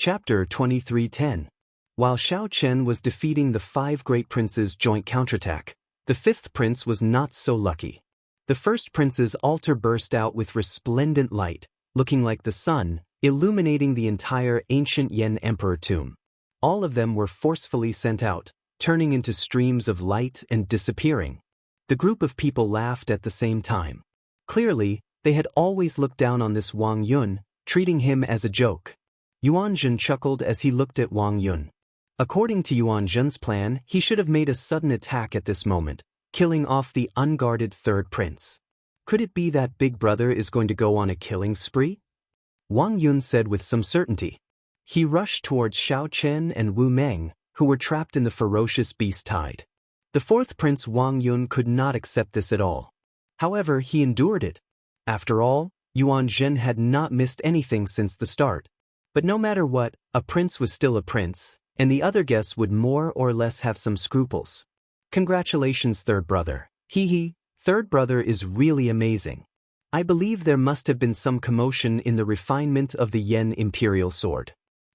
Chapter 2310. While Xiao Chen was defeating the 5 great princes' joint counterattack, the 5th prince was not so lucky. The first prince's altar burst out with resplendent light, looking like the sun, illuminating the entire ancient Yan emperor tomb. All of them were forcefully sent out, turning into streams of light and disappearing. The group of people laughed at the same time. Clearly, they had always looked down on this Wang Yun, treating him as a joke. Yuan Zhen chuckled as he looked at Wang Yun. According to Yuan Zhen's plan, he should have made a sudden attack at this moment, killing off the unguarded 3rd prince. Could it be that Big Brother is going to go on a killing spree? Wang Yun said with some certainty. He rushed towards Xiao Chen and Wu Meng, who were trapped in the ferocious beast tide. The 4th prince Wang Yun could not accept this at all. However, he endured it. After all, Yuan Zhen had not missed anything since the start. But no matter what, a prince was still a prince, and the other guests would more or less have some scruples. Congratulations, 3rd brother. Hee, 3rd brother is really amazing. I believe there must have been some commotion in the refinement of the Yen imperial sword.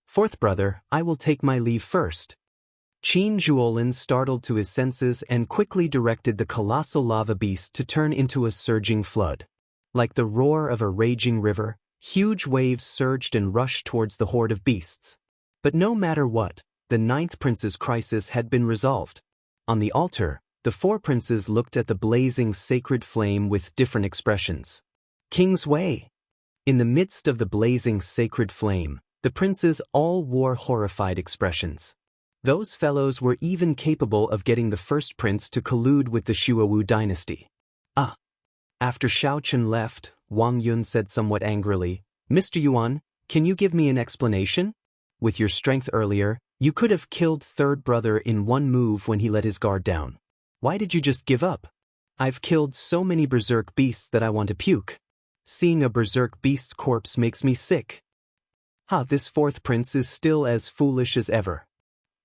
4th brother, I will take my leave first. Qin Zhuolin startled to his senses and quickly directed the colossal lava beast to turn into a surging flood. Like the roar of a raging river, huge waves surged and rushed towards the horde of beasts. But no matter what, the 9th prince's crisis had been resolved. On the altar, the 4 princes looked at the blazing sacred flame with different expressions. King's Way. In the midst of the blazing sacred flame, the princes all wore horrified expressions. Those fellows were even capable of getting the 1st prince to collude with the Shuowu dynasty. After Xiao Chen left, Wang Yun said somewhat angrily, Mr. Yuan, can you give me an explanation? With your strength earlier, you could have killed 3rd brother in one move when he let his guard down. Why did you just give up? I've killed so many berserk beasts that I want to puke. Seeing a berserk beast's corpse makes me sick. This 4th prince is still as foolish as ever.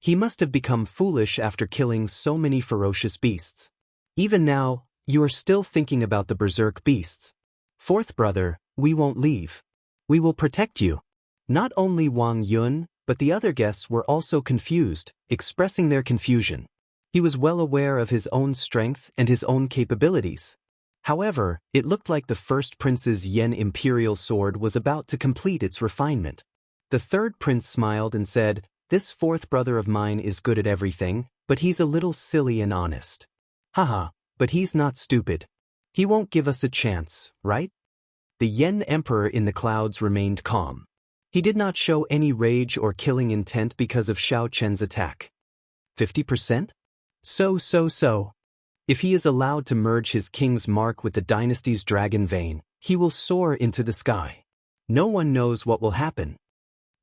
He must have become foolish after killing so many ferocious beasts. Even now, you are still thinking about the berserk beasts. 4th brother, we won't leave. We will protect you. Not only Wang Yun, but the other guests were also confused, expressing their confusion. He was well aware of his own strength and his own capabilities. However, it looked like the 1st prince's Yen imperial sword was about to complete its refinement. The 3rd prince smiled and said, This 4th brother of mine is good at everything, but he's a little silly and honest. But he's not stupid. He won't give us a chance, right? The Yen emperor in the clouds remained calm. He did not show any rage or killing intent because of Xiao Chen's attack. 50%? So. If he is allowed to merge his king's mark with the dynasty's dragon vein, he will soar into the sky. No one knows what will happen.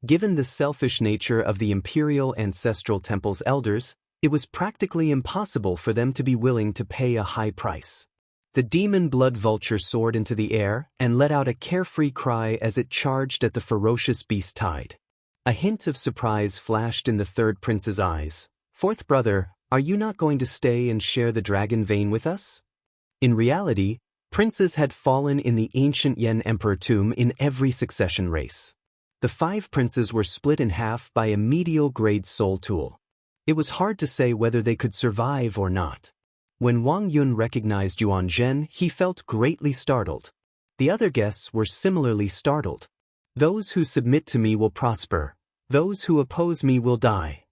Given the selfish nature of the imperial ancestral temple's elders, it was practically impossible for them to be willing to pay a high price. The demon blood vulture soared into the air and let out a carefree cry as it charged at the ferocious beast tide. A hint of surprise flashed in the 3rd prince's eyes. 4th brother, are you not going to stay and share the dragon vein with us? In reality, princes had fallen in the ancient Yen emperor tomb in every succession race. The 5 princes were split in half by a medial-grade soul tool. It was hard to say whether they could survive or not. When Wang Yun recognized Yuan Zhen, he felt greatly startled. The other guests were similarly startled. Those who submit to me will prosper. Those who oppose me will die.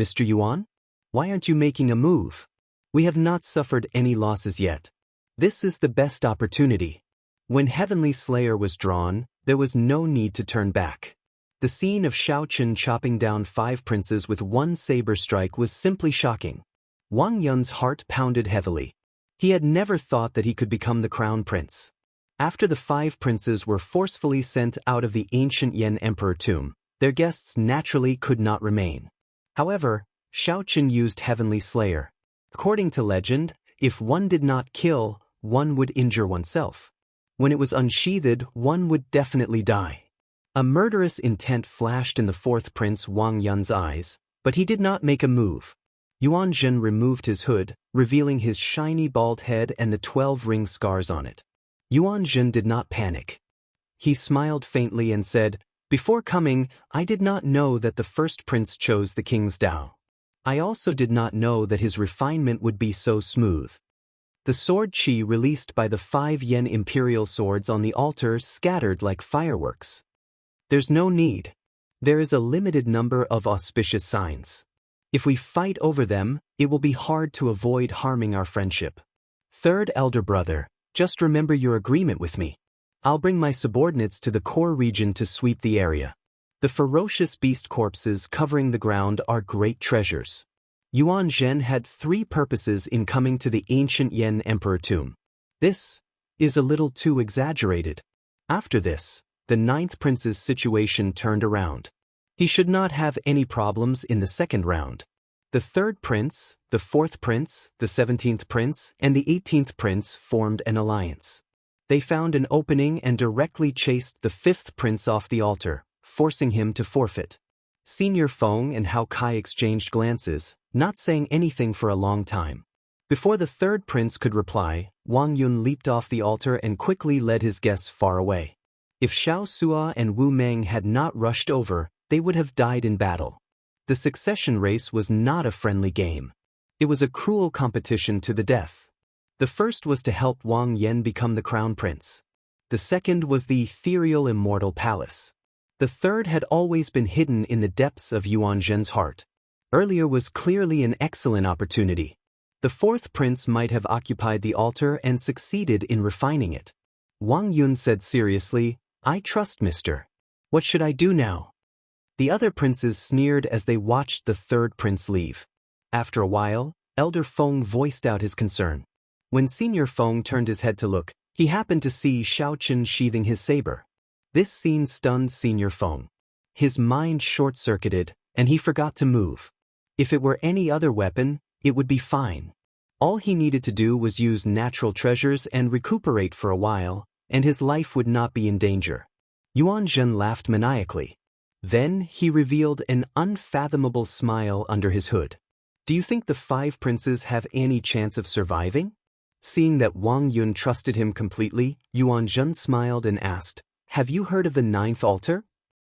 Mr. Yuan? Why aren't you making a move? We have not suffered any losses yet. This is the best opportunity. When Heavenly Slayer was drawn, there was no need to turn back. The scene of Xiao Chen chopping down 5 princes with one saber strike was simply shocking. Wang Yun's heart pounded heavily. He had never thought that he could become the crown prince. After the 5 princes were forcefully sent out of the ancient Yen emperor tomb, their guests naturally could not remain. However, Xiao Chen used Heavenly Slayer. According to legend, if one did not kill, one would injure oneself. When it was unsheathed, one would definitely die. A murderous intent flashed in the 4th prince Wang Yun's eyes, but he did not make a move. Yuan Zhen removed his hood, revealing his shiny bald head and the 12 ring scars on it. Yuan Zhen did not panic. He smiled faintly and said, Before coming, I did not know that the first prince chose the king's Tao. I also did not know that his refinement would be so smooth. The sword chi released by the 5 yen imperial swords on the altar scattered like fireworks. There's no need. There is a limited number of auspicious signs. If we fight over them, it will be hard to avoid harming our friendship. Third elder brother, just remember your agreement with me. I'll bring my subordinates to the core region to sweep the area. The ferocious beast corpses covering the ground are great treasures. Yuan Zhen had 3 purposes in coming to the ancient Yen Emperor tomb. This is a little too exaggerated. After this, the 9th prince's situation turned around. He should not have any problems in the second round. The 3rd prince, the 4th prince, the 17th prince, and the 18th prince formed an alliance. They found an opening and directly chased the 5th prince off the altar, forcing him to forfeit. Senior Feng and Hao Kai exchanged glances, not saying anything for a long time. Before the 3rd prince could reply, Wang Yun leaped off the altar and quickly led his guests far away. If Xiao Sua and Wu Meng had not rushed over, they would have died in battle. The succession race was not a friendly game. It was a cruel competition to the death. The first was to help Wang Yan become the crown prince. The second was the ethereal Immortal palace. The third had always been hidden in the depths of Yuan Zhen's heart. Earlier was clearly an excellent opportunity. The 4th prince might have occupied the altar and succeeded in refining it. Wang Yun said seriously, "I trust Mr. What should I do now?" The other princes sneered as they watched the 3rd prince leave. After a while, Elder Feng voiced out his concern. When Senior Feng turned his head to look, he happened to see Xiaochen sheathing his saber. This scene stunned Senior Feng. His mind short-circuited, and he forgot to move. If it were any other weapon, it would be fine. All he needed to do was use natural treasures and recuperate for a while, and his life would not be in danger. Yuan Zhen laughed maniacally. Then he revealed an unfathomable smile under his hood. "Do you think the 5 princes have any chance of surviving?" Seeing that Wang Yun trusted him completely, Yuan Zhen smiled and asked, "Have you heard of the 9th altar?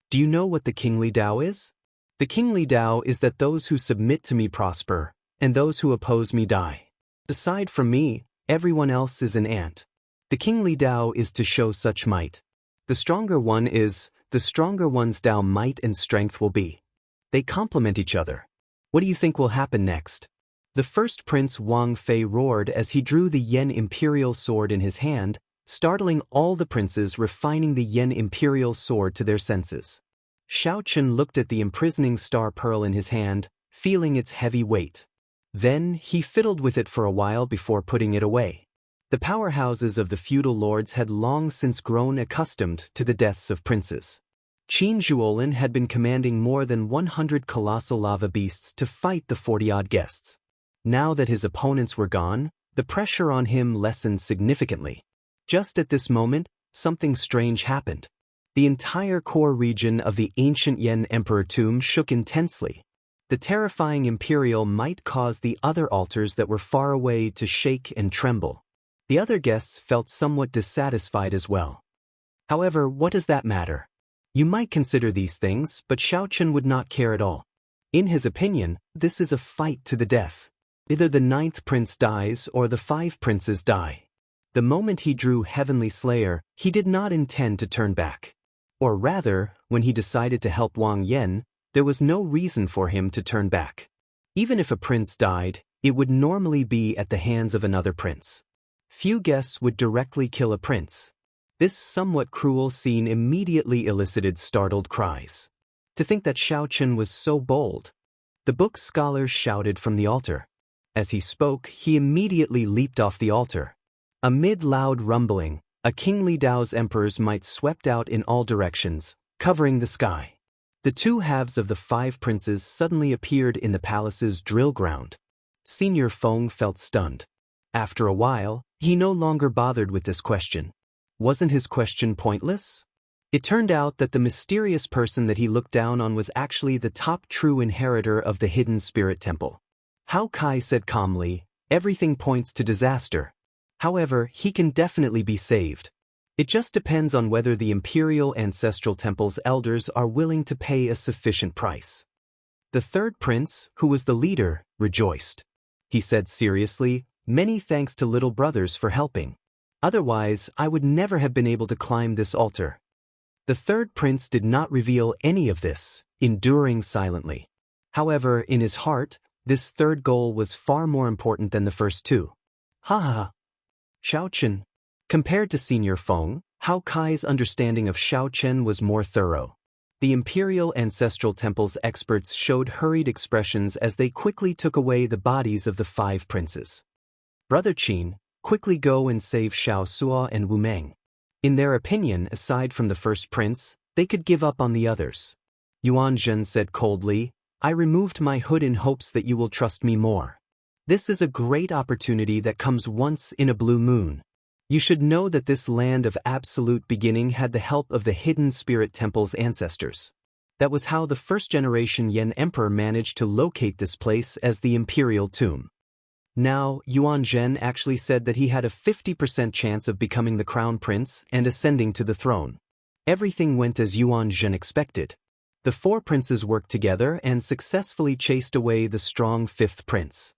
Do you know what the kingly Tao is?" "The kingly Tao is that those who submit to me prosper, and those who oppose me die. Aside from me, everyone else is an ant. The kingly Tao is to show such might. The stronger one's Tao might and strength will be. They complement each other. What do you think will happen next?" The 1st prince Wang Fei roared as he drew the Yen imperial sword in his hand, startling all the princes, refining the Yen imperial sword to their senses. Xiaochen looked at the imprisoning star pearl in his hand, feeling its heavy weight. Then he fiddled with it for a while before putting it away. The powerhouses of the feudal lords had long since grown accustomed to the deaths of princes. Qin Zhuolin had been commanding more than 100 colossal lava beasts to fight the 40-odd guests. Now that his opponents were gone, the pressure on him lessened significantly. Just at this moment, something strange happened. The entire core region of the ancient Yen Emperor tomb shook intensely. The terrifying imperial might caused the other altars that were far away to shake and tremble. The other guests felt somewhat dissatisfied as well. However, what does that matter? You might consider these things, but Xiaochen would not care at all. In his opinion, this is a fight to the death. Either the 9th prince dies or the 5 princes die. The moment he drew Heavenly Slayer, he did not intend to turn back. Or rather, when he decided to help Wang Yan, there was no reason for him to turn back. Even if a prince died, it would normally be at the hands of another prince. Few guests would directly kill a prince. This somewhat cruel scene immediately elicited startled cries. To think that Xiaochen was so bold. The book scholars shouted from the altar. As he spoke, he immediately leaped off the altar. Amid loud rumbling, a kingly Tao's emperor's might swept out in all directions, covering the sky. The 2 halves of the 5 princes suddenly appeared in the palace's drill ground. Senior Feng felt stunned. After a while, he no longer bothered with this question. Wasn't his question pointless? It turned out that the mysterious person that he looked down on was actually the top true inheritor of the hidden spirit temple. Hao Kai said calmly, "Everything points to disaster. However, he can definitely be saved." It just depends on whether the Imperial Ancestral Temple's elders are willing to pay a sufficient price. The third prince, who was the leader, rejoiced. He said seriously, "Many thanks to little brothers for helping. Otherwise, I would never have been able to climb this altar." The third prince did not reveal any of this, enduring silently. However, in his heart, this third goal was far more important than the first two. Ha ha. Xiao Chen. Compared to Senior Feng, Hao Kai's understanding of Xiao Chen was more thorough. The Imperial Ancestral Temple's experts showed hurried expressions as they quickly took away the bodies of the 5 princes. Brother Qin, quickly go and save Xiao Suo and Wu Meng. In their opinion, aside from the first prince, they could give up on the others. Yuan Zhen said coldly, "I removed my hood in hopes that you will trust me more. This is a great opportunity that comes once in a blue moon. You should know that this land of absolute beginning had the help of the Hidden Spirit Temple's ancestors. That was how the first-generation Yen Emperor managed to locate this place as the Imperial Tomb. Now, Yuan Zhen actually said that he had a 50% chance of becoming the crown prince and ascending to the throne. Everything went as Yuan Zhen expected. The 4 princes worked together and successfully chased away the strong 5th prince.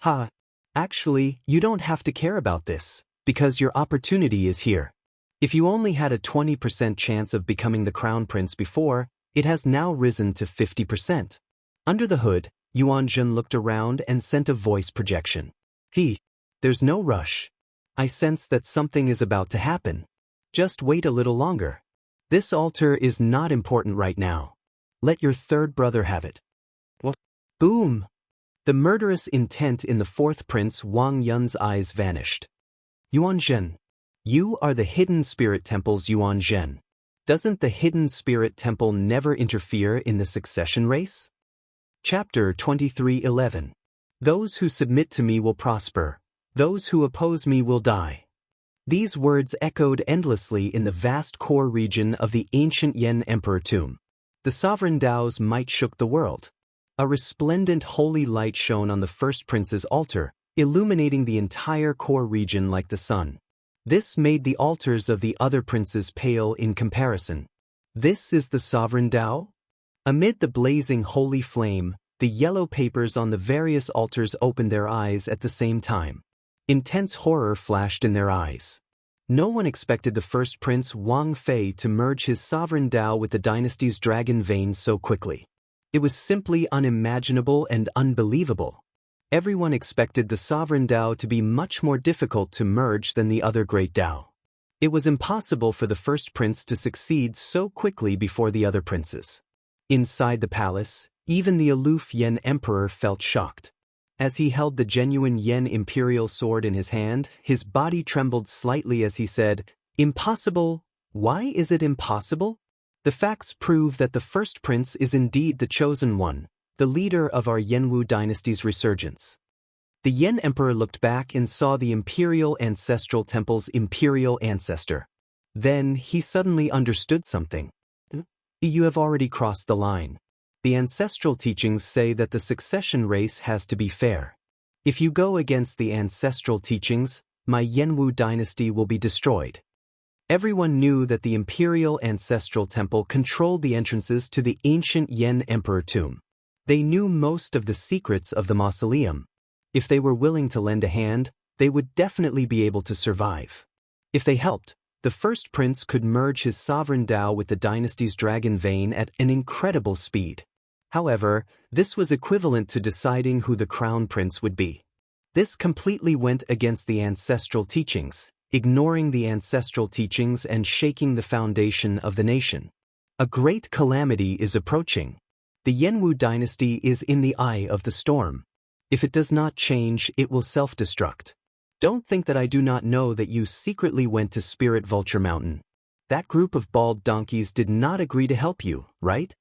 Ha! Actually, you don't have to care about this, because your opportunity is here. If you only had a 20% chance of becoming the crown prince before, it has now risen to 50%. Under the hood, Yuan Zhen looked around and sent a voice projection. There's no rush. I sense that something is about to happen. Just wait a little longer. This altar is not important right now. Let your third brother have it." What? Boom! The murderous intent in the 4th prince Wang Yun's eyes vanished. Yuan Zhen. You are the Hidden Spirit Temple's Yuan Zhen. Doesn't the Hidden Spirit Temple never interfere in the succession race? Chapter 23:11. Those who submit to me will prosper. Those who oppose me will die. These words echoed endlessly in the vast core region of the ancient Yen Emperor tomb. The sovereign Dao's might shook the world. A resplendent holy light shone on the first prince's altar, illuminating the entire core region like the sun. This made the altars of the other princes pale in comparison. This is the sovereign Dao? Amid the blazing holy flame, the yellow papers on the various altars opened their eyes at the same time. Intense horror flashed in their eyes. No one expected the first prince Wang Fei to merge his sovereign Dao with the dynasty's dragon vein so quickly. It was simply unimaginable and unbelievable. Everyone expected the sovereign Dao to be much more difficult to merge than the other great Dao. It was impossible for the first prince to succeed so quickly before the other princes. Inside the palace, even the aloof Yen Emperor felt shocked. As he held the genuine Yen Imperial sword in his hand, his body trembled slightly as he said, "Impossible? Why is it impossible? The facts prove that the first prince is indeed the chosen one, the leader of our Yenwu dynasty's resurgence." The Yen Emperor looked back and saw the Imperial Ancestral Temple's imperial ancestor. Then he suddenly understood something. You have already crossed the line. The ancestral teachings say that the succession race has to be fair. If you go against the ancestral teachings, my Yenwu dynasty will be destroyed. Everyone knew that the Imperial Ancestral Temple controlled the entrances to the ancient Yen Emperor tomb. They knew most of the secrets of the mausoleum. If they were willing to lend a hand, they would definitely be able to survive. If they helped, the first prince could merge his sovereign Dao with the dynasty's dragon vein at an incredible speed. However, this was equivalent to deciding who the crown prince would be. This completely went against the ancestral teachings, ignoring the ancestral teachings and shaking the foundation of the nation. A great calamity is approaching. The Yenwu dynasty is in the eye of the storm. If it does not change, it will self-destruct. Don't think that I do not know that you secretly went to Spirit Vulture Mountain. That group of bald donkeys did not agree to help you, right?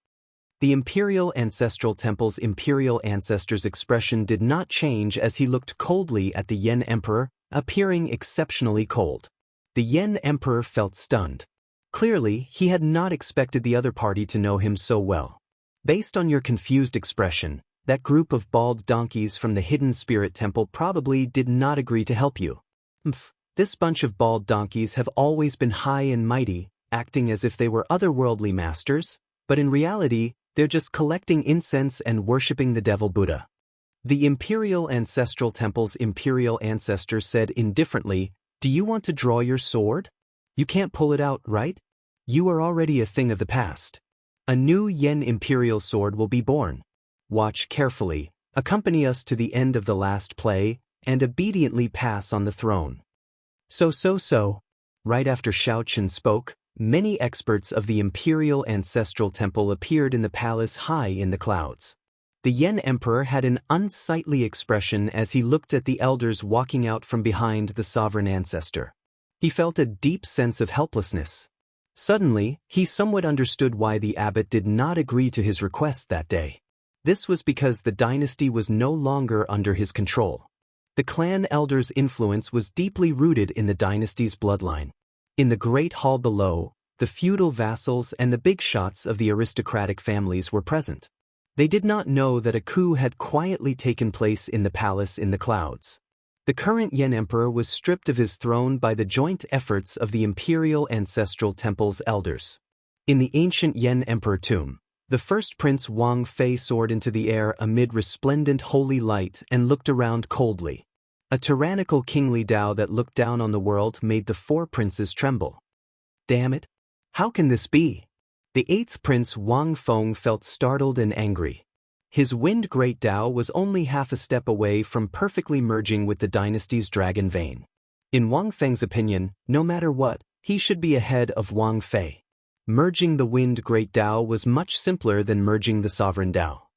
The Imperial Ancestral Temple's imperial ancestor's expression did not change as he looked coldly at the Yen Emperor, appearing exceptionally cold. The Yen Emperor felt stunned. Clearly, he had not expected the other party to know him so well. Based on your confused expression, that group of bald donkeys from the Hidden Spirit Temple probably did not agree to help you. This bunch of bald donkeys have always been high and mighty, acting as if they were otherworldly masters, but in reality, they're just collecting incense and worshipping the devil Buddha. The Imperial Ancestral Temple's imperial ancestor said indifferently, "Do you want to draw your sword? You can't pull it out, right? You are already a thing of the past. A new Yen imperial sword will be born. Watch carefully, accompany us to the end of the last play, and obediently pass on the throne." So. Right after Xiao Chen spoke, many experts of the Imperial Ancestral Temple appeared in the palace high in the clouds. The Yen Emperor had an unsightly expression as he looked at the elders walking out from behind the sovereign ancestor. He felt a deep sense of helplessness. Suddenly, he somewhat understood why the abbot did not agree to his request that day. This was because the dynasty was no longer under his control. The clan elder's influence was deeply rooted in the dynasty's bloodline. In the great hall below, the feudal vassals and the big shots of the aristocratic families were present. They did not know that a coup had quietly taken place in the palace in the clouds. The current Yen Emperor was stripped of his throne by the joint efforts of the Imperial Ancestral Temple's elders. In the ancient Yen Emperor tomb, the first Prince Wang Fei soared into the air amid resplendent holy light and looked around coldly. A tyrannical kingly Tao that looked down on the world made the four princes tremble. Damn it! How can this be? The eighth Prince Wang Feng felt startled and angry. His wind great Tao was only half a step away from perfectly merging with the dynasty's dragon vein. In Wang Feng's opinion, no matter what, he should be ahead of Wang Fei. Merging the wind great Tao was much simpler than merging the sovereign Tao.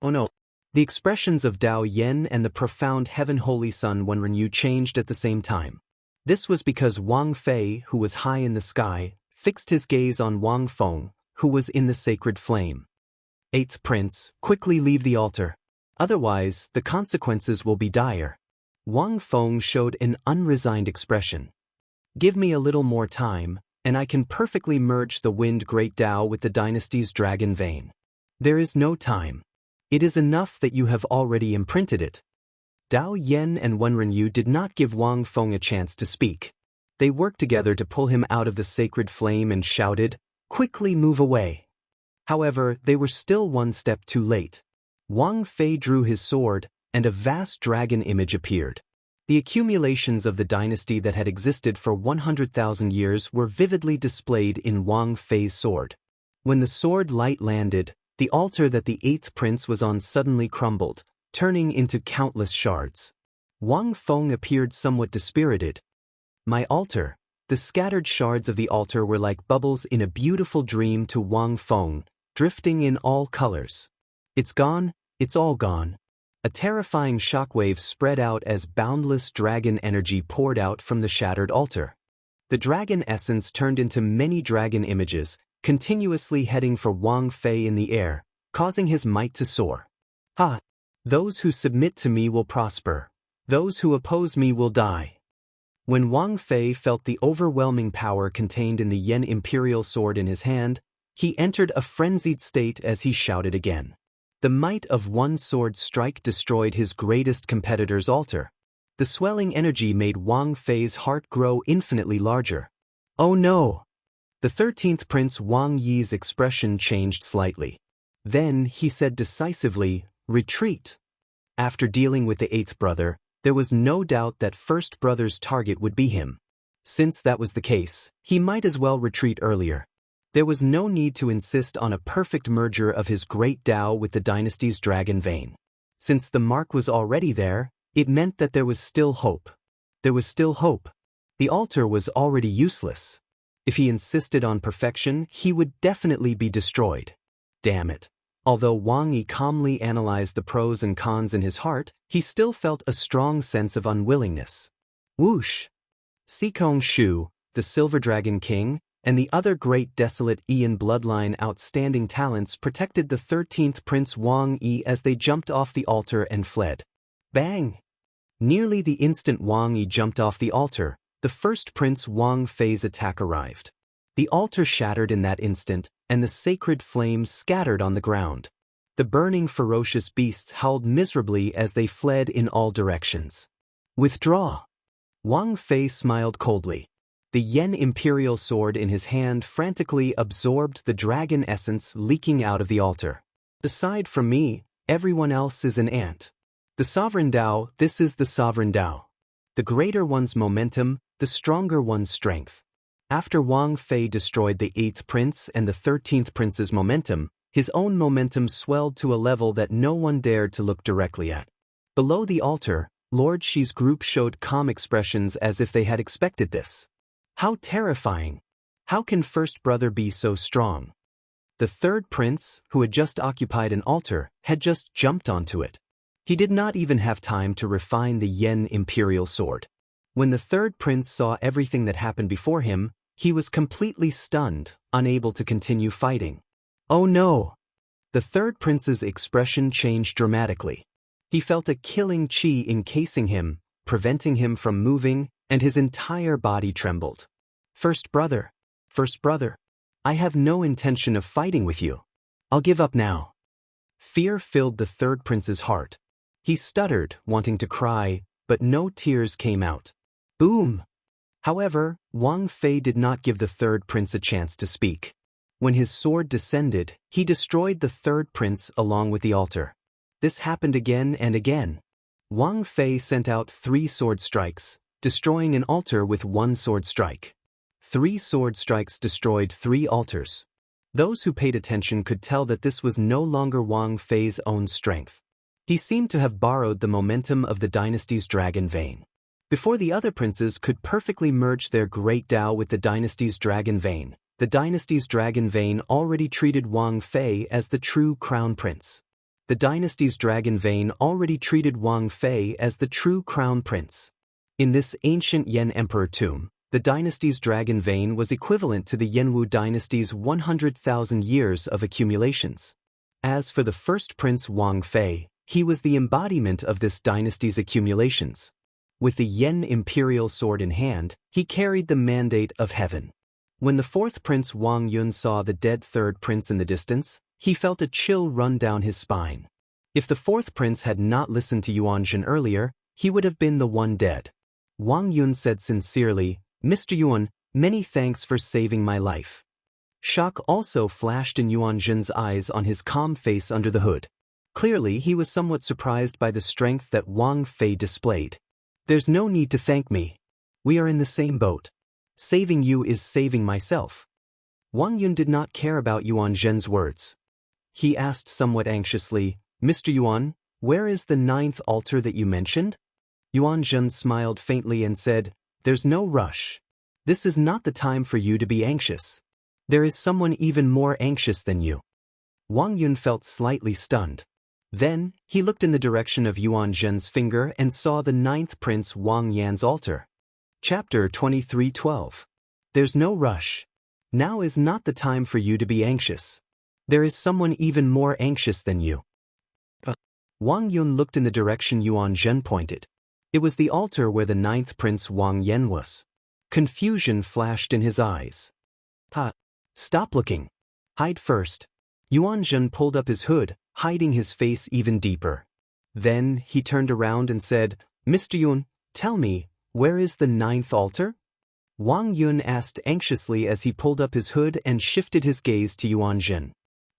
Oh no! The expressions of Tao Yen and the profound heaven holy sun Wenrenyu changed at the same time. This was because Wang Fei, who was high in the sky, fixed his gaze on Wang Feng, who was in the sacred flame. Eighth Prince, quickly leave the altar. Otherwise, the consequences will be dire. Wang Feng showed an unresigned expression. Give me a little more time, and I can perfectly merge the wind great Tao with the dynasty's dragon vein. There is no time. It is enough that you have already imprinted it. Tao Yen and Wenrenyu did not give Wang Feng a chance to speak. They worked together to pull him out of the sacred flame and shouted, "Quickly move away." However, they were still one step too late. Wang Fei drew his sword, and a vast dragon image appeared. The accumulations of the dynasty that had existed for 100,000 years were vividly displayed in Wang Fei's sword. When the sword light landed, the altar that the eighth prince was on suddenly crumbled, turning into countless shards. Wang Feng appeared somewhat dispirited. My altar. The scattered shards of the altar were like bubbles in a beautiful dream to Wang Feng, drifting in all colors. It's gone, it's all gone. A terrifying shockwave spread out as boundless dragon energy poured out from the shattered altar. The dragon essence turned into many dragon images, continuously heading for Wang Fei in the air, causing his might to soar. Ha! Those who submit to me will prosper. Those who oppose me will die. When Wang Fei felt the overwhelming power contained in the Yen imperial sword in his hand, he entered a frenzied state as he shouted again. The might of one sword strike destroyed his greatest competitor's altar. The swelling energy made Wang Fei's heart grow infinitely larger. Oh no! The 13th Prince Wang Yi's expression changed slightly. Then he said decisively, "Retreat." After dealing with the 8th brother, there was no doubt that first brother's target would be him. Since that was the case, he might as well retreat earlier. There was no need to insist on a perfect merger of his great Tao with the dynasty's dragon vein. Since the mark was already there, it meant that there was still hope. There was still hope. The altar was already useless. If he insisted on perfection, he would definitely be destroyed. Damn it. Although Wang Yi calmly analyzed the pros and cons in his heart, he still felt a strong sense of unwillingness. Whoosh! Sikong Shu, the Silver Dragon King, and the other great desolate Ian bloodline outstanding talents protected the 13th Prince Wang Yi as they jumped off the altar and fled. Bang! Nearly the instant Wang Yi jumped off the altar, the first Prince Wang Fei's attack arrived. The altar shattered in that instant, and the sacred flames scattered on the ground. The burning ferocious beasts howled miserably as they fled in all directions. Withdraw! Wang Fei smiled coldly. The Yen imperial sword in his hand frantically absorbed the dragon essence leaking out of the altar. Aside from me, everyone else is an ant. The sovereign Dao, this is the sovereign Dao. The greater one's momentum, the stronger one's strength. After Wang Fei destroyed the 8th prince and the 13th prince's momentum, his own momentum swelled to a level that no one dared to look directly at. Below the altar, Lord Shi's group showed calm expressions as if they had expected this. How terrifying! How can first brother be so strong? The 3rd prince, who had just occupied an altar, had just jumped onto it. He did not even have time to refine the Yen imperial sword. When the 3rd prince saw everything that happened before him, he was completely stunned, unable to continue fighting. Oh no! The 3rd prince's expression changed dramatically. He felt a killing qi encasing him, preventing him from moving, and his entire body trembled. First brother, I have no intention of fighting with you. I'll give up now. Fear filled the 3rd prince's heart. He stuttered, wanting to cry, but no tears came out. Boom! However, Wang Fei did not give the 3rd prince a chance to speak. When his sword descended, he destroyed the 3rd prince along with the altar. This happened again and again. Wang Fei sent out 3 sword strikes, destroying an altar with 1 sword strike. 3 sword strikes destroyed 3 altars. Those who paid attention could tell that this was no longer Wang Fei's own strength. He seemed to have borrowed the momentum of the dynasty's dragon vein. Before the other princes could perfectly merge their great Dao with the dynasty's dragon vein, the dynasty's dragon vein already treated Wang Fei as the true crown prince. The dynasty's dragon vein already treated Wang Fei as the true crown prince. In this ancient Yen emperor tomb, the dynasty's dragon vein was equivalent to the Yenwu dynasty's 100,000 years of accumulations. As for the first prince Wang Fei, he was the embodiment of this dynasty's accumulations. With the Yen imperial sword in hand, he carried the mandate of heaven. When the 4th prince Wang Yun saw the dead 3rd prince in the distance, he felt a chill run down his spine. If the 4th prince had not listened to Yuan Zhen earlier, he would have been the one dead. Wang Yun said sincerely, Mr. Yuan, many thanks for saving my life. Shock also flashed in Yuan Zhen's eyes on his calm face under the hood. Clearly, he was somewhat surprised by the strength that Wang Fei displayed. There's no need to thank me. We are in the same boat. Saving you is saving myself. Wang Yun did not care about Yuan Zhen's words. He asked somewhat anxiously, Mr. Yuan, where is the 9th altar that you mentioned? Yuan Zhen smiled faintly and said, There's no rush. This is not the time for you to be anxious. There is someone even more anxious than you. Wang Yun felt slightly stunned. Then, he looked in the direction of Yuan Zhen's finger and saw the 9th prince Wang Yan's altar. Chapter 23:12. There's no rush. Now is not the time for you to be anxious. There is someone even more anxious than you. Wang Yun looked in the direction Yuan Zhen pointed. It was the altar where the 9th prince Wang Yan was. Confusion flashed in his eyes. Stop looking. Hide first. Yuan Zhen pulled up his hood, hiding his face even deeper. Then he turned around and said, Mr. Yun, tell me, where is the 9th altar? Wang Yun asked anxiously as he pulled up his hood and shifted his gaze to Yuan Zhen.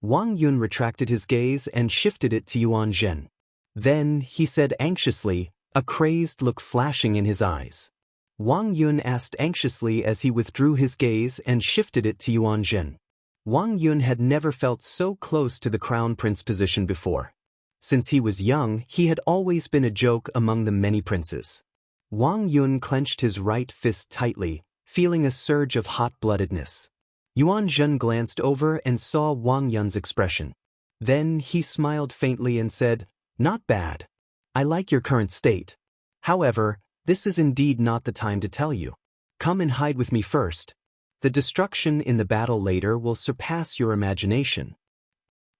Wang Yun retracted his gaze and shifted it to Yuan Zhen. Then he said anxiously, a crazed look flashing in his eyes. Wang Yun asked anxiously as he withdrew his gaze and shifted it to Yuan Zhen. Wang Yun had never felt so close to the crown prince position before. Since he was young, he had always been a joke among the many princes. Wang Yun clenched his right fist tightly, feeling a surge of hot-bloodedness. Yuan Zhen glanced over and saw Wang Yun's expression. Then he smiled faintly and said, Not bad. I like your current state. However, this is indeed not the time to tell you. Come and hide with me first. The destruction in the battle later will surpass your imagination.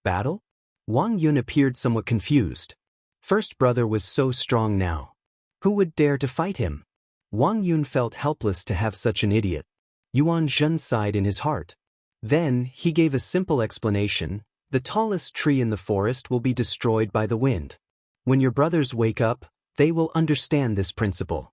Battle? Wang Yun appeared somewhat confused. First brother was so strong now. Who would dare to fight him? Wang Yun felt helpless to have such an idiot. Yuan Zhen sighed in his heart. Then he gave a simple explanation. The tallest tree in the forest will be destroyed by the wind. When your brothers wake up, they will understand this principle.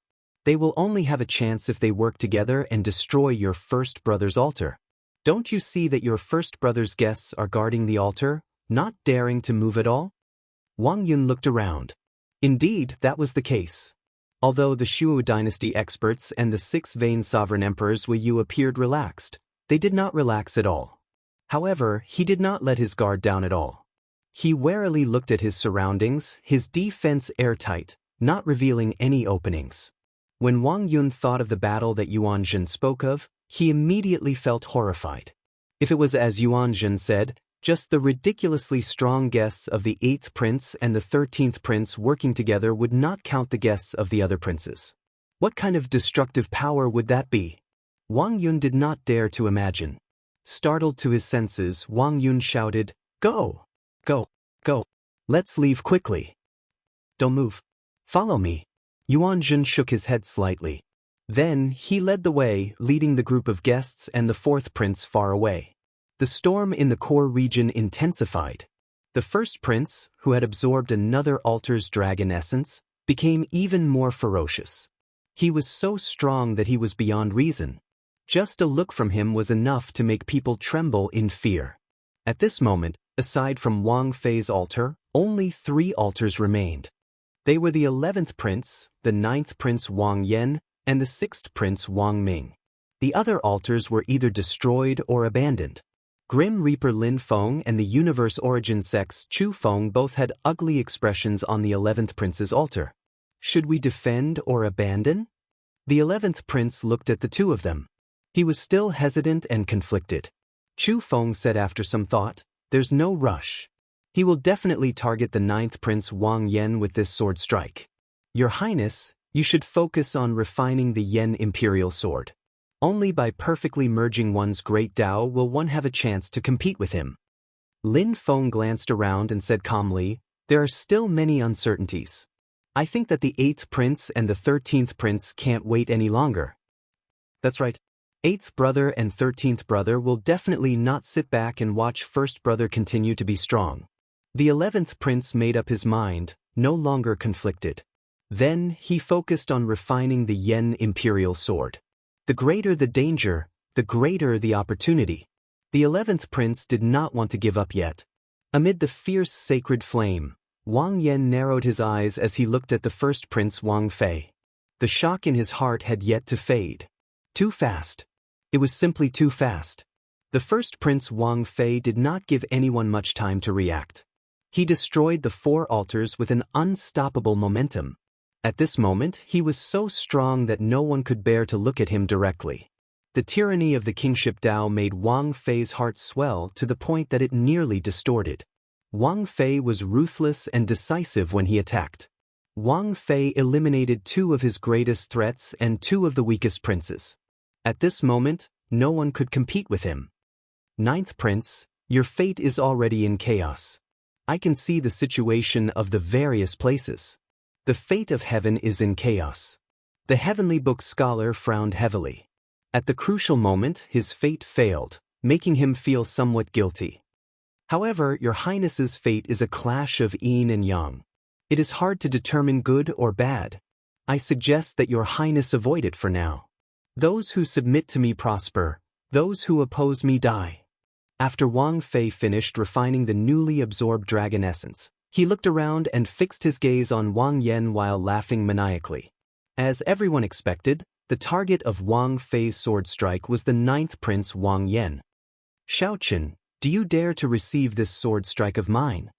They will only have a chance if they work together and destroy your first brother's altar. Don't you see that your first brother's guests are guarding the altar, not daring to move at all? Wang Yun looked around. Indeed, that was the case. Although the Shuo dynasty experts and the 6 vain sovereign emperors Wei Yu appeared relaxed, they did not relax at all. However, he did not let his guard down at all. He warily looked at his surroundings, his defense airtight, not revealing any openings. When Wang Yun thought of the battle that Yuan Zhen spoke of, he immediately felt horrified. If it was as Yuan Zhen said, just the ridiculously strong guests of the 8th prince and the 13th prince working together would not count the guests of the other princes. What kind of destructive power would that be? Wang Yun did not dare to imagine. Startled to his senses, Wang Yun shouted, "Go! Go! Go! Let's leave quickly! Don't move! Follow me!" Yuan Zhen shook his head slightly. Then he led the way, leading the group of guests and the 4th prince far away. The storm in the core region intensified. The first prince, who had absorbed another altar's dragon essence, became even more ferocious. He was so strong that he was beyond reason. Just a look from him was enough to make people tremble in fear. At this moment, aside from Wang Fei's altar, only 3 altars remained. They were the 11th prince, the 9th prince Wang Yan, and the 6th prince Wang Ming. The other altars were either destroyed or abandoned. Grim Reaper Lin Feng and the Universe Origin Sect's Chu Feng both had ugly expressions on the 11th prince's altar. Should we defend or abandon? The 11th prince looked at the two of them. He was still hesitant and conflicted. Chu Feng said after some thought, "There's no rush. He will definitely target the 9th prince Wang Yan with this sword strike. Your Highness, you should focus on refining the Yan Imperial Sword. Only by perfectly merging one's great Tao will one have a chance to compete with him." Lin Feng glanced around and said calmly, "There are still many uncertainties. I think that the 8th prince and the 13th prince can't wait any longer." That's right. 8th brother and 13th brother will definitely not sit back and watch 1st brother continue to be strong. The 11th prince made up his mind, no longer conflicted. Then he focused on refining the Yan Imperial Sword. The greater the danger, the greater the opportunity. The 11th prince did not want to give up yet. Amid the fierce sacred flame, Wang Yan narrowed his eyes as he looked at the 1st prince Wang Fei. The shock in his heart had yet to fade. Too fast. It was simply too fast. The 1st prince Wang Fei did not give anyone much time to react. He destroyed the 4 altars with an unstoppable momentum. At this moment, he was so strong that no one could bear to look at him directly. The tyranny of the kingship Tao made Wang Fei's heart swell to the point that it nearly distorted. Wang Fei was ruthless and decisive when he attacked. Wang Fei eliminated 2 of his greatest threats and 2 of the weakest princes. At this moment, no one could compete with him. 9th prince, your fate is already in chaos. I can see the situation of the various places. The fate of heaven is in chaos. The heavenly book scholar frowned heavily. At the crucial moment, his fate failed, making him feel somewhat guilty. However, your Highness's fate is a clash of yin and yang. It is hard to determine good or bad. I suggest that your Highness avoid it for now. Those who submit to me prosper, those who oppose me die. After Wang Fei finished refining the newly absorbed dragon essence, he looked around and fixed his gaze on Wang Yan while laughing maniacally. As everyone expected, the target of Wang Fei's sword strike was the 9th prince Wang Yan. "Xiao, do you dare to receive this sword strike of mine?"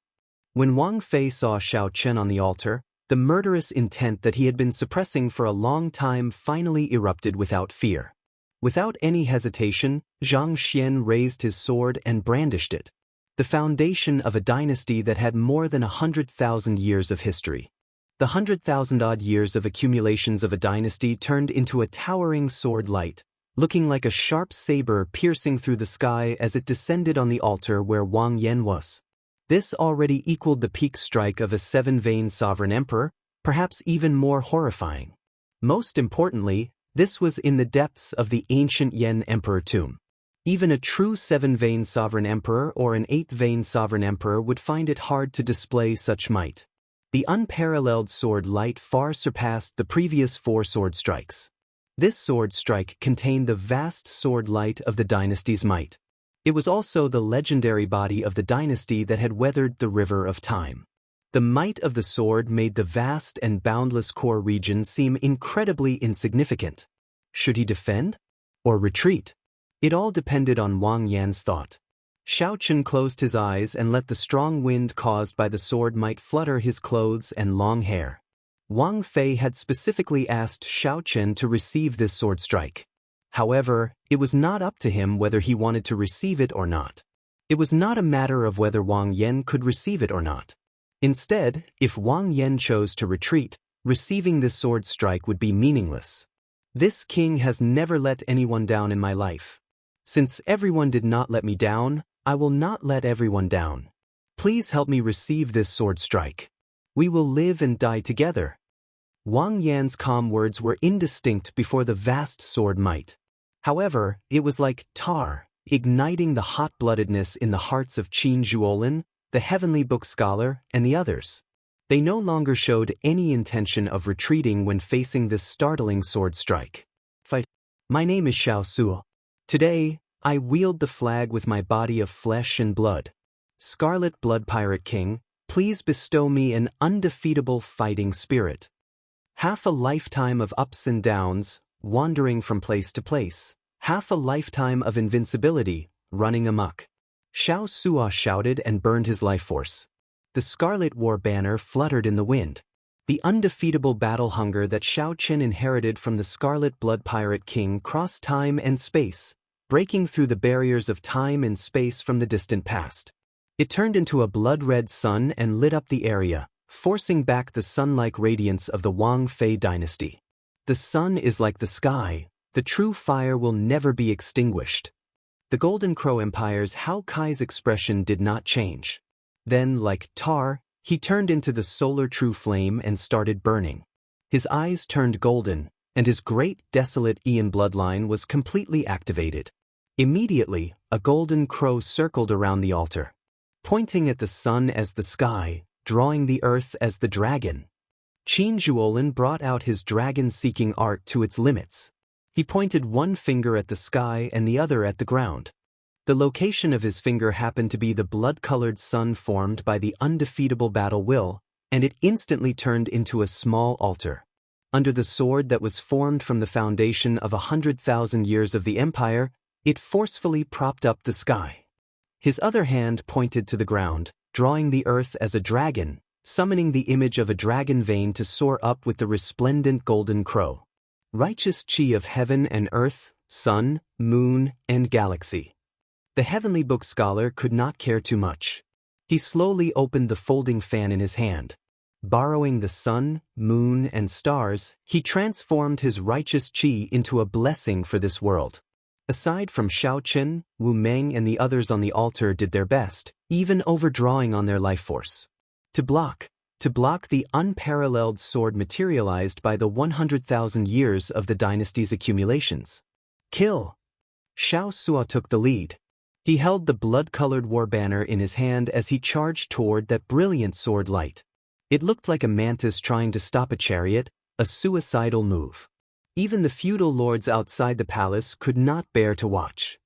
When Wang Fei saw Xiao on the altar, the murderous intent that he had been suppressing for a long time finally erupted without fear. Without any hesitation, Zhang Xian raised his sword and brandished it. The foundation of a dynasty that had more than 100,000 years of history. The 100,000-odd years of accumulations of a dynasty turned into a towering sword light, looking like a sharp saber piercing through the sky as it descended on the altar where Wang Yan was. This already equaled the peak strike of a 7-vein sovereign emperor, perhaps even more horrifying. Most importantly, this was in the depths of the ancient Yan emperor tomb. Even a true 7-vein sovereign emperor or an 8-vein sovereign emperor would find it hard to display such might. The unparalleled sword light far surpassed the previous 4 sword strikes. This sword strike contained the vast sword light of the dynasty's might. It was also the legendary body of the dynasty that had weathered the river of time. The might of the sword made the vast and boundless core region seem incredibly insignificant. Should he defend? Or retreat? It all depended on Wang Yan's thought. Xiao Chen closed his eyes and let the strong wind caused by the sword might flutter his clothes and long hair. Wang Fei had specifically asked Xiao Chen to receive this sword strike. However, it was not up to him whether he wanted to receive it or not. It was not a matter of whether Wang Yan could receive it or not. Instead, if Wang Yan chose to retreat, receiving this sword strike would be meaningless. This king has never let anyone down in my life. Since everyone did not let me down, I will not let everyone down. Please help me receive this sword strike. We will live and die together. Wang Yan's calm words were indistinct before the vast sword might. However, it was like tar, igniting the hot-bloodedness in the hearts of Qin Zhuolin, the heavenly book scholar, and the others. They no longer showed any intention of retreating when facing this startling sword strike. Fight. My name is Xiao Suo. Today, I wield the flag with my body of flesh and blood. Scarlet Blood Pirate King, please bestow me an undefeatable fighting spirit. Half a lifetime of ups and downs, wandering from place to place. Half a lifetime of invincibility, running amok. Xiao Suo shouted and burned his life force. The Scarlet War banner fluttered in the wind. The undefeatable battle hunger that Xiao Chen inherited from the Scarlet Blood Pirate King crossed time and space, breaking through the barriers of time and space from the distant past. It turned into a blood-red sun and lit up the area, forcing back the sun-like radiance of the Wang Fei dynasty. The sun is like the sky, the true fire will never be extinguished. The Golden Crow Empire's Hao Kai's expression did not change. Then, like tar, he turned into the solar true flame and started burning. His eyes turned golden, and his great desolate Ian bloodline was completely activated. Immediately, a golden crow circled around the altar, pointing at the sun as the sky, drawing the earth as the dragon. Qin Zhuolin brought out his dragon-seeking art to its limits. He pointed one finger at the sky and the other at the ground. The location of his finger happened to be the blood-colored sun formed by the undefeatable battle will, and it instantly turned into a small altar. Under the sword that was formed from the foundation of 100,000 years of the empire, it forcefully propped up the sky. His other hand pointed to the ground, drawing the earth as a dragon, summoning the image of a dragon vein to soar up with the resplendent golden crow. Righteous chi of heaven and earth, sun, moon, and galaxy. The heavenly book scholar could not care too much. He slowly opened the folding fan in his hand. Borrowing the sun, moon, and stars, he transformed his righteous chi into a blessing for this world. Aside from Xiao Chen, Wu Meng and the others on the altar did their best, even overdrawing on their life force. To block the unparalleled sword materialized by the 100,000 years of the dynasty's accumulations. Kill! Xiao Suo took the lead. He held the blood-colored war banner in his hand as he charged toward that brilliant sword light. It looked like a mantis trying to stop a chariot, a suicidal move. Even the feudal lords outside the palace could not bear to watch.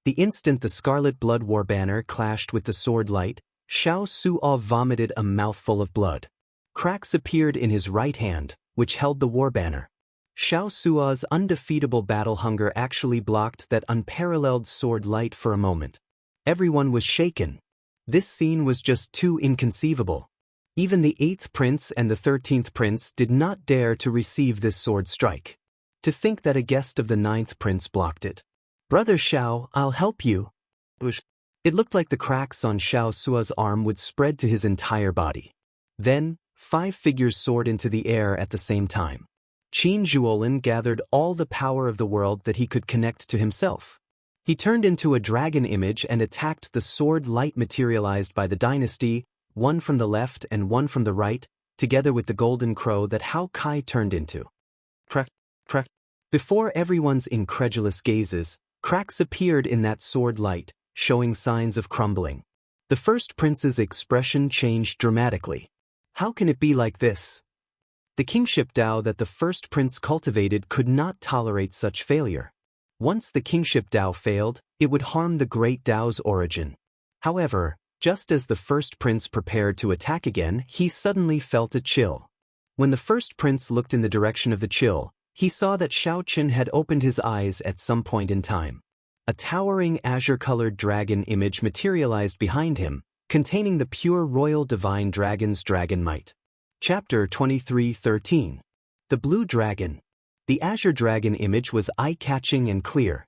The instant the Scarlet Blood War banner clashed with the sword light, Xiao Suo vomited a mouthful of blood. Cracks appeared in his right hand, which held the war banner. Xiao Suo's undefeatable battle hunger actually blocked that unparalleled sword light for a moment. Everyone was shaken. This scene was just too inconceivable. Even the 8th prince and the 13th prince did not dare to receive this sword strike. To think that a guest of the 9th prince blocked it. Brother Xiao, I'll help you. It looked like the cracks on Xiao Suo's arm would spread to his entire body. Then, 5 figures soared into the air at the same time. Qin Zhuolin gathered all the power of the world that he could connect to himself. He turned into a dragon image and attacked the sword light materialized by the dynasty, one from the left and one from the right, together with the golden crow that Hao Kai turned into. Crack, crack. Before everyone's incredulous gazes, cracks appeared in that sword light, showing signs of crumbling. The first prince's expression changed dramatically. How can it be like this? The kingship Tao that the first prince cultivated could not tolerate such failure. Once the kingship Tao failed, it would harm the great Tao's origin. However, just as the first prince prepared to attack again, he suddenly felt a chill. When the first prince looked in the direction of the chill, he saw that Xiaoqin had opened his eyes at some point in time. A towering azure-colored dragon image materialized behind him, containing the pure royal divine dragon's dragon might. Chapter 23:13. The Blue Dragon. The azure dragon image was eye-catching and clear.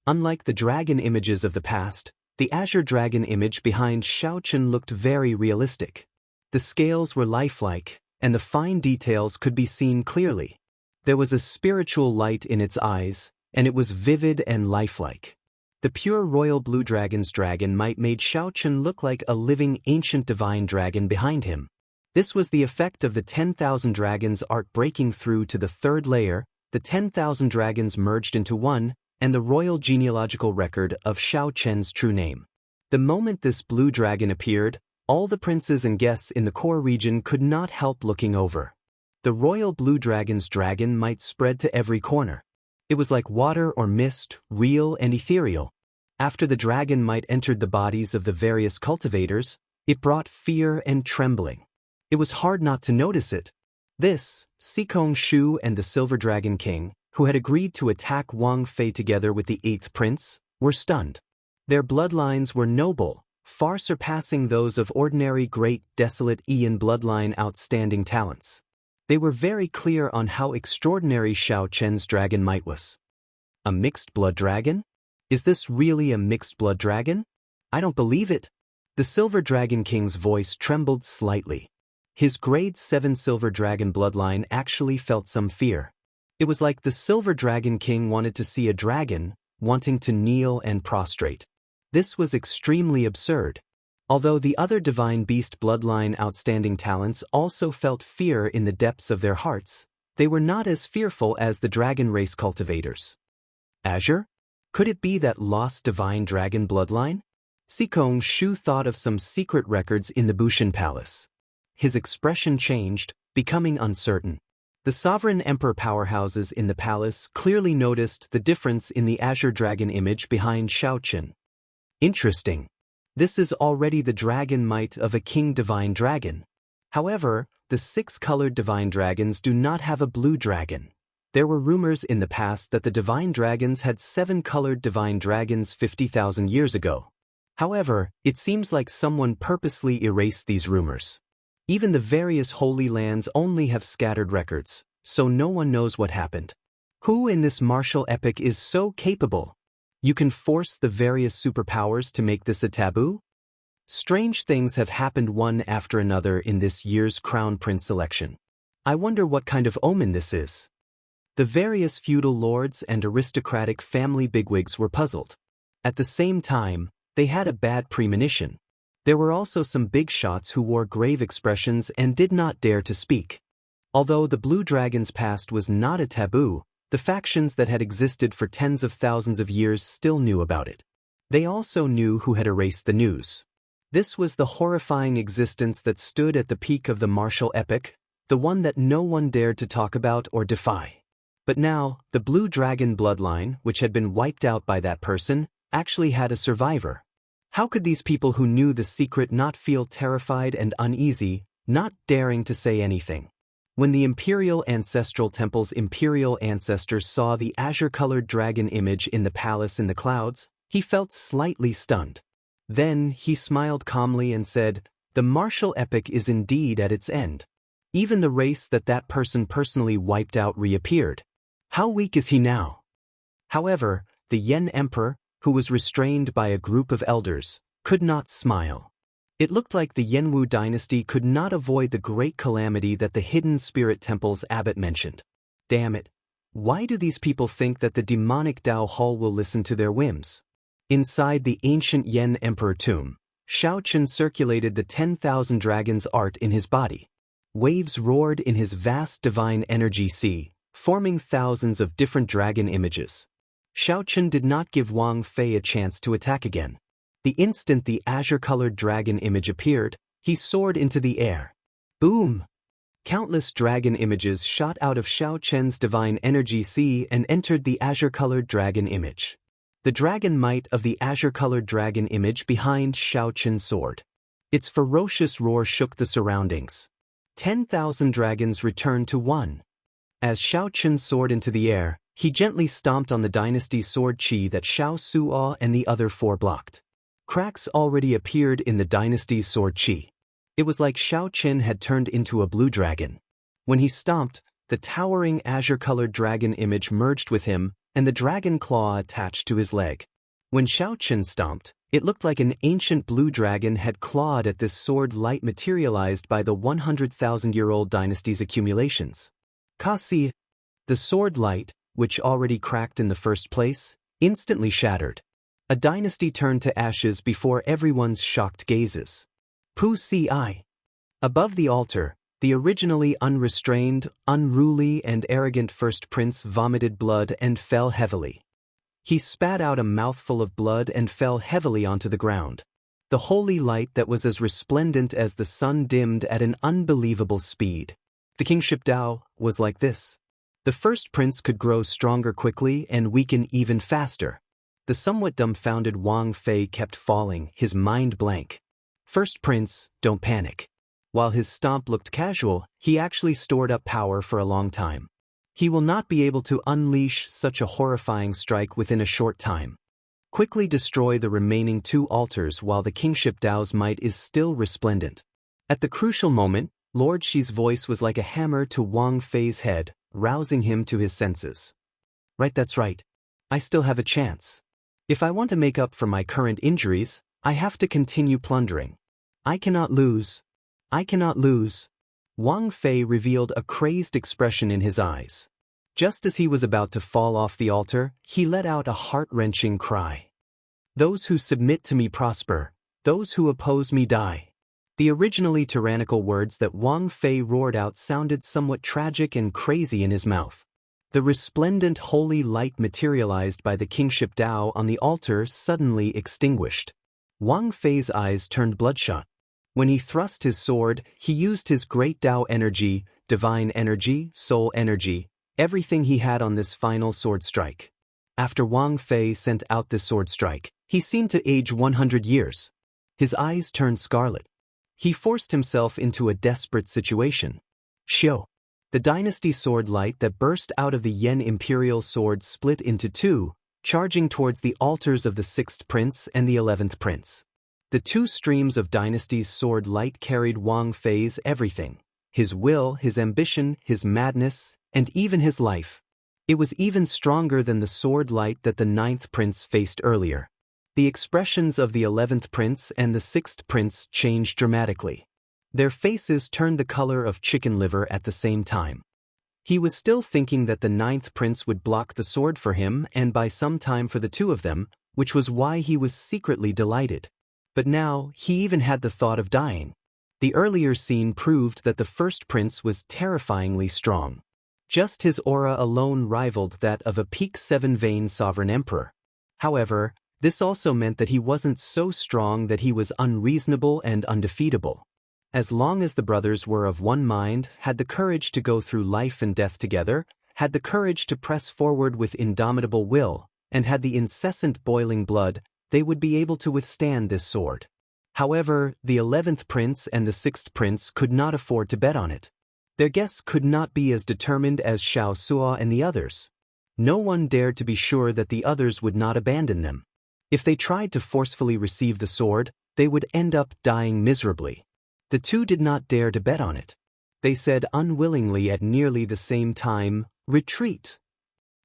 Unlike the dragon images of the past, the azure dragon image behind Xiaoqin looked very realistic. The scales were lifelike, and the fine details could be seen clearly. There was a spiritual light in its eyes, and it was vivid and lifelike. The pure royal blue dragon's dragon might made Xiaoqin look like a living ancient divine dragon behind him. This was the effect of the 10,000 dragons art breaking through to the third layer. The 10,000 dragons merged into one, and the royal genealogical record of Xiaoqian's true name. The moment this blue dragon appeared, all the princes and guests in the core region could not help looking over. The royal blue dragon's dragon might spread to every corner. It was like water or mist, real and ethereal. After the dragon might entered the bodies of the various cultivators, it brought fear and trembling. It was hard not to notice it. This, Sikong Shu and the Silver Dragon King, who had agreed to attack Wang Fei together with the 8th prince, were stunned. Their bloodlines were noble, far surpassing those of ordinary great desolate Ian bloodline outstanding talents. They were very clear on how extraordinary Xiaoqian's dragon might was. A mixed blood dragon? Is this really a mixed blood dragon? I don't believe it. The Silver Dragon King's voice trembled slightly. His grade 7 Silver Dragon bloodline actually felt some fear. It was like the Silver Dragon King wanted to see a dragon, wanting to kneel and prostrate. This was extremely absurd. Although the other Divine Beast bloodline outstanding talents also felt fear in the depths of their hearts, they were not as fearful as the dragon race cultivators. Azure? Could it be that lost divine dragon bloodline? Sikong Shu thought of some secret records in the Bushan Palace. His expression changed, becoming uncertain. The sovereign emperor powerhouses in the palace clearly noticed the difference in the azure dragon image behind Xiaoqin. Interesting. This is already the dragon might of a king divine dragon. However, the 6-colored divine dragons do not have a blue dragon. There were rumors in the past that the divine dragons had 7-colored divine dragons 50,000 years ago. However, it seems like someone purposely erased these rumors. Even the various holy lands only have scattered records, so no one knows what happened. Who in this martial epic is so capable? You can force the various superpowers to make this a taboo? Strange things have happened one after another in this year's Crown Prince selection. I wonder what kind of omen this is. The various feudal lords and aristocratic family bigwigs were puzzled. At the same time, they had a bad premonition. There were also some big shots who wore grave expressions and did not dare to speak. Although the Blue Dragon's past was not a taboo, the factions that had existed for tens of thousands of years still knew about it. They also knew who had erased the news. This was the horrifying existence that stood at the peak of the martial epic, the one that no one dared to talk about or defy. But now, the Blue Dragon bloodline, which had been wiped out by that person, actually had a survivor. How could these people who knew the secret not feel terrified and uneasy, not daring to say anything? When the Imperial Ancestral Temple's imperial ancestors saw the azure-colored dragon image in the palace in the clouds, he felt slightly stunned. Then he smiled calmly and said, "The martial epic is indeed at its end. Even the race that person personally wiped out reappeared. How weak is he now?" However, the Yen Emperor, who was restrained by a group of elders, could not smile. It looked like the Jianghu dynasty could not avoid the great calamity that the Hidden Spirit Temple's abbot mentioned. Damn it. Why do these people think that the demonic Dao Hall will listen to their whims? Inside the ancient Yen Emperor tomb, Xiaoqin circulated the 10,000 dragons art in his body. Waves roared in his vast divine energy sea, forming thousands of different dragon images. Xiaoqin did not give Wang Fei a chance to attack again. The instant the azure-colored dragon image appeared, he soared into the air. Boom! Countless dragon images shot out of Xiao Chen's divine energy sea and entered the azure-colored dragon image. The dragon might of the azure-colored dragon image behind Xiao Chen's sword. Its ferocious roar shook the surroundings. 10,000 dragons returned to one. As Xiao Chen soared into the air, he gently stomped on the dynasty's sword chi that Xiao Suo and the other four blocked. Cracks already appeared in the dynasty's sword chi. It was like Xiao Chen had turned into a blue dragon. When he stomped, the towering azure-colored dragon image merged with him, and the dragon claw attached to his leg. When Xiao Chen stomped, it looked like an ancient blue dragon had clawed at this sword light materialized by the 100,000-year-old dynasty's accumulations. Kasi, the sword light, which already cracked in the first place, instantly shattered. A dynasty turned to ashes before everyone's shocked gazes. Pu Si. Above the altar, the originally unrestrained, unruly and arrogant first prince vomited blood and fell heavily. He spat out a mouthful of blood and fell heavily onto the ground. The holy light that was as resplendent as the sun dimmed at an unbelievable speed. The kingship Dao was like this. The first prince could grow stronger quickly and weaken even faster. The somewhat dumbfounded Wang Fei kept falling, his mind blank. First prince, don't panic. While his stomp looked casual, he actually stored up power for a long time. He will not be able to unleash such a horrifying strike within a short time. Quickly destroy the remaining two altars while the kingship Dao's might is still resplendent. At the crucial moment, Lord Shi's voice was like a hammer to Wang Fei's head, rousing him to his senses. Right, that's right. I still have a chance. If I want to make up for my current injuries, I have to continue plundering. I cannot lose. I cannot lose. Wang Fei revealed a crazed expression in his eyes. Just as he was about to fall off the altar, he let out a heart-wrenching cry. Those who submit to me prosper. Those who oppose me die. The originally tyrannical words that Wang Fei roared out sounded somewhat tragic and crazy in his mouth. The resplendent holy light materialized by the kingship Dao on the altar suddenly extinguished. Wang Fei's eyes turned bloodshot. When he thrust his sword, he used his great Dao energy, divine energy, soul energy, everything he had on this final sword strike. After Wang Fei sent out this sword strike, he seemed to age 100 years. His eyes turned scarlet. He forced himself into a desperate situation. Xiu. The dynasty sword light that burst out of the Yen imperial sword split into two, charging towards the altars of the 6th prince and the 11th prince. The two streams of dynasty's sword light carried Wang Fei's everything, his will, his ambition, his madness, and even his life. It was even stronger than the sword light that the 9th prince faced earlier. The expressions of the 11th prince and the 6th prince changed dramatically. Their faces turned the color of chicken liver at the same time. He was still thinking that the 9th prince would block the sword for him and buy some time for the two of them, which was why he was secretly delighted. But now, he even had the thought of dying. The earlier scene proved that the first prince was terrifyingly strong. Just his aura alone rivaled that of a peak 7-vein sovereign emperor. However, this also meant that he wasn't so strong that he was unreasonable and undefeatable. As long as the brothers were of one mind, had the courage to go through life and death together, had the courage to press forward with indomitable will, and had the incessant boiling blood, they would be able to withstand this sword. However, the 11th prince and the 6th prince could not afford to bet on it. Their guests could not be as determined as Xiao Suo and the others. No one dared to be sure that the others would not abandon them. If they tried to forcefully receive the sword, they would end up dying miserably. The two did not dare to bet on it. They said unwillingly at nearly the same time, "Retreat."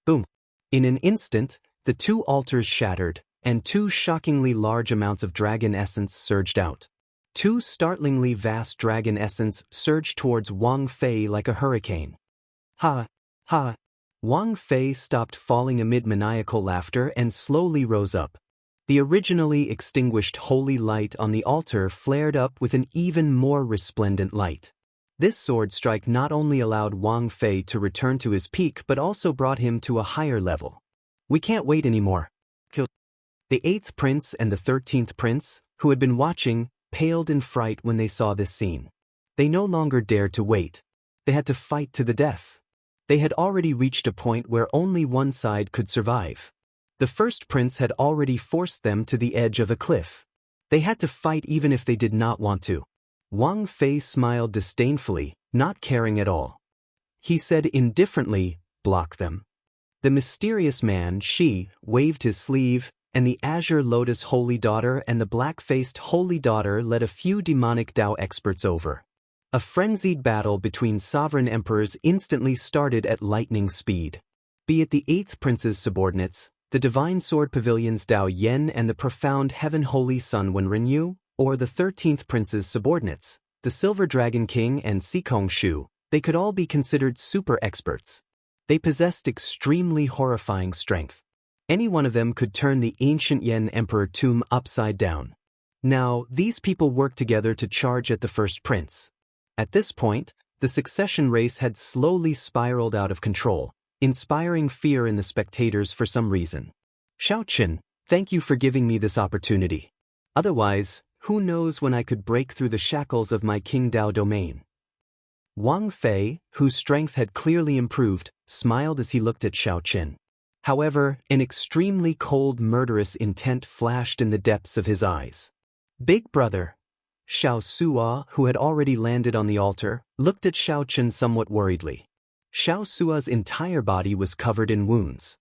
Boom. In an instant, the two altars shattered, and two shockingly large amounts of dragon essence surged out. Two startlingly vast dragon essence surged towards Wang Fei like a hurricane. Ha! Ha! Wang Fei stopped falling amid maniacal laughter and slowly rose up. The originally extinguished holy light on the altar flared up with an even more resplendent light. This sword strike not only allowed Wang Fei to return to his peak but also brought him to a higher level. We can't wait anymore. The 8th prince and the 13th prince, who had been watching, paled in fright when they saw this scene. They no longer dared to wait. They had to fight to the death. They had already reached a point where only one side could survive. The first prince had already forced them to the edge of a cliff. They had to fight even if they did not want to. Wang Fei smiled disdainfully, not caring at all. He said indifferently, "Block them." The mysterious man, Shi, waved his sleeve, and the Azure Lotus Holy Daughter and the Black-Faced Holy Daughter led a few demonic Dao experts over. A frenzied battle between sovereign emperors instantly started at lightning speed. Be it the 8th Prince's subordinates, the Divine Sword Pavilion's Dao Yen and the profound Heaven Holy Sun Wenrenyu, or the 13th Prince's subordinates, the Silver Dragon King and Sikong Shu, they could all be considered super experts. They possessed extremely horrifying strength. Any one of them could turn the ancient Yen Emperor tomb upside down. Now, these people worked together to charge at the first prince. At this point, the succession race had slowly spiraled out of control, inspiring fear in the spectators for some reason. Xiao Qin, thank you for giving me this opportunity. Otherwise, who knows when I could break through the shackles of my King Dao domain. Wang Fei, whose strength had clearly improved, smiled as he looked at Xiao Qin. However, an extremely cold, murderous intent flashed in the depths of his eyes. Big brother. Xiao Sua, who had already landed on the altar, looked at Xiao Qin somewhat worriedly. Xiao Sua's entire body was covered in wounds.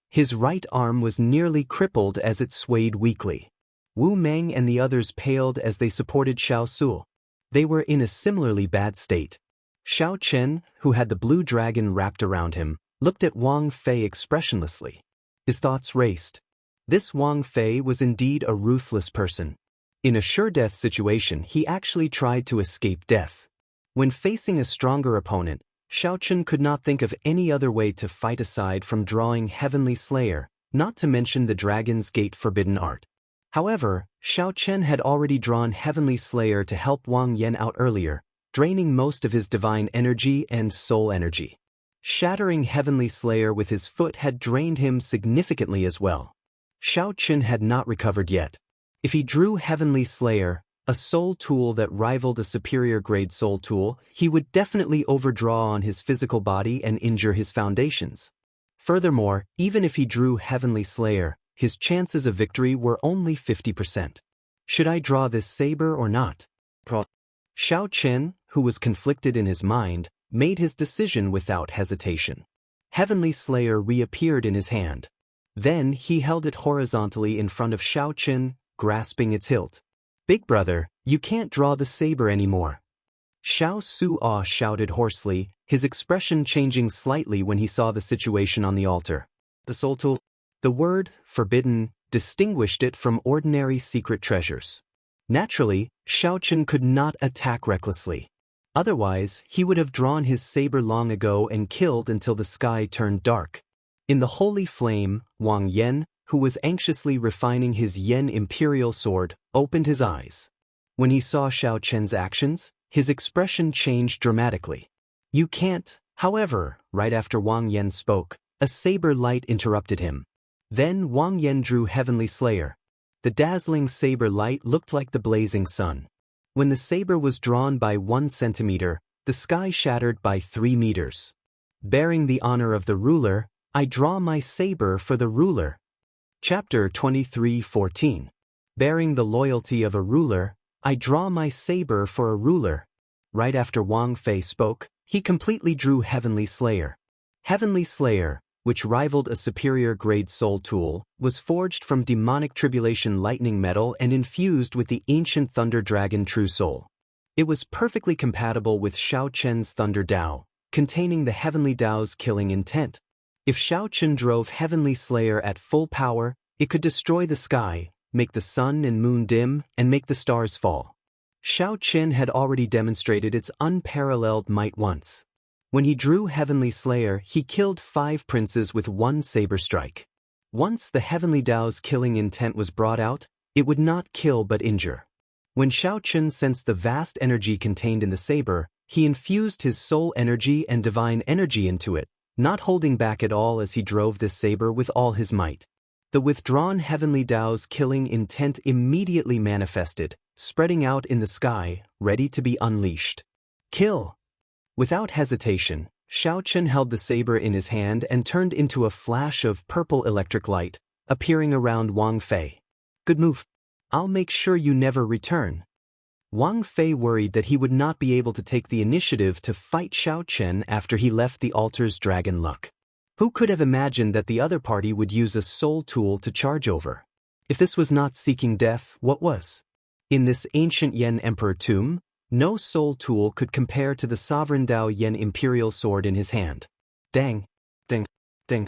His right arm was nearly crippled as it swayed weakly. Wu Meng and the others paled as they supported Xiao Su. They were in a similarly bad state. Xiao Chen, who had the blue dragon wrapped around him, looked at Wang Fei expressionlessly. His thoughts raced. This Wang Fei was indeed a ruthless person. In a sure-death situation, he actually tried to escape death. When facing a stronger opponent, Xiao Chen could not think of any other way to fight aside from drawing Heavenly Slayer, not to mention the Dragon's Gate forbidden art. However, Xiao Chen had already drawn Heavenly Slayer to help Wang Yan out earlier, draining most of his divine energy and soul energy. Shattering Heavenly Slayer with his foot had drained him significantly as well. Xiao Chen had not recovered yet. If he drew Heavenly Slayer, a soul tool that rivaled a superior-grade soul tool, he would definitely overdraw on his physical body and injure his foundations. Furthermore, even if he drew Heavenly Slayer, his chances of victory were only 50%. Should I draw this saber or not? Xiao Chen, who was conflicted in his mind, made his decision without hesitation. Heavenly Slayer reappeared in his hand. Then he held it horizontally in front of Xiao Chen, grasping its hilt. Big brother, you can't draw the saber anymore. Xiao Su-ah shouted hoarsely, his expression changing slightly when he saw the situation on the altar. The soul tool. The word, forbidden, distinguished it from ordinary secret treasures. Naturally, Xiao Chen could not attack recklessly. Otherwise, he would have drawn his saber long ago and killed until the sky turned dark. In the holy flame, Wang Yan, who was anxiously refining his Yen Imperial sword, opened his eyes. When he saw Xiao Chen's actions, his expression changed dramatically. You can't, however, right after Wang Yan spoke, a saber light interrupted him. Then Wang Yan drew Heavenly Slayer. The dazzling saber light looked like the blazing sun. When the saber was drawn by 1 centimeter, the sky shattered by 3 meters. Bearing the honor of the ruler, I draw my saber for the ruler. Chapter 23:14. Bearing the loyalty of a ruler, I draw my saber for a ruler. Right after Wang Fei spoke, he completely drew Heavenly Slayer. Heavenly Slayer, which rivaled a superior-grade soul tool, was forged from demonic tribulation lightning metal and infused with the ancient Thunder Dragon True Soul. It was perfectly compatible with Xiao Chen's Thunder Dao, containing the Heavenly Dao's killing intent. If Xiao Chen drove Heavenly Slayer at full power, it could destroy the sky, make the sun and moon dim, and make the stars fall. Xiao Chen had already demonstrated its unparalleled might once. When he drew Heavenly Slayer, he killed 5 princes with 1 saber strike. Once the Heavenly Dao's killing intent was brought out, it would not kill but injure. When Xiao Chen sensed the vast energy contained in the saber, he infused his soul energy and divine energy into it, not holding back at all as he drove this saber with all his might. The withdrawn Heavenly Dao's killing intent immediately manifested, spreading out in the sky, ready to be unleashed. Kill! Without hesitation, Xiao Chen held the saber in his hand and turned into a flash of purple electric light, appearing around Wang Fei. Good move. I'll make sure you never return. Wang Fei worried that he would not be able to take the initiative to fight Xiao Chen after he left the altar's dragon luck. Who could have imagined that the other party would use a soul tool to charge over? If this was not seeking death, what was? In this ancient Yan Emperor tomb, no soul tool could compare to the sovereign Dao Yan imperial sword in his hand. Dang, ding, ding.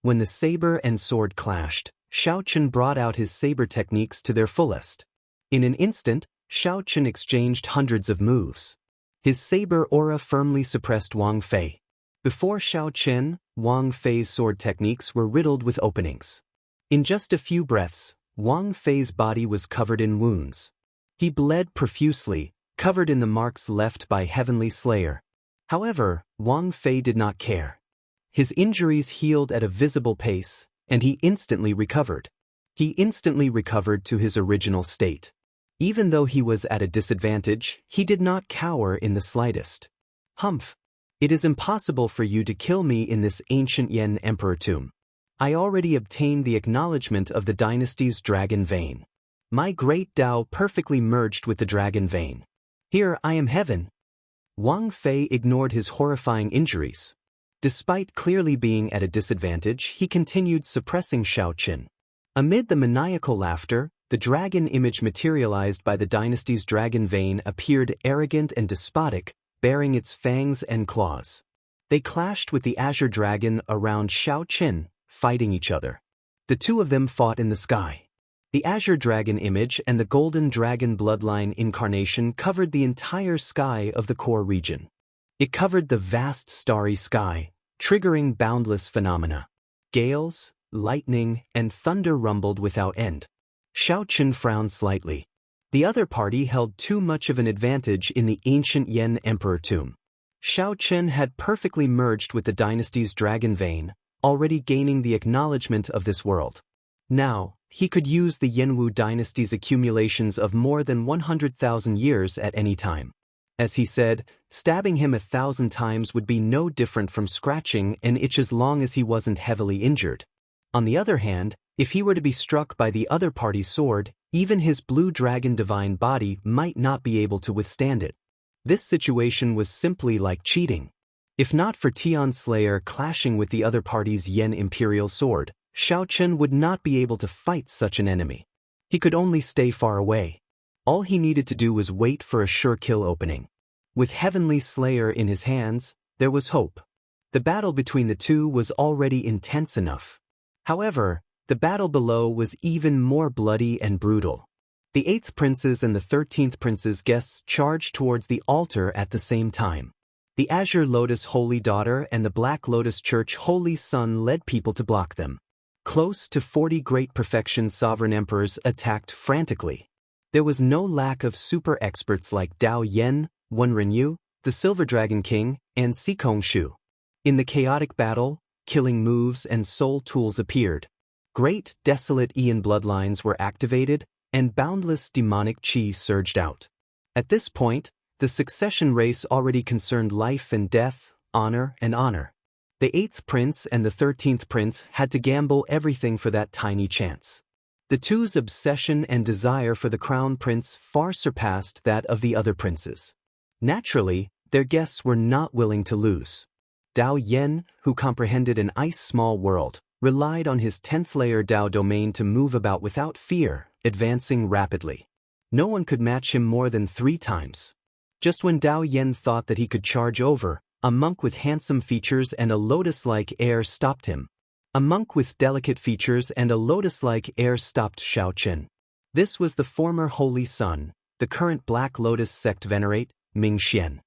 When the saber and sword clashed, Xiao Chen brought out his saber techniques to their fullest. In an instant, Xiao Chen exchanged hundreds of moves. His saber aura firmly suppressed Wang Fei. Before Xiao Chen, Wang Fei's sword techniques were riddled with openings. In just a few breaths, Wang Fei's body was covered in wounds. He bled profusely, covered in the marks left by Heavenly Slayer. However, Wang Fei did not care. His injuries healed at a visible pace, and he instantly recovered. He instantly recovered to his original state. Even though he was at a disadvantage, he did not cower in the slightest. Humph! It is impossible for you to kill me in this ancient Yan Emperor tomb. I already obtained the acknowledgement of the dynasty's dragon vein. My great Tao perfectly merged with the dragon vein. Here I am heaven. Wang Fei ignored his horrifying injuries. Despite clearly being at a disadvantage, he continued suppressing Xiao Chen. Amid the maniacal laughter, the dragon image materialized by the dynasty's dragon vein appeared arrogant and despotic, bearing its fangs and claws. They clashed with the azure dragon around Xiao Chen, fighting each other. The two of them fought in the sky. The azure dragon image and the golden dragon bloodline incarnation covered the entire sky of the core region. It covered the vast starry sky, triggering boundless phenomena. Gales, lightning, and thunder rumbled without end. Xiao Chen frowned slightly. The other party held too much of an advantage in the ancient Yan Emperor tomb. Xiao Chen had perfectly merged with the dynasty's dragon vein, already gaining the acknowledgement of this world. Now, he could use the Yanwu dynasty's accumulations of more than 100,000 years at any time. As he said, stabbing him 1,000 times would be no different from scratching an itch as long as he wasn't heavily injured. On the other hand, if he were to be struck by the other party's sword, even his blue dragon divine body might not be able to withstand it. This situation was simply like cheating. If not for Tian Slayer clashing with the other party's Yen Imperial sword, Xiao Chen would not be able to fight such an enemy. He could only stay far away. All he needed to do was wait for a sure kill opening. With Heavenly Slayer in his hands, there was hope. The battle between the two was already intense enough. However, the battle below was even more bloody and brutal. The 8th Prince's and the 13th Prince's guests charged towards the altar at the same time. The Azure Lotus Holy Daughter and the Black Lotus Church Holy Son led people to block them. Close to 40 Great Perfection Sovereign Emperors attacked frantically. There was no lack of super experts like Dao Yen, Wen Renyu, the Silver Dragon King, and Sikong Shu. In the chaotic battle, killing moves and soul tools appeared. Great, desolate Aeon bloodlines were activated, and boundless demonic chi surged out. At this point, the succession race already concerned life and death, honor and honor. The 8th Prince and the 13th Prince had to gamble everything for that tiny chance. The two's obsession and desire for the Crown Prince far surpassed that of the other princes. Naturally, their guests were not willing to lose. Dao Yen, who comprehended an ice-small world, relied on his 10th-layer Dao domain to move about without fear, advancing rapidly. No one could match him more than 3 times. Just when Dao Yen thought that he could charge over, a monk with handsome features and a lotus-like air stopped him. A monk with delicate features and a lotus-like air stopped Xiao Chen. This was the former Holy Son, the current Black Lotus sect venerate, Ming Xian.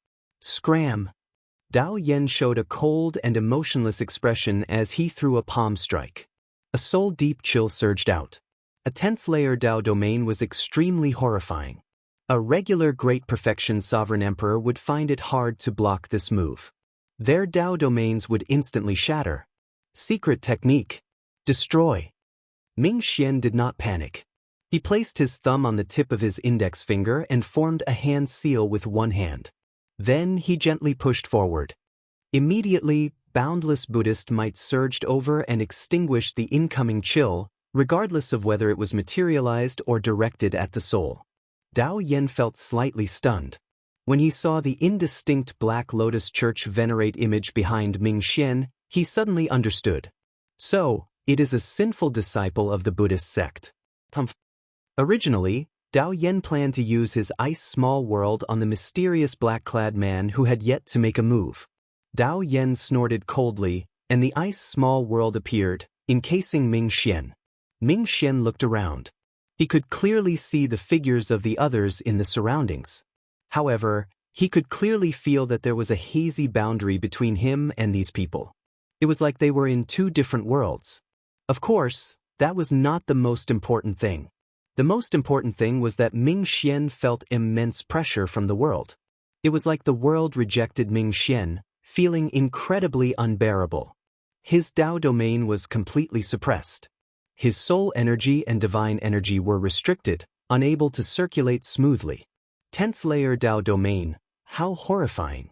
Scram! Dao Yen showed a cold and emotionless expression as he threw a palm strike. A soul-deep chill surged out. A 10th-layer Dao domain was extremely horrifying. A regular Great Perfection Sovereign Emperor would find it hard to block this move. Their Dao domains would instantly shatter. Secret technique. Destroy. Ming Xian did not panic. He placed his thumb on the tip of his index finger and formed a hand seal with one hand. Then he gently pushed forward. Immediately, boundless Buddhist might surged over and extinguished the incoming chill, regardless of whether it was materialized or directed at the soul. Dao Yen felt slightly stunned. When he saw the indistinct Black Lotus Church venerate image behind Ming Xian, he suddenly understood. So, it is a sinful disciple of the Buddhist sect. Originally, Dao Yen planned to use his ice small world on the mysterious black-clad man who had yet to make a move. Dao Yen snorted coldly, and the ice small world appeared, encasing Ming Xian. Ming Xian looked around. He could clearly see the figures of the others in the surroundings. However, he could clearly feel that there was a hazy boundary between him and these people. It was like they were in two different worlds. Of course, that was not the most important thing. The most important thing was that Ming Xian felt immense pressure from the world. It was like the world rejected Ming Xian, feeling incredibly unbearable. His Dao domain was completely suppressed. His soul energy and divine energy were restricted, unable to circulate smoothly. 10th layer Dao domain, how horrifying.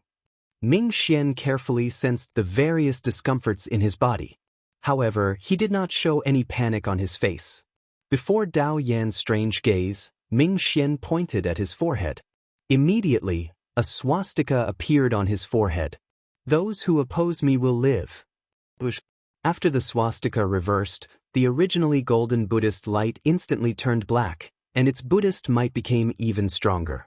Ming Xian carefully sensed the various discomforts in his body. However, he did not show any panic on his face. Before Dao Yan's strange gaze, Ming Xian pointed at his forehead. Immediately, a swastika appeared on his forehead. Those who oppose me will live. After the swastika reversed, the originally golden Buddhist light instantly turned black, and its Buddhist might became even stronger.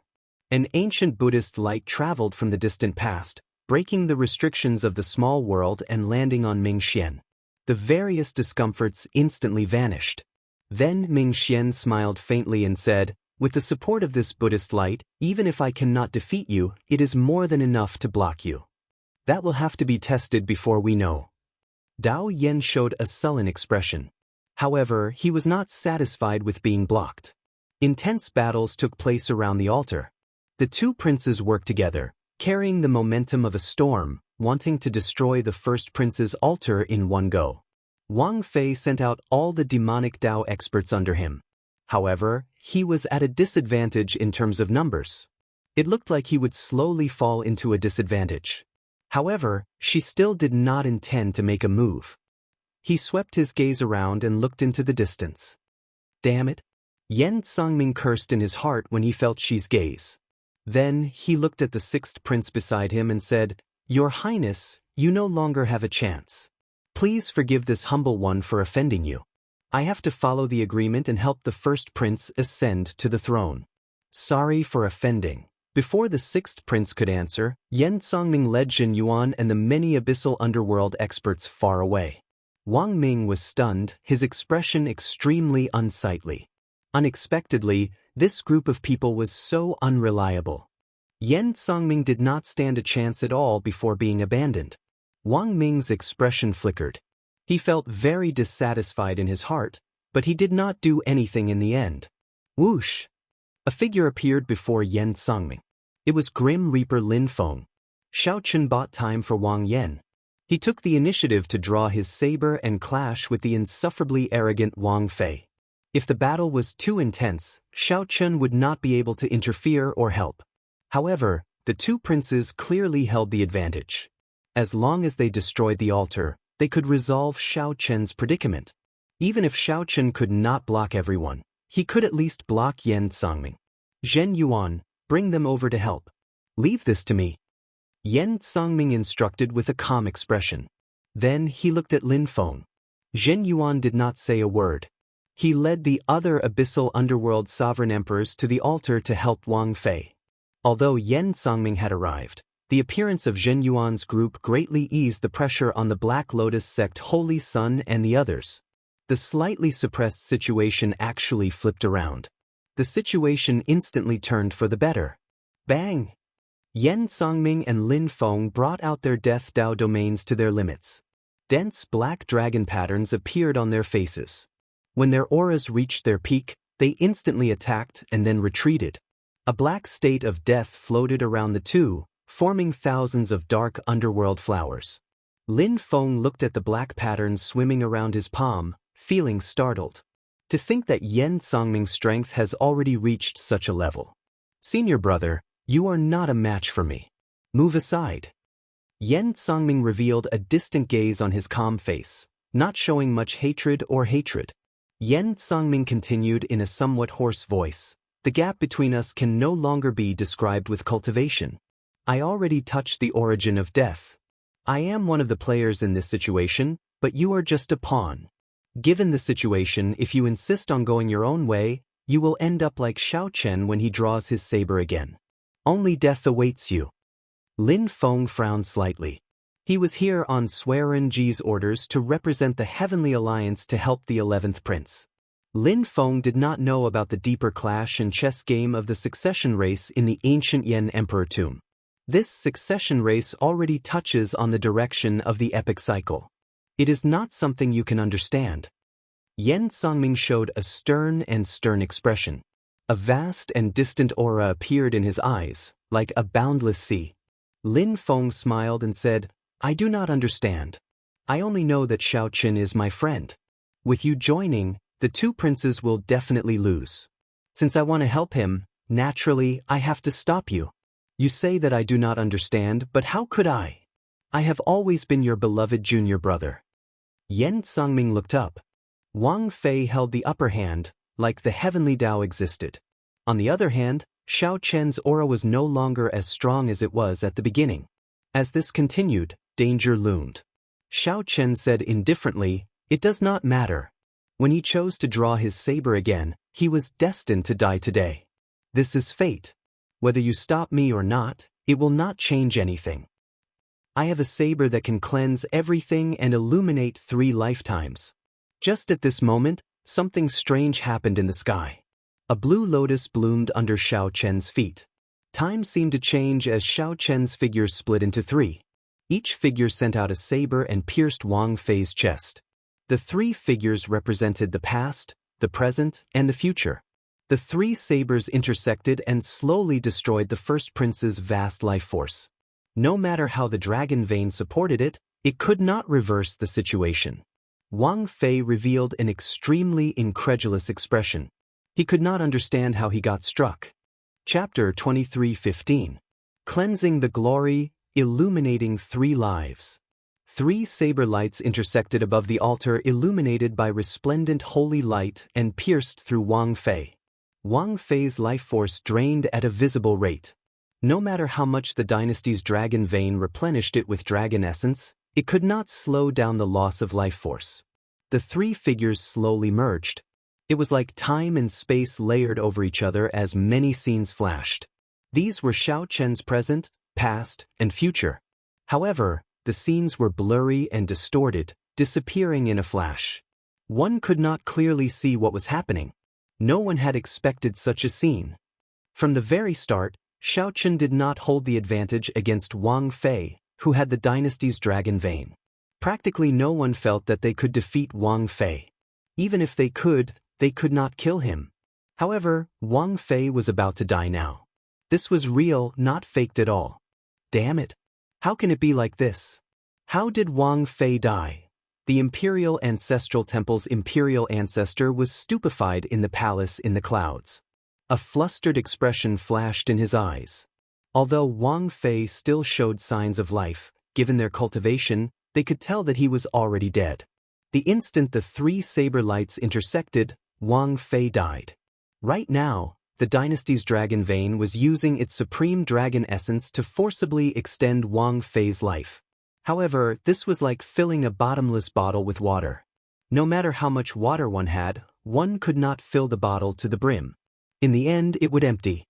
An ancient Buddhist light traveled from the distant past, breaking the restrictions of the small world and landing on Ming Xian. The various discomforts instantly vanished. Then Ming Xian smiled faintly and said, "With the support of this Buddhist light, even if I cannot defeat you, it is more than enough to block you. That will have to be tested before we know." Dao Yen showed a sullen expression. However, he was not satisfied with being blocked. Intense battles took place around the altar. The two princes worked together, carrying the momentum of a storm, wanting to destroy the first prince's altar in one go. Wang Fei sent out all the demonic Dao experts under him. However, he was at a disadvantage in terms of numbers. It looked like he would slowly fall into a disadvantage. However, she still did not intend to make a move. He swept his gaze around and looked into the distance. Damn it! Yen Songming cursed in his heart when he felt Shi's gaze. Then he looked at the sixth prince beside him and said, "Your Highness, you no longer have a chance. Please forgive this humble one for offending you. I have to follow the agreement and help the first prince ascend to the throne. Sorry for offending." Before the sixth prince could answer, Yen Songming led Jin Yuan and the many abyssal underworld experts far away. Wang Ming was stunned, his expression extremely unsightly. Unexpectedly, this group of people was so unreliable. Yen Songming did not stand a chance at all before being abandoned. Wang Ming's expression flickered. He felt very dissatisfied in his heart, but he did not do anything in the end. Whoosh! A figure appeared before Yen Songming. It was Grim Reaper Lin Feng. Xiao Chen bought time for Wang Yen. He took the initiative to draw his saber and clash with the insufferably arrogant Wang Fei. If the battle was too intense, Xiao Chen would not be able to interfere or help. However, the two princes clearly held the advantage. As long as they destroyed the altar, they could resolve Xiao Chen's predicament. Even if Xiao Chen could not block everyone, he could at least block Yen Songming. Zhen Yuan, bring them over to help. Leave this to me. Yen Songming instructed with a calm expression. Then he looked at Lin Feng. Zhen Yuan did not say a word. He led the other abyssal underworld sovereign emperors to the altar to help Wang Fei. Although Yen Songming had arrived, the appearance of Zhen Yuan's group greatly eased the pressure on the Black Lotus sect Holy Sun and the others. The slightly suppressed situation actually flipped around. The situation instantly turned for the better. Bang! Yen Songming and Lin Feng brought out their Death Dao domains to their limits. Dense black dragon patterns appeared on their faces. When their auras reached their peak, they instantly attacked and then retreated. A black state of death floated around the two, forming thousands of dark underworld flowers. Lin Feng looked at the black patterns swimming around his palm, feeling startled. To think that Yen Songming's strength has already reached such a level. Senior brother, you are not a match for me. Move aside. Yen Songming revealed a distant gaze on his calm face, not showing much hatred or hatred. Yen Songming continued in a somewhat hoarse voice. The gap between us can no longer be described with cultivation. I already touched the origin of death. I am one of the players in this situation, but you are just a pawn. Given the situation, if you insist on going your own way, you will end up like Xiao Chen when he draws his saber again. Only death awaits you. Lin Feng frowned slightly. He was here on Swearen Ji's orders to represent the Heavenly Alliance to help the 11th Prince. Lin Feng did not know about the deeper clash and chess game of the succession race in the ancient Yen Emperor tomb. This succession race already touches on the direction of the epic cycle. It is not something you can understand. Yen Songming showed a stern expression. A vast and distant aura appeared in his eyes, like a boundless sea. Lin Feng smiled and said, I do not understand. I only know that Xiao Chen is my friend. With you joining, the two princes will definitely lose. Since I want to help him, naturally, I have to stop you. You say that I do not understand, but how could I? I have always been your beloved junior brother. Yen Songming looked up. Wang Fei held the upper hand, like the heavenly Tao existed. On the other hand, Xiao Chen's aura was no longer as strong as it was at the beginning. As this continued, danger loomed. Xiao Chen said indifferently, it does not matter. When he chose to draw his saber again, he was destined to die today. This is fate. Whether you stop me or not, it will not change anything. I have a saber that can cleanse everything and illuminate 3 lifetimes. Just at this moment, something strange happened in the sky. A blue lotus bloomed under Xiao Chen's feet. Time seemed to change as Xiao Chen's figures split into 3. Each figure sent out a saber and pierced Wang Fei's chest. The 3 figures represented the past, the present, and the future. The 3 sabers intersected and slowly destroyed the first prince's vast life force. No matter how the dragon vein supported it, it could not reverse the situation. Wang Fei revealed an extremely incredulous expression. He could not understand how he got struck. Chapter 23:15. Cleansing the Glory, Illuminating 3 Lives. 3 saber lights intersected above the altar, illuminated by resplendent holy light and pierced through Wang Fei. Wang Fei's life force drained at a visible rate. No matter how much the dynasty's dragon vein replenished it with dragon essence, it could not slow down the loss of life force. The 3 figures slowly merged. It was like time and space layered over each other as many scenes flashed. These were Xiao Chen's present, past, and future. However, the scenes were blurry and distorted, disappearing in a flash. One could not clearly see what was happening. No one had expected such a scene. From the very start, Xiao Chen did not hold the advantage against Wang Fei, who had the dynasty's dragon vein. Practically no one felt that they could defeat Wang Fei. Even if they could not kill him. However, Wang Fei was about to die now. This was real, not faked at all. Damn it. How can it be like this? How did Wang Fei die? The Imperial Ancestral Temple's imperial ancestor was stupefied in the palace in the clouds. A flustered expression flashed in his eyes. Although Wang Fei still showed signs of life, given their cultivation, they could tell that he was already dead. The instant the 3 saber lights intersected, Wang Fei died. Right now, the dynasty's dragon vein was using its supreme dragon essence to forcibly extend Wang Fei's life. However, this was like filling a bottomless bottle with water. No matter how much water one had, one could not fill the bottle to the brim. In the end, it would empty.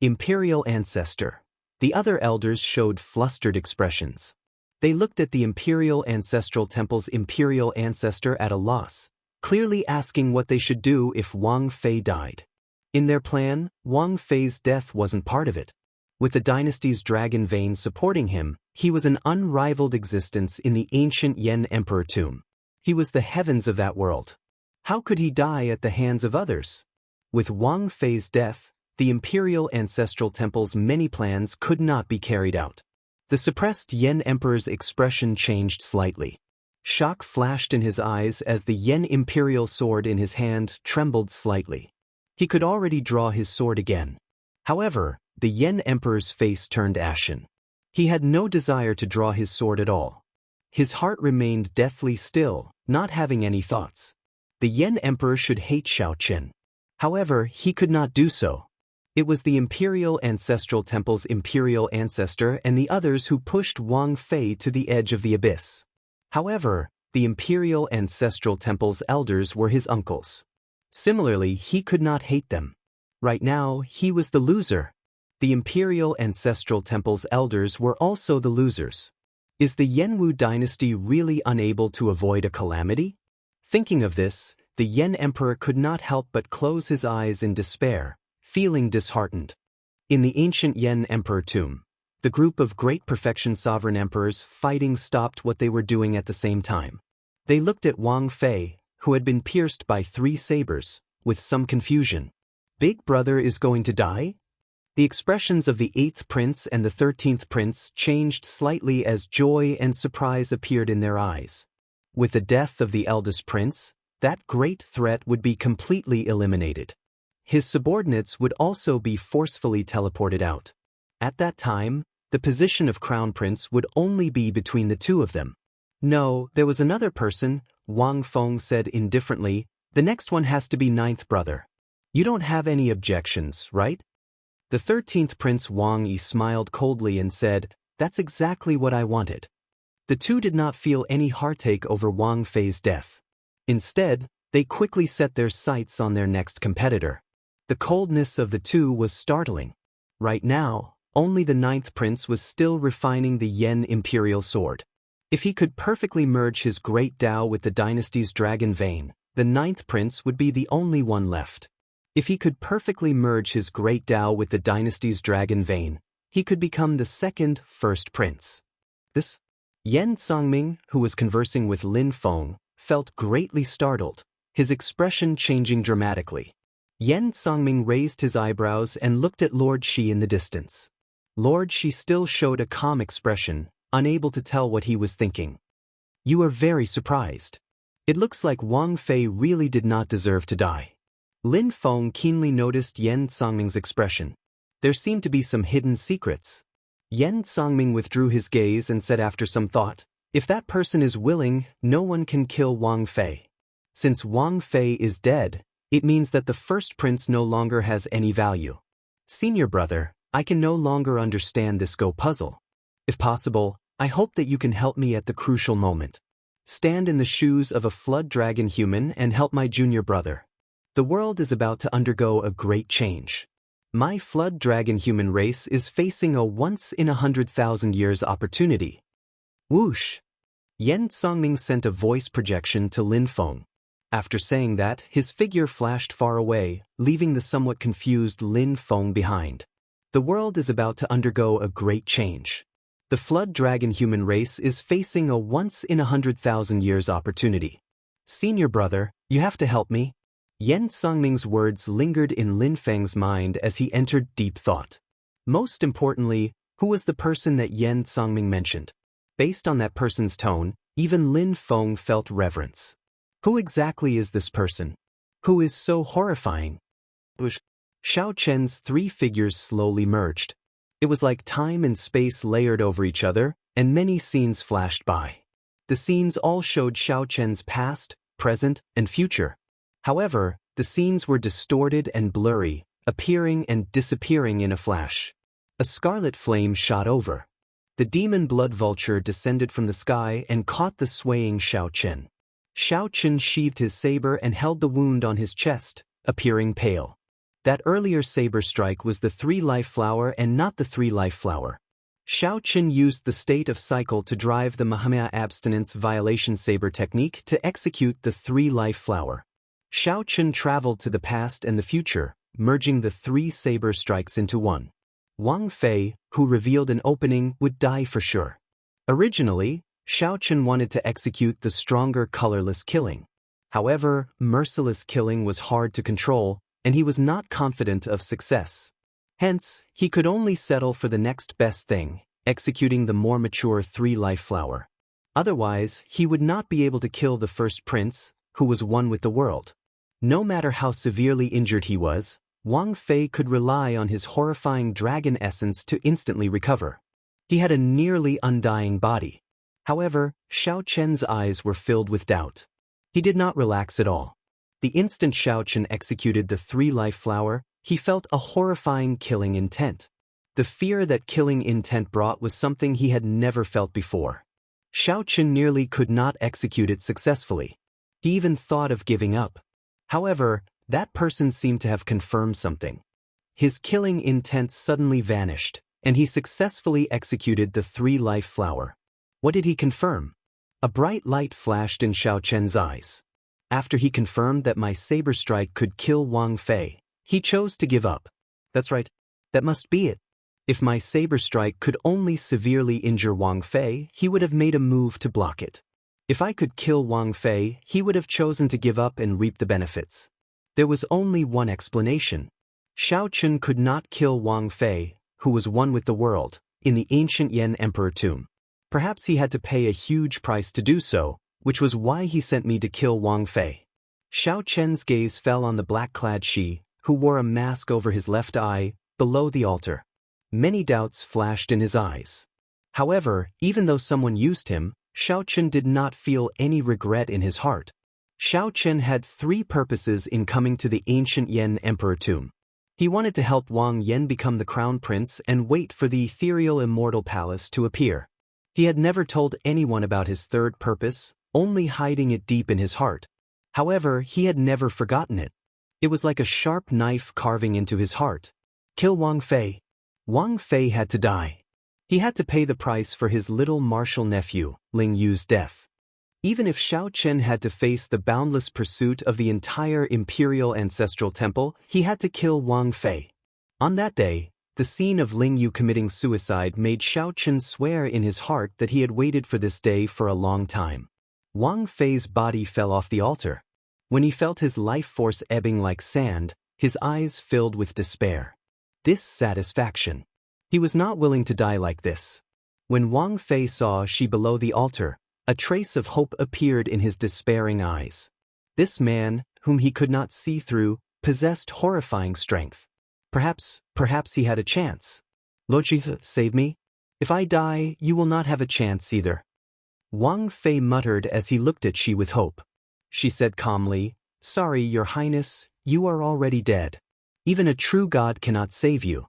Imperial Ancestor. The other elders showed flustered expressions. They looked at the Imperial Ancestral Temple's imperial ancestor at a loss, clearly asking what they should do if Wang Fei died. In their plan, Wang Fei's death wasn't part of it. With the dynasty's dragon vein supporting him, he was an unrivaled existence in the ancient Yen Emperor tomb. He was the heavens of that world. How could he die at the hands of others? With Wang Fei's death, the Imperial Ancestral Temple's many plans could not be carried out. The suppressed Yen Emperor's expression changed slightly. Shock flashed in his eyes as the Yen Imperial sword in his hand trembled slightly. He could already draw his sword again. However, the Yen Emperor's face turned ashen. He had no desire to draw his sword at all. His heart remained deathly still, not having any thoughts. The Yan Emperor should hate Xiao Chen. However, he could not do so. It was the Imperial Ancestral Temple's imperial ancestor and the others who pushed Wang Fei to the edge of the abyss. However, the Imperial Ancestral Temple's elders were his uncles. Similarly, he could not hate them. Right now, he was the loser. The Imperial Ancestral Temple's elders were also the losers. Is the Yanwu dynasty really unable to avoid a calamity? Thinking of this, the Yan Emperor could not help but close his eyes in despair, feeling disheartened. In the ancient Yan Emperor tomb, the group of Great Perfection Sovereign Emperors fighting stopped what they were doing at the same time. They looked at Wang Fei, who had been pierced by 3 sabers, with some confusion. Big brother is going to die? The expressions of the 8th prince and the 13th prince changed slightly as joy and surprise appeared in their eyes. With the death of the eldest prince, that great threat would be completely eliminated. His subordinates would also be forcefully teleported out. At that time, the position of crown prince would only be between the 2 of them. No, there was another person, Wang Feng said indifferently. The next one has to be 9th brother. You don't have any objections, right? The 13th prince Wang Yi smiled coldly and said, that's exactly what I wanted. The 2 did not feel any heartache over Wang Fei's death. Instead, they quickly set their sights on their next competitor. The coldness of the 2 was startling. Right now, only the 9th prince was still refining the Yan imperial sword. If he could perfectly merge his great Tao with the dynasty's dragon vein, the 9th prince would be the only one left. If he could perfectly merge his great Tao with the dynasty's dragon vein, he could become the second first prince. This Yan Songming, who was conversing with Lin Feng, felt greatly startled, his expression changing dramatically. Yan Songming raised his eyebrows and looked at Lord Shi in the distance. Lord Shi still showed a calm expression, unable to tell what he was thinking. You are very surprised. It looks like Wang Fei really did not deserve to die. Lin Feng keenly noticed Yan Songming's expression. There seemed to be some hidden secrets. Yan Songming withdrew his gaze and said after some thought, if that person is willing, no one can kill Wang Fei. Since Wang Fei is dead, it means that the first prince no longer has any value. Senior brother, I can no longer understand this Go puzzle. If possible, I hope that you can help me at the crucial moment. Stand in the shoes of a flood dragon human and help my junior brother. The world is about to undergo a great change. My flood dragon human race is facing a once-in-100,000 years opportunity. Whoosh! Yan Songming sent a voice projection to Lin Feng. After saying that, his figure flashed far away, leaving the somewhat confused Lin Feng behind. The world is about to undergo a great change. The flood dragon human race is facing a once-in-100,000 years opportunity. Senior brother, you have to help me. Yan Songming's words lingered in Lin Feng's mind as he entered deep thought. Most importantly, who was the person that Yan Songming mentioned? Based on that person's tone, even Lin Feng felt reverence. Who exactly is this person? Who is so horrifying? Xiao Chen's 3 figures slowly merged. It was like time and space layered over each other, and many scenes flashed by. The scenes all showed Xiao Chen's past, present, and future. However, the scenes were distorted and blurry, appearing and disappearing in a flash. A scarlet flame shot over. The demon blood vulture descended from the sky and caught the swaying Xiao Chen. Xiao Chen sheathed his saber and held the wound on his chest, appearing pale. That earlier saber strike was the 3-life flower and not the 3-life flower. Xiao Chen used the state of cycle to drive the Mahamaya abstinence violation saber technique to execute the 3-life flower. Xiao Chen traveled to the past and the future, merging the 3 saber strikes into one. Wang Fei, who revealed an opening, would die for sure. Originally, Xiao Chen wanted to execute the stronger colorless killing. However, merciless killing was hard to control, and he was not confident of success. Hence, he could only settle for the next best thing, executing the more mature 3-life flower. Otherwise, he would not be able to kill the first prince, who was one with the world. No matter how severely injured he was, Wang Fei could rely on his horrifying dragon essence to instantly recover. He had a nearly undying body. However, Xiao Chen's eyes were filled with doubt. He did not relax at all. The instant Xiao Chen executed the 3-life flower, he felt a horrifying killing intent. The fear that killing intent brought was something he had never felt before. Xiao Chen nearly could not execute it successfully. He even thought of giving up. However, that person seemed to have confirmed something. His killing intent suddenly vanished, and he successfully executed the 3-life flower. What did he confirm? A bright light flashed in Xiao Chen's eyes. After he confirmed that my saber strike could kill Wang Fei, he chose to give up. That's right. That must be it. If my saber strike could only severely injure Wang Fei, he would have made a move to block it. If I could kill Wang Fei, he would have chosen to give up and reap the benefits. There was only one explanation. Xiao Chen could not kill Wang Fei, who was one with the world, in the ancient Yan Emperor tomb. Perhaps he had to pay a huge price to do so, which was why he sent me to kill Wang Fei. Xiao Chen's gaze fell on the black-clad Shi, who wore a mask over his left eye, below the altar. Many doubts flashed in his eyes. However, even though someone used him, Xiao Chen did not feel any regret in his heart. Xiao Chen had 3 purposes in coming to the ancient Yan Emperor tomb. He wanted to help Wang Yan become the crown prince and wait for the ethereal Immortal palace to appear. He had never told anyone about his 3rd purpose, only hiding it deep in his heart. However, he had never forgotten it. It was like a sharp knife carving into his heart. Kill Wang Fei. Wang Fei had to die. He had to pay the price for his little martial nephew, Ling Yu's death. Even if Xiao Chen had to face the boundless pursuit of the entire imperial ancestral temple, he had to kill Wang Fei. On that day, the scene of Ling Yu committing suicide made Xiao Chen swear in his heart that he had waited for this day for a long time. Wang Fei's body fell off the altar. When he felt his life force ebbing like sand, his eyes filled with despair. Dissatisfaction. He was not willing to die like this. When Wang Fei saw Shi below the altar, a trace of hope appeared in his despairing eyes. This man, whom he could not see through, possessed horrifying strength. Perhaps he had a chance. Loji, save me. If I die, you will not have a chance either. Wang Fei muttered as he looked at Shi with hope. She said calmly, "Sorry, Your Highness, you are already dead. Even a true god cannot save you."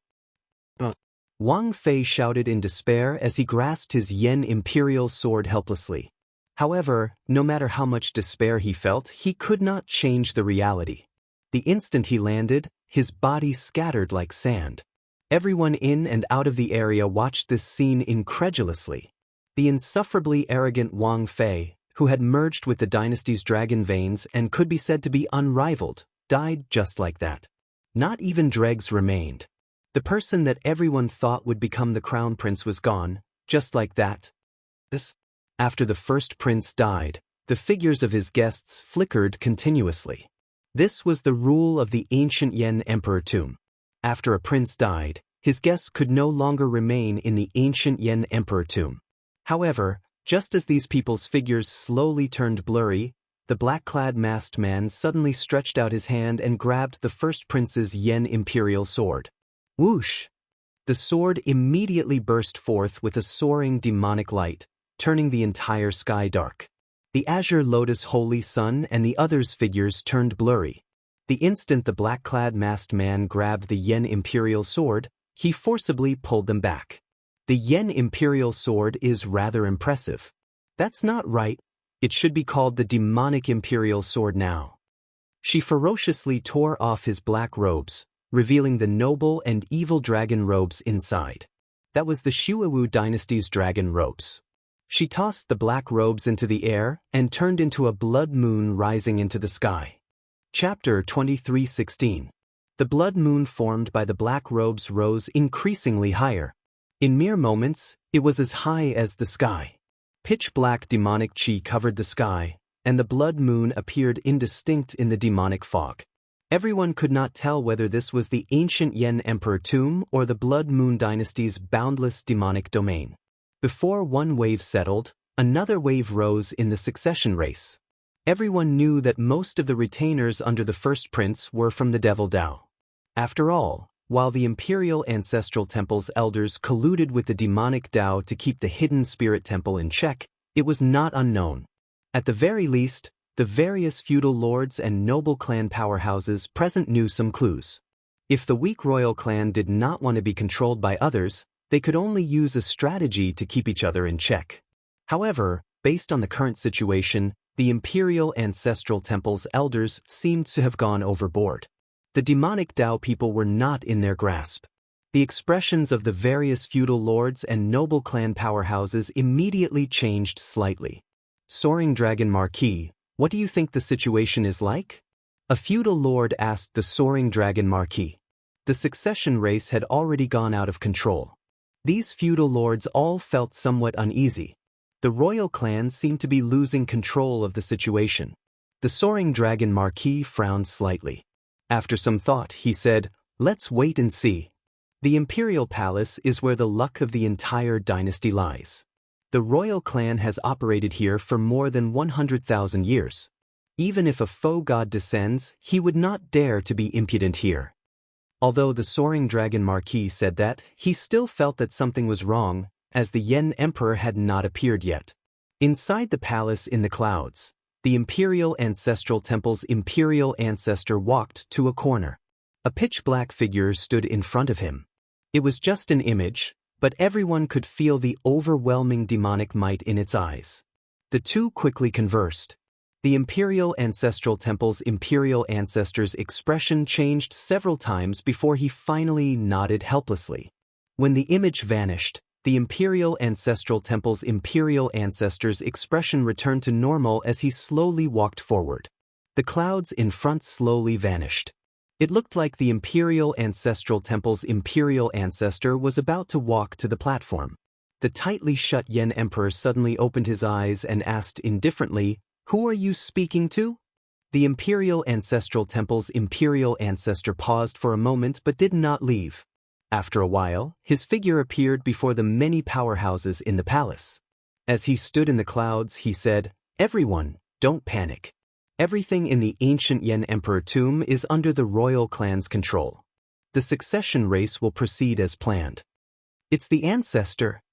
Wang Fei shouted in despair as he grasped his Yen imperial sword helplessly. However, no matter how much despair he felt, he could not change the reality. The instant he landed, his body scattered like sand. Everyone in and out of the area watched this scene incredulously. The insufferably arrogant Wang Fei, who had merged with the dynasty's dragon veins and could be said to be unrivaled, died just like that. Not even dregs remained. The person that everyone thought would become the crown prince was gone, just like that. After the first prince died, the figures of his guests flickered continuously. This was the rule of the ancient Yan Emperor tomb. After a prince died, his guests could no longer remain in the ancient Yan Emperor tomb. However, just as these people's figures slowly turned blurry, the black-clad masked man suddenly stretched out his hand and grabbed the first prince's Yen imperial sword. Whoosh! The sword immediately burst forth with a soaring demonic light, turning the entire sky dark. The azure lotus holy sun and the others' figures turned blurry. The instant the black-clad masked man grabbed the Yen imperial sword, he forcibly pulled them back. The Yen imperial sword is rather impressive. That's not right. It should be called the demonic imperial sword now. She ferociously tore off his black robes, revealing the noble and evil dragon robes inside. That was the Shuiwu dynasty's dragon robes. She tossed the black robes into the air and turned into a blood moon rising into the sky. Chapter 23:16. The blood moon formed by the black robes rose increasingly higher. In mere moments, it was as high as the sky. Pitch-black demonic chi covered the sky, and the blood moon appeared indistinct in the demonic fog. Everyone could not tell whether this was the ancient Yen Emperor tomb or the Blood Moon Dynasty's boundless demonic domain. Before one wave settled, another wave rose in the succession race. Everyone knew that most of the retainers under the first prince were from the Devil Dao. After all, while the Imperial Ancestral Temple's elders colluded with the demonic Tao to keep the hidden spirit temple in check, it was not unknown. At the very least, the various feudal lords and noble clan powerhouses present knew some clues. If the weak royal clan did not want to be controlled by others, they could only use a strategy to keep each other in check. However, based on the current situation, the Imperial Ancestral Temple's elders seemed to have gone overboard. The demonic Tao people were not in their grasp. The expressions of the various feudal lords and noble clan powerhouses immediately changed slightly. Soaring Dragon Marquis, what do you think the situation is like? A feudal lord asked the Soaring Dragon Marquis. The succession race had already gone out of control. These feudal lords all felt somewhat uneasy. The royal clan seemed to be losing control of the situation. The Soaring Dragon Marquis frowned slightly. After some thought, he said, "Let's wait and see. The Imperial Palace is where the luck of the entire dynasty lies. The royal clan has operated here for more than 100,000 years. Even if a foe god descends, he would not dare to be impudent here." Although the Soaring Dragon Marquis said that, he still felt that something was wrong, as the Yen Emperor had not appeared yet. Inside the palace in the clouds, the Imperial Ancestral Temple's Imperial Ancestor walked to a corner. A pitch-black figure stood in front of him. It was just an image, but everyone could feel the overwhelming demonic might in its eyes. The two quickly conversed. The Imperial Ancestral Temple's Imperial Ancestor's expression changed several times before he finally nodded helplessly. When the image vanished, the Imperial Ancestral Temple's Imperial Ancestor's expression returned to normal as he slowly walked forward. The clouds in front slowly vanished. It looked like the Imperial Ancestral Temple's Imperial Ancestor was about to walk to the platform. The tightly shut Yen Emperor suddenly opened his eyes and asked indifferently, "Who are you speaking to?" The Imperial Ancestral Temple's Imperial Ancestor paused for a moment but did not leave. After a while, his figure appeared before the many powerhouses in the palace. As he stood in the clouds, he said, "Everyone, don't panic. Everything in the ancient Yen Emperor tomb is under the royal clan's control. The succession race will proceed as planned." "It's the ancestor."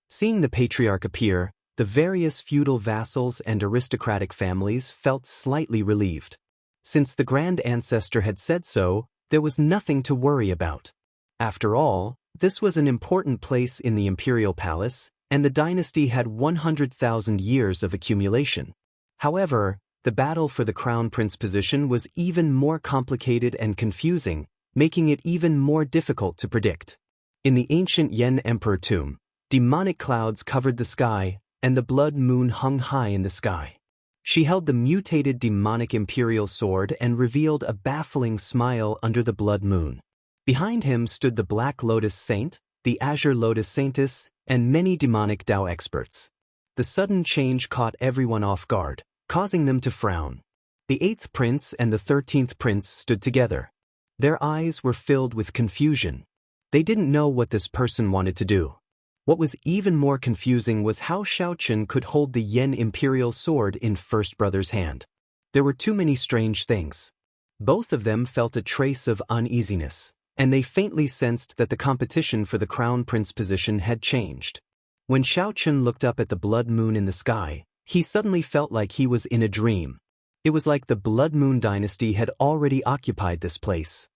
Seeing the patriarch appear, the various feudal vassals and aristocratic families felt slightly relieved. Since the Grand Ancestor had said so, there was nothing to worry about. After all, this was an important place in the Imperial Palace, and the dynasty had 100,000 years of accumulation. However, the battle for the Crown Prince position was even more complicated and confusing, making it even more difficult to predict. In the ancient Yen Emperor tomb, demonic clouds covered the sky, and the blood moon hung high in the sky. She held the mutated demonic imperial sword and revealed a baffling smile under the blood moon. Behind him stood the Black Lotus Saint, the Azure Lotus Saintess, and many demonic Tao experts. The sudden change caught everyone off guard, causing them to frown. The 8th Prince and the 13th Prince stood together. Their eyes were filled with confusion. They didn't know what this person wanted to do. What was even more confusing was how Xiaochen could hold the Yen Imperial Sword in First Brother's hand. There were too many strange things. Both of them felt a trace of uneasiness, and they faintly sensed that the competition for the Crown Prince position had changed. When Xiaochen looked up at the blood moon in the sky, he suddenly felt like he was in a dream. It was like the Blood Moon dynasty had already occupied this place.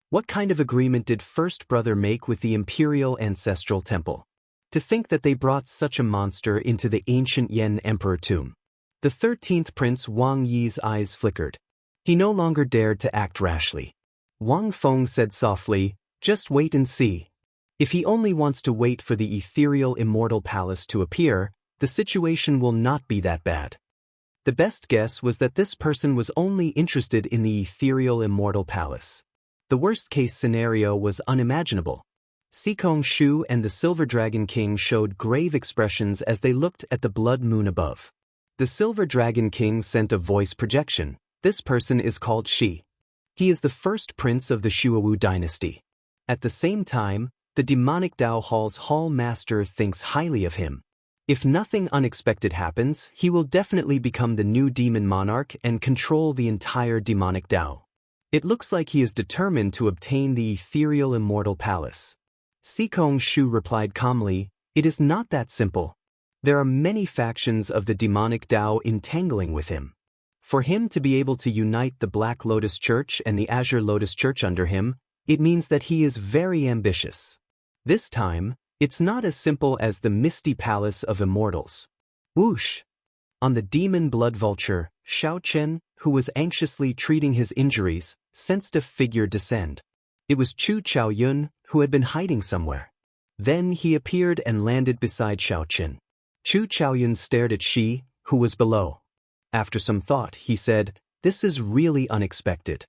What kind of agreement did First Brother make with the Imperial Ancestral Temple? To think that they brought such a monster into the ancient Yen Emperor tomb. The 13th Prince Wang Yi's eyes flickered. He no longer dared to act rashly. Wang Feng said softly, "Just wait and see. If he only wants to wait for the ethereal Immortal Palace to appear, the situation will not be that bad." The best guess was that this person was only interested in the ethereal Immortal Palace. The worst-case scenario was unimaginable. Sikong Shu and the Silver Dragon King showed grave expressions as they looked at the blood moon above. The Silver Dragon King sent a voice projection. "This person is called Shi. He is the first prince of the Shuawu dynasty. At the same time, the demonic Dao Hall's Hall Master thinks highly of him. If nothing unexpected happens, he will definitely become the new demon monarch and control the entire demonic Dao." It looks like he is determined to obtain the ethereal immortal palace. Sikong Shu replied calmly, "It is not that simple. There are many factions of the demonic Tao entangling with him. For him to be able to unite the Black Lotus Church and the Azure Lotus Church under him, it means that he is very ambitious. This time, it's not as simple as the misty palace of immortals." Whoosh! On the demon blood vulture, Xiao Chen, who was anxiously treating his injuries, sensed a figure descend. It was Chu Chaoyun, who had been hiding somewhere. Then he appeared and landed beside Xiao Chen. Chu Chaoyun stared at Shi, who was below. After some thought, he said, "This is really unexpected.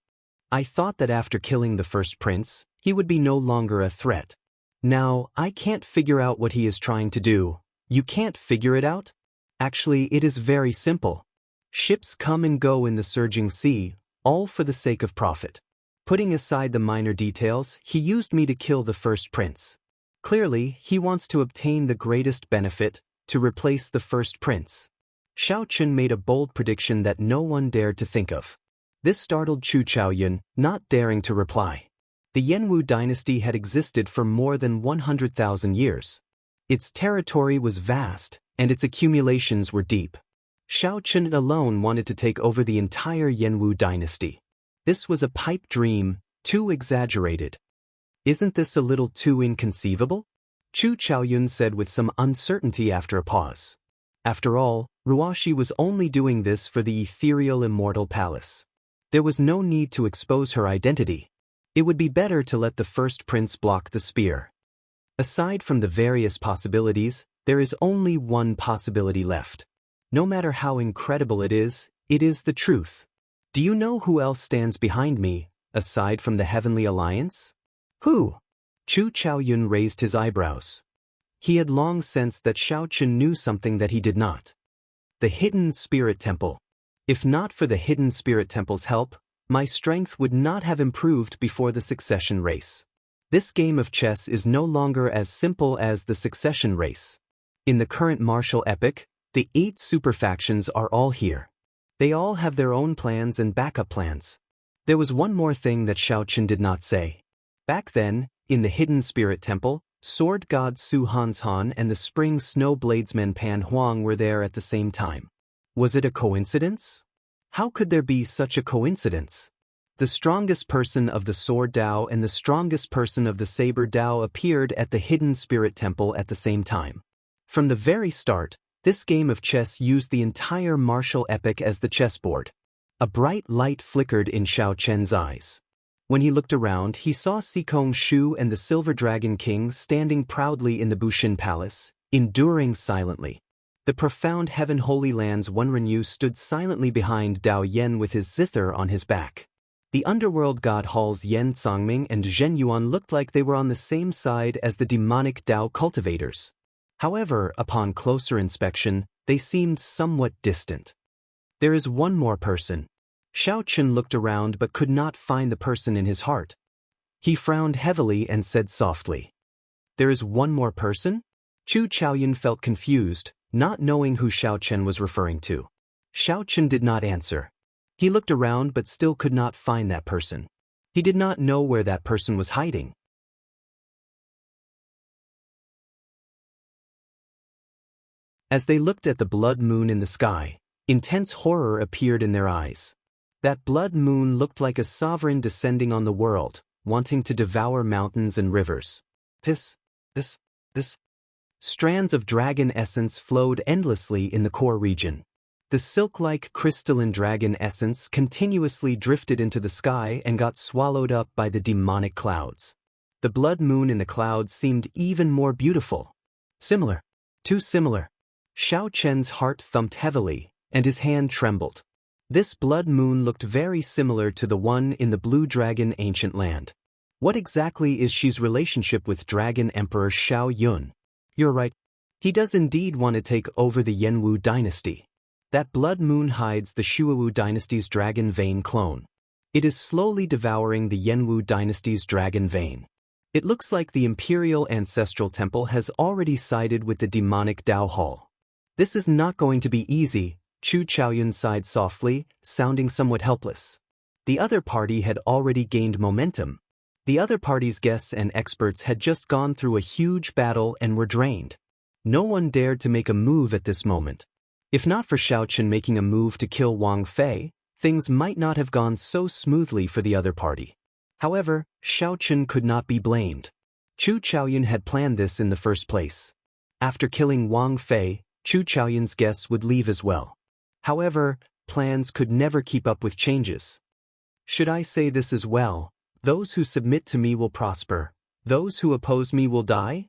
I thought that after killing the first prince, he would be no longer a threat. Now, I can't figure out what he is trying to do." "You can't figure it out? Actually, it is very simple. Ships come and go in the surging sea, all for the sake of profit. Putting aside the minor details, he used me to kill the first prince. Clearly, he wants to obtain the greatest benefit, to replace the first prince." Xiao Chen made a bold prediction that no one dared to think of. This startled Chu Chaoyun, not daring to reply. The Jianghu dynasty had existed for more than 100,000 years. Its territory was vast, and its accumulations were deep. Xiao Chen alone wanted to take over the entire Jianghu dynasty. This was a pipe dream, too exaggerated. "Isn't this a little too inconceivable?" Chu Chaoyun said with some uncertainty after a pause. After all, Ruashi was only doing this for the ethereal immortal palace. There was no need to expose her identity. It would be better to let the first prince block the spear. Aside from the various possibilities, there is only one possibility left. No matter how incredible it is the truth. "Do you know who else stands behind me, aside from the Heavenly Alliance?" "Who?" Chu Chaoyun raised his eyebrows. He had long sensed that Xiao Chen knew something that he did not. "The Hidden Spirit Temple. If not for the Hidden Spirit Temple's help, my strength would not have improved before the succession race. This game of chess is no longer as simple as the succession race. In the current martial epic, the 8 super factions are all here. They all have their own plans and backup plans." There was one more thing that Xiao Chen did not say. Back then, in the Hidden Spirit Temple, Sword God Su Hanshan and the Spring Snow Bladesman Pan Huang were there at the same time. Was it a coincidence? How could there be such a coincidence? The strongest person of the Sword Dao and the strongest person of the Saber Dao appeared at the Hidden Spirit Temple at the same time. From the very start, this game of chess used the entire martial epic as the chessboard. A bright light flickered in Xiao Chen's eyes. When he looked around, he saw Sikong Shu and the Silver Dragon King standing proudly in the Bushin Palace, enduring silently. The profound Heaven Holy Land's Wenrenyu stood silently behind Dao Yen with his zither on his back. The underworld god halls Yen Tsangming and Zhen Yuan looked like they were on the same side as the demonic Dao cultivators. However, upon closer inspection, they seemed somewhat distant. "There is one more person." Xiao Chen looked around but could not find the person in his heart. He frowned heavily and said softly, "There is one more person?" Chu Chaoyun felt confused, not knowing who Xiao Chen was referring to. Xiao Chen did not answer. He looked around but still could not find that person. He did not know where that person was hiding. As they looked at the blood moon in the sky, intense horror appeared in their eyes. That blood moon looked like a sovereign descending on the world, wanting to devour mountains and rivers. This. Strands of dragon essence flowed endlessly in the core region. The silk-like crystalline dragon essence continuously drifted into the sky and got swallowed up by the demonic clouds. The blood moon in the clouds seemed even more beautiful. Similar. Too similar. Xiao Chen's heart thumped heavily, and his hand trembled. This blood moon looked very similar to the one in the Blue Dragon ancient land. What exactly is Shi's relationship with Dragon Emperor Xiao Yun? You're right. He does indeed want to take over the Jianghu dynasty. That blood moon hides the Shuowu dynasty's dragon vein clone. It is slowly devouring the Jianghu dynasty's dragon vein. It looks like the Imperial Ancestral Temple has already sided with the demonic Dao Hall. This is not going to be easy, Chu Chaoyun sighed softly, sounding somewhat helpless. The other party had already gained momentum. The other party's guests and experts had just gone through a huge battle and were drained. No one dared to make a move at this moment. If not for Xiao Chen making a move to kill Wang Fei, things might not have gone so smoothly for the other party. However, Xiao Chen could not be blamed. Chu Chaoyun had planned this in the first place. After killing Wang Fei, Chu Chaoyun's guests would leave as well. However, plans could never keep up with changes. Should I say this as well? Those who submit to me will prosper. Those who oppose me will die?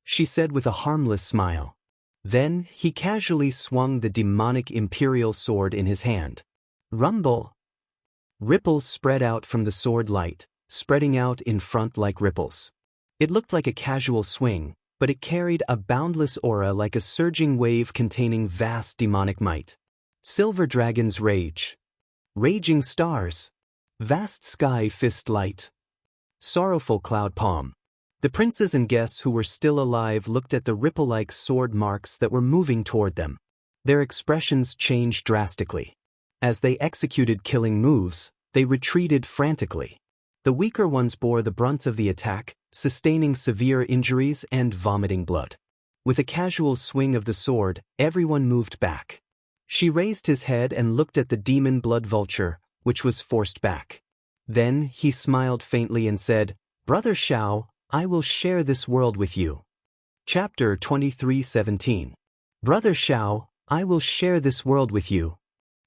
She said with a harmless smile. Then, he casually swung the demonic imperial sword in his hand. Rumble! Ripples spread out from the sword light, spreading out in front like ripples. It looked like a casual swing, but it carried a boundless aura like a surging wave containing vast demonic might. Silver Dragon's Rage. Raging Stars. Vast Sky Fist Light. Sorrowful Cloud Palm. The princes and guests who were still alive looked at the ripple-like sword marks that were moving toward them. Their expressions changed drastically. As they executed killing moves, they retreated frantically. The weaker ones bore the brunt of the attack, sustaining severe injuries and vomiting blood. With a casual swing of the sword, everyone moved back. She raised his head and looked at the demon blood vulture, which was forced back. Then he smiled faintly and said, "Brother Xiao, I will share this world with you." Chapter 23:17. Brother Xiao, I will share this world with you.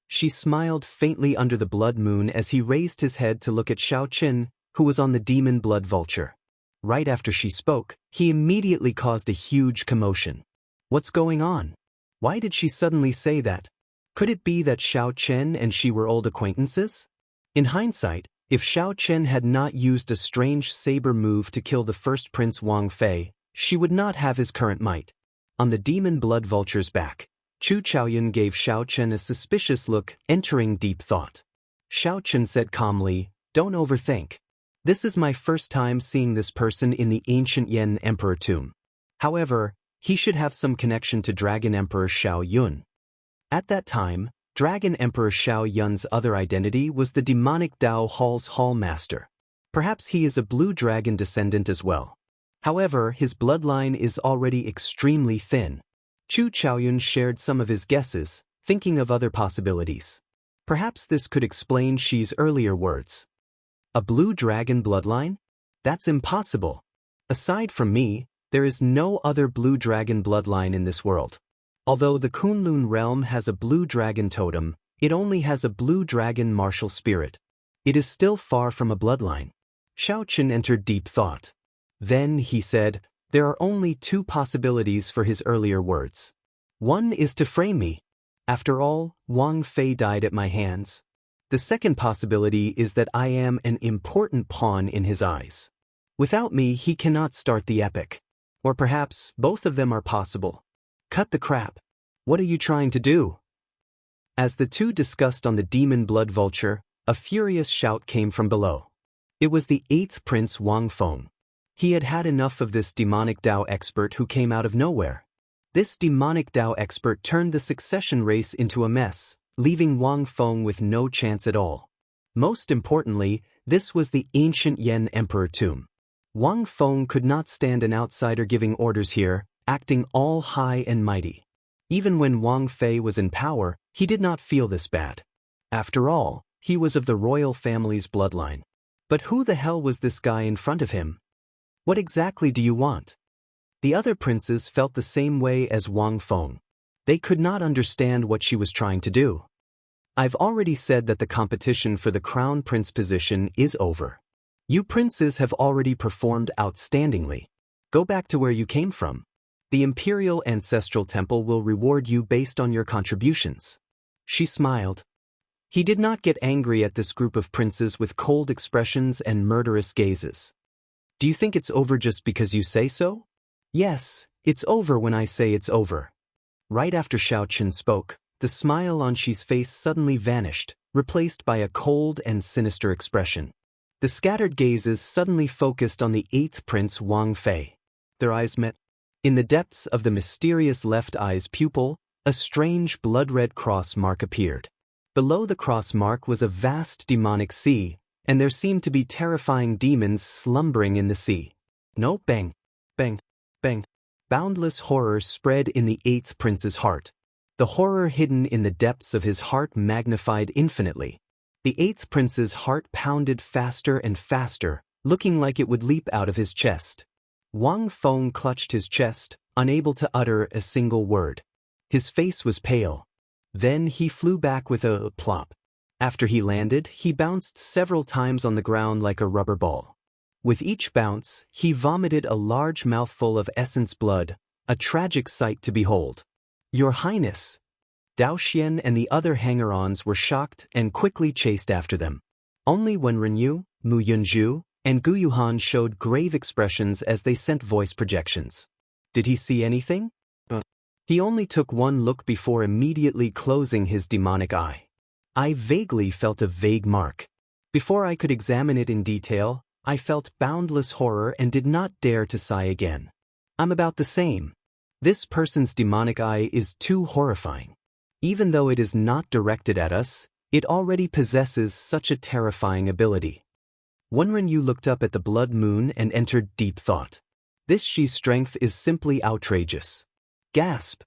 She smiled faintly under the blood moon as he raised his head to look at Xiao Chen, who was on the demon blood vulture. Right after she spoke, he immediately caused a huge commotion. What's going on? Why did she suddenly say that? Could it be that Xiao Chen and she were old acquaintances? In hindsight, if Xiao Chen had not used a strange saber move to kill the first prince Wang Fei, she would not have his current might. On the demon blood vulture's back, Chu Chaoyun gave Xiao Chen a suspicious look, entering deep thought. Xiao Chen said calmly, "Don't overthink. This is my first time seeing this person in the ancient Yan Emperor tomb. However, he should have some connection to Dragon Emperor Xiao Yun." At that time, Dragon Emperor Xiao Yun's other identity was the demonic Dao Hall's Hall Master. Perhaps he is a blue dragon descendant as well. However, his bloodline is already extremely thin. Chu Chaoyun shared some of his guesses, thinking of other possibilities. Perhaps this could explain Shi's earlier words. A blue dragon bloodline? That's impossible. Aside from me, there is no other blue dragon bloodline in this world. Although the Kunlun realm has a blue dragon totem, it only has a blue dragon martial spirit. It is still far from a bloodline. Xiao Chen entered deep thought. Then he said, there are only two possibilities for his earlier words. One is to frame me. After all, Wang Fei died at my hands. The second possibility is that I am an important pawn in his eyes. Without me, he cannot start the epic. Or perhaps both of them are possible. Cut the crap. What are you trying to do? As the two discussed on the demon blood vulture, a furious shout came from below. It was the 8th Prince Wang Feng. He had had enough of this demonic Dao expert who came out of nowhere. This demonic Dao expert turned the succession race into a mess, leaving Wang Feng with no chance at all. Most importantly, this was the ancient Yan Emperor tomb. Wang Feng could not stand an outsider giving orders here, acting all high and mighty. Even when Wang Fei was in power, he did not feel this bad. After all, he was of the royal family's bloodline. But who the hell was this guy in front of him? What exactly do you want? The other princes felt the same way as Wang Feng. They could not understand what she was trying to do. I've already said that the competition for the crown prince position is over. You princes have already performed outstandingly. Go back to where you came from. The Imperial Ancestral Temple will reward you based on your contributions. She smiled. He did not get angry at this group of princes with cold expressions and murderous gazes. Do you think it's over just because you say so? Yes, it's over when I say it's over. Right after Xiao Chen spoke, the smile on Shi's face suddenly vanished, replaced by a cold and sinister expression. The scattered gazes suddenly focused on the 8th Prince Wang Fei. Their eyes met. In the depths of the mysterious left eye's pupil, a strange blood-red cross mark appeared. Below the cross mark was a vast demonic sea, and there seemed to be terrifying demons slumbering in the sea. No, bang, bang, bang. Boundless horror spread in the eighth prince's heart. The horror hidden in the depths of his heart magnified infinitely. The eighth prince's heart pounded faster and faster, looking like it would leap out of his chest. Wang Feng clutched his chest, unable to utter a single word. His face was pale. Then he flew back with a plop. After he landed, he bounced several times on the ground like a rubber ball. With each bounce, he vomited a large mouthful of essence blood, a tragic sight to behold. Your Highness! Dao Xian and the other hanger-ons were shocked and quickly chased after them. Only Wen Renyu, Mu Yunzhu, and Gu Yuhan showed grave expressions as they sent voice projections. Did he see anything? He only took one look before immediately closing his demonic eye. I vaguely felt a vague mark. Before I could examine it in detail, I felt boundless horror and did not dare to sigh again. I'm about the same. This person's demonic eye is too horrifying. Even though it is not directed at us, it already possesses such a terrifying ability. Wen Renyu looked up at the blood moon and entered deep thought. This Shi's strength is simply outrageous. Gasp!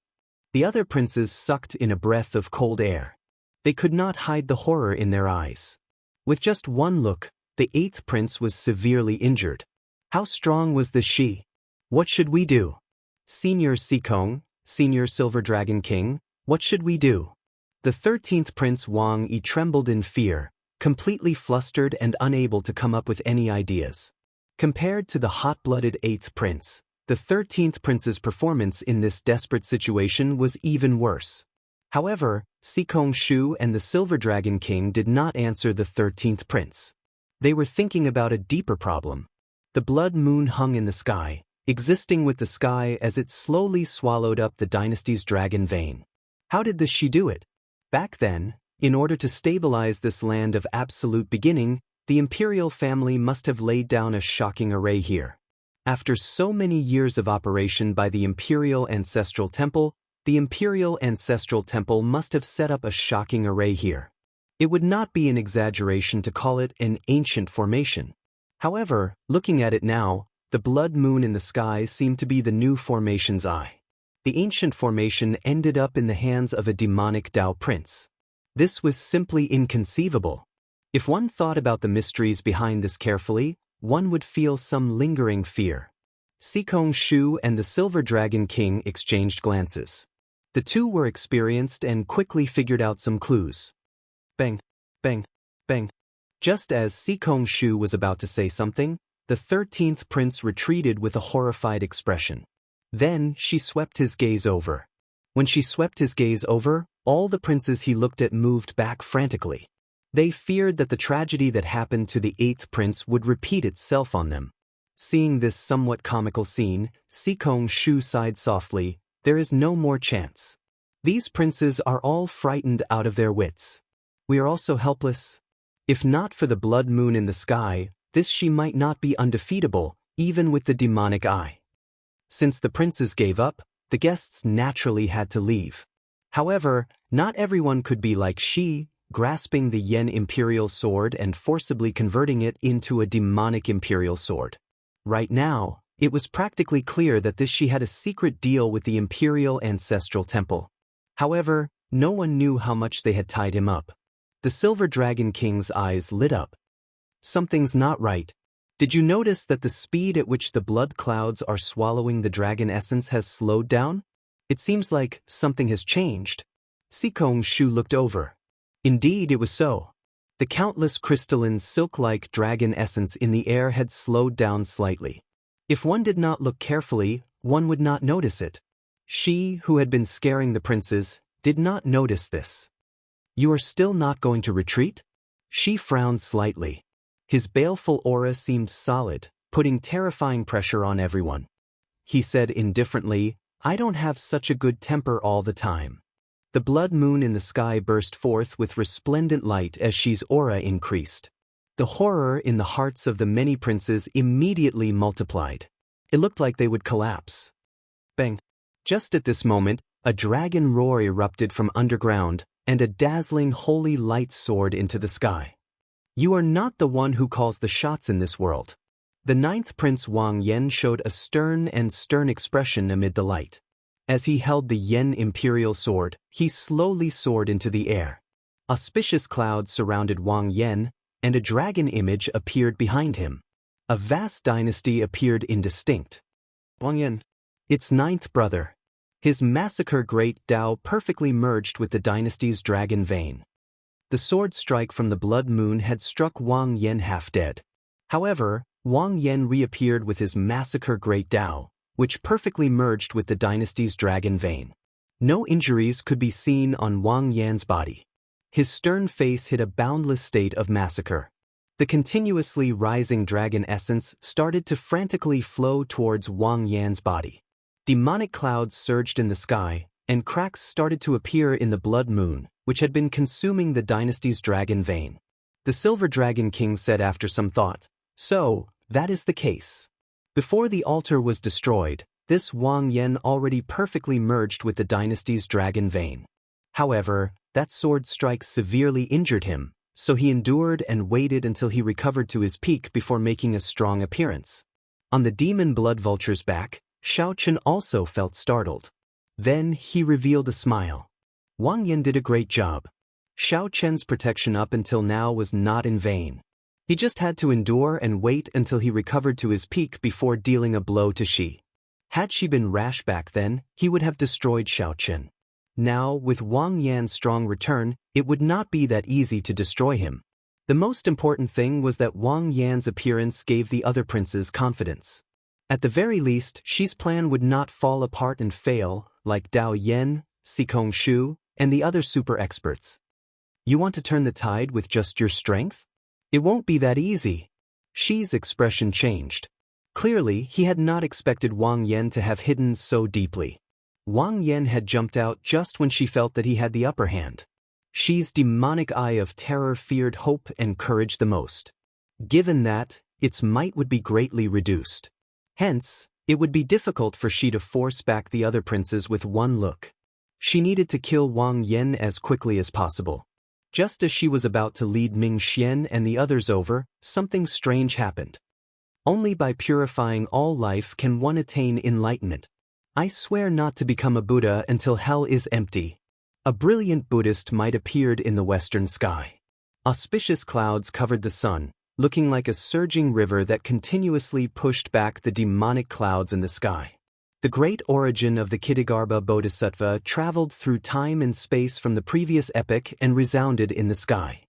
The other princes sucked in a breath of cold air. They could not hide the horror in their eyes. With just one look, the eighth prince was severely injured. How strong was the Shi? What should we do? Senior Sikong, Senior Silver Dragon King, what should we do? The 13th Prince Wang Yi trembled in fear, completely flustered and unable to come up with any ideas. Compared to the hot-blooded 8th Prince, the 13th Prince's performance in this desperate situation was even worse. However, Sikong Shu and the Silver Dragon King did not answer the 13th Prince. They were thinking about a deeper problem. The blood moon hung in the sky, existing with the sky as it slowly swallowed up the dynasty's dragon vein. How did the Shi do it? Back then, in order to stabilize this land of absolute beginning, the imperial family must have laid down a shocking array here. After so many years of operation by the Imperial Ancestral Temple, the Imperial Ancestral Temple must have set up a shocking array here. It would not be an exaggeration to call it an ancient formation. However, looking at it now, the blood moon in the sky seemed to be the new formation's eye. The ancient formation ended up in the hands of a demonic Dao prince. This was simply inconceivable. If one thought about the mysteries behind this carefully, one would feel some lingering fear. Sikong Shu and the Silver Dragon King exchanged glances. The two were experienced and quickly figured out some clues. Bang, bang, bang. Just as Sikong Shu was about to say something, the 13th prince retreated with a horrified expression. Then she swept his gaze over. When she swept his gaze over, all the princes he looked at moved back frantically. They feared that the tragedy that happened to the 8th prince would repeat itself on them. Seeing this somewhat comical scene, Sikong Shu sighed softly. There is no more chance. These princes are all frightened out of their wits. We are also helpless. If not for the blood moon in the sky, this Shi might not be undefeatable, even with the demonic eye. Since the princes gave up, the guests naturally had to leave. However, not everyone could be like Shi, grasping the Yen Imperial Sword and forcibly converting it into a demonic Imperial Sword. Right now, it was practically clear that this Shi had a secret deal with the Imperial Ancestral Temple. However, no one knew how much they had tied him up. The Silver Dragon King's eyes lit up. Something's not right. Did you notice that the speed at which the blood clouds are swallowing the dragon essence has slowed down? It seems like something has changed. Sikong Shu looked over. Indeed, it was so. The countless crystalline silk-like dragon essence in the air had slowed down slightly. If one did not look carefully, one would not notice it. She, who had been scaring the princes, did not notice this. You are still not going to retreat? She frowned slightly. His baleful aura seemed solid, putting terrifying pressure on everyone. He said indifferently, I don't have such a good temper all the time. The blood moon in the sky burst forth with resplendent light as Shi's aura increased. The horror in the hearts of the many princes immediately multiplied. It looked like they would collapse. Bang! Just at this moment, a dragon roar erupted from underground, and a dazzling holy light soared into the sky. You are not the one who calls the shots in this world. The ninth prince Wang Yan showed a stern expression amid the light. As he held the Yen imperial sword, he slowly soared into the air. Auspicious clouds surrounded Wang Yan, and a dragon image appeared behind him. A vast dynasty appeared indistinct. Wang Yan, its ninth brother. His massacre great Dao perfectly merged with the dynasty's dragon vein. The sword strike from the blood moon had struck Wang Yan half dead. However, Wang Yan reappeared with his massacre great Dao, which perfectly merged with the dynasty's dragon vein. No injuries could be seen on Wang Yan's body. His stern face hid a boundless state of massacre. The continuously rising dragon essence started to frantically flow towards Wang Yan's body. Demonic clouds surged in the sky, and cracks started to appear in the blood moon, which had been consuming the dynasty's dragon vein. The Silver Dragon King said after some thought, "So, that is the case." Before the altar was destroyed, this Wang Yan already perfectly merged with the dynasty's dragon vein. However, that sword strike severely injured him, so he endured and waited until he recovered to his peak before making a strong appearance. On the demon blood vulture's back, Xiao Chen also felt startled. Then he revealed a smile. Wang Yan did a great job. Xiao Chen's protection up until now was not in vain. He just had to endure and wait until he recovered to his peak before dealing a blow to Shi. Had she been rash back then, he would have destroyed Xiao Chen. Now, with Wang Yan's strong return, it would not be that easy to destroy him. The most important thing was that Wang Yan's appearance gave the other princes confidence. At the very least, Shi's plan would not fall apart and fail, like Dao Yan, Sikong Shu, and the other super experts. You want to turn the tide with just your strength? It won't be that easy. Shi's expression changed. Clearly, he had not expected Wang Yan to have hidden so deeply. Wang Yan had jumped out just when she felt that he had the upper hand. Shi's demonic eye of terror feared hope and courage the most. Given that, its might would be greatly reduced. Hence, it would be difficult for Shi to force back the other princes with one look. She needed to kill Wang Yan as quickly as possible. Just as she was about to lead Ming Xian and the others over, something strange happened. Only by purifying all life can one attain enlightenment. I swear not to become a Buddha until hell is empty. A brilliant Buddhist might appeared in the western sky. Auspicious clouds covered the sun, looking like a surging river that continuously pushed back the demonic clouds in the sky. The great origin of the Kittagarbha Bodhisattva traveled through time and space from the previous epoch and resounded in the sky.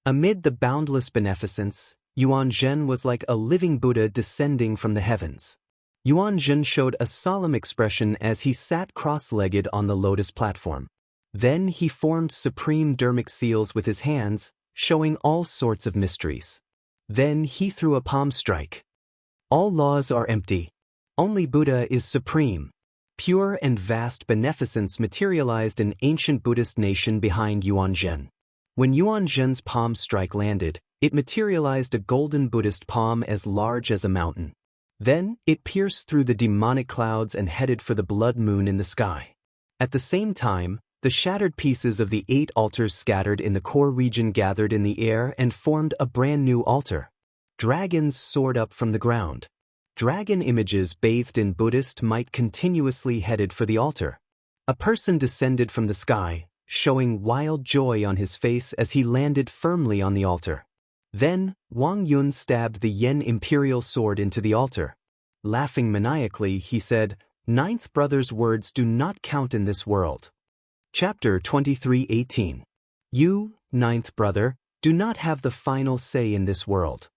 Amid the boundless beneficence, Yuan Zhen was like a living Buddha descending from the heavens. Yuan Zhen showed a solemn expression as he sat cross-legged on the lotus platform. Then he formed supreme dermic seals with his hands, showing all sorts of mysteries. Then he threw a palm strike. All laws are empty. Only Buddha is supreme. Pure and vast beneficence materialized an ancient Buddhist nation behind Yuan Zhen. When Yuan Zhen's palm strike landed, it materialized a golden Buddhist palm as large as a mountain. Then, it pierced through the demonic clouds and headed for the blood moon in the sky. At the same time, the shattered pieces of the 8 altars scattered in the core region gathered in the air and formed a brand new altar. Dragons soared up from the ground. Dragon images bathed in Buddhist might continuously headed for the altar. A person descended from the sky, showing wild joy on his face as he landed firmly on the altar. Then, Wang Yun stabbed the Yen imperial sword into the altar. Laughing maniacally, he said, "Ninth brother's words do not count in this world." Chapter 23:18. You, ninth brother, do not have the final say in this world.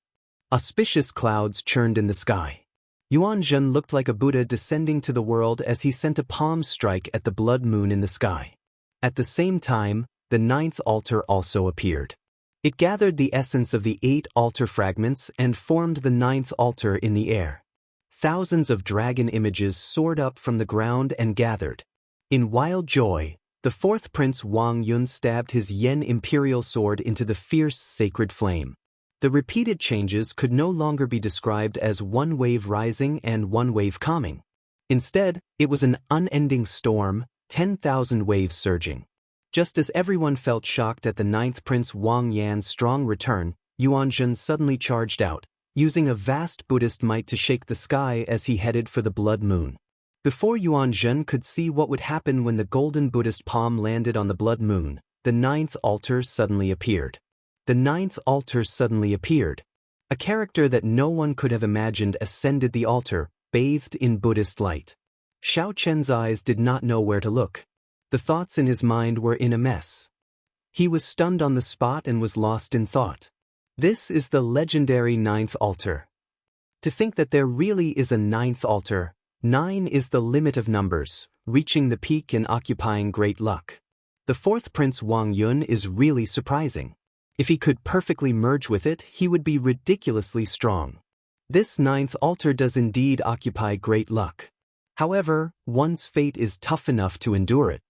Auspicious clouds churned in the sky. Yuan Zhen looked like a Buddha descending to the world as he sent a palm strike at the blood moon in the sky. At the same time, the 9th altar also appeared. It gathered the essence of the 8 altar fragments and formed the 9th altar in the air. Thousands of dragon images soared up from the ground and gathered. In wild joy, the 4th prince Wang Yun stabbed his Yen imperial sword into the fierce sacred flame. The repeated changes could no longer be described as one wave rising and one wave calming. Instead, it was an unending storm, 10,000 waves surging. Just as everyone felt shocked at the ninth Prince Wang Yan's strong return, Yuanzhen suddenly charged out, using a vast Buddhist might to shake the sky as he headed for the blood moon. Before Yuanzhen could see what would happen when the golden Buddhist palm landed on the blood moon, the ninth altar suddenly appeared. The ninth altar suddenly appeared. A character that no one could have imagined ascended the altar, bathed in Buddhist light. Xiao Chen's eyes did not know where to look. The thoughts in his mind were in a mess. He was stunned on the spot and was lost in thought. This is the legendary ninth altar. To think that there really is a ninth altar, 9 is the limit of numbers, reaching the peak and occupying great luck. The fourth Prince Wang Yun is really surprising. If he could perfectly merge with it, he would be ridiculously strong. This ninth altar does indeed occupy great luck. However, one's fate is tough enough to endure it.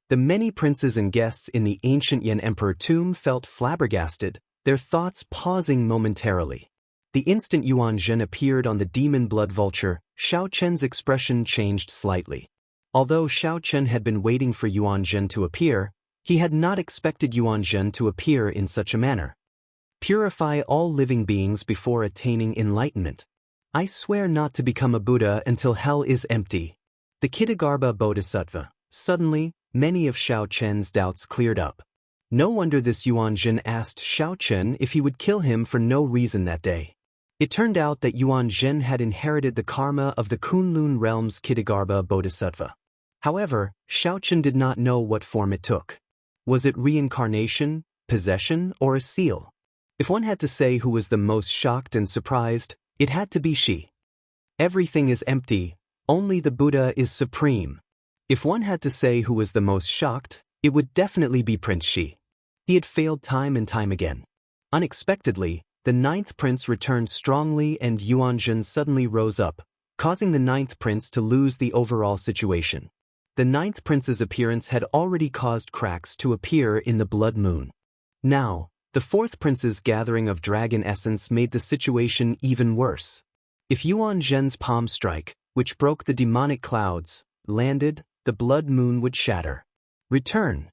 The many princes and guests in the ancient Yan Emperor tomb felt flabbergasted, their thoughts pausing momentarily. The instant Yuanzhen appeared on the demon blood vulture, Xiao Chen's expression changed slightly. Although Xiao Chen had been waiting for Yuanzhen to appear, he had not expected Yuanzhen to appear in such a manner. Purify all living beings before attaining enlightenment. I swear not to become a Buddha until hell is empty. The Kittagarbha Bodhisattva. Suddenly, many of Xiao Chen's doubts cleared up. No wonder this Yuanzhen asked Xiao Chen if he would kill him for no reason that day. It turned out that Yuanzhen had inherited the karma of the Kunlun realm's Kittagarbha Bodhisattva. However, Xiao Chen did not know what form it took. Was it reincarnation, possession, or a seal? If one had to say who was the most shocked and surprised, it had to be she. Everything is empty, only the Buddha is supreme. If one had to say who was the most shocked, it would definitely be Prince Shi. He had failed time and time again. Unexpectedly, the ninth prince returned strongly and Yuanzhen suddenly rose up, causing the ninth prince to lose the overall situation. The ninth prince's appearance had already caused cracks to appear in the blood moon. Now, the fourth prince's gathering of dragon essence made the situation even worse. If Yuanzhen's palm strike, which broke the demonic clouds, landed, the blood moon would shatter. Return.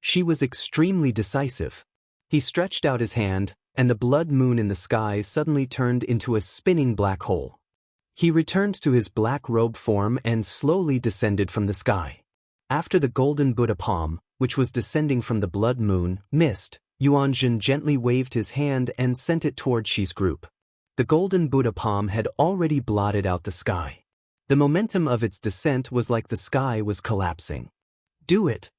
She was extremely decisive. He stretched out his hand, and the blood moon in the sky suddenly turned into a spinning black hole. He returned to his black robe form and slowly descended from the sky. After the golden Buddha palm, which was descending from the blood moon, missed, Yuanzhen gently waved his hand and sent it toward Shi's group. The golden Buddha palm had already blotted out the sky. The momentum of its descent was like the sky was collapsing. Do it!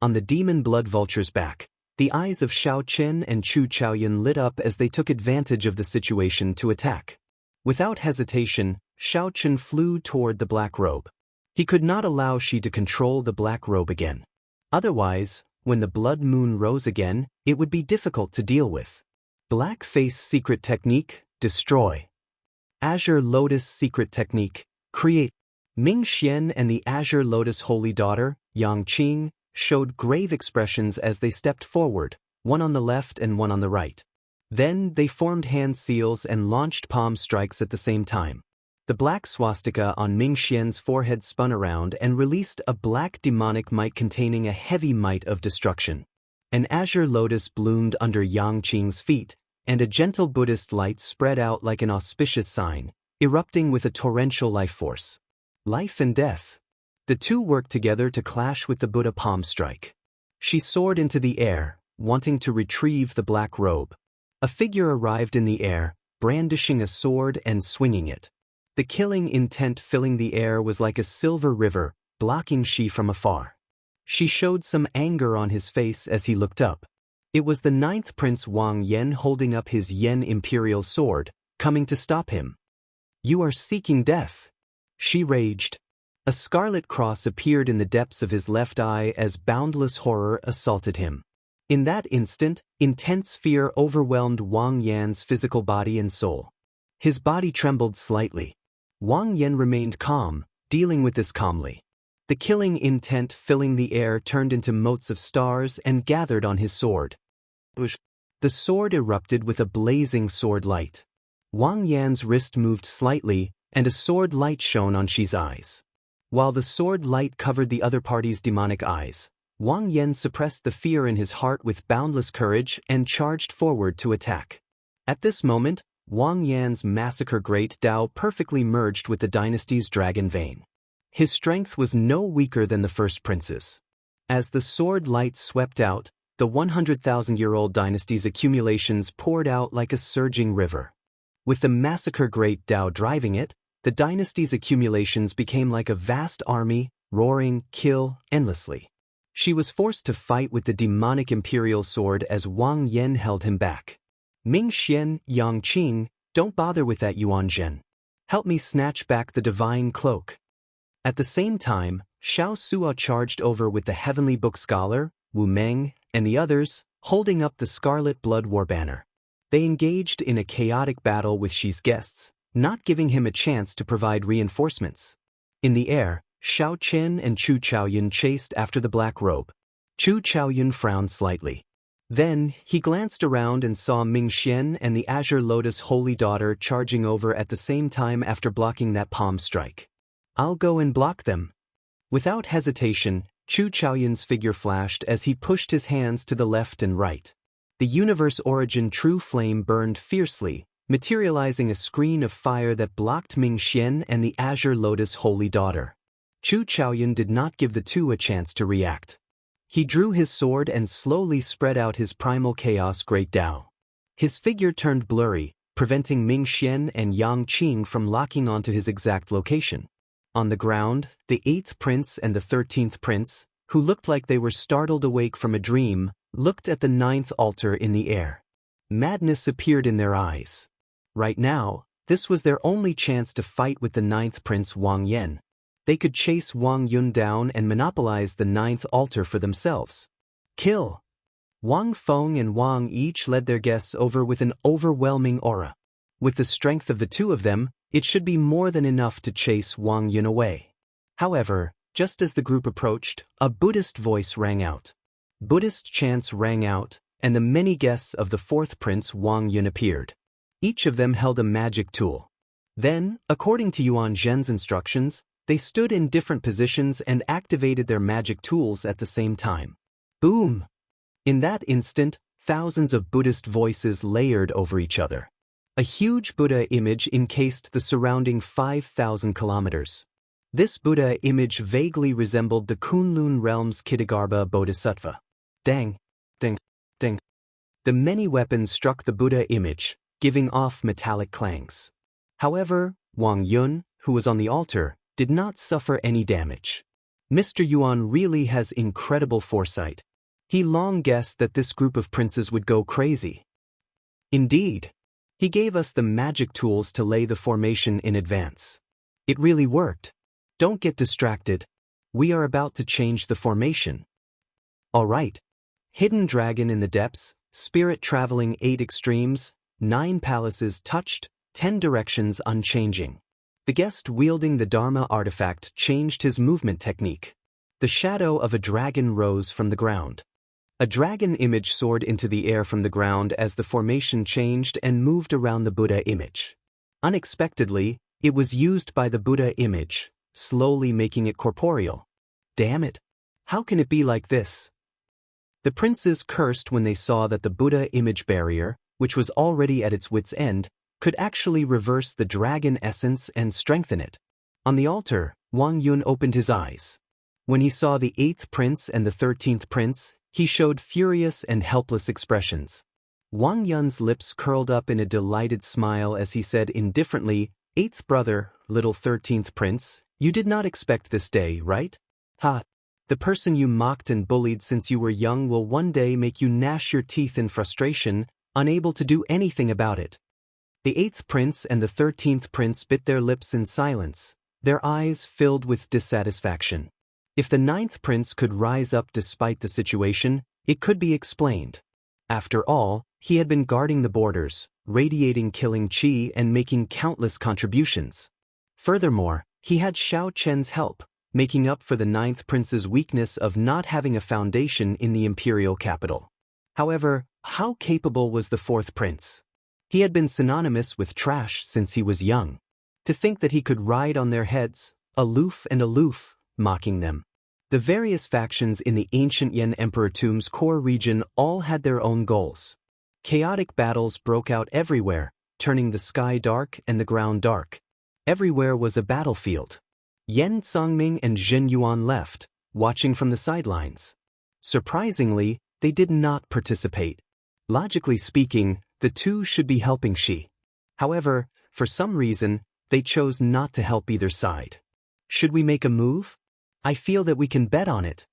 On the demon blood vulture's back, the eyes of Xiao Chen and Chu Chaoyun lit up as they took advantage of the situation to attack. Without hesitation, Xiao Chen flew toward the black robe. He could not allow Shi to control the black robe again. Otherwise, when the blood moon rose again, it would be difficult to deal with. Black Face Secret Technique, Destroy. Azure Lotus Secret Technique, Create. Ming Xian and the Azure Lotus Holy Daughter, Yang Qing, showed grave expressions as they stepped forward, one on the left and one on the right. Then they formed hand seals and launched palm strikes at the same time. The black swastika on Ming Xian's forehead spun around and released a black demonic might containing a heavy might of destruction. An azure lotus bloomed under Yang Qing's feet, and a gentle Buddhist light spread out like an auspicious sign, erupting with a torrential life force. Life and death. The two worked together to clash with the Buddha palm strike. She soared into the air, wanting to retrieve the black robe. A figure arrived in the air, brandishing a sword and swinging it. The killing intent filling the air was like a silver river, blocking Shi from afar. She showed some anger on his face as he looked up. It was the ninth Prince Wang Yan holding up his Yan Imperial sword, coming to stop him. You are seeking death. She raged. A scarlet cross appeared in the depths of his left eye as boundless horror assaulted him. In that instant, intense fear overwhelmed Wang Yan's physical body and soul. His body trembled slightly. Wang Yan remained calm, dealing with this calmly. The killing intent filling the air turned into motes of stars and gathered on his sword. The sword erupted with a blazing sword light. Wang Yan's wrist moved slightly, and a sword light shone on Shi's eyes. While the sword light covered the other party's demonic eyes, Wang Yan suppressed the fear in his heart with boundless courage and charged forward to attack. At this moment, Wang Yan's massacre Great Dao perfectly merged with the dynasty's dragon vein. His strength was no weaker than the first prince's. As the sword light swept out, the 100,000-year-old dynasty's accumulations poured out like a surging river. With the massacre Great Dao driving it, the dynasty's accumulations became like a vast army, roaring, kill, endlessly. She was forced to fight with the demonic imperial sword as Wang Yan held him back. Ming Xian, Yang Qing, don't bother with that Yuan Zhen. Help me snatch back the divine cloak. At the same time, Xiao Suo charged over with the heavenly book scholar, Wu Meng, and the others, holding up the scarlet blood war banner. They engaged in a chaotic battle with Xi's guests, not giving him a chance to provide reinforcements. In the air, Xiao Chen and Chu Chaoyun chased after the black robe. Chu Chaoyun frowned slightly. Then, he glanced around and saw Ming Xian and the Azure Lotus Holy Daughter charging over at the same time after blocking that palm strike. I'll go and block them. Without hesitation, Chu Chaoyun's figure flashed as he pushed his hands to the left and right. The universe origin true flame burned fiercely, materializing a screen of fire that blocked Ming Xian and the Azure Lotus Holy Daughter. Chu Chaoyun did not give the two a chance to react. He drew his sword and slowly spread out his primal chaos Great Dao. His figure turned blurry, preventing Ming Xian and Yang Qing from locking onto his exact location. On the ground, the 8th prince and the 13th prince, who looked like they were startled awake from a dream, looked at the 9th altar in the air. Madness appeared in their eyes. Right now, this was their only chance to fight with the 9th prince Wang Yan. They could chase Wang Yun down and monopolize the 9th altar for themselves. Kill! Wang Feng and Wang each led their guests over with an overwhelming aura. With the strength of the two of them, it should be more than enough to chase Wang Yun away. However, just as the group approached, a Buddhist voice rang out. Buddhist chants rang out, and the many guests of the 4th prince Wang Yun appeared. Each of them held a magic tool. Then, according to Yuan Zhen's instructions, they stood in different positions and activated their magic tools at the same time. Boom! In that instant, thousands of Buddhist voices layered over each other. A huge Buddha image encased the surrounding 5,000 kilometers. This Buddha image vaguely resembled the Kunlun realm's Kitagarbha Bodhisattva. Dang! Ding! Ding! The many weapons struck the Buddha image, giving off metallic clangs. However, Wang Yun, who was on the altar, did not suffer any damage. Mr. Yuan really has incredible foresight. He long guessed that this group of princes would go crazy. Indeed, he gave us the magic tools to lay the formation in advance. It really worked. Don't get distracted. We are about to change the formation. All right. Hidden dragon in the depths, spirit traveling 8 extremes, 9 palaces touched, 10 directions unchanging. The guest wielding the Dharma artifact changed his movement technique. The shadow of a dragon rose from the ground. A dragon image soared into the air from the ground as the formation changed and moved around the Buddha image. Unexpectedly, it was used by the Buddha image, slowly making it corporeal. Damn it! How can it be like this? The princes cursed when they saw that the Buddha image barrier, which was already at its wit's end, could actually reverse the dragon essence and strengthen it. On the altar, Wang Yun opened his eyes. When he saw the 8th prince and the 13th prince, he showed furious and helpless expressions. Wang Yun's lips curled up in a delighted smile as he said indifferently, 8th brother, little 13th prince, you did not expect this day, right? Ha! The person you mocked and bullied since you were young will one day make you gnash your teeth in frustration, unable to do anything about it. The 8th prince and the 13th prince bit their lips in silence, their eyes filled with dissatisfaction. If the 9th prince could rise up despite the situation, it could be explained. After all, he had been guarding the borders, radiating killing qi and making countless contributions. Furthermore, he had Xiao Chen's help, making up for the 9th prince's weakness of not having a foundation in the imperial capital. However, how capable was the 4th prince? He had been synonymous with trash since he was young. To think that he could ride on their heads, aloof and aloof, mocking them. The various factions in the ancient Yan Emperor Tomb's core region all had their own goals. Chaotic battles broke out everywhere, turning the sky dark and the ground dark. Everywhere was a battlefield. Yan Songming and Zhen Yuan left, watching from the sidelines. Surprisingly, they did not participate. Logically speaking, the two should be helping Shi. However, for some reason, they chose not to help either side. Should we make a move? I feel that we can bet on it.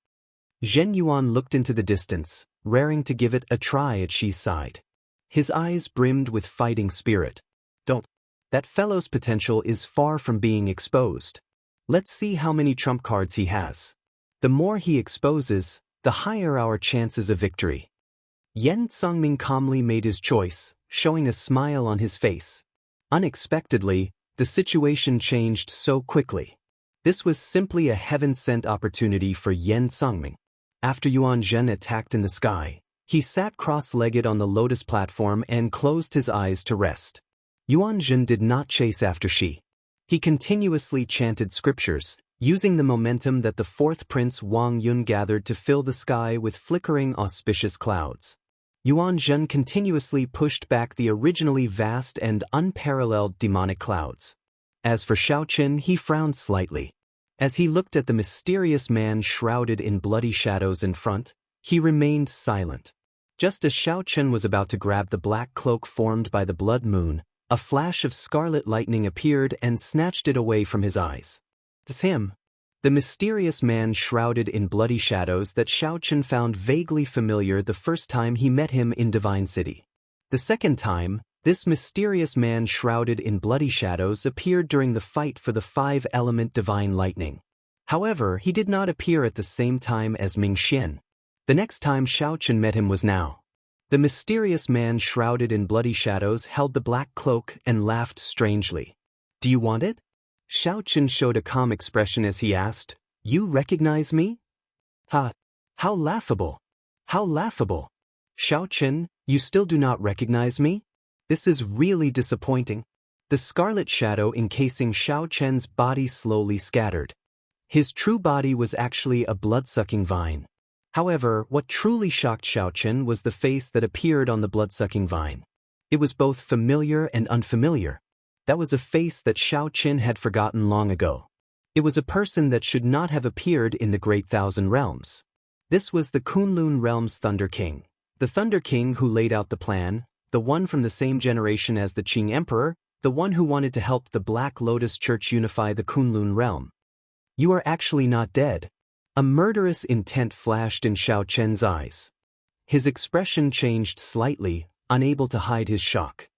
Zhen Yuan looked into the distance, raring to give it a try at Shi's side. His eyes brimmed with fighting spirit. Don't. That fellow's potential is far from being exposed. Let's see how many trump cards he has. The more he exposes, the higher our chances of victory. Yan Songming calmly made his choice, showing a smile on his face. Unexpectedly, the situation changed so quickly. This was simply a heaven-sent opportunity for Yan Songming. After Yuan Zhen attacked in the sky, he sat cross-legged on the lotus platform and closed his eyes to rest. Yuan Zhen did not chase after Shi. He continuously chanted scriptures, using the momentum that the fourth prince Wang Yun gathered to fill the sky with flickering auspicious clouds. Yuan Zhen continuously pushed back the originally vast and unparalleled demonic clouds. As for Xiao Qin, he frowned slightly. As he looked at the mysterious man shrouded in bloody shadows in front, he remained silent. Just as Xiao Qin was about to grab the black cloak formed by the blood moon, a flash of scarlet lightning appeared and snatched it away from his eyes. It's him. The mysterious man shrouded in bloody shadows that Xiao Qin found vaguely familiar the first time he met him in Divine City. The second time, this mysterious man shrouded in bloody shadows appeared during the fight for the five-element divine lightning. However, he did not appear at the same time as Ming Xian. The next time Xiao Qin met him was now. The mysterious man shrouded in bloody shadows held the black cloak and laughed strangely. "Do you want it?" Xiao Qin showed a calm expression as he asked, "You recognize me?" "Ha! How laughable! How laughable! Xiao Qin, you still do not recognize me? This is really disappointing." The scarlet shadow encasing Xiao Qin's body slowly scattered. His true body was actually a blood-sucking vine. However, what truly shocked Xiao Qin was the face that appeared on the blood-sucking vine. It was both familiar and unfamiliar. That was a face that Xiao Qin had forgotten long ago. It was a person that should not have appeared in the Great Thousand Realms. This was the Kunlun Realm's Thunder King. The Thunder King who laid out the plan, the one from the same generation as the Qing Emperor, the one who wanted to help the Black Lotus Church unify the Kunlun Realm. "You are actually not dead." A murderous intent flashed in Xiao Qin's eyes. His expression changed slightly, unable to hide his shock.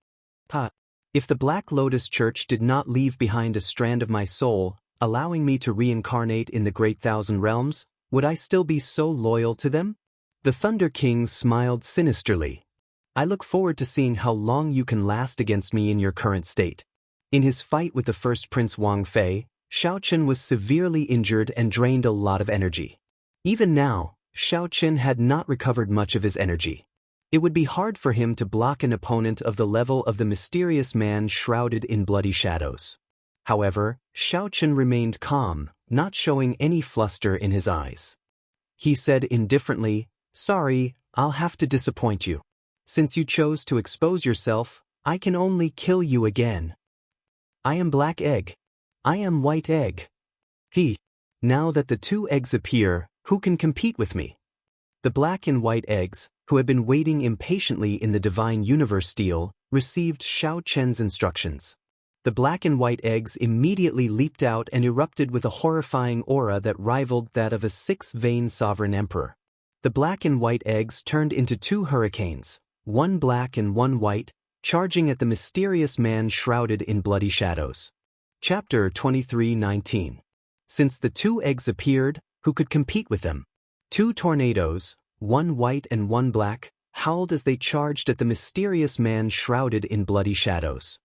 "Ha! If the Black Lotus Church did not leave behind a strand of my soul, allowing me to reincarnate in the Great Thousand Realms, would I still be so loyal to them?" The Thunder King smiled sinisterly. "I look forward to seeing how long you can last against me in your current state." In his fight with the first Prince Wang Fei, Xiao Qin was severely injured and drained a lot of energy. Even now, Xiao Qin had not recovered much of his energy. It would be hard for him to block an opponent of the level of the mysterious man shrouded in bloody shadows. However, Xiao Qin remained calm, not showing any fluster in his eyes. He said indifferently, "Sorry, I'll have to disappoint you. Since you chose to expose yourself, I can only kill you again. I am Black Egg. I am White Egg. Now that the two eggs appear, who can compete with me?" The black and white eggs, who had been waiting impatiently in the Divine Universe Steel, received Xiao Qin's instructions. The black and white eggs immediately leaped out and erupted with a horrifying aura that rivaled that of a six-vein sovereign emperor. The black and white eggs turned into two hurricanes, one black and one white, charging at the mysterious man shrouded in bloody shadows. Chapter 23:19. Since the two eggs appeared, who could compete with them? Two tornadoes, one white and one black, howled as they charged at the mysterious man shrouded in bloody shadows.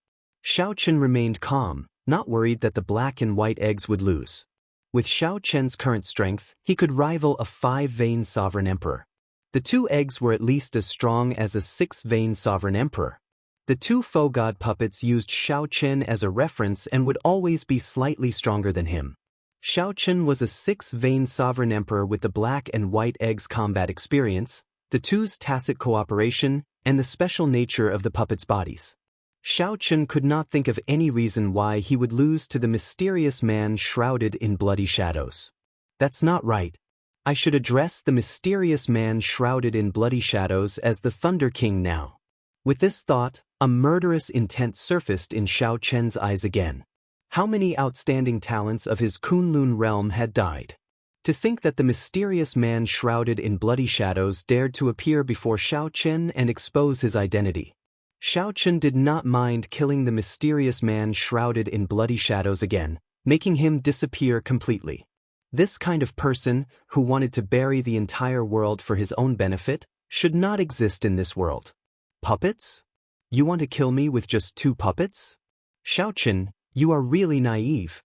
Xiao Qin remained calm, not worried that the black and white eggs would lose. With Xiao Qin's current strength, he could rival a five-vein sovereign emperor. The two eggs were at least as strong as a six-vein sovereign emperor. The two faux god puppets used Xiao Qin as a reference and would always be slightly stronger than him. Xiao Chen was a six-vein sovereign emperor with the black and white eggs combat experience, the two's tacit cooperation, and the special nature of the puppets' bodies. Xiao Chen could not think of any reason why he would lose to the mysterious man shrouded in bloody shadows. That's not right. I should address the mysterious man shrouded in bloody shadows as the Thunder King now. With this thought, a murderous intent surfaced in Xiao Chen's eyes again. How many outstanding talents of his Kunlun realm had died? To think that the mysterious man shrouded in bloody shadows dared to appear before Xiao Chen and expose his identity. Xiao Chen did not mind killing the mysterious man shrouded in bloody shadows again, making him disappear completely. This kind of person, who wanted to bury the entire world for his own benefit, should not exist in this world. Puppets? You want to kill me with just 2 puppets? Xiao Chen, you are really naive.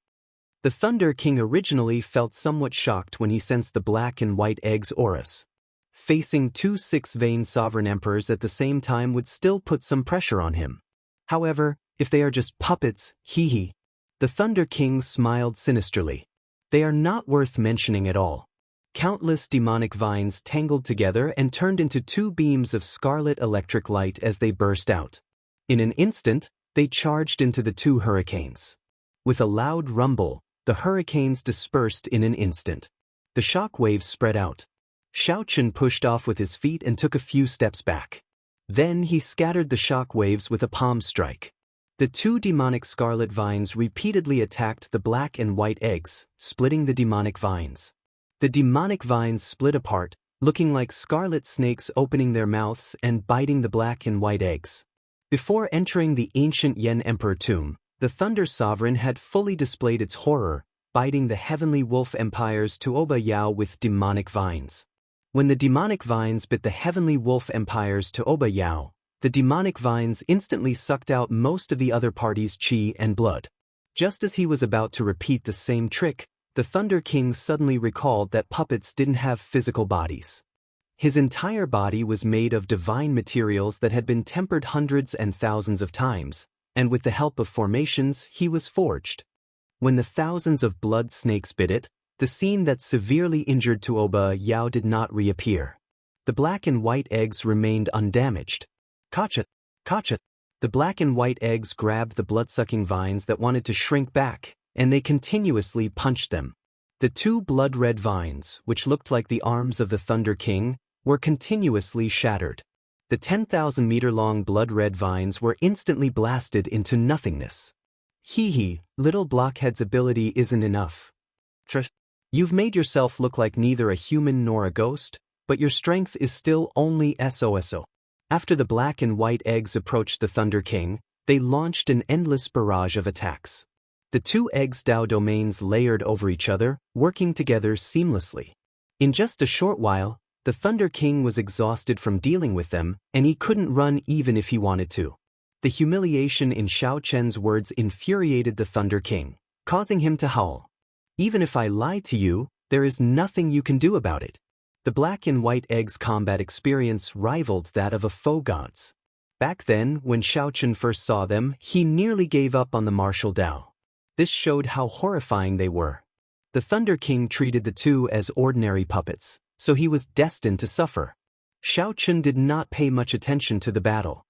The Thunder King originally felt somewhat shocked when he sensed the black and white eggs' auras. Facing 2 six-vein sovereign emperors at the same time would still put some pressure on him. However, if they are just puppets, hee. The Thunder King smiled sinisterly. They are not worth mentioning at all. Countless demonic vines tangled together and turned into 2 beams of scarlet electric light as they burst out. In an instant, they charged into the 2 hurricanes. With a loud rumble, the hurricanes dispersed in an instant. The shock waves spread out. Xiao Chen pushed off with his feet and took a few steps back. Then he scattered the shock waves with a palm strike. The 2 demonic scarlet vines repeatedly attacked the black and white eggs, splitting the demonic vines. The demonic vines split apart, looking like scarlet snakes opening their mouths and biting the black and white eggs. Before entering the ancient Yan Emperor tomb, the Thunder Sovereign had fully displayed its horror, biting the heavenly wolf empire's Tuoba Yao with demonic vines. When the demonic vines bit the heavenly wolf empire's Tuoba Yao, the demonic vines instantly sucked out most of the other party's qi and blood. Just as he was about to repeat the same trick, the Thunder King suddenly recalled that puppets didn't have physical bodies. His entire body was made of divine materials that had been tempered hundreds and thousands of times, and with the help of formations he was forged. When the thousands of blood snakes bit it, the scene that severely injured Tuoba Yao did not reappear. The black and white eggs remained undamaged. Kacha! Kacha! The black and white eggs grabbed the blood-sucking vines that wanted to shrink back, and they continuously punched them. The 2 blood-red vines, which looked like the arms of the Thunder King, were continuously shattered. The 10,000-meter-long blood-red vines were instantly blasted into nothingness. Hee, little blockhead's ability isn't enough. You've made yourself look like neither a human nor a ghost, but your strength is still only SOSO. After the black and white eggs approached the Thunder King, they launched an endless barrage of attacks. The 2 eggs' Dao domains layered over each other, working together seamlessly. In just a short while, the Thunder King was exhausted from dealing with them, and he couldn't run even if he wanted to. The humiliation in Xiao Chen's words infuriated the Thunder King, causing him to howl. Even if I lie to you, there is nothing you can do about it. The black and white eggs' combat experience rivaled that of a foe god's. Back then, when Xiao Chen first saw them, he nearly gave up on the martial Dao. This showed how horrifying they were. The Thunder King treated the 2 as ordinary puppets, so he was destined to suffer. Xiao Chen did not pay much attention to the battle.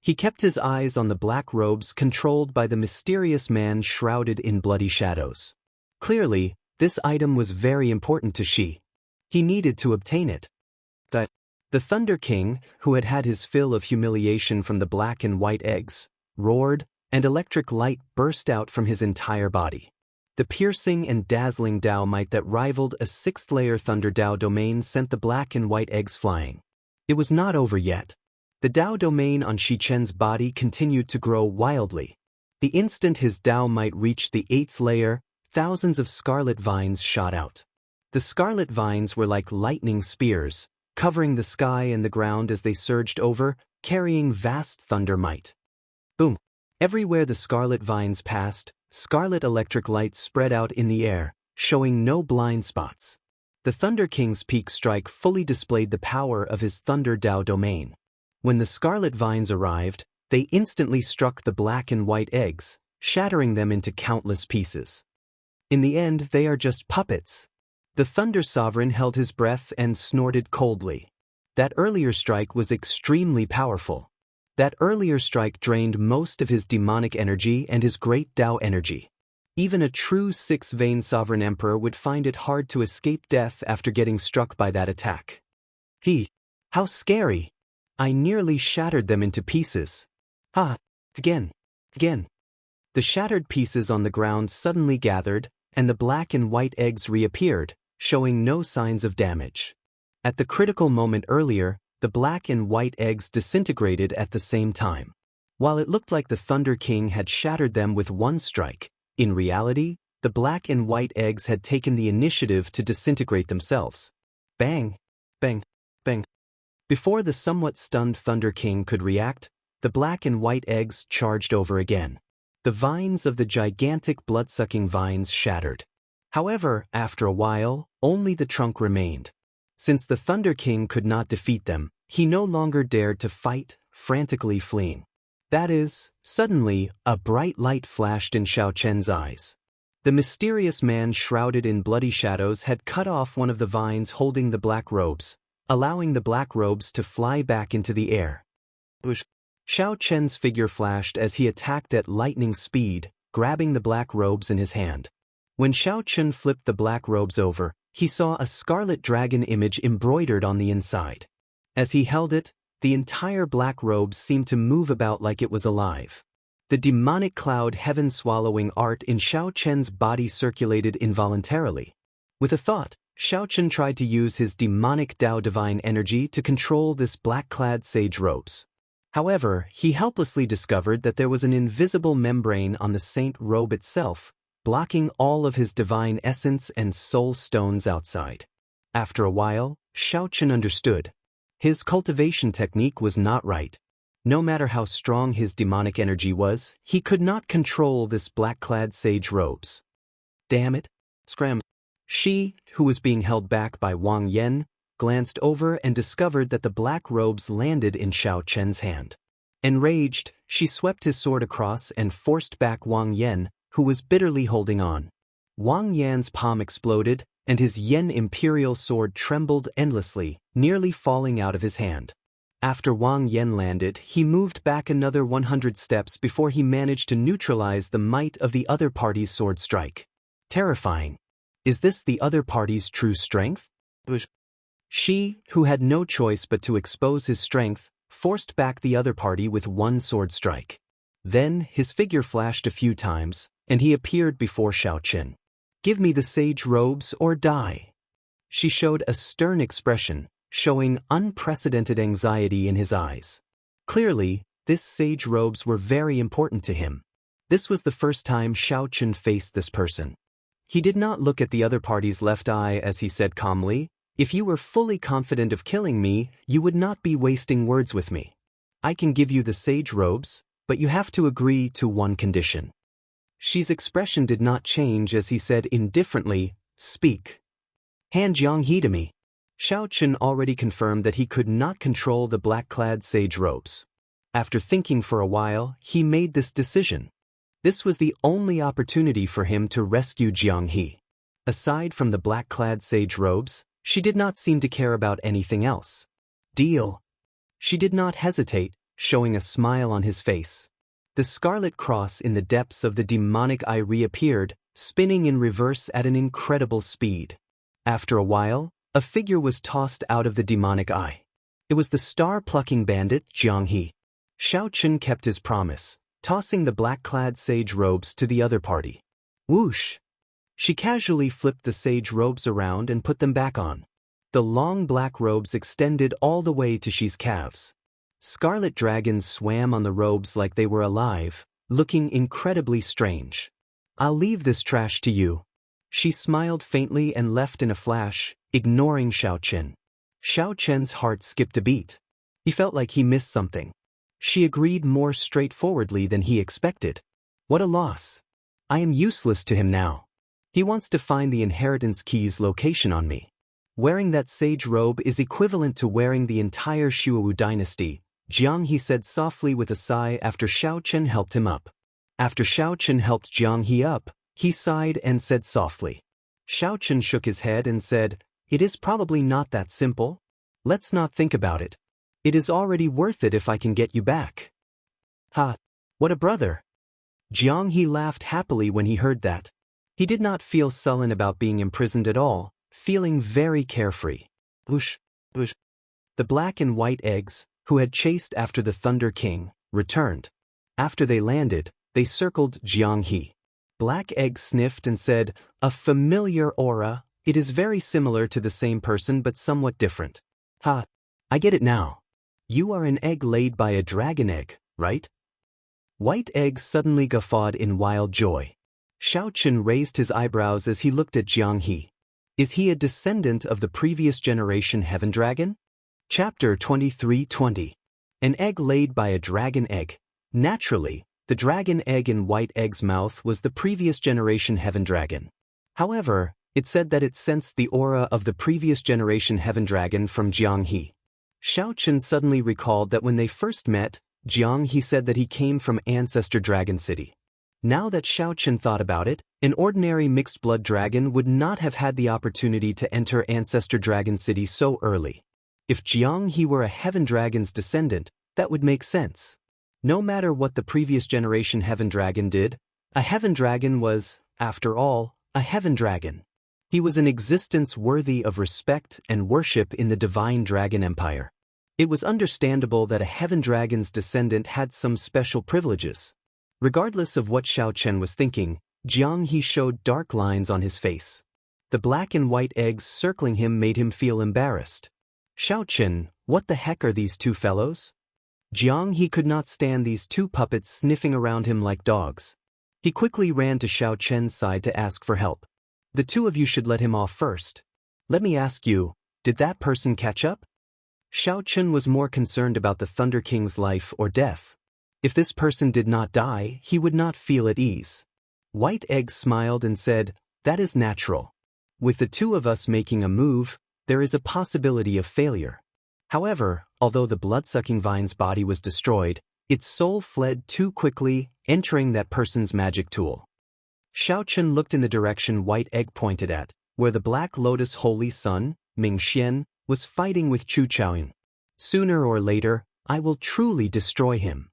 He kept his eyes on the black robes controlled by the mysterious man shrouded in bloody shadows. Clearly, this item was very important to Xi. He needed to obtain it. The Thunder King, who had had his fill of humiliation from the black and white eggs, roared, and electric light burst out from his entire body. The piercing and dazzling Dao might that rivaled a 6th-layer Thunder Dao domain sent the black and white eggs flying. It was not over yet. The Dao domain on Shi Chen's body continued to grow wildly. The instant his Dao might reached the 8th layer, thousands of scarlet vines shot out. The scarlet vines were like lightning spears, covering the sky and the ground as they surged over, carrying vast thunder might. Boom! Everywhere the scarlet vines passed, scarlet electric lights spread out in the air, showing no blind spots. The Thunder King's peak strike fully displayed the power of his Thunder Dao domain. When the scarlet vines arrived, they instantly struck the black and white eggs, shattering them into countless pieces. In the end, they are just puppets. The Thunder Sovereign held his breath and snorted coldly. That earlier strike was extremely powerful. That earlier strike drained most of his demonic energy and his great Tao energy. Even a true six-vein sovereign emperor would find it hard to escape death after getting struck by that attack. How scary! I nearly shattered them into pieces. Again. The shattered pieces on the ground suddenly gathered, and the black and white eggs reappeared, showing no signs of damage. At the critical moment earlier, the black and white eggs disintegrated at the same time. While it looked like the Thunder King had shattered them with one strike, in reality, the black and white eggs had taken the initiative to disintegrate themselves. Bang! Bang! Bang! Before the somewhat stunned Thunder King could react, the black and white eggs charged over again. The vines of the gigantic blood-sucking vines shattered. However, after a while, only the trunk remained. Since the Thunder King could not defeat them, he no longer dared to fight, frantically fleeing. That is, suddenly, a bright light flashed in Xiao Chen's eyes. The mysterious man shrouded in bloody shadows had cut off one of the vines holding the black robes, allowing the black robes to fly back into the air. Xiao Chen's figure flashed as he attacked at lightning speed, grabbing the black robes in his hand. When Xiao Chen flipped the black robes over, he saw a scarlet dragon image embroidered on the inside. As he held it, the entire black robes seemed to move about like it was alive. The demonic cloud heaven-swallowing art in Xiao Chen's body circulated involuntarily. With a thought, Xiao Chen tried to use his demonic Tao divine energy to control this black-clad sage robes. However, he helplessly discovered that there was an invisible membrane on the saint robe itself, blocking all of his divine essence and soul stones outside. After a while, Xiao Chen understood. His cultivation technique was not right. No matter how strong his demonic energy was, he could not control this black-clad sage robes. Damn it! Scram! She, who was being held back by Wang Yan, glanced over and discovered that the black robes landed in Xiao Chen's hand. Enraged, she swept his sword across and forced back Wang Yan, who was bitterly holding on. Wang Yan's palm exploded, and his Yen imperial sword trembled endlessly, nearly falling out of his hand. After Wang Yan landed, he moved back another 100 steps before he managed to neutralize the might of the other party's sword strike. Terrifying. Is this the other party's true strength? She, who had no choice but to expose his strength, forced back the other party with one sword strike. Then, his figure flashed a few times, and he appeared before Xiao Chen. Give me the sage robes or die. She showed a stern expression, showing unprecedented anxiety in his eyes. Clearly, this sage robes were very important to him. This was the first time Xiao Chen faced this person. He did not look at the other party's left eye as he said calmly, "If you were fully confident of killing me, you would not be wasting words with me. I can give you the sage robes, but you have to agree to one condition." Xi's expression did not change as he said indifferently, "Speak. Hand Jianghu to me." Xiao Chen already confirmed that he could not control the black-clad sage robes. After thinking for a while, he made this decision. This was the only opportunity for him to rescue Jianghu. Aside from the black-clad sage robes, she did not seem to care about anything else. Deal. She did not hesitate, showing a smile on his face. The scarlet cross in the depths of the demonic eye reappeared, spinning in reverse at an incredible speed. After a while, a figure was tossed out of the demonic eye. It was the star-plucking bandit, Jianghu. Xiao Chen kept his promise, tossing the black-clad sage robes to the other party. Whoosh! She casually flipped the sage robes around and put them back on. The long black robes extended all the way to Xi's calves. Scarlet dragons swam on the robes like they were alive, looking incredibly strange. "I'll leave this trash to you." She smiled faintly and left in a flash, ignoring Xiao Chen. Xiao Chen's heart skipped a beat. He felt like he missed something. She agreed more straightforwardly than he expected. What a loss. I am useless to him now. He wants to find the inheritance key's location on me. Wearing that sage robe is equivalent to wearing the entire Shuowu dynasty, Jianghu said softly with a sigh after Xiao Chen helped him up. After Xiao Chen helped Jianghu up, He sighed and said softly. Xiao Chen shook his head and said, "It is probably not that simple. Let's not think about it. It is already worth it if I can get you back." Ha! What a brother! Jianghu laughed happily when he heard that. He did not feel sullen about being imprisoned at all, feeling very carefree. Whoosh, whoosh. The black and white eggs, who had chased after the Thunder King, returned. After they landed, they circled Jianghu. Black Egg sniffed and said, "A familiar aura. It is very similar to the same person but somewhat different." Ha! I get it now. You are an egg laid by a dragon egg, right? White Egg suddenly guffawed in wild joy. Xiao Chen raised his eyebrows as he looked at Jianghu. Is he a descendant of the previous generation Heaven Dragon? Chapter 23:20. An egg laid by a dragon egg. Naturally, the dragon egg in White Egg's mouth was the previous generation Heaven Dragon. However, it said that it sensed the aura of the previous generation Heaven Dragon from Jianghu. Xiao Chen suddenly recalled that when they first met, Jianghu said that he came from Ancestor Dragon City. Now that Xiao Chen thought about it, an ordinary mixed-blood dragon would not have had the opportunity to enter Ancestor Dragon City so early. If Jianghu were a Heaven Dragon's descendant, that would make sense. No matter what the previous generation Heaven Dragon did, a Heaven Dragon was, after all, a Heaven Dragon. He was an existence worthy of respect and worship in the Divine Dragon Empire. It was understandable that a Heaven Dragon's descendant had some special privileges. Regardless of what Xiao Chen was thinking, Jianghu showed dark lines on his face. The black and white eggs circling him made him feel embarrassed. Xiao Chen, what the heck are these two fellows? Jianghu could not stand these two puppets sniffing around him like dogs. He quickly ran to Xiao Chen's side to ask for help. The two of you should let him off first. Let me ask you, did that person catch up? Xiao Chen was more concerned about the Thunder King's life or death. If this person did not die, he would not feel at ease. White Egg smiled and said, "That is natural. With the two of us making a move, there is a possibility of failure. However, although the blood-sucking vine's body was destroyed, its soul fled too quickly, entering that person's magic tool." Xiao Chen looked in the direction White Egg pointed at, where the Black Lotus Holy Sun, Ming Xian, was fighting with Chu Chaoyun. "Sooner or later, I will truly destroy him."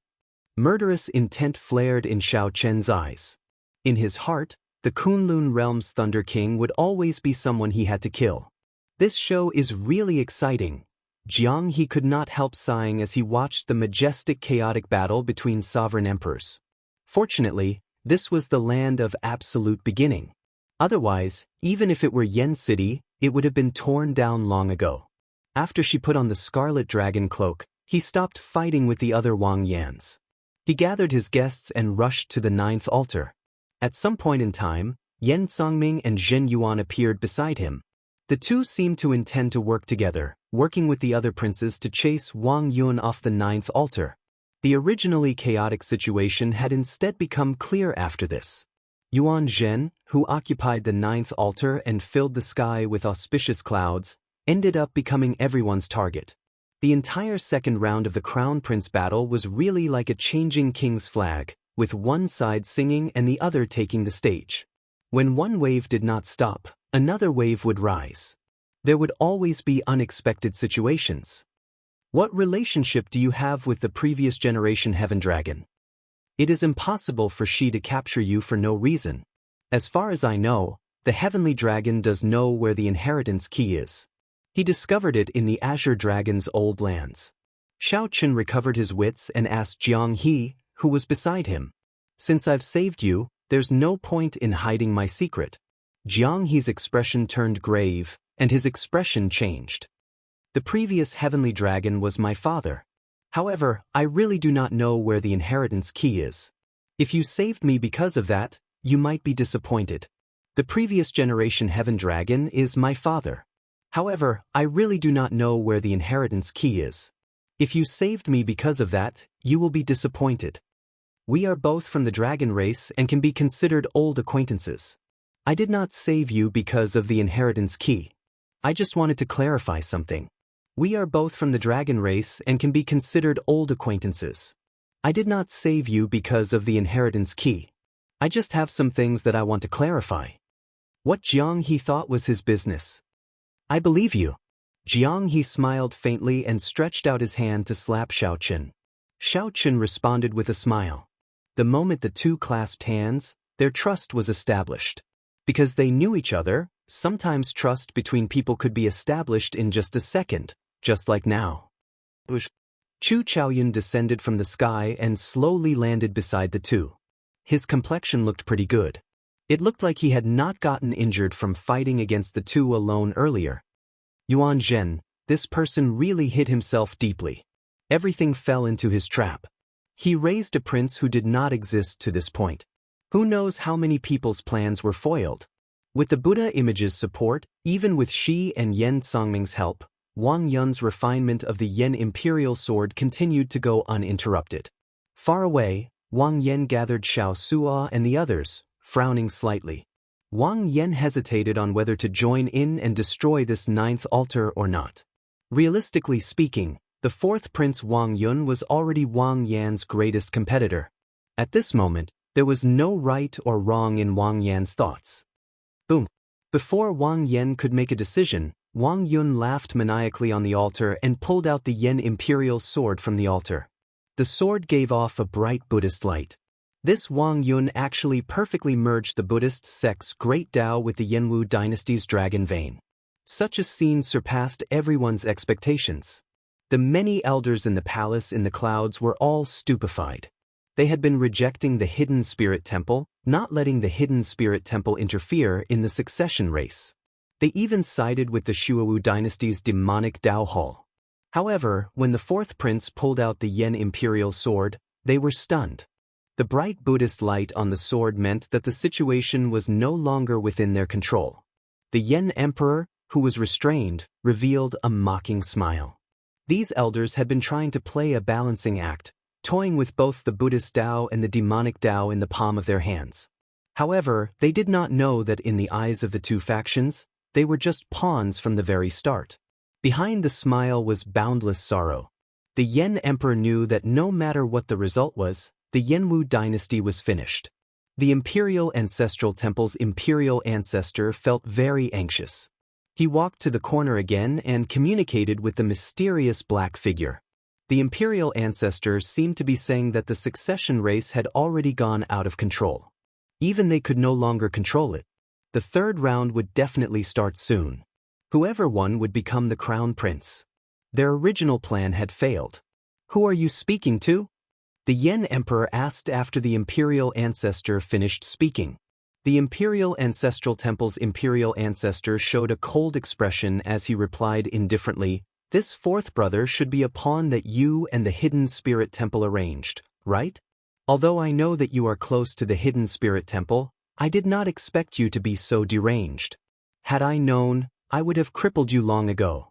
Murderous intent flared in Xiao Chen's eyes. In his heart, the Kunlun Realm's Thunder King would always be someone he had to kill. This show is really exciting. Jianghu could not help sighing as he watched the majestic chaotic battle between sovereign emperors. Fortunately, this was the land of absolute beginning. Otherwise, even if it were Yen City, it would have been torn down long ago. After she put on the Scarlet Dragon cloak, he stopped fighting with the other Wang Yans. He gathered his guests and rushed to the 9th altar. At some point in time, Yen Songming and Zhen Yuan appeared beside him. The two seemed to intend to work together, working with the other princes to chase Wang Yun off the 9th altar. The originally chaotic situation had instead become clear after this. Yuan Zhen, who occupied the 9th altar and filled the sky with auspicious clouds, ended up becoming everyone's target. The entire second round of the Crown Prince battle was really like a changing king's flag, with one side singing and the other taking the stage. When one wave did not stop, another wave would rise. There would always be unexpected situations. What relationship do you have with the previous generation Heaven Dragon? It is impossible for she to capture you for no reason. As far as I know, the Heavenly Dragon does know where the inheritance key is. He discovered it in the Azure Dragon's old lands. Xiao Chen recovered his wits and asked Jianghu, who was beside him. "Since I've saved you, there's no point in hiding my secret." Jianghu's expression turned grave, and his expression changed. "The previous Heavenly Dragon was my father. However, I really do not know where the inheritance key is. If you saved me because of that, you might be disappointed. The previous generation Heaven Dragon is my father. However, I really do not know where the inheritance key is. If you saved me because of that, you will be disappointed. We are both from the dragon race and can be considered old acquaintances. I did not save you because of the inheritance key. I just wanted to clarify something. We are both from the dragon race and can be considered old acquaintances. I did not save you because of the inheritance key. I just have some things that I want to clarify. What Jianghu thought was his business. I believe you. Jianghu smiled faintly and stretched out his hand to slap Xiaochen. Xiaochen responded with a smile. The moment the two clasped hands, their trust was established. Because they knew each other, sometimes trust between people could be established in just a second, just like now. Chu Chaoyun descended from the sky and slowly landed beside the two. His complexion looked pretty good. It looked like he had not gotten injured from fighting against the two alone earlier. Yuan Zhen, this person really hit himself deeply. Everything fell into his trap. He raised a prince who did not exist to this point. Who knows how many people's plans were foiled? With the Buddha image's support, even with Shi and Yen Songming's help, Wang Yun's refinement of the Yen imperial sword continued to go uninterrupted. Far away, Wang Yan gathered Xiao Suo and the others, frowning slightly. Wang Yan hesitated on whether to join in and destroy this ninth altar or not. Realistically speaking, the fourth prince Wang Yun was already Wang Yan's greatest competitor. At this moment, there was no right or wrong in Wang Yan's thoughts. Boom! Before Wang Yan could make a decision, Wang Yun laughed maniacally on the altar and pulled out the Yen imperial sword from the altar. The sword gave off a bright Buddhist light. This Wang Yun actually perfectly merged the Buddhist sect's great Tao with the Jianghu dynasty's dragon vein. Such a scene surpassed everyone's expectations. The many elders in the palace in the clouds were all stupefied. They had been rejecting the hidden spirit temple, not letting the hidden spirit temple interfere in the succession race. They even sided with the Shuowu dynasty's demonic Tao Hall. However, when the fourth prince pulled out the Yen imperial sword, they were stunned. The bright Buddhist light on the sword meant that the situation was no longer within their control. The Yen emperor, who was restrained, revealed a mocking smile. These elders had been trying to play a balancing act, toying with both the Buddhist Tao and the demonic Tao in the palm of their hands. However, they did not know that in the eyes of the two factions, they were just pawns from the very start. Behind the smile was boundless sorrow. The Yen emperor knew that no matter what the result was, the Jianghu dynasty was finished. The imperial ancestral temple's imperial ancestor felt very anxious. He walked to the corner again and communicated with the mysterious black figure. The imperial ancestor seemed to be saying that the succession race had already gone out of control. Even they could no longer control it. The third round would definitely start soon. Whoever won would become the crown prince. Their original plan had failed. Who are you speaking to? The Yen emperor asked after the imperial ancestor finished speaking. The imperial ancestral temple's imperial ancestor showed a cold expression as he replied indifferently, "This fourth brother should be a pawn that you and the hidden spirit temple arranged, right? Although I know that you are close to the hidden spirit temple, I did not expect you to be so deranged. Had I known, I would have crippled you long ago.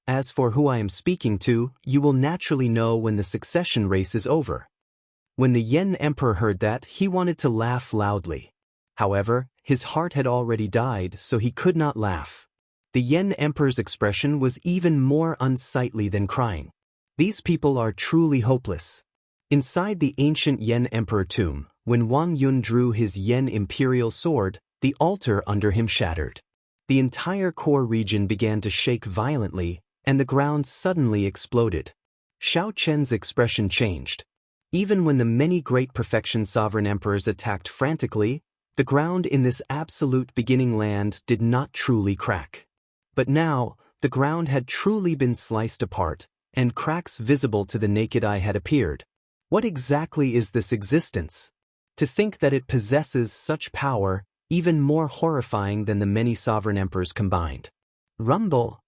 As for who I am speaking to, you will naturally know when the succession race is over." When the Yen emperor heard that, he wanted to laugh loudly. However, his heart had already died, so he could not laugh. The Yen emperor's expression was even more unsightly than crying. These people are truly hopeless. Inside the ancient Yen emperor tomb, when Wang Yun drew his Yen imperial sword, the altar under him shattered. The entire core region began to shake violently, and the ground suddenly exploded. Xiao Chen's expression changed. Even when the many great perfection sovereign emperors attacked frantically, the ground in this absolute beginning land did not truly crack. But now, the ground had truly been sliced apart, and cracks visible to the naked eye had appeared. What exactly is this existence? To think that it possesses such power, even more horrifying than the many sovereign emperors combined. Rumble!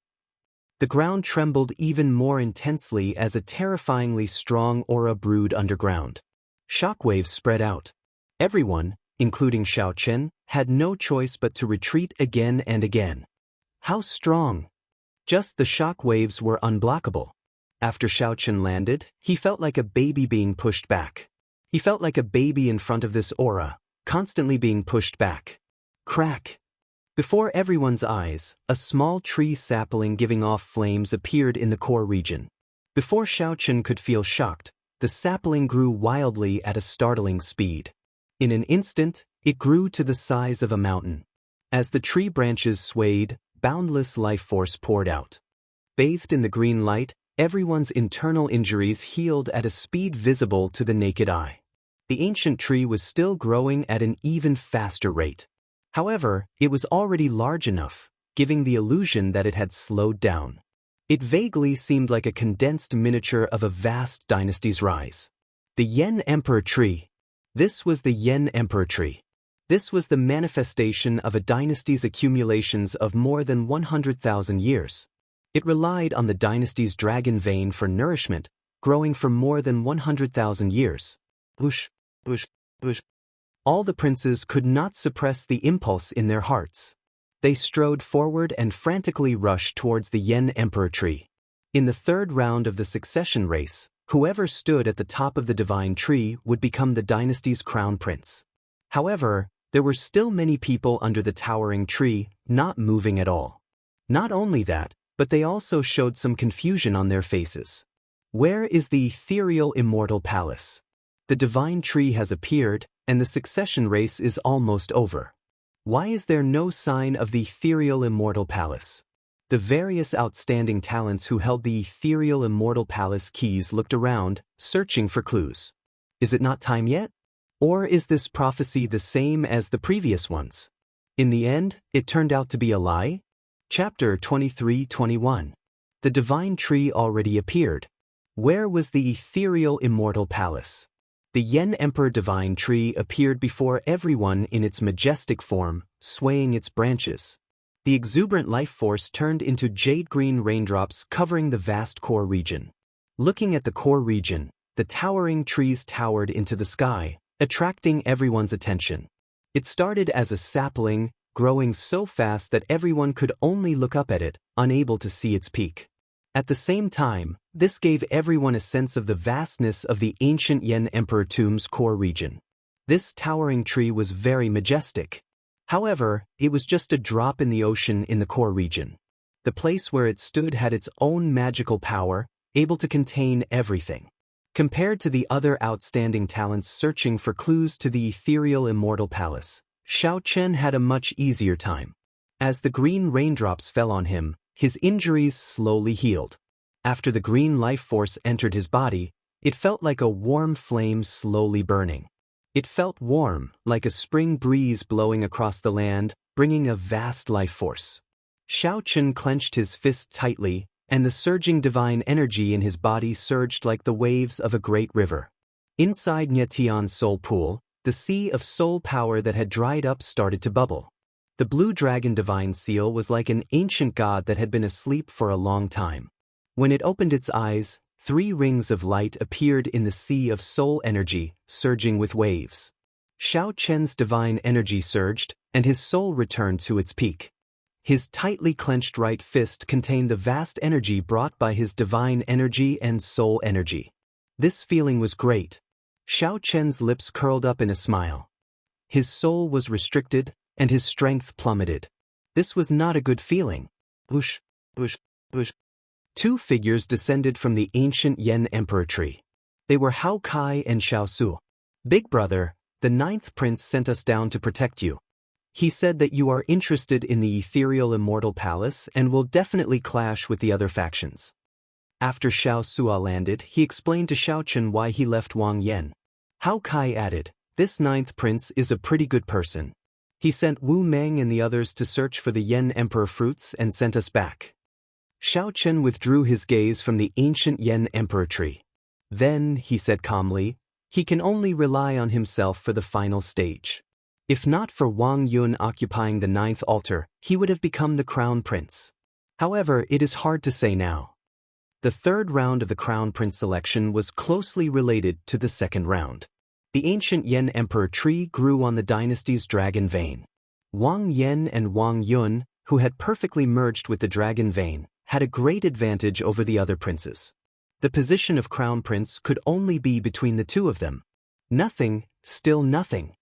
The ground trembled even more intensely as a terrifyingly strong aura brewed underground. Shockwaves spread out. Everyone, including Xiao Chen, had no choice but to retreat again and again. How strong! Just the shockwaves were unblockable. After Xiao Chen landed, he felt like a baby being pushed back. He felt like a baby in front of this aura, constantly being pushed back. Crack! Before everyone's eyes, a small tree sapling giving off flames appeared in the core region. Before Xiao Chen could feel shocked, the sapling grew wildly at a startling speed. In an instant, It grew to the size of a mountain. As the tree branches swayed, boundless life force poured out. Bathed in the green light, everyone's internal injuries healed at a speed visible to the naked eye. The ancient tree was still growing at an even faster rate. However, it was already large enough, giving the illusion that it had slowed down. It vaguely seemed like a condensed miniature of a vast dynasty's rise. The Yen Emperor Tree. This was the Yen Emperor Tree. This was the manifestation of a dynasty's accumulations of more than 100,000 years. It relied on the dynasty's dragon vein for nourishment, growing for more than 100,000 years. Whoosh, whoosh, whoosh. All the princes could not suppress the impulse in their hearts. They strode forward and frantically rushed towards the Yen Emperor Tree. In the third round of the succession race, whoever stood at the top of the divine tree would become the dynasty's crown prince. However, there were still many people under the towering tree, not moving at all. Not only that, but they also showed some confusion on their faces. Where is the ethereal immortal palace? The divine tree has appeared, and the succession race is almost over. Why is there no sign of the ethereal immortal palace? The various outstanding talents who held the ethereal immortal palace keys looked around, searching for clues. Is it not time yet? Or is this prophecy the same as the previous ones? In the end, it turned out to be a lie? Chapter 23-21. The divine tree already appeared. Where was the ethereal immortal palace? The Yen Emperor divine tree appeared before everyone in its majestic form, swaying its branches. The exuberant life force turned into jade-green raindrops covering the vast core region. Looking at the core region, the towering trees towered into the sky, attracting everyone's attention. It started as a sapling, growing so fast that everyone could only look up at it, unable to see its peak. At the same time, this gave everyone a sense of the vastness of the ancient Yen Emperor tomb's core region. This towering tree was very majestic. However, it was just a drop in the ocean in the core region. The place where it stood had its own magical power, able to contain everything. Compared to the other outstanding talents searching for clues to the ethereal immortal palace, Xiao Chen had a much easier time. As the green raindrops fell on him, his injuries slowly healed. After the green life force entered his body, it felt like a warm flame slowly burning. It felt warm, like a spring breeze blowing across the land, bringing a vast life force. Xiao Chen clenched his fist tightly, and the surging divine energy in his body surged like the waves of a great river. Inside Nye Tian's soul pool, the sea of soul power that had dried up started to bubble. The blue dragon divine seal was like an ancient god that had been asleep for a long time. When it opened its eyes, 3 rings of light appeared in the sea of soul energy, surging with waves. Xiao Chen's divine energy surged, and his soul returned to its peak. His tightly clenched right fist contained the vast energy brought by his divine energy and soul energy. This feeling was great. Xiao Chen's lips curled up in a smile. His soul was restricted, and his strength plummeted. This was not a good feeling. Whoosh, whoosh, whoosh. 2 figures descended from the ancient Yen Emperor tree. They were Hao Kai and Xiao Su. Big brother, the 9th prince sent us down to protect you. He said that you are interested in the ethereal immortal palace and will definitely clash with the other factions. After Xiao Sua landed, he explained to Xiao Chen why he left Wang Yan. Hao Kai added, "This 9th prince is a pretty good person. He sent Wu Meng and the others to search for the Yen Emperor fruits and sent us back." Xiao Chen withdrew his gaze from the ancient Yen Emperor tree. Then, he said calmly, he can only rely on himself for the final stage. If not for Wang Yun occupying the 9th altar, he would have become the crown prince. However, it is hard to say now. The 3rd round of the crown prince selection was closely related to the 2nd round. The ancient Yen Emperor tree grew on the dynasty's dragon vein. Wang Yan and Wang Yun, who had perfectly merged with the dragon vein, had a great advantage over the other princes. The position of crown prince could only be between the 2 of them. Nothing, still nothing.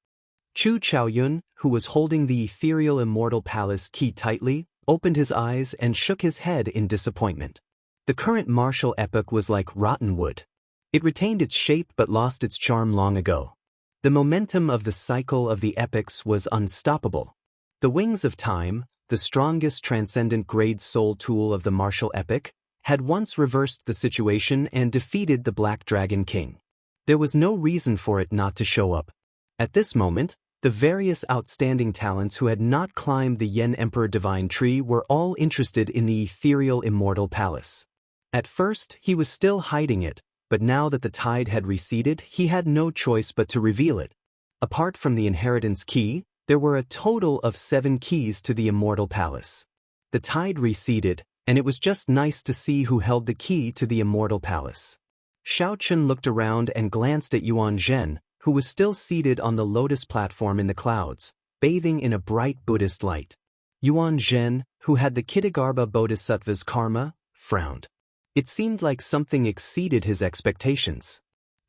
Chu Chaoyun, who was holding the ethereal immortal palace key tightly, opened his eyes and shook his head in disappointment. The current martial epoch was like rotten wood. It retained its shape but lost its charm long ago. The momentum of the cycle of the epics was unstoppable. The Wings of Time, the strongest transcendent grade soul tool of the martial epic, had once reversed the situation and defeated the Black Dragon King. There was no reason for it not to show up. At this moment, the various outstanding talents who had not climbed the Yen Emperor Divine Tree were all interested in the ethereal Immortal Palace. At first, he was still hiding it, but now that the tide had receded, he had no choice but to reveal it. Apart from the Inheritance Key, there were a total of 7 keys to the Immortal Palace. The tide receded, and it was just nice to see who held the key to the Immortal Palace. Xiao Chen looked around and glanced at Yuan Zhen, who was still seated on the lotus platform in the clouds, bathing in a bright Buddhist light. Yuan Zhen, who had the Kittagarbha Bodhisattva's karma, frowned. It seemed like something exceeded his expectations.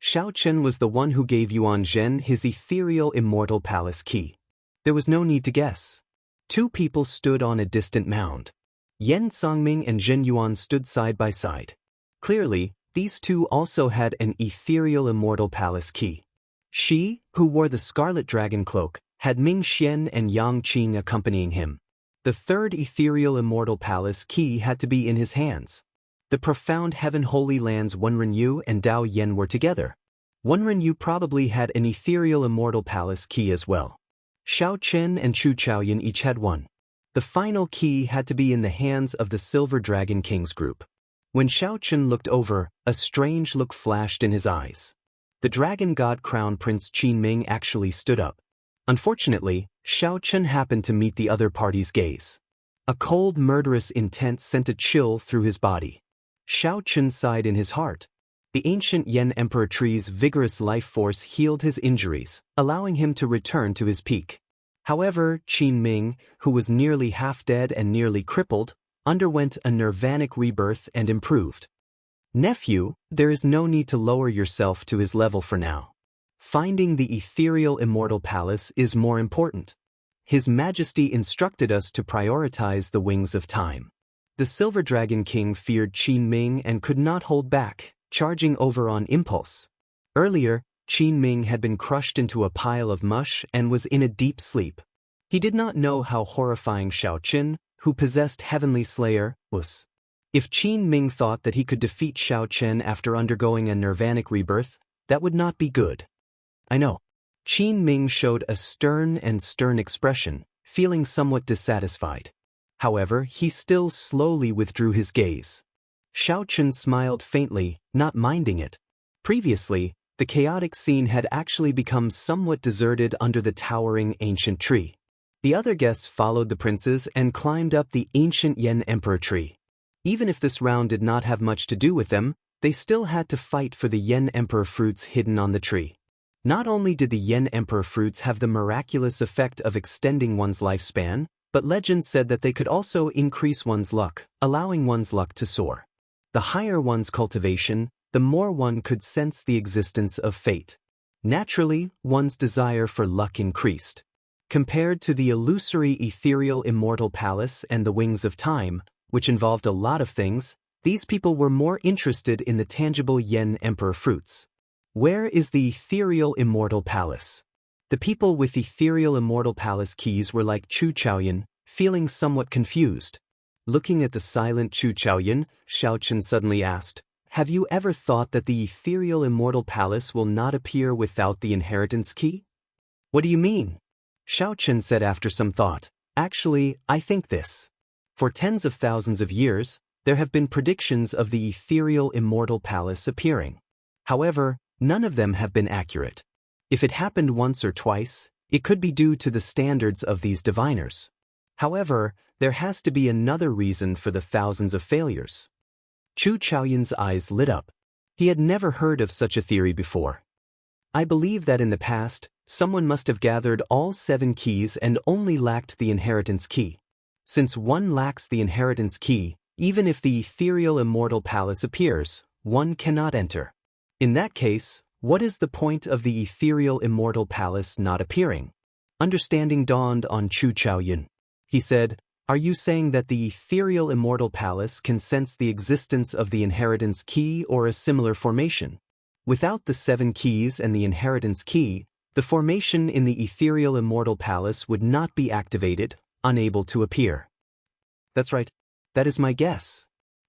Xiao Chen was the one who gave Yuan Zhen his ethereal Immortal Palace key. There was no need to guess. 2 people stood on a distant mound. Yan Songming and Zhen Yuan stood side by side. Clearly, these 2 also had an ethereal Immortal Palace key. Shi, who wore the Scarlet Dragon Cloak, had Ming Xian and Yang Qing accompanying him. The 3rd ethereal Immortal Palace key had to be in his hands. The profound Heaven Holy Lands Wenren and Dao Yen were together. Wenren probably had an ethereal Immortal Palace key as well. Xiao Chen and Chu Chaoyan each had one. The final key had to be in the hands of the Silver Dragon Kings group. When Xiao Chen looked over, a strange look flashed in his eyes. The Dragon God Crown Prince Qin Ming actually stood up. Unfortunately, Xiao Chen happened to meet the other party's gaze. A cold, murderous intent sent a chill through his body. Xiao Chen sighed in his heart. The ancient Yen Emperor tree's vigorous life force healed his injuries, allowing him to return to his peak. However, Qin Ming, who was nearly half dead and nearly crippled, underwent a nirvanic rebirth and improved. Nephew, there is no need to lower yourself to his level for now. Finding the ethereal Immortal Palace is more important. His Majesty instructed us to prioritize the Wings of Time. The Silver Dragon King feared Qin Ming and could not hold back, charging over on impulse. Earlier, Qin Ming had been crushed into a pile of mush and was in a deep sleep. He did not know how horrifying Xiao Chen, who possessed Heavenly Slayer, was. If Qin Ming thought that he could defeat Xiao Chen after undergoing a nirvanic rebirth, that would not be good. I know. Qin Ming showed a stern expression, feeling somewhat dissatisfied. However, he still slowly withdrew his gaze. Xiao Chen smiled faintly, not minding it. Previously, the chaotic scene had actually become somewhat deserted under the towering ancient tree. The other guests followed the princes and climbed up the ancient Yen Emperor tree. Even if this round did not have much to do with them, they still had to fight for the Yen Emperor fruits hidden on the tree. Not only did the Yen Emperor fruits have the miraculous effect of extending one's lifespan, but legend said that they could also increase one's luck, allowing one's luck to soar. The higher one's cultivation, the more one could sense the existence of fate. Naturally, one's desire for luck increased. Compared to the illusory ethereal Immortal Palace and the Wings of Time, which involved a lot of things, these people were more interested in the tangible Yen Emperor fruits. Where is the ethereal Immortal Palace? The people with ethereal Immortal Palace keys were like Chu Chaoyan, feeling somewhat confused. Looking at the silent Chu Chaoyan, Xiao Chen suddenly asked, "Have you ever thought that the ethereal Immortal Palace will not appear without the inheritance key?" "What do you mean?" Xiao Chen said after some thought. "Actually, I think this. For tens of thousands of years, there have been predictions of the ethereal Immortal Palace appearing. However, none of them have been accurate. If it happened once or twice, it could be due to the standards of these diviners. However, there has to be another reason for the thousands of failures." Chu Chaoyan's eyes lit up. He had never heard of such a theory before. "I believe that in the past, someone must have gathered all 7 keys and only lacked the inheritance key. Since one lacks the inheritance key, even if the ethereal Immortal Palace appears, one cannot enter. In that case, what is the point of the ethereal Immortal Palace not appearing?" Understanding dawned on Chu Chaoyan. He said, "Are you saying that the ethereal Immortal Palace can sense the existence of the inheritance key or a similar formation? Without the 7 keys and the inheritance key, The formation in the ethereal Immortal Palace would not be activated, unable to appear. That's right. That is my guess.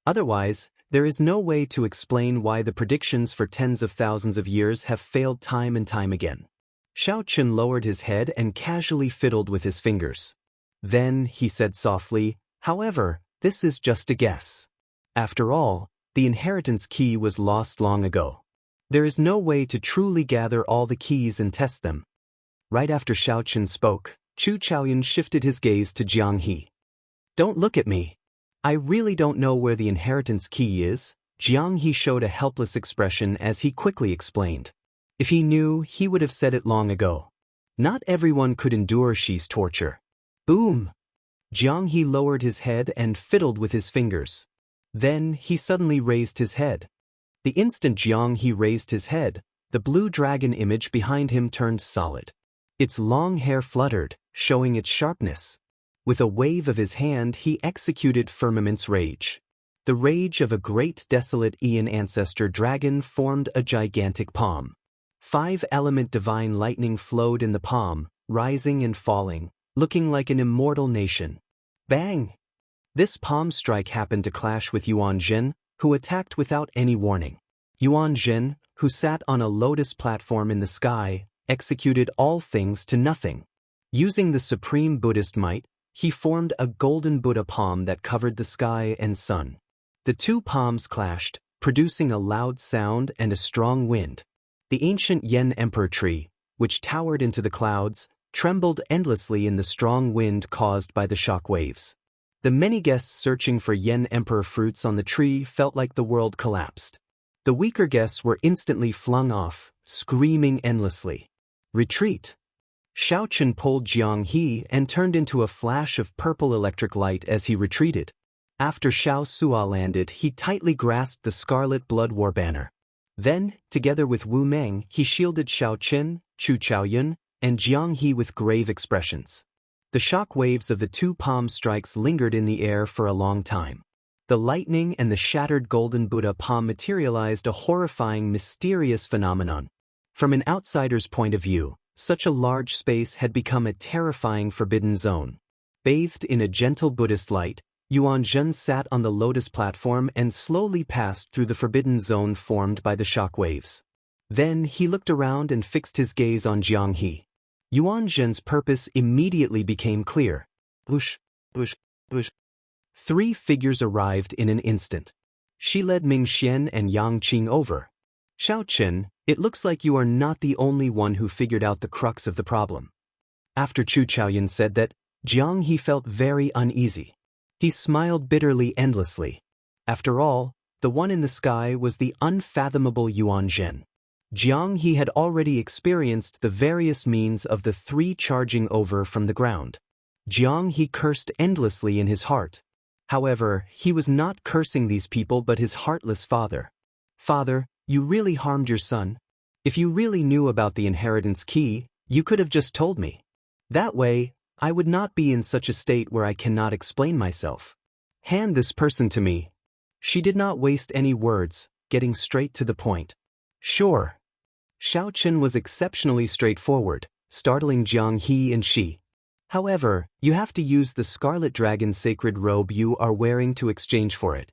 Otherwise, there is no way to explain why the predictions for tens of thousands of years have failed time and time again. Xiao Chen lowered his head and casually fiddled with his fingers. Then, he said softly, however, this is just a guess. After all, the inheritance key was lost long ago. There is no way to truly gather all the keys and test them. Right after Xiao Chen spoke, Chu Chaoyun shifted his gaze to Jianghu. Don't look at me. I really don't know where the inheritance key is. Jianghu showed a helpless expression as he quickly explained. If he knew, he would have said it long ago. Not everyone could endure Shi's torture. Boom! Jianghu lowered his head and fiddled with his fingers. Then, he suddenly raised his head. The instant Jianghu raised his head, the blue dragon image behind him turned solid. Its long hair fluttered, showing its sharpness. With a wave of his hand, he executed Firmament's rage. The rage of a great desolate Aeon ancestor dragon formed a gigantic palm. 5-element divine lightning flowed in the palm, rising and falling, looking like an immortal nation. Bang! This palm strike happened to clash with Yuan Zhen, who attacked without any warning. Yuan Zhen, who sat on a lotus platform in the sky, executed all things to nothing. Using the supreme Buddhist might, he formed a golden Buddha palm that covered the sky and sun. The two palms clashed, producing a loud sound and a strong wind. The ancient Yen Emperor tree, which towered into the clouds, trembled endlessly in the strong wind caused by the shock waves. The many guests searching for Yen Emperor fruits on the tree felt like the world collapsed. The weaker guests were instantly flung off, screaming endlessly. Retreat! Xiao Chen pulled Jianghu and turned into a flash of purple electric light as he retreated. After Xiao Sua landed, he tightly grasped the scarlet blood war banner. Then, together with Wu Meng, he shielded Xiao Chen, Chu Chaoyun, and Jianghu with grave expressions. The shock waves of the two palm strikes lingered in the air for a long time. The lightning and the shattered golden Buddha palm materialized a horrifying, mysterious phenomenon. From an outsider's point of view, such a large space had become a terrifying forbidden zone. Bathed in a gentle Buddhist light, Yuan Zhen sat on the lotus platform and slowly passed through the forbidden zone formed by the shock waves. Then he looked around and fixed his gaze on Jianghu. Yuan Zhen's purpose immediately became clear. Whoosh, whoosh, whoosh. 3 figures arrived in an instant. She led Ming Xian and Yang Qing over. Xiao Chen, it looks like you are not the only one who figured out the crux of the problem. After Chu Chaoyun said that, Jianghu felt very uneasy. He smiled bitterly endlessly. After all, the one in the sky was the unfathomable Yuan Zhen. Jianghu had already experienced the various means of the 3 charging over from the ground. Jianghu cursed endlessly in his heart. However, he was not cursing these people but his heartless father. Father, you really harmed your son. If you really knew about the inheritance key, you could have just told me. That way, I would not be in such a state where I cannot explain myself. Hand this person to me. She did not waste any words, getting straight to the point. Sure. Xiao Chen was exceptionally straightforward, startling Jianghu and Shi. However, you have to use the Scarlet Dragon sacred robe you are wearing to exchange for it.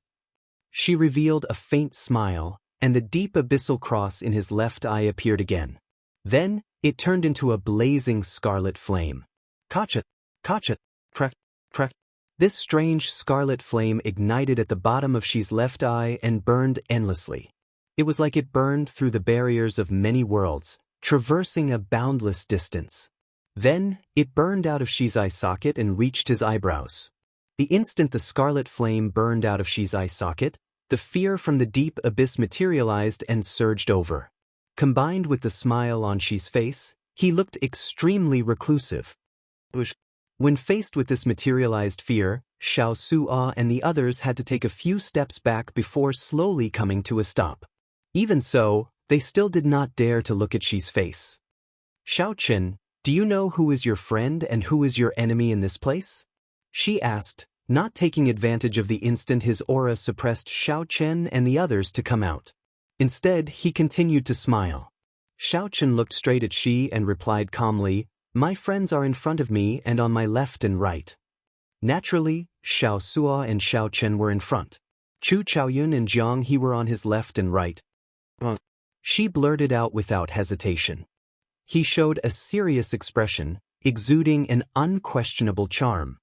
She revealed a faint smile, and the deep abyssal cross in his left eye appeared again. Then, it turned into a blazing scarlet flame. Kacha, kacha, crack, crack. This strange scarlet flame ignited at the bottom of Shi's left eye and burned endlessly. It was like it burned through the barriers of many worlds, traversing a boundless distance. Then, it burned out of Shi's eye socket and reached his eyebrows. The instant the scarlet flame burned out of Shi's eye socket, the fear from the deep abyss materialized and surged over. Combined with the smile on Shi's face, he looked extremely reclusive. When faced with this materialized fear, Xiao Sua and the others had to take a few steps back before slowly coming to a stop. Even so, they still did not dare to look at Shi's face. Xiao Chen, do you know who is your friend and who is your enemy in this place? She asked, not taking advantage of the instant his aura suppressed Xiao Chen and the others to come out. Instead, he continued to smile. Xiao Chen looked straight at Shi and replied calmly, "My friends are in front of me and on my left and right." Naturally, Xiao Sua and Xiao Chen were in front. Chu Chaoyun and Jianghu were on his left and right. Shi blurted out without hesitation. He showed a serious expression, exuding an unquestionable charm.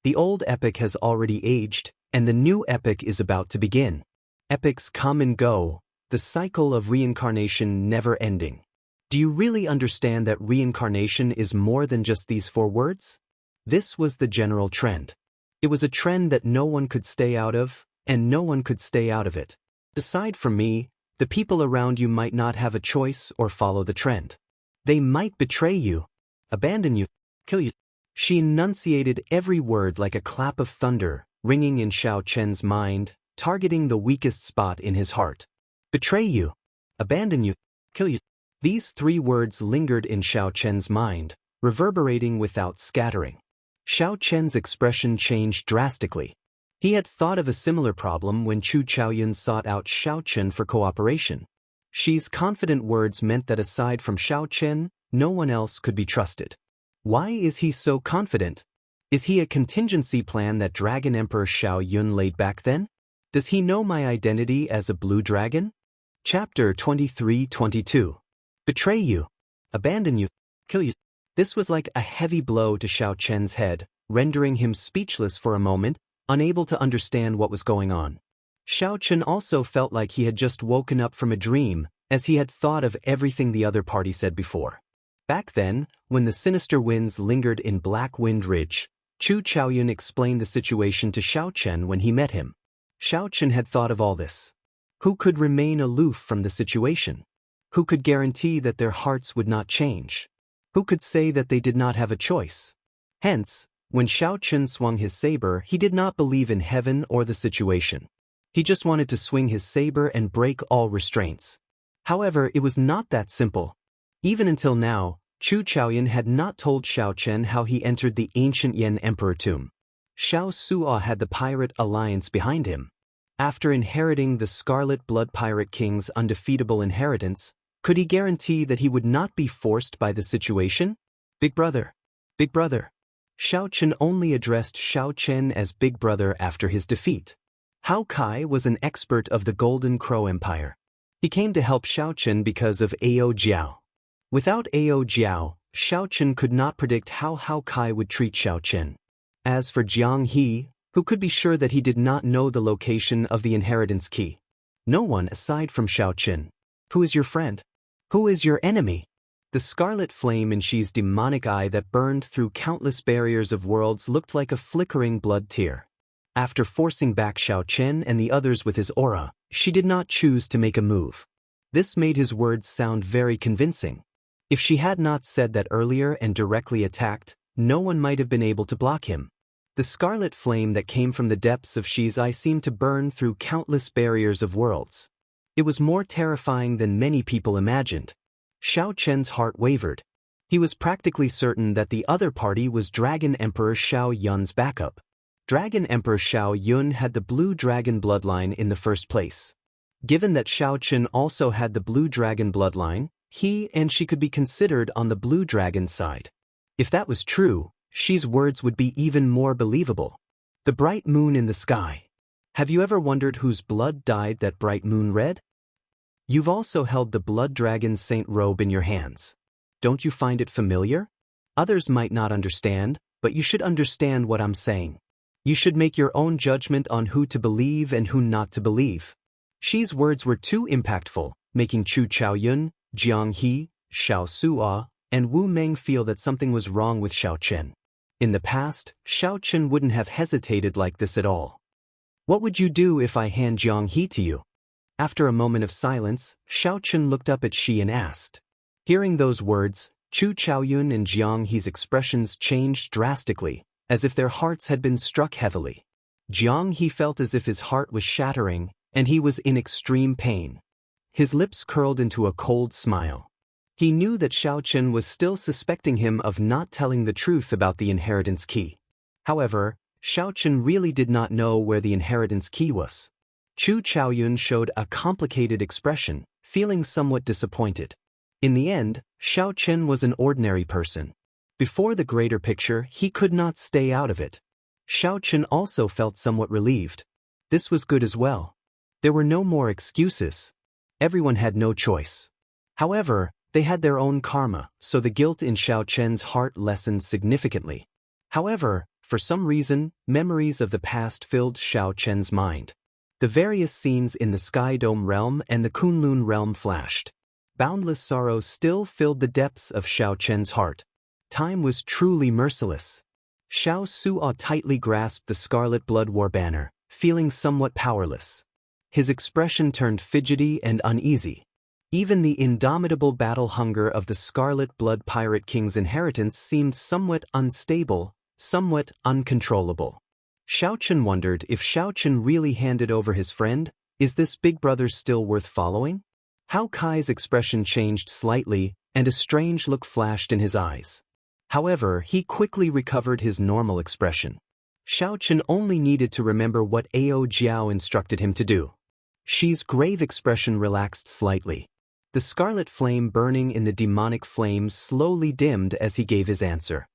The old epic has already aged, and the new epic is about to begin. Epics come and go, the cycle of reincarnation never ending. Do you really understand that reincarnation is more than just these 4 words? This was the general trend. It was a trend that no one could stay out of, and no one could stay out of it. Aside from me, the people around you might not have a choice or follow the trend. They might betray you, abandon you, kill you. She enunciated every word like a clap of thunder, ringing in Xiao Chen's mind, targeting the weakest spot in his heart. Betray you, abandon you, kill you. These 3 words lingered in Xiao Chen's mind, reverberating without scattering. Xiao Chen's expression changed drastically. He had thought of a similar problem when Chu Chaoyun sought out Xiao Chen for cooperation. Shi's confident words meant that aside from Xiao Chen, no one else could be trusted. Why is he so confident? Is he a contingency plan that Dragon Emperor Xiao Yun laid back then? Does he know my identity as a blue dragon? Chapter 23-22. Betray you, abandon you, kill you. This was like a heavy blow to Xiao Chen's head, rendering him speechless for a moment, unable to understand what was going on. Xiao Chen also felt like he had just woken up from a dream, as he had thought of everything the other party said before. Back then, when the sinister winds lingered in Black Wind Ridge, Chu Chaoyun explained the situation to Xiao Chen when he met him. Xiao Chen had thought of all this. Who could remain aloof from the situation? Who could guarantee that their hearts would not change? Who could say that they did not have a choice? Hence, when Xiao Chen swung his saber, he did not believe in heaven or the situation. He just wanted to swing his saber and break all restraints. However, it was not that simple. Even until now, Chu Chaoyun had not told Xiao Chen how he entered the ancient Yan Emperor tomb. Xiao Sua had the pirate alliance behind him. After inheriting the Scarlet Blood Pirate King's undefeatable inheritance, could he guarantee that he would not be forced by the situation? Big brother. Big brother. Xiao Chen only addressed Xiao Chen as Big Brother after his defeat. Hao Kai was an expert of the Golden Crow Empire. He came to help Xiao Chen because of Ao Jiao. Without Ao Jiao, Xiao Chen could not predict how Hao Kai would treat Xiao Chen. As for Jianghu, who could be sure that he did not know the location of the inheritance key? No one aside from Xiao Chen. Who is your friend? Who is your enemy? The scarlet flame in Shi's demonic eye that burned through countless barriers of worlds looked like a flickering blood tear. After forcing back Xiao Chen and the others with his aura, Shi did not choose to make a move. This made his words sound very convincing. If she had not said that earlier and directly attacked, no one might have been able to block him. The scarlet flame that came from the depths of Shi's eye seemed to burn through countless barriers of worlds. It was more terrifying than many people imagined. Xiao Chen's heart wavered. He was practically certain that the other party was Dragon Emperor Xiao Yun's backup. Dragon Emperor Xiao Yun had the blue dragon bloodline in the first place. Given that Xiao Chen also had the blue dragon bloodline, he and she could be considered on the blue dragon side. If that was true, Shi's words would be even more believable. The bright moon in the sky. Have you ever wondered whose blood dyed that bright moon red? You've also held the blood dragon's saint robe in your hands. Don't you find it familiar? Others might not understand, but you should understand what I'm saying. You should make your own judgment on who to believe and who not to believe. Shi's words were too impactful, making Chu Chaoyun, Jianghu, Xiao Sua, and Wu Meng feel that something was wrong with Xiao Chen. In the past, Xiao Chen wouldn't have hesitated like this at all. What would you do if I hand Jianghu to you? After a moment of silence, Xiao Chen looked up at Shi and asked. Hearing those words, Chu Chaoyun and Jianghu's expressions changed drastically, as if their hearts had been struck heavily. Jianghu felt as if his heart was shattering, and he was in extreme pain. His lips curled into a cold smile. He knew that Xiao Chen was still suspecting him of not telling the truth about the inheritance key. However, Xiao Chen really did not know where the inheritance key was. Chu Chaoyun showed a complicated expression, feeling somewhat disappointed. In the end, Xiao Chen was an ordinary person. Before the greater picture, he could not stay out of it. Xiao Chen also felt somewhat relieved. This was good as well. There were no more excuses. Everyone had no choice. However, they had their own karma, so the guilt in Xiao Chen's heart lessened significantly. However, for some reason, memories of the past filled Xiao Chen's mind. The various scenes in the Sky Dome realm and the Kunlun realm flashed. Boundless sorrow still filled the depths of Xiao Chen's heart. Time was truly merciless. Xiao Suo tightly grasped the Scarlet Blood War banner, feeling somewhat powerless. His expression turned fidgety and uneasy. Even the indomitable battle hunger of the Scarlet Blood Pirate King's inheritance seemed somewhat unstable, somewhat uncontrollable. Xiao Chen wondered if Xiao Chen really handed over his friend. Is this big brother still worth following? Hao Kai's expression changed slightly, and a strange look flashed in his eyes. However, he quickly recovered his normal expression. Xiao Chen only needed to remember what Ao Jiao instructed him to do. Xi's grave expression relaxed slightly. The scarlet flame burning in the demonic flames slowly dimmed as he gave his answer.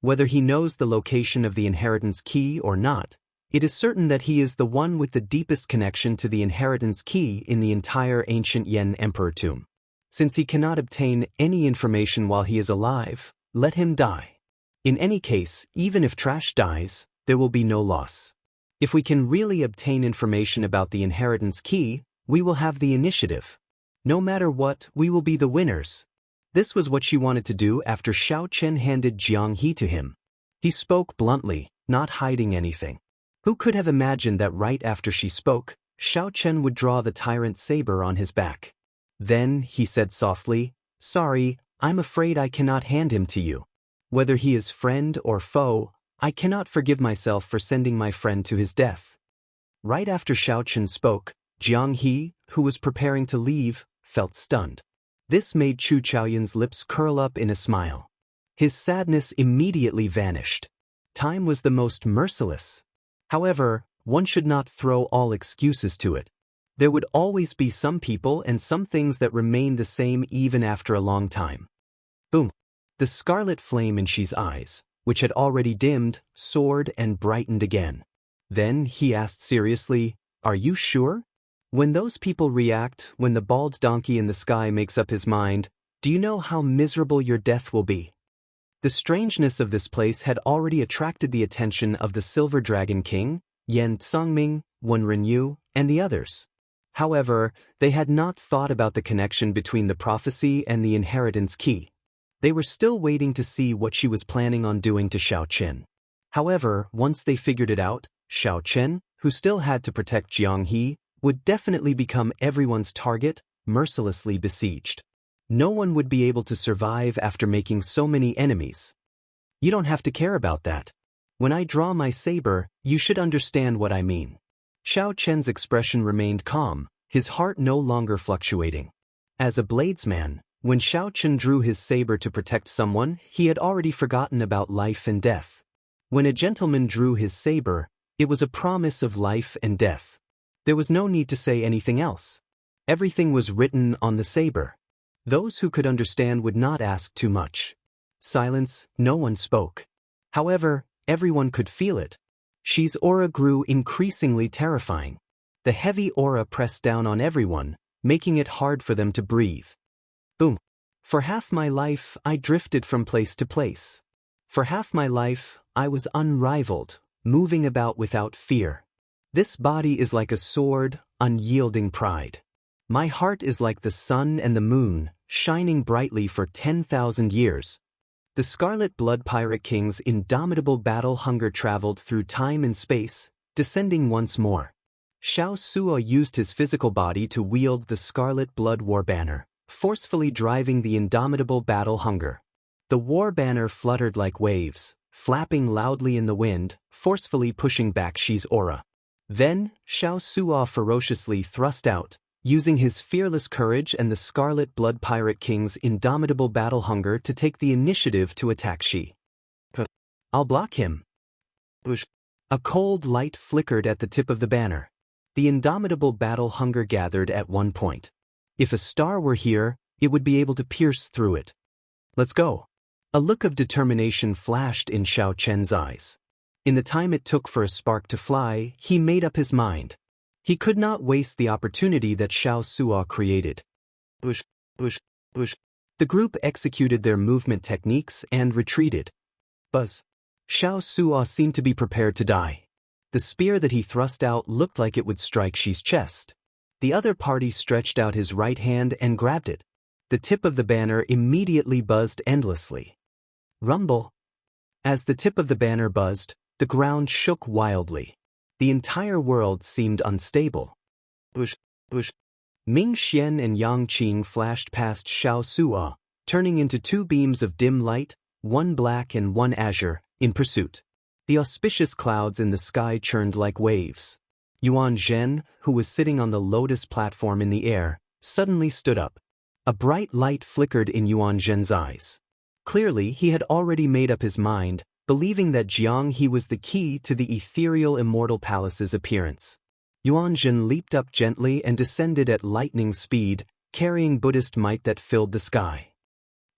Whether he knows the location of the inheritance key or not, it is certain that he is the one with the deepest connection to the inheritance key in the entire ancient Yan Emperor tomb. Since he cannot obtain any information while he is alive, let him die. In any case, even if Trash dies, there will be no loss. If we can really obtain information about the inheritance key, we will have the initiative. No matter what, we will be the winners. This was what she wanted to do after Xiao Chen handed Jianghu to him. He spoke bluntly, not hiding anything. Who could have imagined that right after she spoke, Xiao Chen would draw the tyrant saber on his back? Then, he said softly, "Sorry, I'm afraid I cannot hand him to you. Whether he is friend or foe, I cannot forgive myself for sending my friend to his death." Right after Xiao Chen spoke, Jianghu, who was preparing to leave, felt stunned. This made Chu Chaoyun's lips curl up in a smile. His sadness immediately vanished. Time was the most merciless. However, one should not throw all excuses to it. There would always be some people and some things that remain the same even after a long time. Boom! The scarlet flame in Xi's eyes, which had already dimmed, soared and brightened again. Then he asked seriously, "Are you sure? When those people react, when the bald donkey in the sky makes up his mind, do you know how miserable your death will be?" The strangeness of this place had already attracted the attention of the Silver Dragon King, Yan Tsangming, Wen Renyu, and the others. However, they had not thought about the connection between the prophecy and the inheritance key. They were still waiting to see what she was planning on doing to Xiao Chen. However, once they figured it out, Xiao Chen, who still had to protect Jianghu, would definitely become everyone's target, mercilessly besieged. No one would be able to survive after making so many enemies. You don't have to care about that. When I draw my saber, you should understand what I mean. Xiao Chen's expression remained calm, his heart no longer fluctuating. As a bladesman, when Xiao Chen drew his saber to protect someone, he had already forgotten about life and death. When a gentleman drew his saber, it was a promise of life and death. There was no need to say anything else. Everything was written on the saber. Those who could understand would not ask too much. Silence, no one spoke. However, everyone could feel it. Xi's aura grew increasingly terrifying. The heavy aura pressed down on everyone, making it hard for them to breathe. Boom. For half my life, I drifted from place to place. For half my life, I was unrivaled, moving about without fear. This body is like a sword, unyielding pride. My heart is like the sun and the moon, shining brightly for 10,000 years. The Scarlet Blood Pirate King's indomitable battle hunger traveled through time and space, descending once more. Xiao Suo used his physical body to wield the Scarlet Blood War banner, forcefully driving the indomitable battle hunger. The war banner fluttered like waves, flapping loudly in the wind, forcefully pushing back Xi's aura. Then, Xiao Suo ferociously thrust out, using his fearless courage and the Scarlet Blood Pirate King's indomitable battle hunger to take the initiative to attack Xi. "I'll block him." A cold light flickered at the tip of the banner. The indomitable battle hunger gathered at one point. If a star were here, it would be able to pierce through it. Let's go. A look of determination flashed in Xiao Chen's eyes. In the time it took for a spark to fly, he made up his mind. He could not waste the opportunity that Xiao Suo created. Bush, bush, bush. The group executed their movement techniques and retreated. Buzz. Xiao Suo seemed to be prepared to die. The spear that he thrust out looked like it would strike Shi's chest. The other party stretched out his right hand and grabbed it. The tip of the banner immediately buzzed endlessly. Rumble. As the tip of the banner buzzed, the ground shook wildly. The entire world seemed unstable. Bush, bush. Ming Xian and Yang Qing flashed past Xiao Suo, turning into two beams of dim light, one black and one azure, in pursuit. The auspicious clouds in the sky churned like waves. Yuan Zhen, who was sitting on the lotus platform in the air, suddenly stood up. A bright light flickered in Yuan Zhen's eyes. Clearly, he had already made up his mind, believing that Jianghu was the key to the ethereal Immortal Palace's appearance. Yuan Zhen leaped up gently and descended at lightning speed, carrying Buddhist might that filled the sky.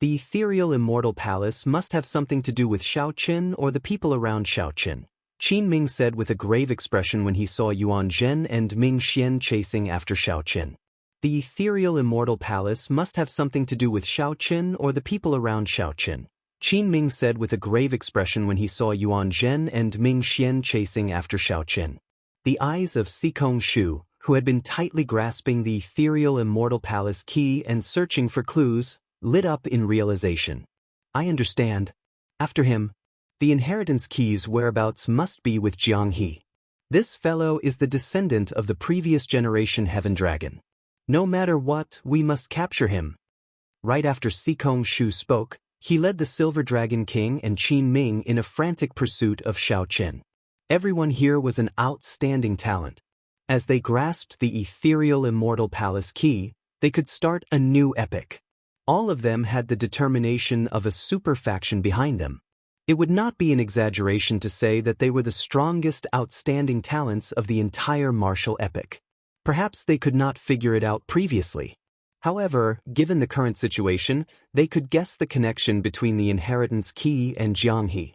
The ethereal Immortal Palace must have something to do with Xiao Qin or the people around Xiao Qin, Qin Ming said with a grave expression when he saw Yuan Zhen and Ming Xian chasing after Xiao Qin. The ethereal Immortal Palace must have something to do with Xiao Qin or the people around Xiao Qin, Qin Ming said with a grave expression when he saw Yuan Zhen and Ming Xian chasing after Xiao Qin. The eyes of Sikong Shu, who had been tightly grasping the ethereal Immortal Palace key and searching for clues, lit up in realization. I understand. After him, the inheritance key's whereabouts must be with Jianghu. This fellow is the descendant of the previous generation Heaven Dragon. No matter what, we must capture him. Right after Sikong Shu spoke, he led the Silver Dragon King and Qin Ming in a frantic pursuit of Xiao Qin. Everyone here was an outstanding talent. As they grasped the ethereal Immortal Palace key, they could start a new epic. All of them had the determination of a super faction behind them. It would not be an exaggeration to say that they were the strongest outstanding talents of the entire martial epic. Perhaps they could not figure it out previously. However, given the current situation, they could guess the connection between the inheritance key and Jianghu.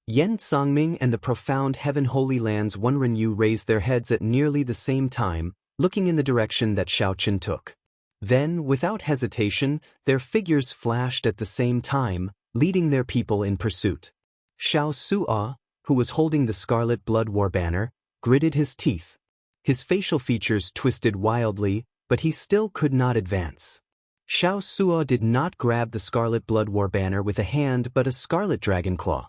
Yen Songming and the profound Heaven Holy Land's Wenren Yu raised their heads at nearly the same time, looking in the direction that Xiao Qin took. Then, without hesitation, their figures flashed at the same time, leading their people in pursuit. Xiao Suo, who was holding the Scarlet Blood War banner, gritted his teeth. His facial features twisted wildly, but he still could not advance. Xiao Suo did not grab the Scarlet Blood War banner with a hand but a scarlet dragon claw.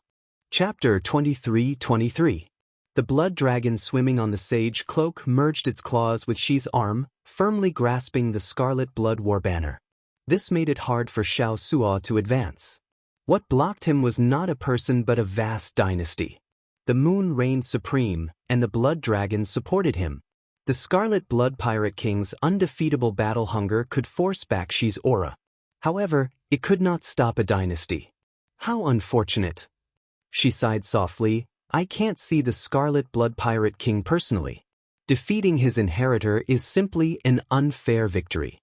Chapter 23-23. The blood dragon swimming on the sage cloak merged its claws with Shi's arm, firmly grasping the Scarlet Blood War banner. This made it hard for Xiao Suo to advance. What blocked him was not a person but a vast dynasty. The moon reigned supreme, and the blood dragon supported him. The Scarlet Blood Pirate King's undefeatable battle hunger could force back Shi's aura. However, it could not stop a dynasty. How unfortunate. She sighed softly. I can't see the Scarlet Blood Pirate King personally. Defeating his inheritor is simply an unfair victory.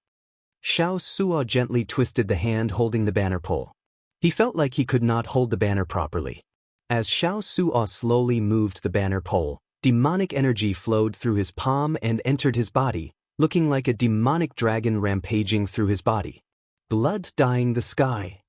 Xiao Suo gently twisted the hand holding the banner pole. He felt like he could not hold the banner properly. As Xiao Suo slowly moved the banner pole, demonic energy flowed through his palm and entered his body, looking like a demonic dragon rampaging through his body. Blood dyeing the sky.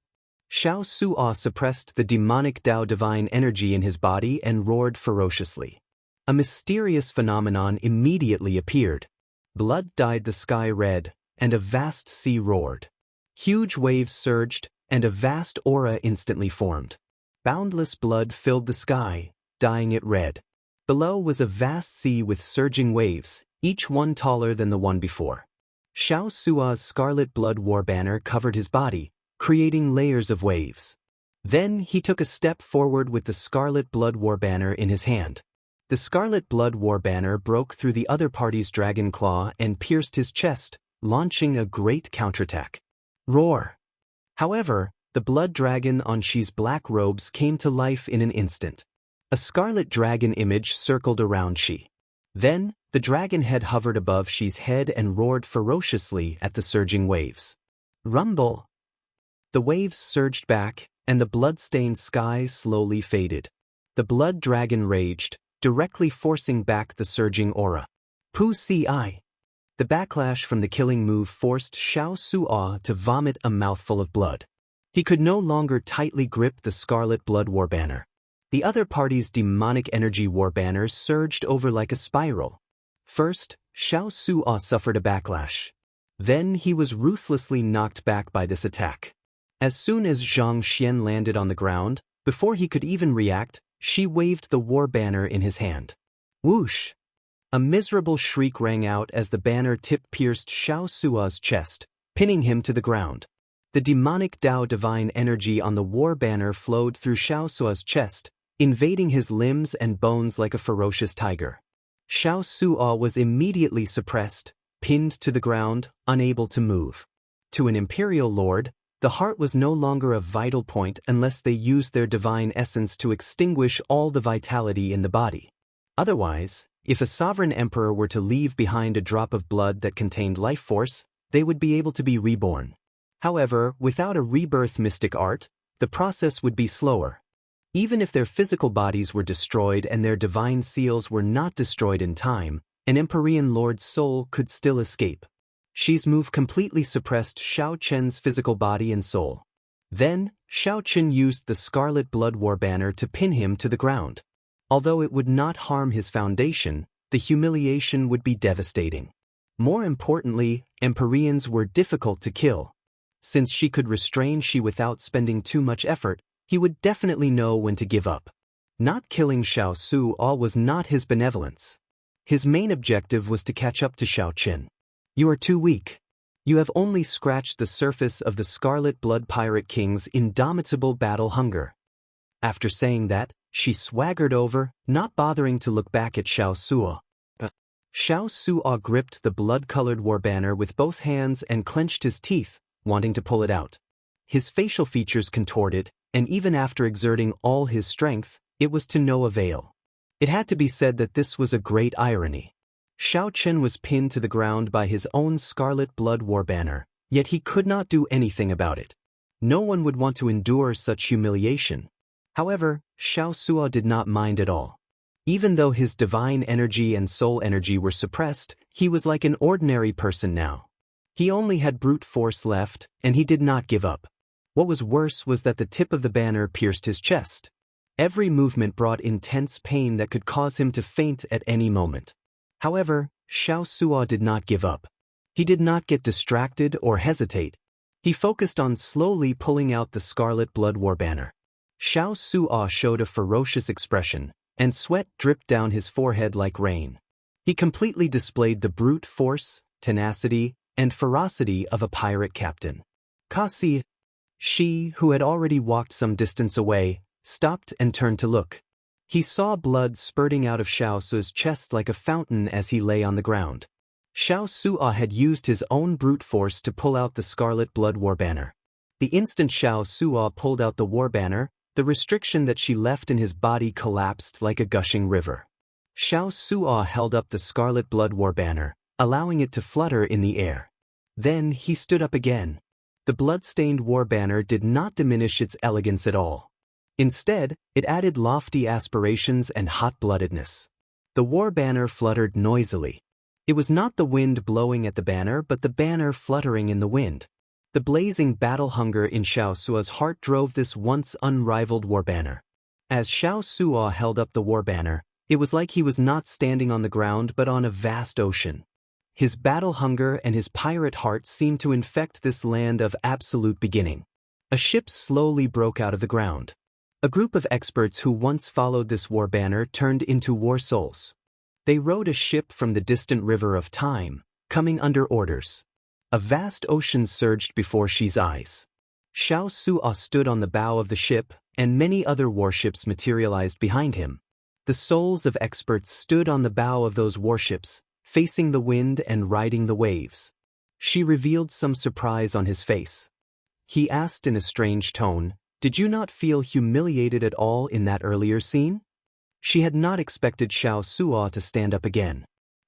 Xiao Suo suppressed the demonic Dao divine energy in his body and roared ferociously. A mysterious phenomenon immediately appeared. Blood dyed the sky red, and a vast sea roared. Huge waves surged, and a vast aura instantly formed. Boundless blood filled the sky, dyeing it red. Below was a vast sea with surging waves, each one taller than the one before. Xiao Suo's Scarlet Blood War banner covered his body, creating layers of waves. Then he took a step forward with the Scarlet Blood War banner in his hand. The Scarlet Blood War banner broke through the other party's dragon claw and pierced his chest, launching a great counterattack. Roar! However, the blood dragon on Shi's black robes came to life in an instant. A scarlet dragon image circled around Shi. Then, the dragon head hovered above Shi's head and roared ferociously at the surging waves. Rumble. The waves surged back, and the blood-stained sky slowly faded. The blood dragon raged, directly forcing back the surging aura. Pu Ci. The backlash from the killing move forced Xiao Su'a to vomit a mouthful of blood. He could no longer tightly grip the Scarlet Blood War Banner. The other party's demonic energy war banner surged over like a spiral. First, Xiao Su'a suffered a backlash. Then he was ruthlessly knocked back by this attack. As soon as Zhang Xian landed on the ground, before he could even react, she waved the war banner in his hand. Whoosh! A miserable shriek rang out as the banner tip pierced Xiao Su'a's chest, pinning him to the ground. The demonic Dao divine energy on the war banner flowed through Xiao Su'a's chest, invading his limbs and bones like a ferocious tiger. Xiao Su'a was immediately suppressed, pinned to the ground, unable to move. To an imperial lord, the heart was no longer a vital point unless they used their divine essence to extinguish all the vitality in the body. Otherwise, if a sovereign emperor were to leave behind a drop of blood that contained life force, they would be able to be reborn. However, without a rebirth mystic art, the process would be slower. Even if their physical bodies were destroyed and their divine seals were not destroyed in time, an Empyrean lord's soul could still escape. Xi's move completely suppressed Xiao Chen's physical body and soul. Then, Xiao Chen used the Scarlet Blood War Banner to pin him to the ground. Although it would not harm his foundation, the humiliation would be devastating. More importantly, Empyreans were difficult to kill. Since she could restrain Xi without spending too much effort, he would definitely know when to give up. Not killing Xiao Su'a was not his benevolence. His main objective was to catch up to Xiao Chen. You are too weak. You have only scratched the surface of the Scarlet Blood Pirate King's indomitable battle hunger. After saying that, she swaggered over, not bothering to look back at Xiao Su'a. Xiao Su'a gripped the blood-colored war banner with both hands and clenched his teeth, wanting to pull it out. His facial features contorted, and even after exerting all his strength, it was to no avail. It had to be said that this was a great irony. Xiao Chen was pinned to the ground by his own Scarlet Blood War Banner, yet he could not do anything about it. No one would want to endure such humiliation. However, Xiao Su'a did not mind at all. Even though his divine energy and soul energy were suppressed, he was like an ordinary person now. He only had brute force left, and he did not give up. What was worse was that the tip of the banner pierced his chest. Every movement brought intense pain that could cause him to faint at any moment. However, Xiao Su'a did not give up. He did not get distracted or hesitate. He focused on slowly pulling out the Scarlet Blood War Banner. Xiao Su'a showed a ferocious expression, and sweat dripped down his forehead like rain. He completely displayed the brute force, tenacity, and ferocity of a pirate captain. Kasi, Xi, who had already walked some distance away, stopped and turned to look. He saw blood spurting out of Xiao Su's chest like a fountain as he lay on the ground. Xiao Su'a had used his own brute force to pull out the Scarlet Blood War Banner. The instant Xiao Su'a pulled out the war banner, the restriction that she left in his body collapsed like a gushing river. Xiao Su'a held up the Scarlet Blood War Banner, allowing it to flutter in the air. Then he stood up again. The blood-stained war banner did not diminish its elegance at all. Instead, it added lofty aspirations and hot-bloodedness. The war banner fluttered noisily. It was not the wind blowing at the banner but the banner fluttering in the wind. The blazing battle hunger in Xiao Su'a's heart drove this once unrivaled war banner. As Xiao Su'a held up the war banner, it was like he was not standing on the ground but on a vast ocean. His battle hunger and his pirate heart seemed to infect this land of absolute beginning. A ship slowly broke out of the ground. A group of experts who once followed this war banner turned into war souls. They rowed a ship from the distant river of time, coming under orders. A vast ocean surged before Xi's eyes. Xiao Su'a stood on the bow of the ship, and many other warships materialized behind him. The souls of experts stood on the bow of those warships, facing the wind and riding the waves. Xi revealed some surprise on his face. He asked in a strange tone, "Did you not feel humiliated at all in that earlier scene?" She had not expected Xiao Su'a to stand up again.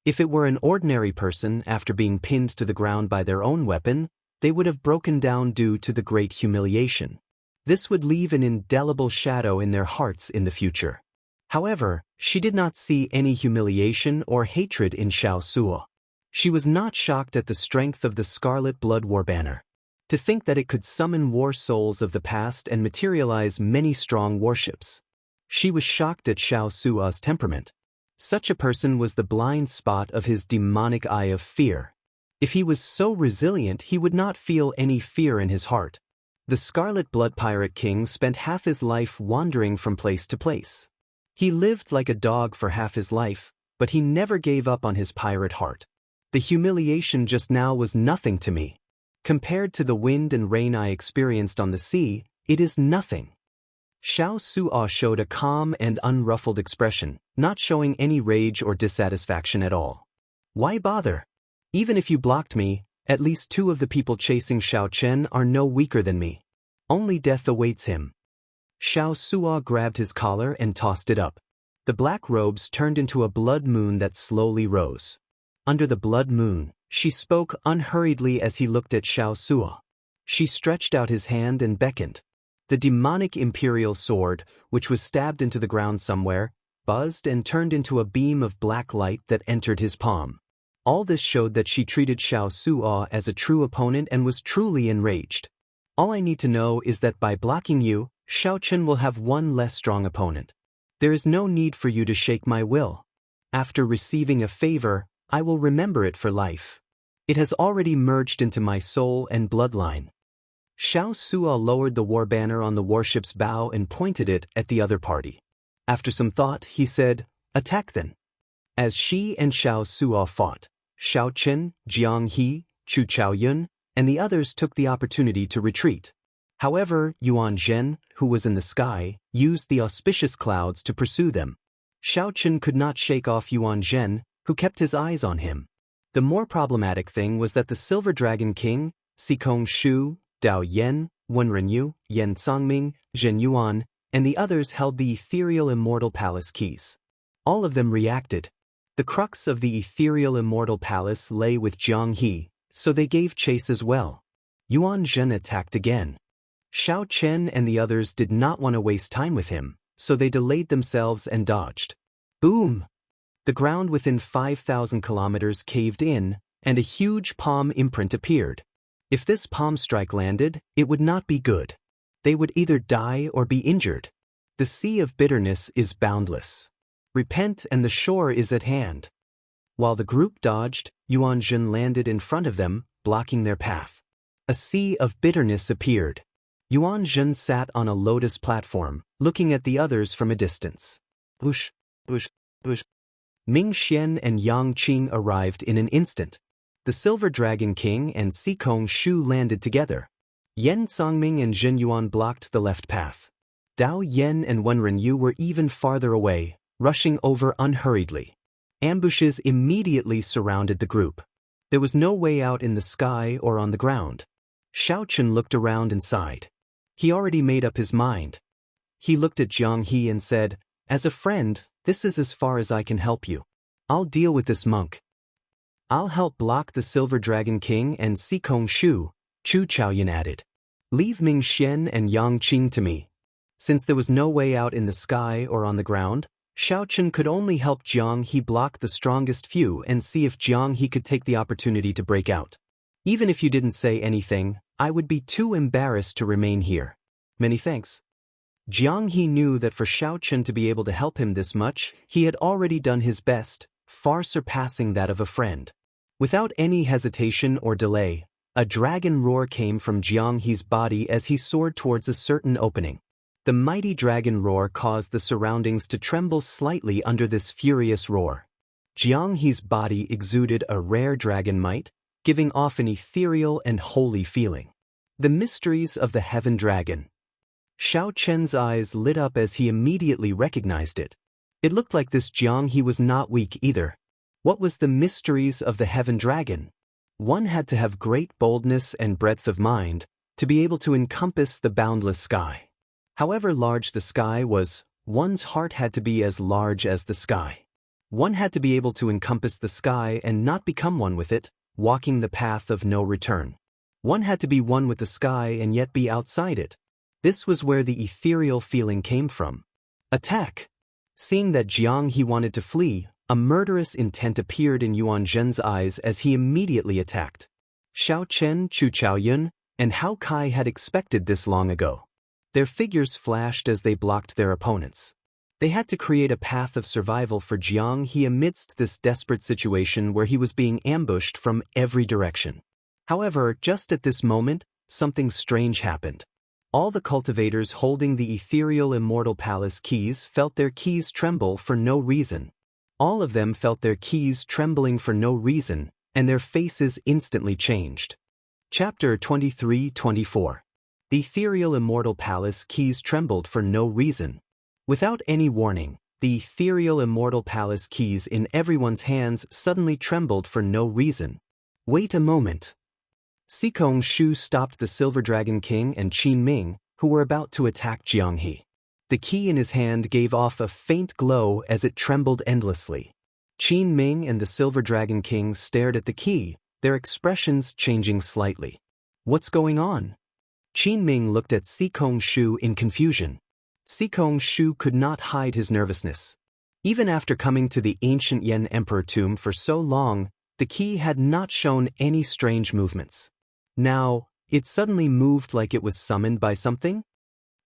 If it were an ordinary person after being pinned to the ground by their own weapon, they would have broken down due to the great humiliation. This would leave an indelible shadow in their hearts in the future. However, she did not see any humiliation or hatred in Xiao Suo. She was not shocked at the strength of the Scarlet Blood War banner. To think that it could summon war souls of the past and materialize many strong warships. She was shocked at Xiao Suo's temperament. Such a person was the blind spot of his demonic eye of fear. If he was so resilient, he would not feel any fear in his heart. The Scarlet Blood Pirate King spent half his life wandering from place to place. He lived like a dog for half his life, but he never gave up on his pirate heart. The humiliation just now was nothing to me. Compared to the wind and rain I experienced on the sea, it is nothing. Xiao Suo showed a calm and unruffled expression, not showing any rage or dissatisfaction at all. Why bother? Even if you blocked me, at least 2 of the people chasing Xiao Chen are no weaker than me. Only death awaits him. Xiao Suo grabbed his collar and tossed it up. The black robes turned into a blood moon that slowly rose. Under the blood moon, she spoke unhurriedly as he looked at Xiao Suo. She stretched out his hand and beckoned. The demonic imperial sword, which was stabbed into the ground somewhere, buzzed and turned into a beam of black light that entered his palm. All this showed that she treated Xiao Suo as a true opponent and was truly enraged. All I need to know is that by blocking you, Xiao Chen will have one less strong opponent. There is no need for you to shake my will. After receiving a favor, I will remember it for life. It has already merged into my soul and bloodline. Xiao Suo lowered the war banner on the warship's bow and pointed it at the other party. After some thought, he said, "Attack then." As she and Xiao Suo fought, Xiao Chen, Jianghu, Chu Chaoyun, and the others took the opportunity to retreat. However, Yuan Zhen, who was in the sky, used the auspicious clouds to pursue them. Xiao Chen could not shake off Yuan Zhen, who kept his eyes on him. The more problematic thing was that the Silver Dragon King, Sikong Shu, Dao Yan, Wen Renyu, Yan Songming, Zhen Yuan, and the others held the ethereal Immortal Palace keys. All of them reacted. The crux of the ethereal Immortal Palace lay with Jianghu, so they gave chase as well. Yuan Zhen attacked again. Xiao Chen and the others did not want to waste time with him, so they delayed themselves and dodged. Boom! The ground within 5,000 kilometers caved in, and a huge palm imprint appeared. If this palm strike landed, it would not be good. They would either die or be injured. The sea of bitterness is boundless. Repent and the shore is at hand. While the group dodged, Yuan Zhen landed in front of them, blocking their path. A sea of bitterness appeared. Yuan Zhen sat on a lotus platform, looking at the others from a distance. Whoosh, whoosh, whoosh. Ming Xian and Yang Qing arrived in an instant. The Silver Dragon King and Sikong Shu landed together. Yan Songming and Zhen Yuan blocked the left path. Dao Yan and Wen Renyu were even farther away, rushing over unhurriedly. Ambushes immediately surrounded the group. There was no way out in the sky or on the ground. Xiao Chen looked around and sighed. He already made up his mind. He looked at Jianghu and said, "As a friend, this is as far as I can help you. I'll deal with this monk. I'll help block the Silver Dragon King and Sikong Shu," Chu Chaoyun added. "Leave Ming Xian and Yang Qing to me." Since there was no way out in the sky or on the ground, Xiao Chen could only help Jianghu block the strongest few and see if Jianghu could take the opportunity to break out. "Even if you didn't say anything, I would be too embarrassed to remain here. Many thanks." Jianghu knew that for Xiao Chen to be able to help him this much, he had already done his best, far surpassing that of a friend. Without any hesitation or delay, a dragon roar came from Jianghu's body as he soared towards a certain opening. The mighty dragon roar caused the surroundings to tremble slightly under this furious roar. Jianghu's body exuded a rare dragon might, giving off an ethereal and holy feeling. The mysteries of the Heaven Dragon. Xiao Chen's eyes lit up as he immediately recognized it. It looked like this Jianghu was not weak either. What was the mysteries of the Heaven Dragon? One had to have great boldness and breadth of mind to be able to encompass the boundless sky. However large the sky was, one's heart had to be as large as the sky. One had to be able to encompass the sky and not become one with it, walking the path of no return. One had to be one with the sky and yet be outside it. This was where the ethereal feeling came from. Attack! Seeing that Jianghu wanted to flee, a murderous intent appeared in Yuan Zhen's eyes as he immediately attacked. Xiao Chen, Chu Chaoyun, and Hao Kai had expected this long ago. Their figures flashed as they blocked their opponents. They had to create a path of survival for Jianghu amidst this desperate situation where he was being ambushed from every direction. However, just at this moment, something strange happened. All the cultivators holding the ethereal Immortal Palace keys felt their keys tremble for no reason. All of them felt their keys trembling for no reason, and their faces instantly changed. Chapter 23-24. The ethereal Immortal Palace keys trembled for no reason. Without any warning, the ethereal Immortal Palace keys in everyone's hands suddenly trembled for no reason. Wait a moment. Sikong Shu stopped the Silver Dragon King and Qin Ming, who were about to attack Jianghu. The key in his hand gave off a faint glow as it trembled endlessly. Qin Ming and the Silver Dragon King stared at the key, their expressions changing slightly. What's going on? Qin Ming looked at Sikong Shu in confusion. Sikong Shu could not hide his nervousness. Even after coming to the ancient Yan Emperor tomb for so long, the key had not shown any strange movements. Now, it suddenly moved like it was summoned by something?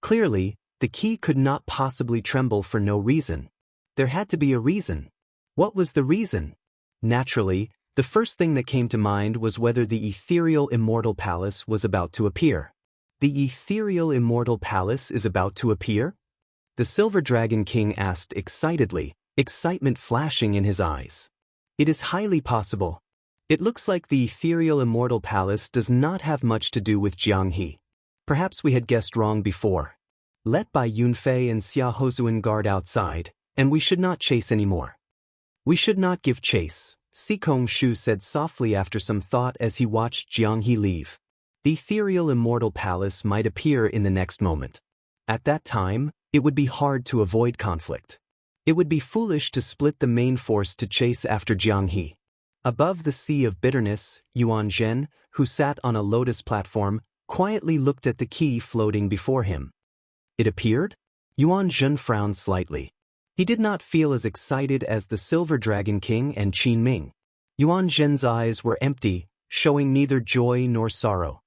Clearly, the key could not possibly tremble for no reason. There had to be a reason. What was the reason? Naturally, the first thing that came to mind was whether the ethereal Immortal Palace was about to appear. The ethereal Immortal Palace is about to appear? The Silver Dragon King asked excitedly, excitement flashing in his eyes. It is highly possible. It looks like the ethereal Immortal Palace does not have much to do with Jianghu. Perhaps we had guessed wrong before. Let Bai Yunfei and Xia Hozuan guard outside, and we should not chase anymore. We should not give chase, Sikong Shu said softly after some thought as he watched Jianghu leave. The ethereal Immortal Palace might appear in the next moment. At that time, it would be hard to avoid conflict. It would be foolish to split the main force to chase after Jianghu. Above the sea of bitterness, Yuan Zhen, who sat on a lotus platform, quietly looked at the key floating before him. It appeared? Yuan Zhen frowned slightly. He did not feel as excited as the Silver Dragon King and Qin Ming. Yuan Zhen's eyes were empty, showing neither joy nor sorrow.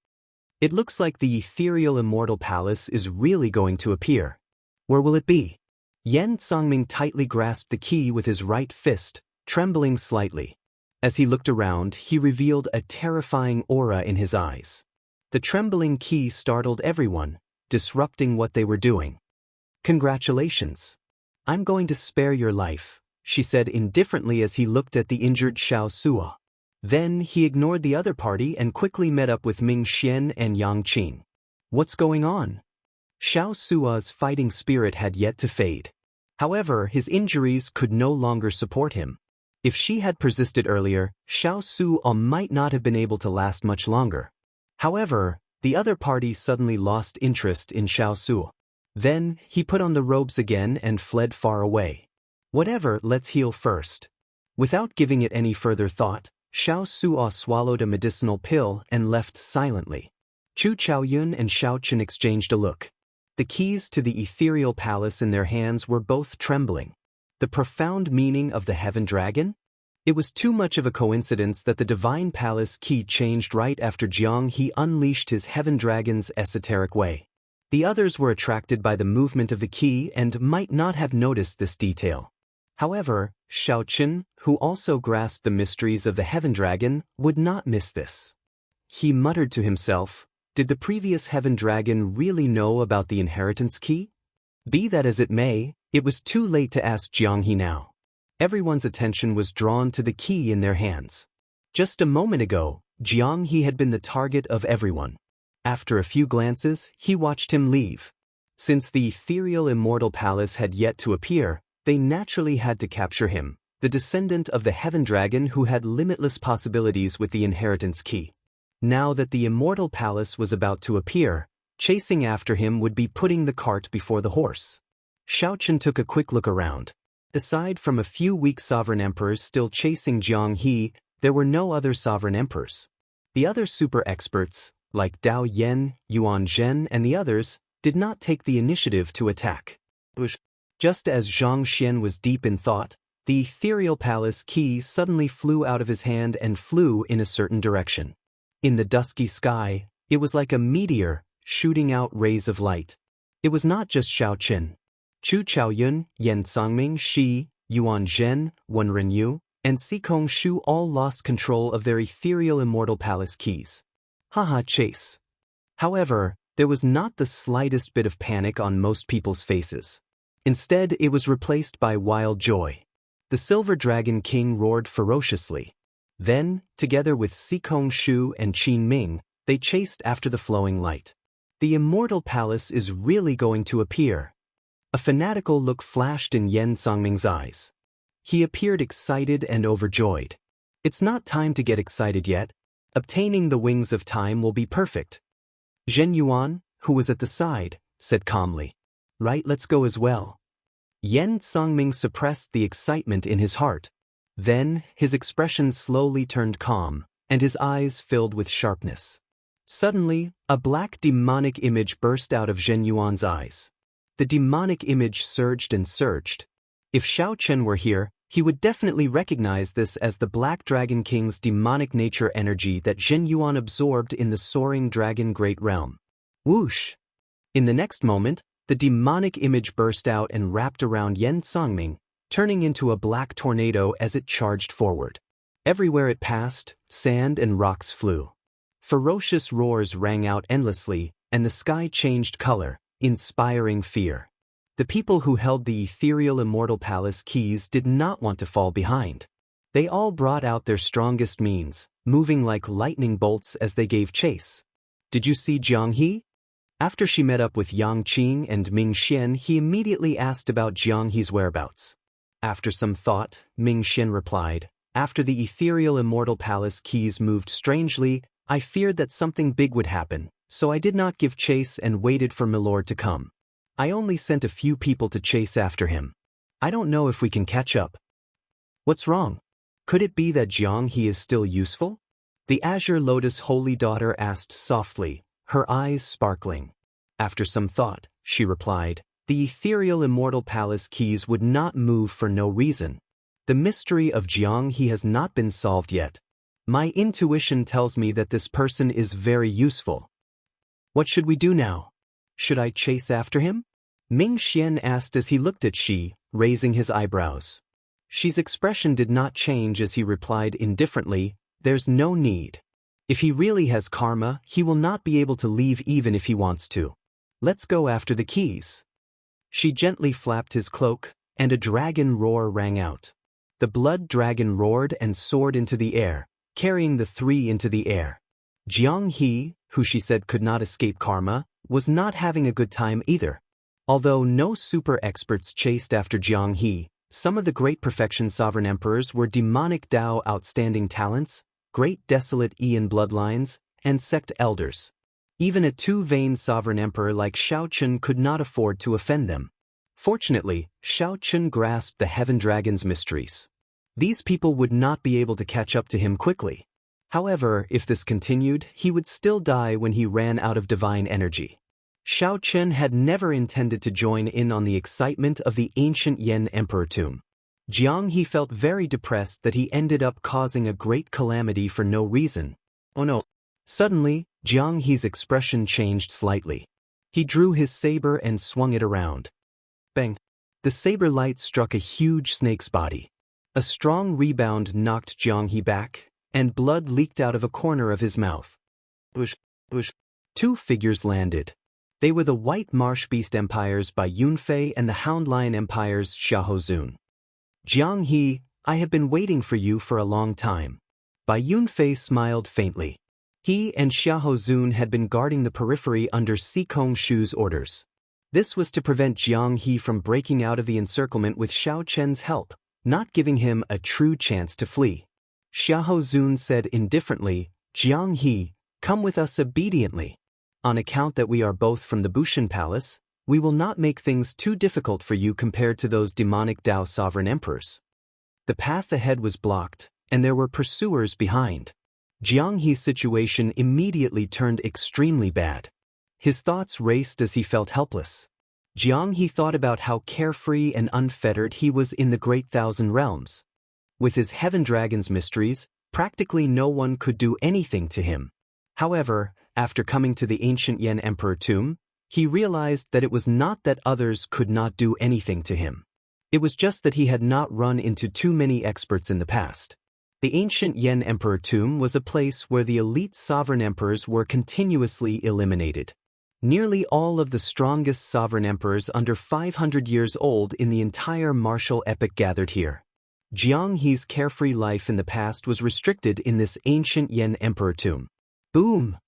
It looks like the ethereal Immortal Palace is really going to appear. Where will it be? Yan Songming tightly grasped the key with his right fist, trembling slightly. As he looked around, he revealed a terrifying aura in his eyes. The trembling key startled everyone, disrupting what they were doing. Congratulations. I'm going to spare your life, she said indifferently as he looked at the injured Xiao Sua. Then he ignored the other party and quickly met up with Ming Xian and Yang Qing. What's going on? Xiao Sua's fighting spirit had yet to fade. However, his injuries could no longer support him. If she had persisted earlier, Xiao Sua might not have been able to last much longer. However, the other party suddenly lost interest in Xiao Sua. Then, he put on the robes again and fled far away. Whatever, let's heal first. Without giving it any further thought, Xiao Sua swallowed a medicinal pill and left silently. Chu Chaoyun and Xiao Chen exchanged a look. The keys to the ethereal palace in their hands were both trembling. The profound meaning of the Heaven Dragon? It was too much of a coincidence that the Divine Palace key changed right after Jianghu unleashed his Heaven Dragon's esoteric way. The others were attracted by the movement of the key and might not have noticed this detail. However, Xiao Chen, who also grasped the mysteries of the Heaven Dragon, would not miss this. He muttered to himself, did the previous Heaven Dragon really know about the inheritance key? Be that as it may, it was too late to ask Jianghu now. Everyone's attention was drawn to the key in their hands. Just a moment ago, Jianghu had been the target of everyone. After a few glances, he watched him leave. Since the ethereal Immortal Palace had yet to appear, they naturally had to capture him, the descendant of the Heaven Dragon who had limitless possibilities with the inheritance key. Now that the Immortal Palace was about to appear, chasing after him would be putting the cart before the horse. Xiao Chen took a quick look around. Aside from a few weak sovereign emperors still chasing Jianghu, there were no other sovereign emperors. The other super experts, like Dao Yan, Yuan Zhen and the others, did not take the initiative to attack. Just as Zhang Xian was deep in thought, the ethereal palace key suddenly flew out of his hand and flew in a certain direction. In the dusky sky, it was like a meteor, shooting out rays of light. It was not just Xiao Qin. Chu Chaoyun, Yan Sangming, Shi, Yuan Zhen, Wen Renyu, and Sikong Shu all lost control of their ethereal immortal palace keys. Haha, chase. However, there was not the slightest bit of panic on most people's faces. Instead, it was replaced by wild joy. The Silver Dragon King roared ferociously. Then, together with Sikong Shu and Qin Ming, they chased after the flowing light. The immortal palace is really going to appear. A fanatical look flashed in Yan Sangming's eyes. He appeared excited and overjoyed. It's not time to get excited yet. Obtaining the wings of time will be perfect. Zhen Yuan, who was at the side, said calmly. Right, let's go as well. Yan Sangming suppressed the excitement in his heart. Then, his expression slowly turned calm, and his eyes filled with sharpness. Suddenly, a black demonic image burst out of Zhen Yuan's eyes. The demonic image surged and surged. If Xiao Chen were here, he would definitely recognize this as the Black Dragon King's demonic nature energy that Zhen Yuan absorbed in the soaring dragon great realm. Whoosh! In the next moment, the demonic image burst out and wrapped around Yan Sangming, turning into a black tornado as it charged forward. Everywhere it passed, sand and rocks flew. Ferocious roars rang out endlessly, and the sky changed color, inspiring fear. The people who held the ethereal immortal palace keys did not want to fall behind. They all brought out their strongest means, moving like lightning bolts as they gave chase. Did you see Jianghu? After she met up with Yang Qing and Ming Xian, he immediately asked about Jianghu's whereabouts. After some thought, Ming Xian replied, after the ethereal immortal palace keys moved strangely, I feared that something big would happen, so I did not give chase and waited for Milord to come. I only sent a few people to chase after him. I don't know if we can catch up. What's wrong? Could it be that Jianghu is still useful? The Azure Lotus Holy Daughter asked softly, her eyes sparkling. After some thought, she replied, the ethereal immortal palace keys would not move for no reason. The mystery of Jianghu has not been solved yet. My intuition tells me that this person is very useful. What should we do now? Should I chase after him? Ming Xian asked as he looked at Shi, raising his eyebrows. Shi's expression did not change as he replied indifferently, there's no need. If he really has karma, he will not be able to leave even if he wants to. Let's go after the keys. Shi gently flapped his cloak, and a dragon roar rang out. The blood dragon roared and soared into the air, carrying the three into the air. Jianghu, who she said could not escape karma, was not having a good time either. Although no super experts chased after Jianghu, some of the great perfection sovereign emperors were demonic Dao outstanding talents, great desolate Ian bloodlines, and sect elders. Even a two-vein sovereign emperor like Xiao Chen could not afford to offend them. Fortunately, Xiao Chen grasped the Heaven Dragon's mysteries. These people would not be able to catch up to him quickly. However, if this continued, he would still die when he ran out of divine energy. Xiao Chen had never intended to join in on the excitement of the ancient Yan Emperor tomb. Jianghu felt very depressed that he ended up causing a great calamity for no reason. Oh no. Suddenly, Jianghu's expression changed slightly. He drew his saber and swung it around. Bang! The saber light struck a huge snake's body. A strong rebound knocked Jianghu back, and blood leaked out of a corner of his mouth. Bush, bush. Two figures landed. They were the White Marsh Beast Empires by Yunfei and the Hound Lion Empire's Xiahozun. Jianghu, I have been waiting for you for a long time. Bai Yunfei smiled faintly. He and Xiahozun had been guarding the periphery under Sikong Shu's orders. This was to prevent Jianghu from breaking out of the encirclement with Xiao Chen's help, not giving him a true chance to flee. Xiahozun said indifferently, Jianghu, come with us obediently. On account that we are both from the Bushan Palace, we will not make things too difficult for you compared to those demonic Dao sovereign emperors. The path ahead was blocked, and there were pursuers behind. Jianghu's situation immediately turned extremely bad. His thoughts raced as he felt helpless. Jianghu thought about how carefree and unfettered he was in the Great Thousand Realms. With his Heaven Dragon's mysteries, practically no one could do anything to him. However, after coming to the ancient Yan Emperor tomb, he realized that it was not that others could not do anything to him. It was just that he had not run into too many experts in the past. The ancient Yan Emperor tomb was a place where the elite sovereign emperors were continuously eliminated. Nearly all of the strongest sovereign emperors under 500 years old in the entire martial epic gathered here. Jianghu's carefree life in the past was restricted in this ancient Yan Emperor tomb. Boom!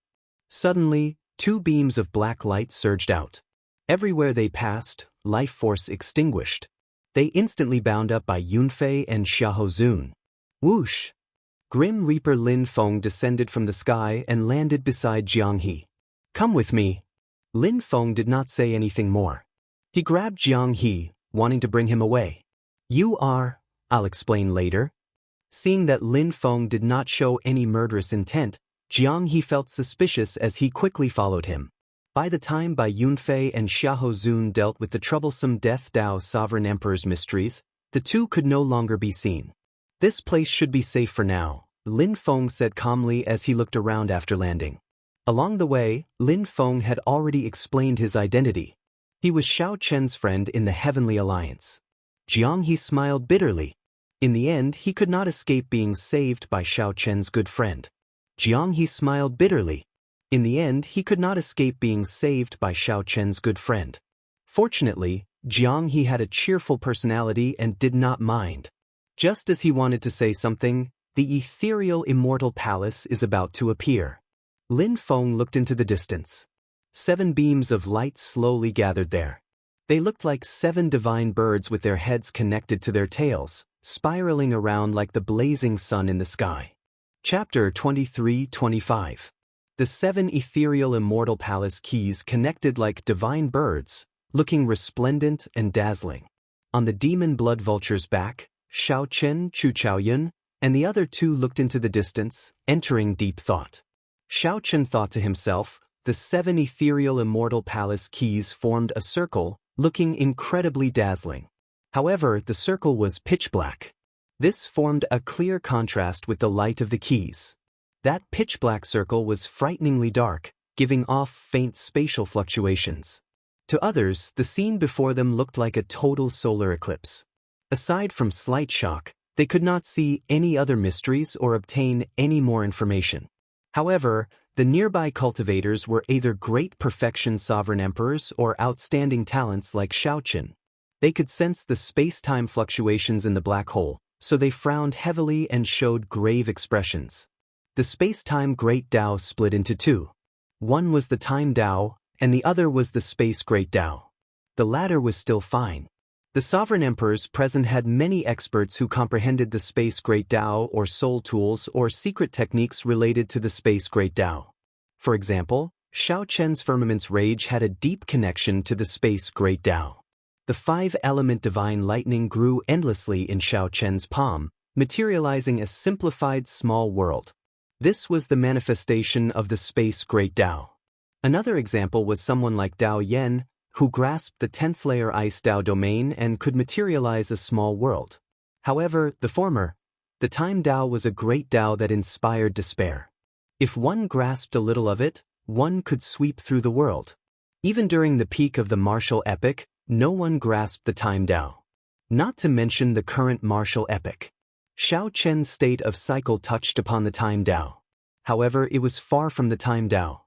Suddenly, two beams of black light surged out. Everywhere they passed, life force extinguished. They instantly bound up by Yunfei and Xiahozun. Whoosh! Grim Reaper Lin Feng descended from the sky and landed beside Jianghu. Come with me. Lin Feng did not say anything more. He grabbed Jianghu, wanting to bring him away. I'll explain later. Seeing that Lin Feng did not show any murderous intent, Jianghu felt suspicious as he quickly followed him. By the time Bai Yunfei and Xiahozun dealt with the troublesome Death Dao Sovereign Emperor's mysteries, the two could no longer be seen. This place should be safe for now, Lin Feng said calmly as he looked around after landing. Along the way, Lin Feng had already explained his identity. He was Xiao Chen's friend in the Heavenly Alliance. Jianghu smiled bitterly. In the end, he could not escape being saved by Xiao Chen's good friend. Jianghu smiled bitterly. In the end, he could not escape being saved by Xiao Chen's good friend. Fortunately, Jianghu had a cheerful personality and did not mind. Just as he wanted to say something, the ethereal Immortal Palace is about to appear. Lin Feng looked into the distance. 7 beams of light slowly gathered there. They looked like 7 divine birds with their heads connected to their tails, spiraling around like the blazing sun in the sky. Chapter 23-25. The 7 ethereal Immortal Palace keys connected like divine birds, looking resplendent and dazzling. On the demon blood vulture's back, Xiao Chen, Chu Chaoyun, and the other 2 looked into the distance, entering deep thought. Xiao Chen thought to himself, the 7 ethereal Immortal Palace keys formed a circle, looking incredibly dazzling. However, the circle was pitch black. This formed a clear contrast with the light of the keys. That pitch-black circle was frighteningly dark, giving off faint spatial fluctuations. To others, the scene before them looked like a total solar eclipse. Aside from slight shock, they could not see any other mysteries or obtain any more information. However, the nearby cultivators were either great perfection sovereign emperors or outstanding talents like Xiaoqin. They could sense the space-time fluctuations in the black hole, so they frowned heavily and showed grave expressions. The space-time Great Tao split into 2. One was the Time Tao, and the other was the Space Great Tao. The latter was still fine. The sovereign emperors present had many experts who comprehended the Space Great Tao or soul tools or secret techniques related to the Space Great Tao. For example, Xiao Chen's Firmament's Rage had a deep connection to the Space Great Tao. The 5-element divine lightning grew endlessly in Xiao Chen's palm, materializing a simplified small world. This was the manifestation of the Space Great Tao. Another example was someone like Dao Yen, who grasped the 10th layer Ice Tao domain and could materialize a small world. However, the former, the Time Tao, was a great Tao that inspired despair. If one grasped a little of it, one could sweep through the world. Even during the peak of the martial epic, no one grasped the Time Tao. Not to mention the current martial epic. Xiao Chen's state of cycle touched upon the Time Tao. However, it was far from the Time Tao.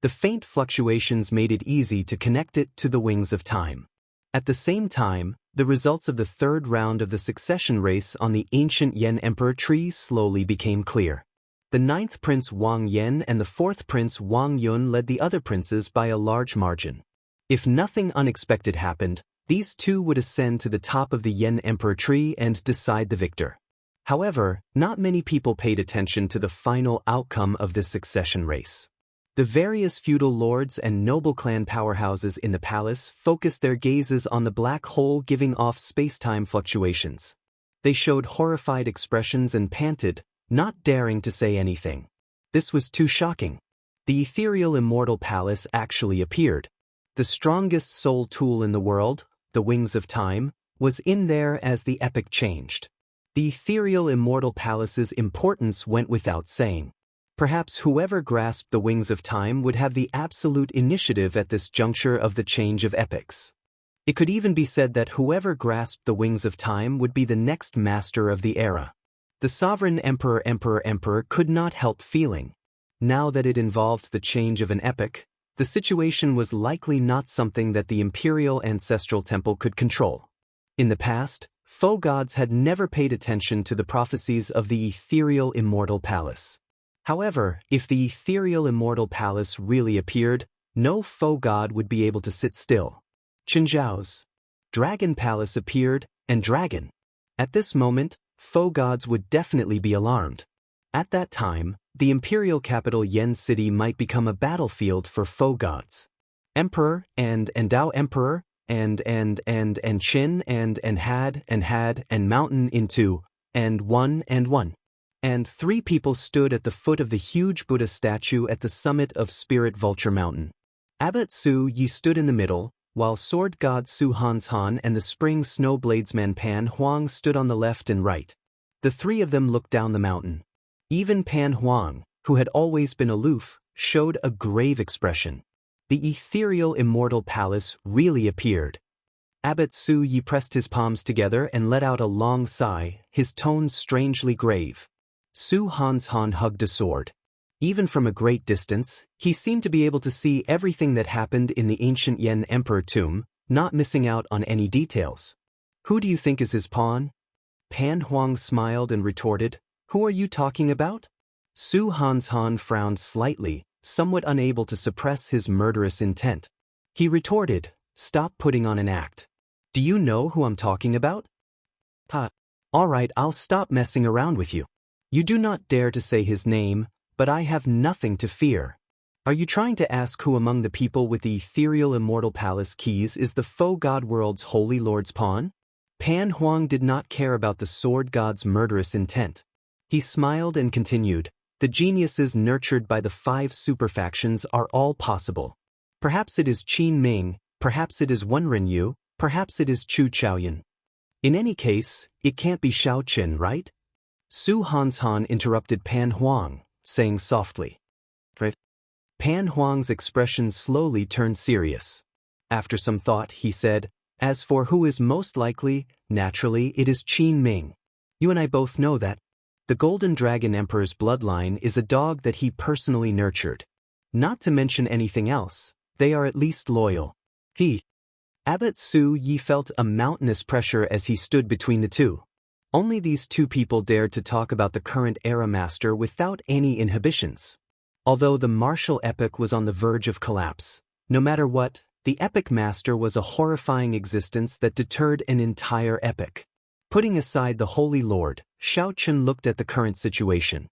The faint fluctuations made it easy to connect it to the wings of time. At the same time, the results of the 3rd round of the succession race on the ancient Yan Emperor tree slowly became clear. The 9th Prince Wang Yan and the 4th Prince Wang Yun led the other princes by a large margin. If nothing unexpected happened, these 2 would ascend to the top of the Yan Emperor tree and decide the victor. However, not many people paid attention to the final outcome of this succession race. The various feudal lords and noble clan powerhouses in the palace focused their gazes on the black hole giving off space-time fluctuations. They showed horrified expressions and panted, not daring to say anything. This was too shocking. The ethereal immortal palace actually appeared. The strongest soul tool in the world, the Wings of Time, was in there as the epic changed. The ethereal immortal palace's importance went without saying. Perhaps whoever grasped the Wings of Time would have the absolute initiative at this juncture of the change of epics. It could even be said that whoever grasped the Wings of Time would be the next master of the era. The sovereign emperor could not help feeling. Now that it involved the change of an epic, the situation was likely not something that the imperial ancestral temple could control. In the past, foe gods had never paid attention to the prophecies of the ethereal immortal palace. However, if the ethereal immortal palace really appeared, no foe god would be able to sit still. Qinzhao's dragon palace appeared, and dragon. At this moment, foe gods would definitely be alarmed. At that time, the imperial capital Yen City might become a battlefield for foe gods. Emperor and Dao Emperor and Qin and had and mountain into and one. And 3 people stood at the foot of the huge Buddha statue at the summit of Spirit Vulture Mountain. Abbot Su Yi stood in the middle, while sword god Su Hanshan and the spring snow bladesman Pan Huang stood on the left and right. The 3 of them looked down the mountain. Even Pan Huang, who had always been aloof, showed a grave expression. The ethereal immortal palace really appeared. Abbot Su Yi pressed his palms together and let out a long sigh, his tone strangely grave. Su Hanshan hugged a sword. Even from a great distance, he seemed to be able to see everything that happened in the ancient Yen Emperor tomb, not missing out on any details. Who do you think is his pawn? Pan Huang smiled and retorted, Who are you talking about? Su Hanshan frowned slightly, somewhat unable to suppress his murderous intent. He retorted, Stop putting on an act. Do you know who I'm talking about? All right, I'll stop messing around with you. You do not dare to say his name, but I have nothing to fear. Are you trying to ask who among the people with the ethereal immortal palace keys is the foe god world's holy lord's pawn? Pan Huang did not care about the sword god's murderous intent. He smiled and continued, The geniuses nurtured by the 5 superfactions are all possible. Perhaps it is Qin Ming, perhaps it is Wenren Yu, perhaps it is Chu Chaoyan. In any case, it can't be Shao Qin, right? Su Hanshan interrupted Pan Huang, saying softly. Pan Huang's expression slowly turned serious. After some thought, he said, As for who is most likely, naturally it is Qin Ming. You and I both know that. The Golden Dragon Emperor's bloodline is a dog that he personally nurtured. Not to mention anything else, they are at least loyal. Abbot Su Yi felt a mountainous pressure as he stood between the two. Only these 2 people dared to talk about the current era master without any inhibitions. Although the martial epic was on the verge of collapse, no matter what, the epic master was a horrifying existence that deterred an entire epic. Putting aside the Holy Lord, Shao Qin looked at the current situation.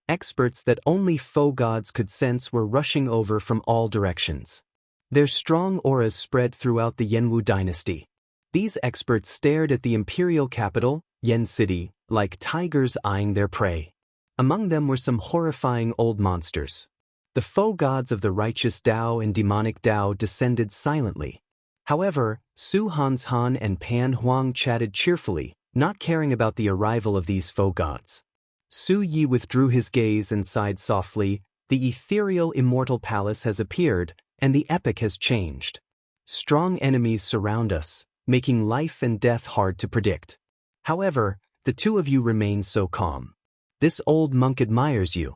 Experts that only foe gods could sense were rushing over from all directions. Their strong auras spread throughout the Yenwu dynasty. These experts stared at the imperial capital, Yen City, like tigers eyeing their prey. Among them were some horrifying old monsters. The foe gods of the righteous Tao and demonic Tao descended silently. However, Su Hanshan and Pan Huang chatted cheerfully, not caring about the arrival of these foe gods. Su Yi withdrew his gaze and sighed softly, The ethereal immortal palace has appeared, and the epic has changed. Strong enemies surround us, making life and death hard to predict. However, the 2 of you remain so calm. This old monk admires you.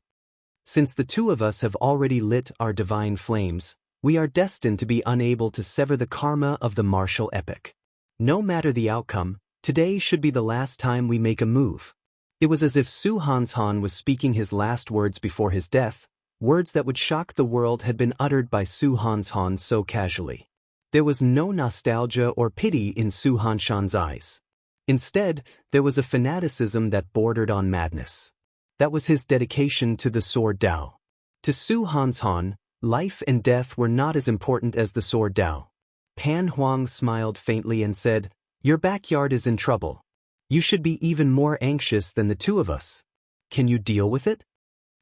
Since the 2 of us have already lit our divine flames, we are destined to be unable to sever the karma of the martial epic. No matter the outcome, today should be the last time we make a move. It was as if Su Hanshan was speaking his last words before his death, words that would shock the world had been uttered by Su Hanshan so casually. There was no nostalgia or pity in Su Hanshan's eyes. Instead, there was a fanaticism that bordered on madness. That was his dedication to the Sword Tao. To Su Hanshan, life and death were not as important as the Sword Tao. Pan Huang smiled faintly and said, Your backyard is in trouble. You should be even more anxious than the 2 of us. Can you deal with it?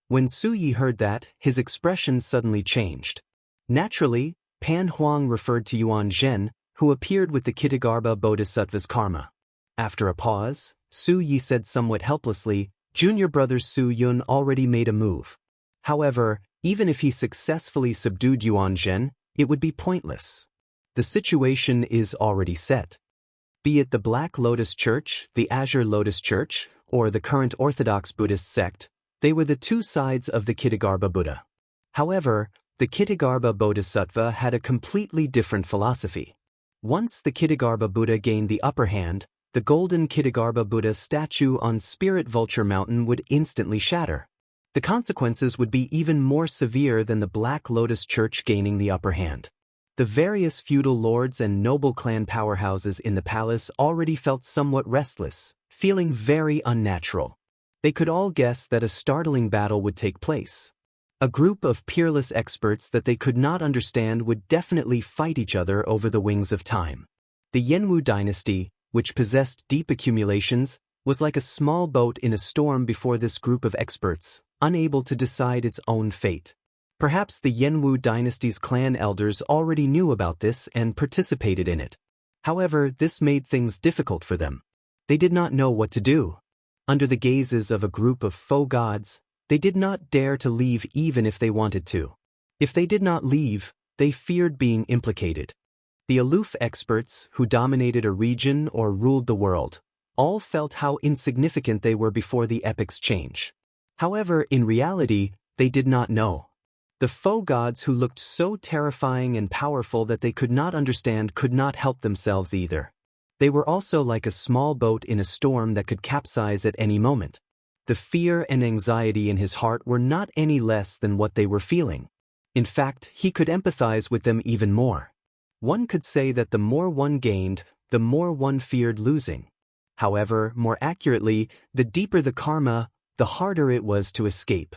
When Su Yi heard that, his expression suddenly changed. Naturally, Pan Huang referred to Yuan Zhen, who appeared with the Kitagarbha Bodhisattva's karma. After a pause, Su Yi said somewhat helplessly, "Junior brother Su Yun already made a move. However, even if he successfully subdued Yuan Zhen, it would be pointless. The situation is already set. Be it the Black Lotus Church, the Azure Lotus Church, or the current Orthodox Buddhist sect, they were the two sides of the Kitagarbha Buddha. However, the Kitagarbha Bodhisattva had a completely different philosophy. Once the Kitagarbha Buddha gained the upper hand, the golden Kitagarbha Buddha statue on Spirit Vulture Mountain would instantly shatter. The consequences would be even more severe than the Black Lotus Church gaining the upper hand. The various feudal lords and noble clan powerhouses in the palace already felt somewhat restless, feeling very unnatural. They could all guess that a startling battle would take place. A group of peerless experts that they could not understand would definitely fight each other over the wings of time. The Jianghu dynasty, which possessed deep accumulations, was like a small boat in a storm before this group of experts, unable to decide its own fate. Perhaps the Jianghu dynasty's clan elders already knew about this and participated in it. However, this made things difficult for them. They did not know what to do. Under the gazes of a group of faux gods, they did not dare to leave even if they wanted to. If they did not leave, they feared being implicated. The aloof experts, who dominated a region or ruled the world, all felt how insignificant they were before the epic's change. However, in reality, they did not know. The faux gods who looked so terrifying and powerful that they could not understand could not help themselves either. They were also like a small boat in a storm that could capsize at any moment. The fear and anxiety in his heart were not any less than what they were feeling. In fact, he could empathize with them even more. One could say that the more one gained, the more one feared losing. However, more accurately, the deeper the karma, the harder it was to escape.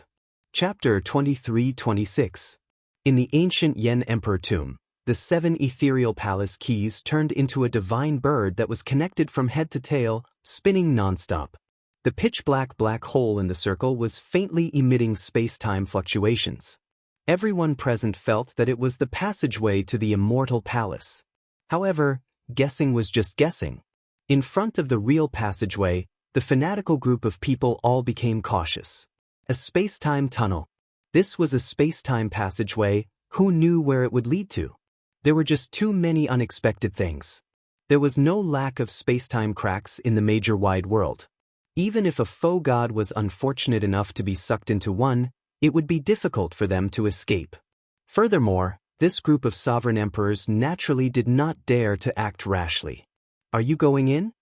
Chapter 23-26. In the ancient Yen Emperor tomb, the 7 ethereal palace keys turned into a divine bird that was connected from head to tail, spinning nonstop. The pitch-black black hole in the circle was faintly emitting space-time fluctuations. Everyone present felt that it was the passageway to the Immortal Palace. However, guessing was just guessing. In front of the real passageway, the fanatical group of people all became cautious. A space-time tunnel. This was a space-time passageway. Who knew where it would lead to? There were just too many unexpected things. There was no lack of space-time cracks in the major wide world. Even if a faux god was unfortunate enough to be sucked into one, it would be difficult for them to escape. Furthermore, this group of sovereign emperors naturally did not dare to act rashly. Are you going in?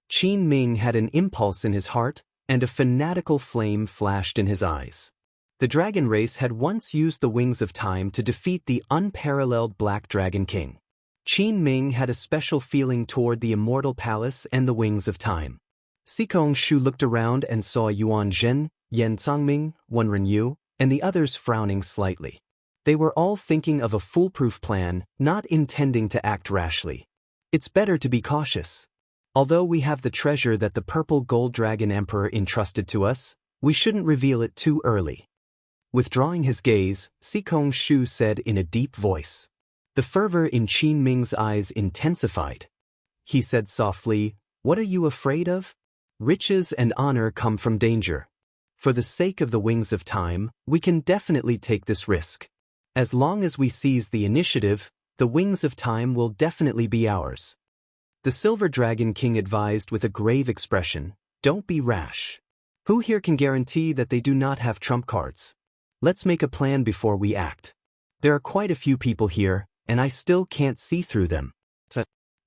Qin Ming had an impulse in his heart, and a fanatical flame flashed in his eyes. The dragon race had once used the wings of time to defeat the unparalleled Black Dragon King. Qin Ming had a special feeling toward the Immortal Palace and the wings of time. Sikong Shu looked around and saw Yuan Zhen, Yan Congming, Wenren Yu, and the others frowning slightly. They were all thinking of a foolproof plan, not intending to act rashly. It's better to be cautious. Although we have the treasure that the purple gold dragon emperor entrusted to us, we shouldn't reveal it too early. Withdrawing his gaze, Sikong Shu said in a deep voice. The fervor in Qin Ming's eyes intensified. He said softly, "What are you afraid of? Riches and honor come from danger. For the sake of the wings of time, we can definitely take this risk. As long as we seize the initiative, the wings of time will definitely be ours." The Silver Dragon King advised with a grave expression, "Don't be rash. Who here can guarantee that they do not have trump cards? Let's make a plan before we act. There are quite a few people here, and I still can't see through them."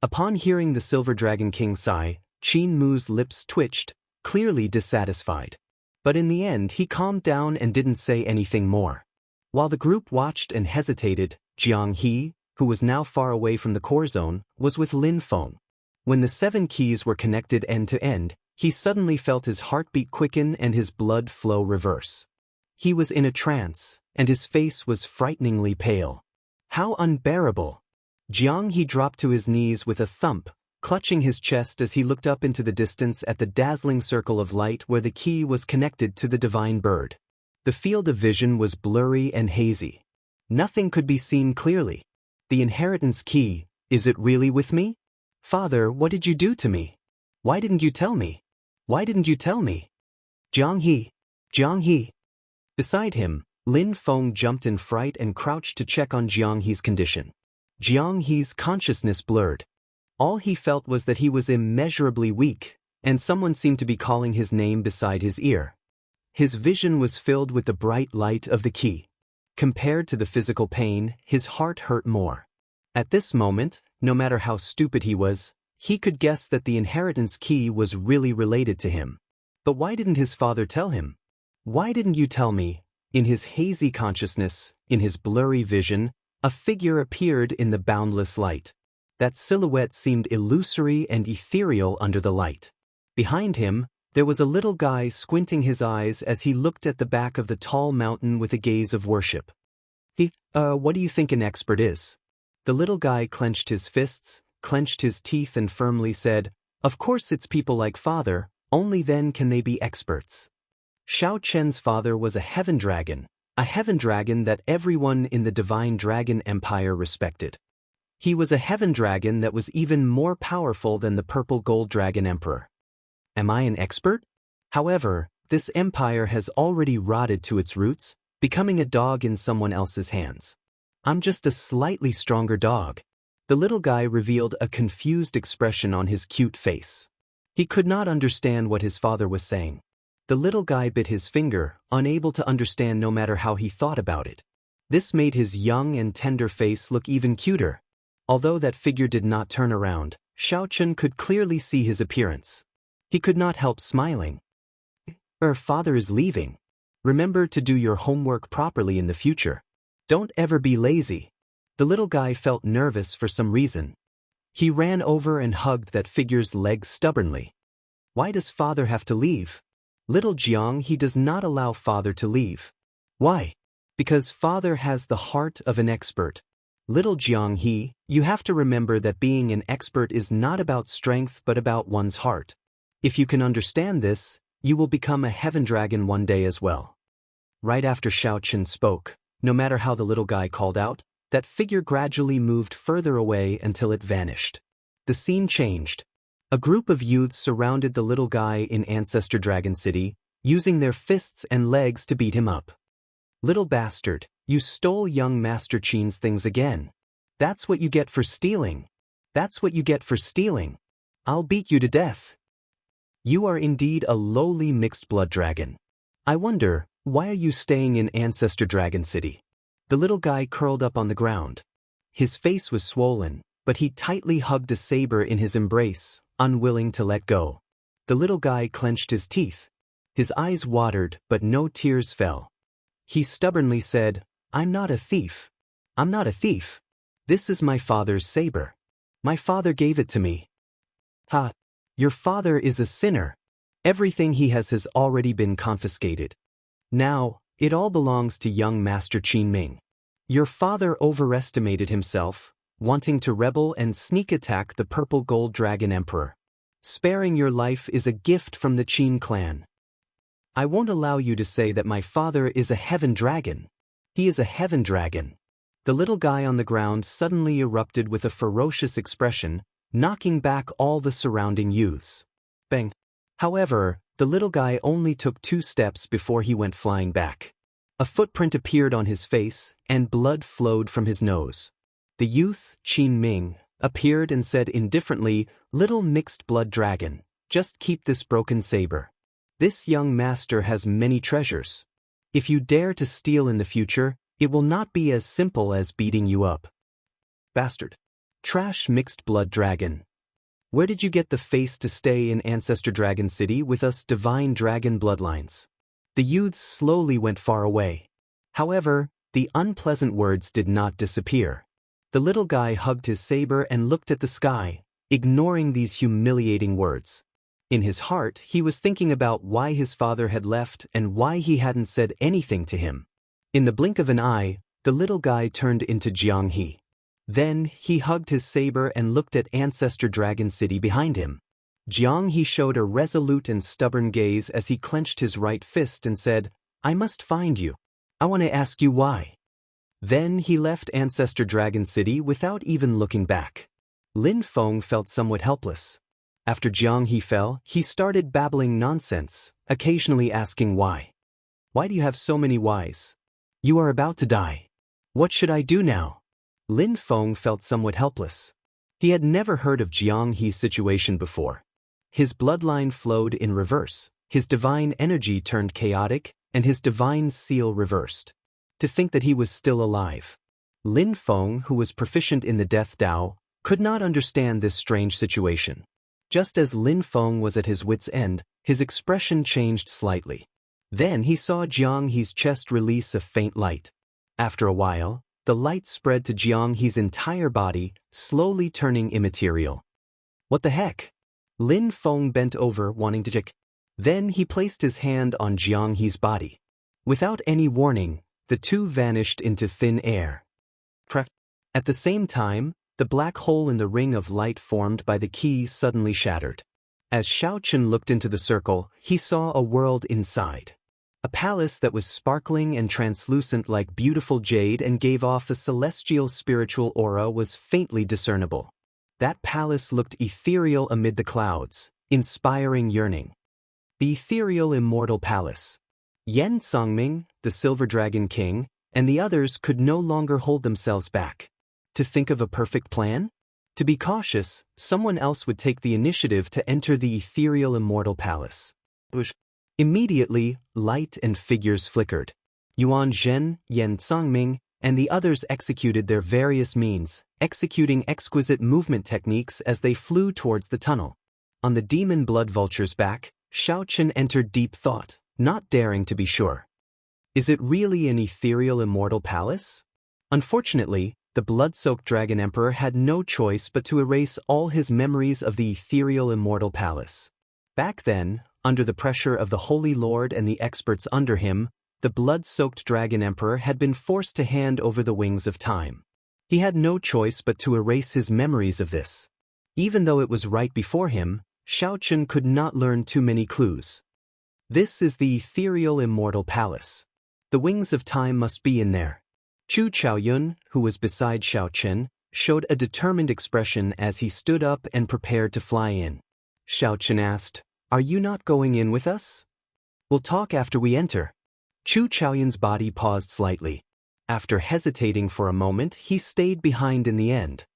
Upon hearing the Silver Dragon King sigh, Qin Mu's lips twitched, clearly dissatisfied. But in the end he calmed down and didn't say anything more. While the group watched and hesitated, Jianghu, who was now far away from the core zone, was with Lin Feng. When the 7 keys were connected end to end, he suddenly felt his heartbeat quicken and his blood flow reverse. He was in a trance, and his face was frighteningly pale. How unbearable! Jianghu dropped to his knees with a thump, clutching his chest as he looked up into the distance at the dazzling circle of light where the key was connected to the divine bird. The field of vision was blurry and hazy. Nothing could be seen clearly. The inheritance key, is it really with me? Father, what did you do to me? Why didn't you tell me? Why didn't you tell me? Jianghu. Jianghu. Beside him, Lin Feng jumped in fright and crouched to check on Jianghu's condition. Jianghu's consciousness blurred. All he felt was that he was immeasurably weak, and someone seemed to be calling his name beside his ear. His vision was filled with the bright light of the key. Compared to the physical pain, his heart hurt more. At this moment, no matter how stupid he was, he could guess that the inheritance key was really related to him. But why didn't his father tell him? Why didn't you tell me? In his hazy consciousness, in his blurry vision, a figure appeared in the boundless light. That silhouette seemed illusory and ethereal under the light. Behind him, there was a little guy squinting his eyes as he looked at the back of the tall mountain with a gaze of worship. What do you think an expert is? The little guy clenched his fists, clenched his teeth and firmly said, "Of course it's people like father, only then can they be experts." Xiao Chen's father was a heaven dragon that everyone in the divine dragon empire respected. He was a heaven dragon that was even more powerful than the purple gold dragon emperor. Am I an expert? However, this empire has already rotted to its roots, becoming a dog in someone else's hands. I'm just a slightly stronger dog. The little guy revealed a confused expression on his cute face. He could not understand what his father was saying. The little guy bit his finger, unable to understand no matter how he thought about it. This made his young and tender face look even cuter. Although that figure did not turn around, Xiao Chen could clearly see his appearance. He could not help smiling. Her father is leaving. Remember to do your homework properly in the future. Don't ever be lazy. The little guy felt nervous for some reason. He ran over and hugged that figure's legs stubbornly. Why does father have to leave? Little Jiang, he does not allow father to leave. Why? Because father has the heart of an expert. Little Jiang, you have to remember that being an expert is not about strength but about one's heart. If you can understand this, you will become a heaven dragon one day as well. Right after Xiao Chen spoke, no matter how the little guy called out, that figure gradually moved further away until it vanished. The scene changed. A group of youths surrounded the little guy in Ancestor Dragon City, using their fists and legs to beat him up. Little bastard, you stole young Master Qin's things again. That's what you get for stealing. That's what you get for stealing. I'll beat you to death. You are indeed a lowly mixed blood dragon. I wonder, why are you staying in Ancestor Dragon City? The little guy curled up on the ground. His face was swollen, but he tightly hugged a saber in his embrace, unwilling to let go. The little guy clenched his teeth. His eyes watered, but no tears fell. He stubbornly said, "I'm not a thief. I'm not a thief. This is my father's saber. My father gave it to me." Ha! Your father is a sinner. Everything he has already been confiscated. Now, it all belongs to young Master Qin Ming. Your father overestimated himself, wanting to rebel and sneak attack the purple gold dragon emperor. Sparing your life is a gift from the Qin clan. I won't allow you to say that my father is a heaven dragon. He is a heaven dragon. The little guy on the ground suddenly erupted with a ferocious expression, knocking back all the surrounding youths. Bang! However, the little guy only took 2 steps before he went flying back. A footprint appeared on his face, and blood flowed from his nose. The youth, Qin Ming, appeared and said indifferently, "Little mixed blood dragon, just keep this broken saber. This young master has many treasures. If you dare to steal in the future, it will not be as simple as beating you up." Bastard. Trash mixed blood dragon. Where did you get the face to stay in Ancestor Dragon City with us divine dragon bloodlines? The youths slowly went far away. However, the unpleasant words did not disappear. The little guy hugged his saber and looked at the sky, ignoring these humiliating words. In his heart, he was thinking about why his father had left and why he hadn't said anything to him. In the blink of an eye, the little guy turned into Jianghu. Then, he hugged his saber and looked at Ancestor Dragon City behind him. Jianghu showed a resolute and stubborn gaze as he clenched his right fist and said, I must find you. I want to ask you why. Then he left Ancestor Dragon City without even looking back. Lin Feng felt somewhat helpless. After Jianghu fell, he started babbling nonsense, occasionally asking why. Why do you have so many whys? You are about to die. What should I do now? Lin Feng felt somewhat helpless. He had never heard of Jianghu's situation before. His bloodline flowed in reverse, his divine energy turned chaotic, and his divine seal reversed. To think that he was still alive. Lin Feng, who was proficient in the Death Dao, could not understand this strange situation. Just as Lin Feng was at his wit's end, his expression changed slightly. Then he saw Jianghu's chest release a faint light. After a while, the light spread to Jianghu's entire body, slowly turning immaterial. What the heck? Lin Feng bent over, wanting to check. Then he placed his hand on Jianghu's body. Without any warning, the two vanished into thin air. At the same time, the black hole in the ring of light formed by the key suddenly shattered. As Xiaochen looked into the circle, he saw a world inside. A palace that was sparkling and translucent like beautiful jade and gave off a celestial spiritual aura was faintly discernible. That palace looked ethereal amid the clouds, inspiring yearning. The ethereal immortal palace. Yan Songming, the Silver Dragon King, and the others could no longer hold themselves back. To think of a perfect plan? To be cautious, someone else would take the initiative to enter the ethereal immortal palace. Immediately, light and figures flickered. Yuan Zhen, Yan Songming, and the others executed their various means, executing exquisite movement techniques as they flew towards the tunnel. On the demon blood vulture's back, Xiaochen entered deep thought, not daring to be sure. Is it really an ethereal immortal palace? Unfortunately, the blood-soaked Dragon Emperor had no choice but to erase all his memories of the ethereal immortal palace. Back then, under the pressure of the Holy Lord and the experts under him, the blood-soaked Dragon Emperor had been forced to hand over the wings of time. He had no choice but to erase his memories of this. Even though it was right before him, Xiaochen could not learn too many clues. This is the ethereal immortal palace. The wings of time must be in there. Chu Chaoyun, who was beside Xiaochen, showed a determined expression as he stood up and prepared to fly in. Xiaochen asked, "Are you not going in with us? We'll talk after we enter." Chu Chaoyun's body paused slightly. After hesitating for a moment, he stayed behind in the end.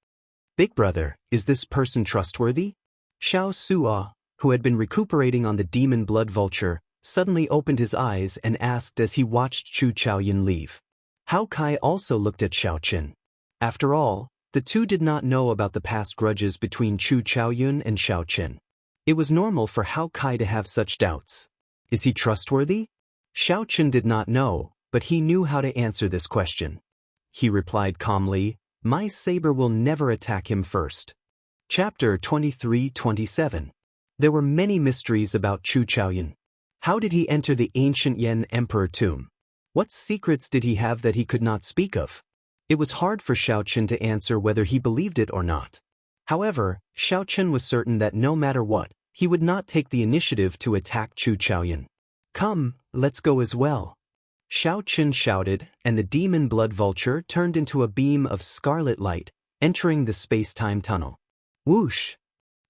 "Big brother, is this person trustworthy?" Xiao Suo, who had been recuperating on the demon blood vulture, suddenly opened his eyes and asked as he watched Chu Chaoyun leave. Hao Kai also looked at Xiaochen. After all, the two did not know about the past grudges between Chu Chaoyun and Xiaochen. It was normal for Hao Kai to have such doubts. Is he trustworthy? Xiaochen did not know, but he knew how to answer this question. He replied calmly, "My saber will never attack him first." Chapter 23-27. There were many mysteries about Chu Chaoyun. How did he enter the ancient Yan Emperor tomb? What secrets did he have that he could not speak of? It was hard for Xiaochen to answer whether he believed it or not. However, Xiaochen was certain that no matter what, he would not take the initiative to attack Chu Chaoyun. "Come, let's go as well." Xiaochen shouted, and the demon blood vulture turned into a beam of scarlet light, entering the space-time tunnel. Whoosh!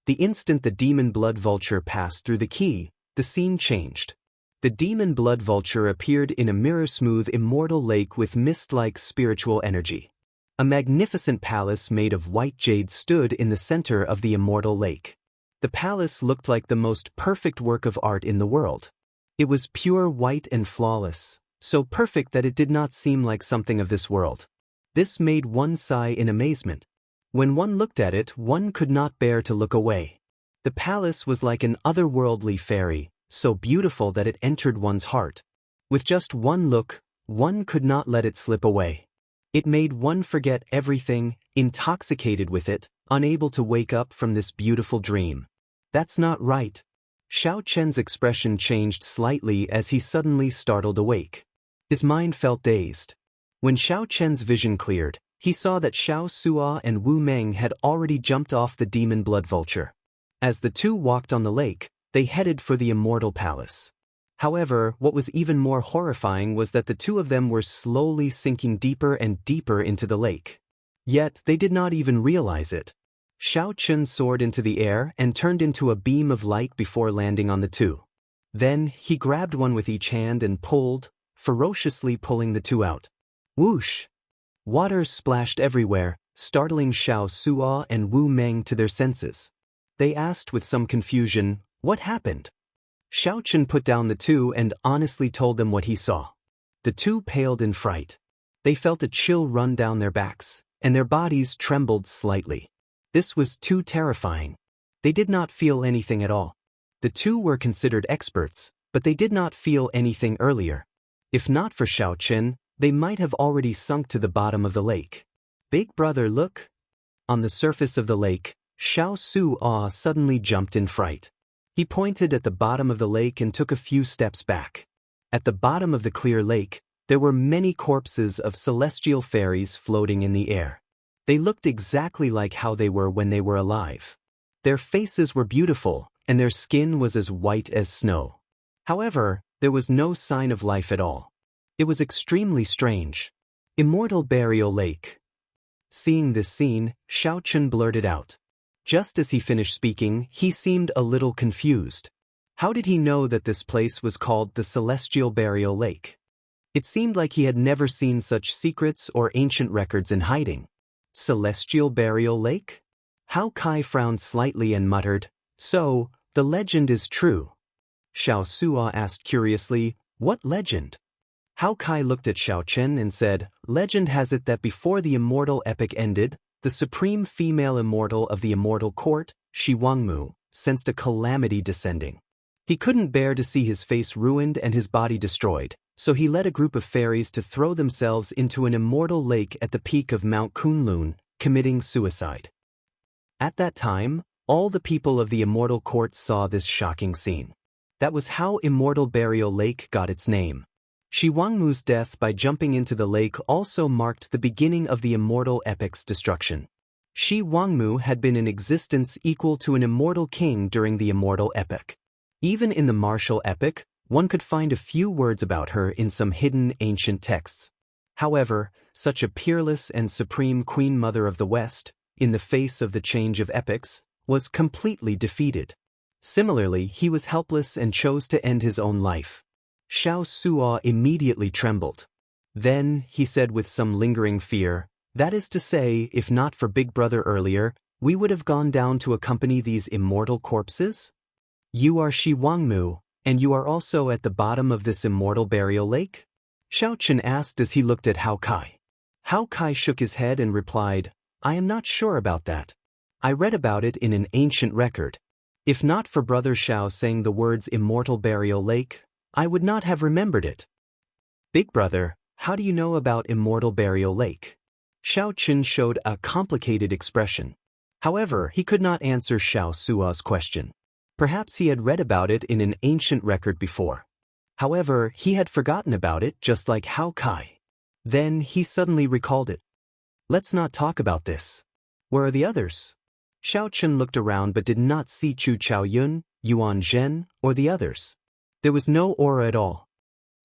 The instant the demon blood vulture passed through the key, the scene changed. The demon blood vulture appeared in a mirror-smooth immortal lake with mist-like spiritual energy. A magnificent palace made of white jade stood in the center of the immortal lake. The palace looked like the most perfect work of art in the world. It was pure white and flawless, so perfect that it did not seem like something of this world. This made one sigh in amazement. When one looked at it, one could not bear to look away. The palace was like an otherworldly fairy, so beautiful that it entered one's heart. With just one look, one could not let it slip away. It made one forget everything, intoxicated with it, unable to wake up from this beautiful dream. That's not right. Xiaochen's expression changed slightly as he suddenly startled awake. His mind felt dazed. When Xiaochen's vision cleared, he saw that Xiao Suo and Wu Meng had already jumped off the demon blood vulture. As the two walked on the lake, they headed for the immortal palace. However, what was even more horrifying was that the two of them were slowly sinking deeper and deeper into the lake. Yet, they did not even realize it. Xiao Chen soared into the air and turned into a beam of light before landing on the two. Then, he grabbed one with each hand and pulled, ferociously pulling the two out. Whoosh! Water splashed everywhere, startling Xiao Suo and Wu Meng to their senses. They asked with some confusion, "What happened?" Xiao Chen put down the two and honestly told them what he saw. The two paled in fright. They felt a chill run down their backs, and their bodies trembled slightly. This was too terrifying. They did not feel anything at all. The two were considered experts, but they did not feel anything earlier. If not for Xiao Chen, they might have already sunk to the bottom of the lake. "Big brother, look!" On the surface of the lake, Xiao Suo suddenly jumped in fright. He pointed at the bottom of the lake and took a few steps back. At the bottom of the clear lake, there were many corpses of celestial fairies floating in the air. They looked exactly like how they were when they were alive. Their faces were beautiful, and their skin was as white as snow. However, there was no sign of life at all. It was extremely strange. Immortal Burial Lake. Seeing this scene, Xiao Chen blurted out. Just as he finished speaking, he seemed a little confused. How did he know that this place was called the Celestial Burial Lake? It seemed like he had never seen such secrets or ancient records in hiding. Celestial Burial Lake? Hao Kai frowned slightly and muttered, "So, the legend is true." Xiao Suo asked curiously, "What legend?" Hao Kai looked at Xiao Chen and said, "Legend has it that before the immortal epic ended, the supreme female immortal of the immortal court, Jianghu, sensed a calamity descending. He couldn't bear to see his face ruined and his body destroyed, so he led a group of fairies to throw themselves into an immortal lake at the peak of Mount Kunlun, committing suicide. At that time, all the people of the immortal court saw this shocking scene. That was how Immortal Burial Lake got its name. Jianghu's death by jumping into the lake also marked the beginning of the immortal epic's destruction. Jianghu had been in existence equal to an immortal king during the immortal epic. Even in the martial epic, one could find a few words about her in some hidden ancient texts. However, such a peerless and supreme Queen Mother of the West, in the face of the change of epics, was completely defeated. Similarly, he was helpless and chose to end his own life. Xiao Suo immediately trembled. Then, he said with some lingering fear, "That is to say, if not for Big Brother earlier, we would have gone down to accompany these immortal corpses? You are Jianghu, and you are also at the bottom of this immortal burial lake?" Xiao Chen asked as he looked at Hao Kai. Hao Kai shook his head and replied, "I am not sure about that. I read about it in an ancient record. If not for Brother Xiao saying the words Immortal Burial Lake, I would not have remembered it." "Big Brother, how do you know about Immortal Burial Lake?" Xiao Chen showed a complicated expression. However, he could not answer Xiao Suo's question. Perhaps he had read about it in an ancient record before. However, he had forgotten about it just like Hao Kai. Then he suddenly recalled it. "Let's not talk about this. Where are the others?" Xiao Chen looked around but did not see Chu Chaoyun, Yuan Zhen, or the others. There was no aura at all.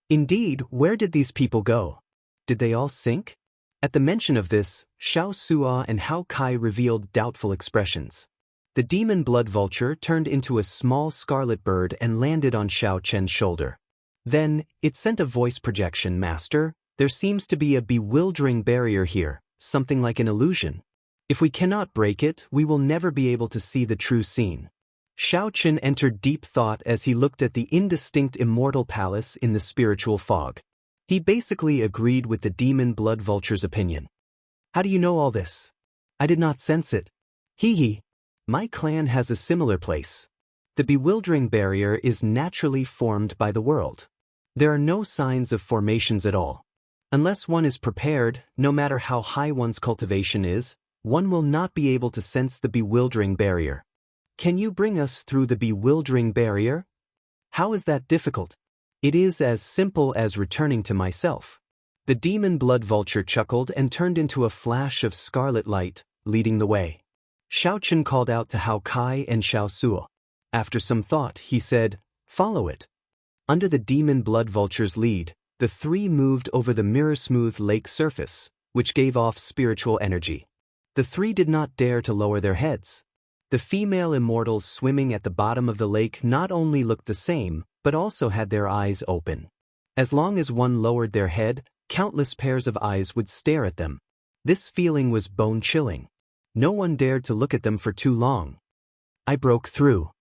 Indeed, where did these people go? Did they all sink? At the mention of this, Xiao Suo and Hao Kai revealed doubtful expressions. The demon blood vulture turned into a small scarlet bird and landed on Xiao Chen's shoulder. Then, it sent a voice projection, "Master, there seems to be a bewildering barrier here, something like an illusion. If we cannot break it, we will never be able to see the true scene." Xiao Chen entered deep thought as he looked at the indistinct immortal palace in the spiritual fog. He basically agreed with the demon blood vulture's opinion. "How do you know all this?" "I did not sense it." "Hee. My clan has a similar place. The bewildering barrier is naturally formed by the world. There are no signs of formations at all. Unless one is prepared, no matter how high one's cultivation is, one will not be able to sense the bewildering barrier. Can you bring us through the bewildering barrier?" "How is that difficult?" "It is as simple as returning to myself." The demon blood vulture chuckled and turned into a flash of scarlet light, leading the way. Xiao Chen called out to Hao Kai and Xiao Suo. After some thought, he said, "Follow it." Under the demon blood vulture's lead, the three moved over the mirror-smooth lake surface, which gave off spiritual energy. The three did not dare to lower their heads. The female immortals swimming at the bottom of the lake not only looked the same, but also had their eyes open. As long as one lowered their head, countless pairs of eyes would stare at them. This feeling was bone-chilling. No one dared to look at them for too long. I broke through.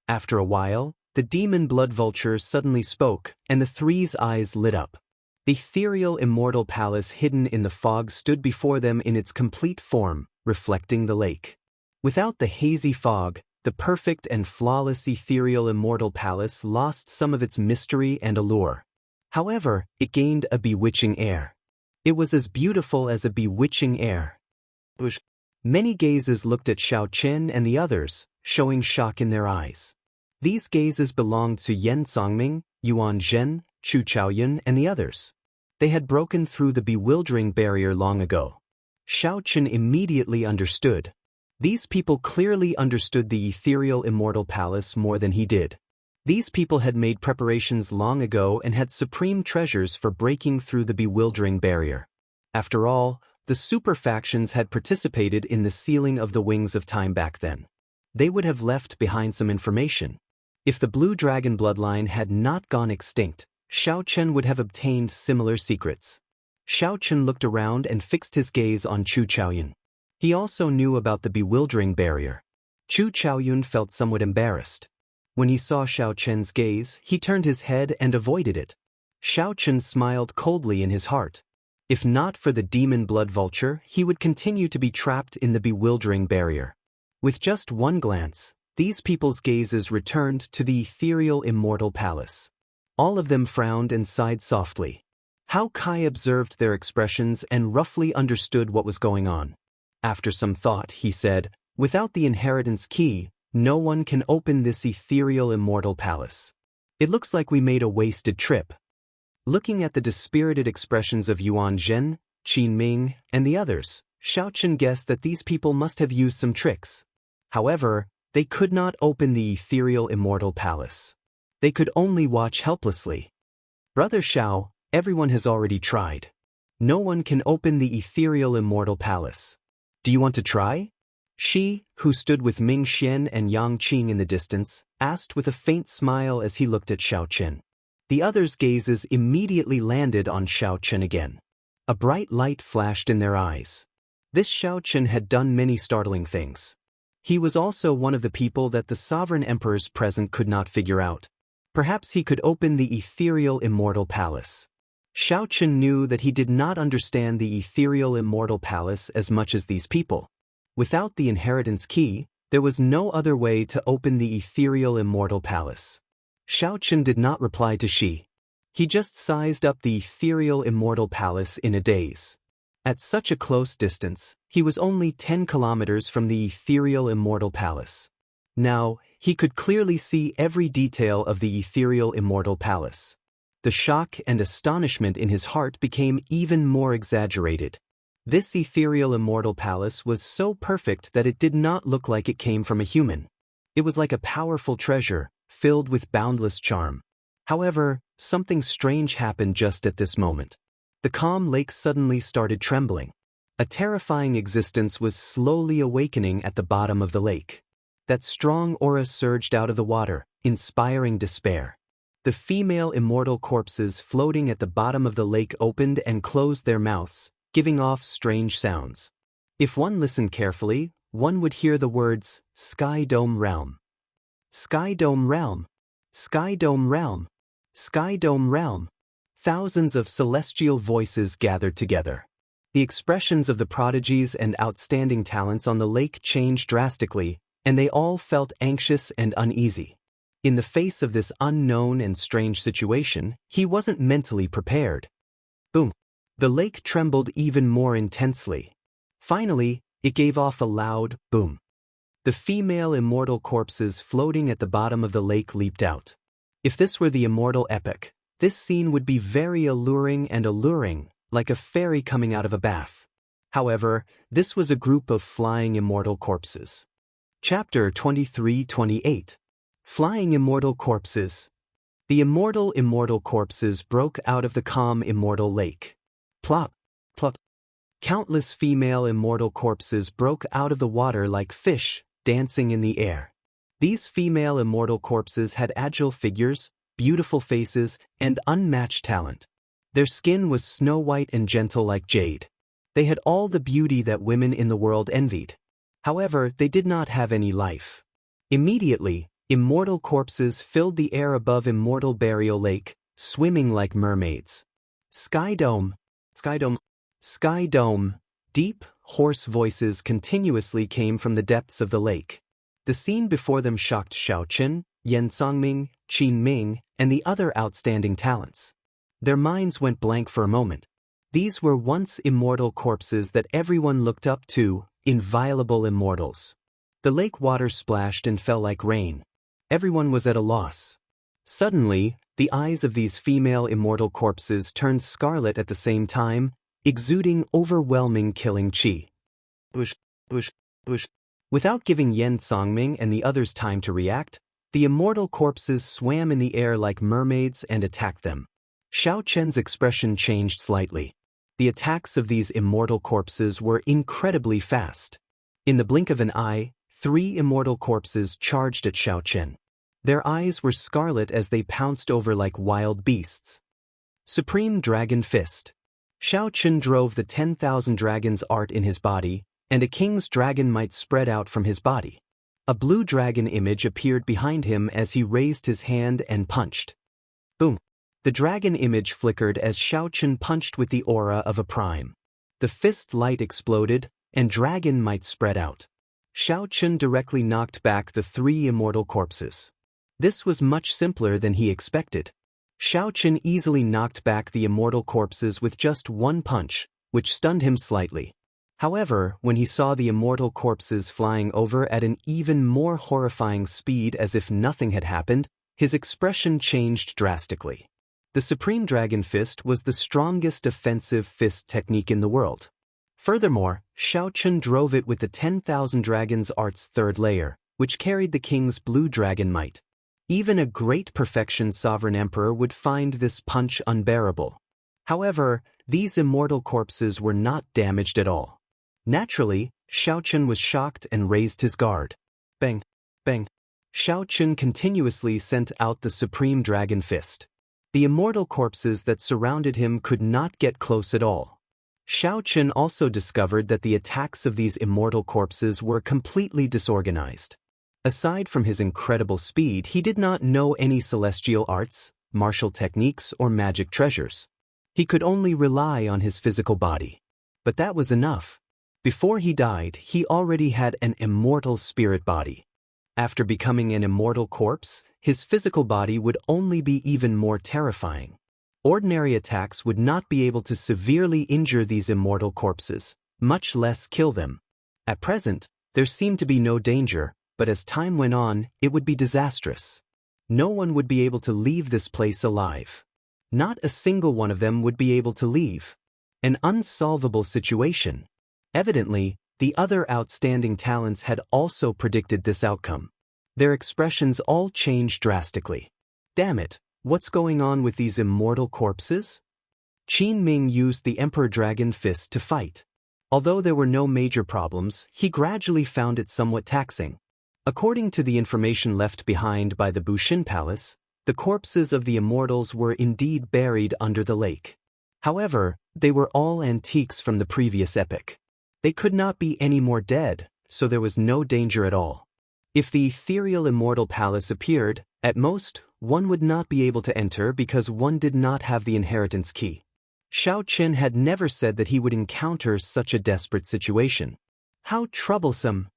After a while, the demon blood vulture suddenly spoke, and the three's eyes lit up. The ethereal immortal palace hidden in the fog stood before them in its complete form, reflecting the lake. Without the hazy fog, the perfect and flawless ethereal immortal palace lost some of its mystery and allure. However, it gained a bewitching air. It was as beautiful as a bewitching air. Many gazes looked at Xiao Chen and the others, showing shock in their eyes. These gazes belonged to Yan Songming, Yuan Zhen, Chu Chaoyun and the others. They had broken through the bewildering barrier long ago. Xiao Chen immediately understood. These people clearly understood the ethereal immortal palace more than he did. These people had made preparations long ago and had supreme treasures for breaking through the bewildering barrier. After all, the super factions had participated in the sealing of the wings of time back then. They would have left behind some information. If the blue dragon bloodline had not gone extinct, Xiao Chen would have obtained similar secrets. Xiao Chen looked around and fixed his gaze on Chu Chaoyun. He also knew about the bewildering barrier. Chu Chaoyun felt somewhat embarrassed. When he saw Xiao Chen's gaze, he turned his head and avoided it. Xiao Chen smiled coldly in his heart. If not for the demon blood vulture, he would continue to be trapped in the bewildering barrier. With just one glance, these people's gazes returned to the ethereal immortal palace. All of them frowned and sighed softly. Hao Kai observed their expressions and roughly understood what was going on. After some thought, he said, "Without the inheritance key, no one can open this ethereal immortal palace. It looks like we made a wasted trip." Looking at the dispirited expressions of Yuan Zhen, Qin Ming, and the others, Xiao Chen guessed that these people must have used some tricks. However, they could not open the ethereal immortal palace. They could only watch helplessly. "Brother Xiao, everyone has already tried. No one can open the ethereal immortal palace. Do you want to try?" Shi, who stood with Ming Xian and Yang Qing in the distance, asked with a faint smile as he looked at Xiao Chen. The others' gazes immediately landed on Xiao Chen again. A bright light flashed in their eyes. This Xiao Chen had done many startling things. He was also one of the people that the sovereign emperors present could not figure out. Perhaps he could open the ethereal immortal palace. Xiao Chen knew that he did not understand the ethereal immortal palace as much as these people. Without the inheritance key, there was no other way to open the ethereal immortal palace. Xiao Chen did not reply to Shi. He just sized up the ethereal immortal palace in a daze. At such a close distance, he was only 10 kilometers from the ethereal immortal palace. Now, he could clearly see every detail of the ethereal immortal palace. The shock and astonishment in his heart became even more exaggerated. This ethereal immortal palace was so perfect that it did not look like it came from a human. It was like a powerful treasure, filled with boundless charm. However, something strange happened just at this moment. The calm lake suddenly started trembling. A terrifying existence was slowly awakening at the bottom of the lake. That strong aura surged out of the water, inspiring despair. The female immortal corpses floating at the bottom of the lake opened and closed their mouths, giving off strange sounds. If one listened carefully, one would hear the words, "Sky Dome Realm. Sky Dome Realm. Sky Dome Realm. Sky Dome Realm." Thousands of celestial voices gathered together. The expressions of the prodigies and outstanding talents on the lake changed drastically, and they all felt anxious and uneasy. In the face of this unknown and strange situation, he wasn't mentally prepared. Boom! The lake trembled even more intensely. Finally, it gave off a loud boom. The female immortal corpses floating at the bottom of the lake leaped out. If this were the immortal epic, this scene would be very alluring, like a fairy coming out of a bath. However, this was a group of flying immortal corpses. Chapter 23-28. Flying Immortal Corpses. The immortal corpses broke out of the calm immortal lake. Plop, plop. Countless female immortal corpses broke out of the water like fish, dancing in the air. These female immortal corpses had agile figures, beautiful faces, and unmatched talent. Their skin was snow-white and gentle like jade. They had all the beauty that women in the world envied. However, they did not have any life. Immediately, immortal corpses filled the air above Immortal Burial Lake, swimming like mermaids. Sky dome. Deep, hoarse voices continuously came from the depths of the lake. The scene before them shocked Xiao Chen, Yan Songming, Qin Ming, and the other outstanding talents. Their minds went blank for a moment. These were once immortal corpses that everyone looked up to, inviolable immortals. The lake water splashed and fell like rain. Everyone was at a loss. Suddenly, the eyes of these female immortal corpses turned scarlet at the same time, exuding overwhelming killing qi. Without giving Yan Songming and the others time to react, the immortal corpses swam in the air like mermaids and attacked them. Xiao Chen's expression changed slightly. The attacks of these immortal corpses were incredibly fast. In the blink of an eye, 3 immortal corpses charged at Xiao Chen. Their eyes were scarlet as they pounced over like wild beasts. Supreme Dragon Fist. Xiao Chen drove the 10,000 dragons art in his body, and a king's dragon might spread out from his body. A blue dragon image appeared behind him as he raised his hand and punched. Boom! The dragon image flickered as Xiao Chen punched with the aura of a prime. The fist light exploded, and dragon might spread out. Xiao Chen directly knocked back the 3 immortal corpses. This was much simpler than he expected. Xiao Chen easily knocked back the immortal corpses with just one punch, which stunned him slightly. However, when he saw the immortal corpses flying over at an even more horrifying speed as if nothing had happened, his expression changed drastically. The Supreme Dragon Fist was the strongest offensive fist technique in the world. Furthermore, Xiao Chen drove it with the 10,000 Dragons Art's 3rd layer, which carried the king's blue dragon might. Even a great perfection sovereign emperor would find this punch unbearable. However, these immortal corpses were not damaged at all. Naturally, Xiao Chen was shocked and raised his guard. Bang! Bang! Xiao Chen continuously sent out the Supreme Dragon Fist. The immortal corpses that surrounded him could not get close at all. Xiao Chen also discovered that the attacks of these immortal corpses were completely disorganized. Aside from his incredible speed, he did not know any celestial arts, martial techniques, or magic treasures. He could only rely on his physical body. But that was enough. Before he died, he already had an immortal spirit body. After becoming an immortal corpse, his physical body would only be even more terrifying. Ordinary attacks would not be able to severely injure these immortal corpses, much less kill them. At present, there seemed to be no danger, but as time went on, it would be disastrous. No one would be able to leave this place alive. Not a single one of them would be able to leave. An unsolvable situation. Evidently, the other outstanding talents had also predicted this outcome. Their expressions all changed drastically. Damn it, what's going on with these immortal corpses? Qin Ming used the Emperor Dragon Fist to fight. Although there were no major problems, he gradually found it somewhat taxing. According to the information left behind by the Bushin Palace, the corpses of the immortals were indeed buried under the lake. However, they were all antiques from the previous epoch. They could not be any more dead, so there was no danger at all. If the ethereal immortal palace appeared, at most, one would not be able to enter because one did not have the inheritance key. Xiao Chen had never said that he would encounter such a desperate situation. How troublesome!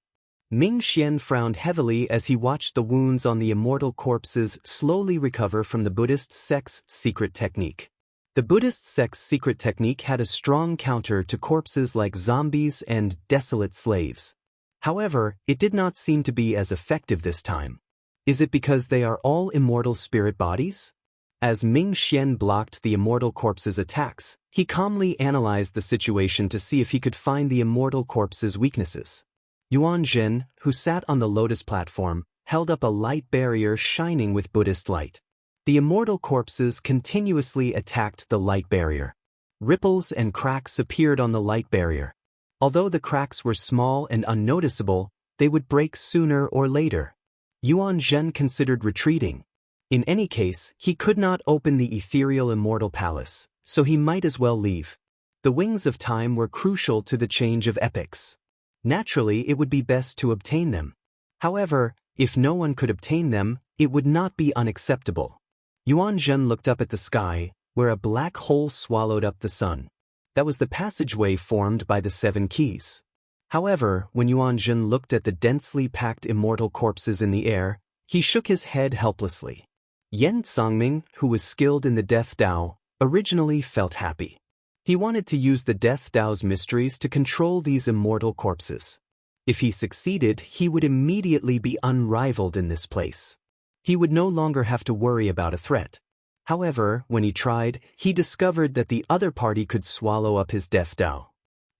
Ming Xian frowned heavily as he watched the wounds on the immortal corpses slowly recover from the Buddhist sect's secret technique. The Buddhist sect's secret technique had a strong counter to corpses like zombies and desolate slaves. However, it did not seem to be as effective this time. Is it because they are all immortal spirit bodies? As Ming Xian blocked the immortal corpses' attacks, he calmly analyzed the situation to see if he could find the immortal corpses' weaknesses. Yuan Zhen, who sat on the lotus platform, held up a light barrier shining with Buddhist light. The immortal corpses continuously attacked the light barrier. Ripples and cracks appeared on the light barrier. Although the cracks were small and unnoticeable, they would break sooner or later. Yuan Zhen considered retreating. In any case, he could not open the ethereal immortal palace, so he might as well leave. The wings of time were crucial to the change of epochs. Naturally, it would be best to obtain them. However, if no one could obtain them, it would not be unacceptable. Yuan Zhen looked up at the sky, where a black hole swallowed up the sun. That was the passageway formed by the 7 keys. However, when Yuan Zhen looked at the densely packed immortal corpses in the air, he shook his head helplessly. Yan Songming, who was skilled in the Death Dao, originally felt happy. He wanted to use the Death Dao's mysteries to control these immortal corpses. If he succeeded, he would immediately be unrivaled in this place. He would no longer have to worry about a threat. However, when he tried, he discovered that the other party could swallow up his Death Dao.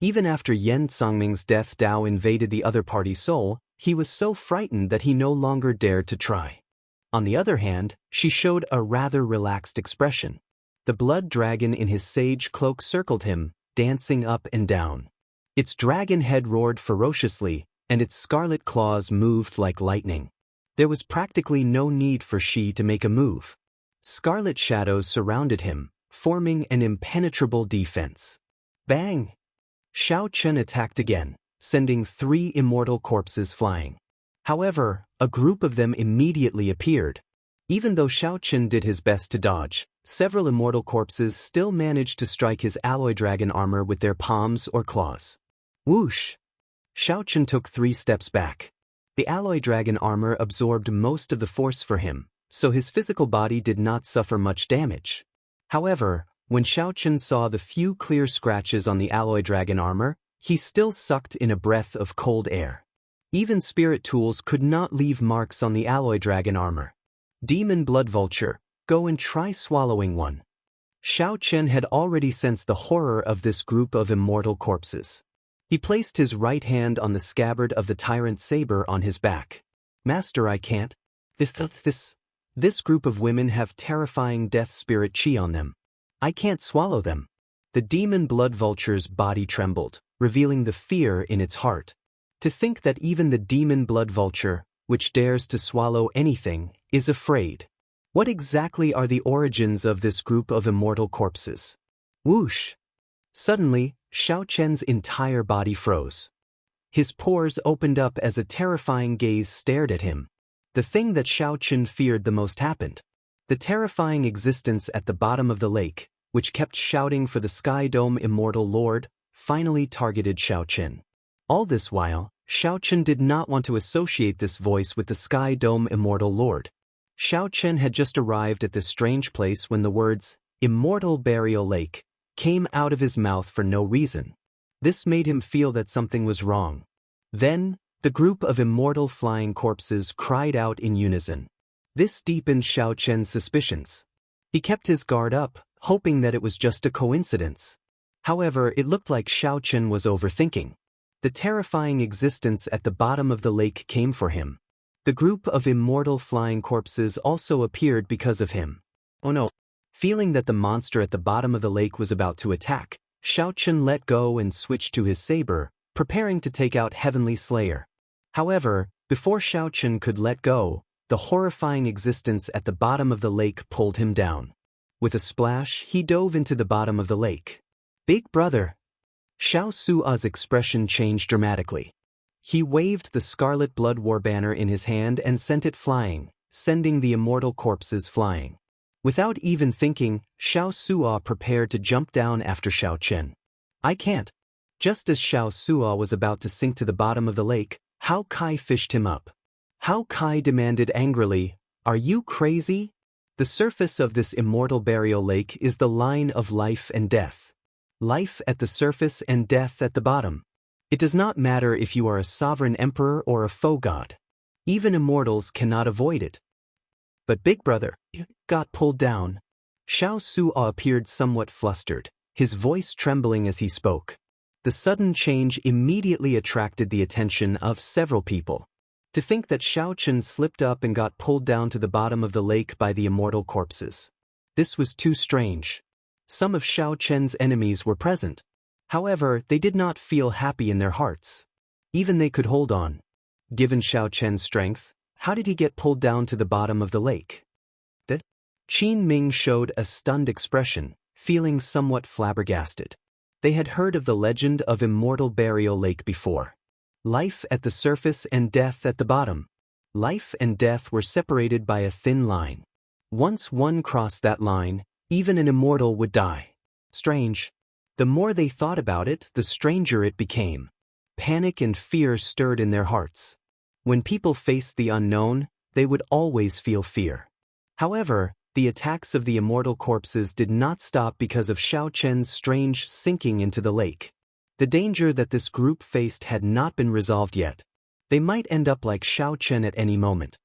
Even after Yan Songming's Death Dao invaded the other party's soul, he was so frightened that he no longer dared to try. On the other hand, she showed a rather relaxed expression. The blood dragon in his sage cloak circled him, dancing up and down. Its dragon head roared ferociously, and its scarlet claws moved like lightning. There was practically no need for she to make a move. Scarlet shadows surrounded him, forming an impenetrable defense. Bang! Xiao Chen attacked again, sending 3 immortal corpses flying. However, a group of them immediately appeared. Even though Xiao Chen did his best to dodge, several immortal corpses still managed to strike his alloy dragon armor with their palms or claws. Whoosh! Xiao Chen took 3 steps back. The alloy dragon armor absorbed most of the force for him, so his physical body did not suffer much damage. However, when Xiao Chen saw the few clear scratches on the alloy dragon armor, he still sucked in a breath of cold air. Even spirit tools could not leave marks on the alloy dragon armor. Demon Blood Vulture, go and try swallowing one. Xiao Chen had already sensed the horror of this group of immortal corpses. He placed his right hand on the scabbard of the tyrant saber on his back. Master, I can't. This group of women have terrifying death spirit chi on them. I can't swallow them. The demon blood vulture's body trembled, revealing the fear in its heart. To think that even the demon blood vulture, which dares to swallow anything, is afraid. What exactly are the origins of this group of immortal corpses? Whoosh! Suddenly, Xiao Chen's entire body froze. His pores opened up as a terrifying gaze stared at him. The thing that Xiao Chen feared the most happened. The terrifying existence at the bottom of the lake, which kept shouting for the Sky Dome Immortal Lord, finally targeted Xiao Chen. All this while, Xiao Chen did not want to associate this voice with the Sky Dome Immortal Lord. Xiao Chen had just arrived at this strange place when the words, Immortal Burial Lake, came out of his mouth for no reason. This made him feel that something was wrong. Then, the group of immortal flying corpses cried out in unison. This deepened Xiao Chen's suspicions. He kept his guard up, hoping that it was just a coincidence. However, it looked like Xiao Chen was overthinking. The terrifying existence at the bottom of the lake came for him. The group of immortal flying corpses also appeared because of him. Oh no! Feeling that the monster at the bottom of the lake was about to attack, Xiao Chen let go and switched to his saber, preparing to take out Heavenly Slayer. However, before Xiao Chen could let go, the horrifying existence at the bottom of the lake pulled him down. With a splash, he dove into the bottom of the lake. Big brother! Xiao Sua's expression changed dramatically. He waved the Scarlet Blood War banner in his hand and sent it flying, sending the immortal corpses flying. Without even thinking, Xiao Sua prepared to jump down after Xiao Chen. I can't. Just as Xiao Sua was about to sink to the bottom of the lake, Hao Kai fished him up. Hao Kai demanded angrily, Are you crazy? The surface of this immortal burial lake is the line of life and death. Life at the surface and death at the bottom. It does not matter if you are a sovereign emperor or a faux god. Even immortals cannot avoid it. But Big Brother got pulled down. Xiao Sua appeared somewhat flustered, his voice trembling as he spoke. The sudden change immediately attracted the attention of several people. To think that Xiao Chen slipped up and got pulled down to the bottom of the lake by the immortal corpses. This was too strange. Some of Xiao Chen's enemies were present. However, they did not feel happy in their hearts. Even they could hold on. Given Xiao Chen's strength, how did he get pulled down to the bottom of the lake? Qin Ming showed a stunned expression, feeling somewhat flabbergasted. They had heard of the legend of Immortal Burial Lake before. Life at the surface and death at the bottom. Life and death were separated by a thin line. Once one crossed that line, even an immortal would die. Strange. The more they thought about it, the stranger it became. Panic and fear stirred in their hearts. When people faced the unknown, they would always feel fear. However, the attacks of the immortal corpses did not stop because of Xiao Chen's strange sinking into the lake. The danger that this group faced had not been resolved yet. They might end up like Xiao Chen at any moment.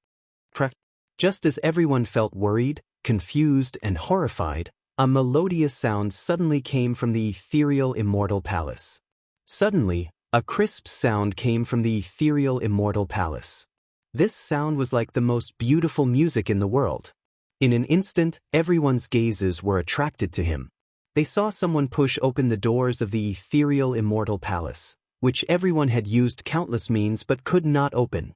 Just as everyone felt worried, confused, and horrified, a melodious sound suddenly came from the ethereal immortal palace. Suddenly, a crisp sound came from the ethereal immortal palace. This sound was like the most beautiful music in the world. In an instant, everyone's gazes were attracted to him. They saw someone push open the doors of the ethereal immortal palace, which everyone had used countless means but could not open.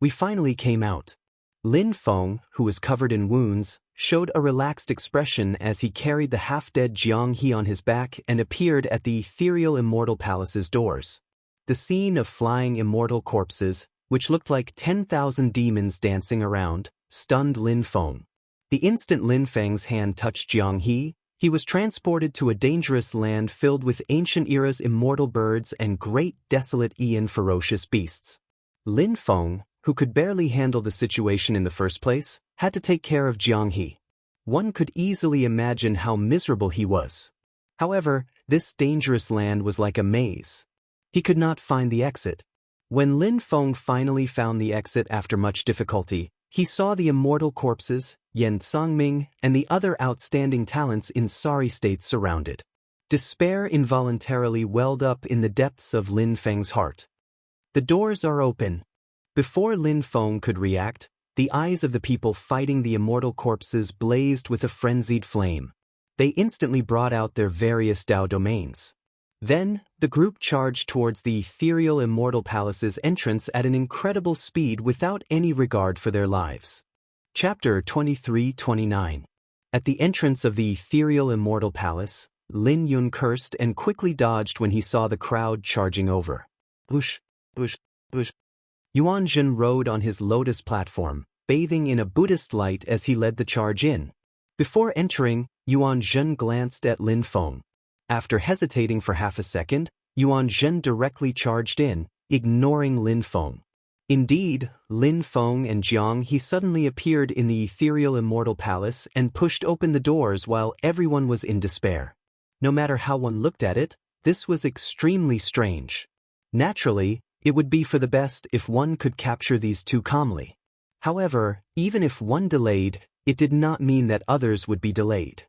We finally came out. Lin Feng, who was covered in wounds, showed a relaxed expression as he carried the half-dead Jianghu on his back and appeared at the ethereal immortal palace's doors. The scene of flying immortal corpses, which looked like 10,000 demons dancing around, stunned Lin Feng. The instant Lin Feng's hand touched Jianghu, he was transported to a dangerous land filled with ancient era's immortal birds and great desolate aeon ferocious beasts. Lin Feng, who could barely handle the situation in the first place, had to take care of Jianghu. One could easily imagine how miserable he was. However, this dangerous land was like a maze. He could not find the exit. When Lin Feng finally found the exit after much difficulty, he saw the immortal corpses, Yan Songming, and the other outstanding talents in sorry states surrounded. Despair involuntarily welled up in the depths of Lin Feng's heart. The doors are open. Before Lin Feng could react, the eyes of the people fighting the immortal corpses blazed with a frenzied flame. They instantly brought out their various Dao domains. Then, the group charged towards the ethereal immortal palace's entrance at an incredible speed without any regard for their lives. Chapter 23-29. At the entrance of the ethereal immortal palace, Lin Yun cursed and quickly dodged when he saw the crowd charging over. Whoosh, whoosh, whoosh. Yuan Zhen rode on his lotus platform, bathing in a Buddhist light as he led the charge in. Before entering, Yuan Zhen glanced at Lin Feng. After hesitating for half a second, Yuan Zhen directly charged in, ignoring Lin Feng. Indeed, Lin Feng and Jianghu suddenly appeared in the ethereal immortal palace and pushed open the doors while everyone was in despair. No matter how one looked at it, this was extremely strange. Naturally, it would be for the best if one could capture these two calmly. However, even if one delayed, it did not mean that others would be delayed.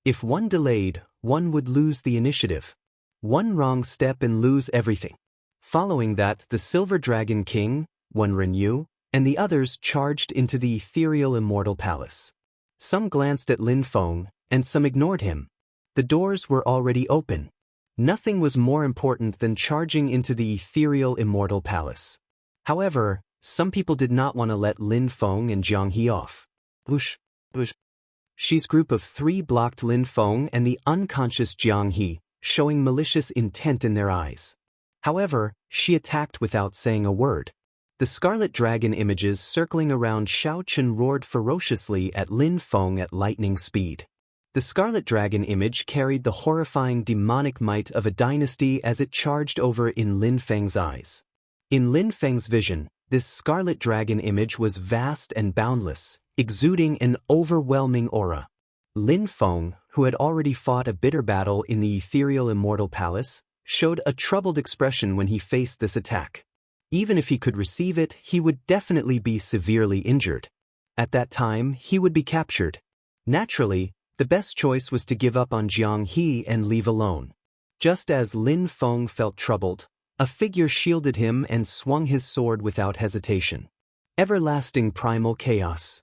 If one delayed, one would lose the initiative. One wrong step and lose everything. Following that, the Silver Dragon King, Wen Renyu, and the others charged into the ethereal immortal palace. Some glanced at Lin Feng, and some ignored him. The doors were already open. Nothing was more important than charging into the ethereal immortal palace. However, some people did not want to let Lin Feng and Jianghu off. Whoosh, whoosh. Xi's group of 3 blocked Lin Feng and the unconscious Jianghu, showing malicious intent in their eyes. However, Xi attacked without saying a word. The scarlet dragon images circling around Xiao Chen roared ferociously at Lin Feng at lightning speed. The scarlet dragon image carried the horrifying demonic might of a dynasty as it charged over in Lin Feng's eyes. In Lin Feng's vision, this scarlet dragon image was vast and boundless, exuding an overwhelming aura. Lin Feng, who had already fought a bitter battle in the ethereal immortal palace, showed a troubled expression when he faced this attack. Even if he could receive it, he would definitely be severely injured. At that time, he would be captured. Naturally, the best choice was to give up on Jianghu and leave alone. Just as Lin Feng felt troubled, A figure shielded him and swung his sword without hesitation. Everlasting primal chaos.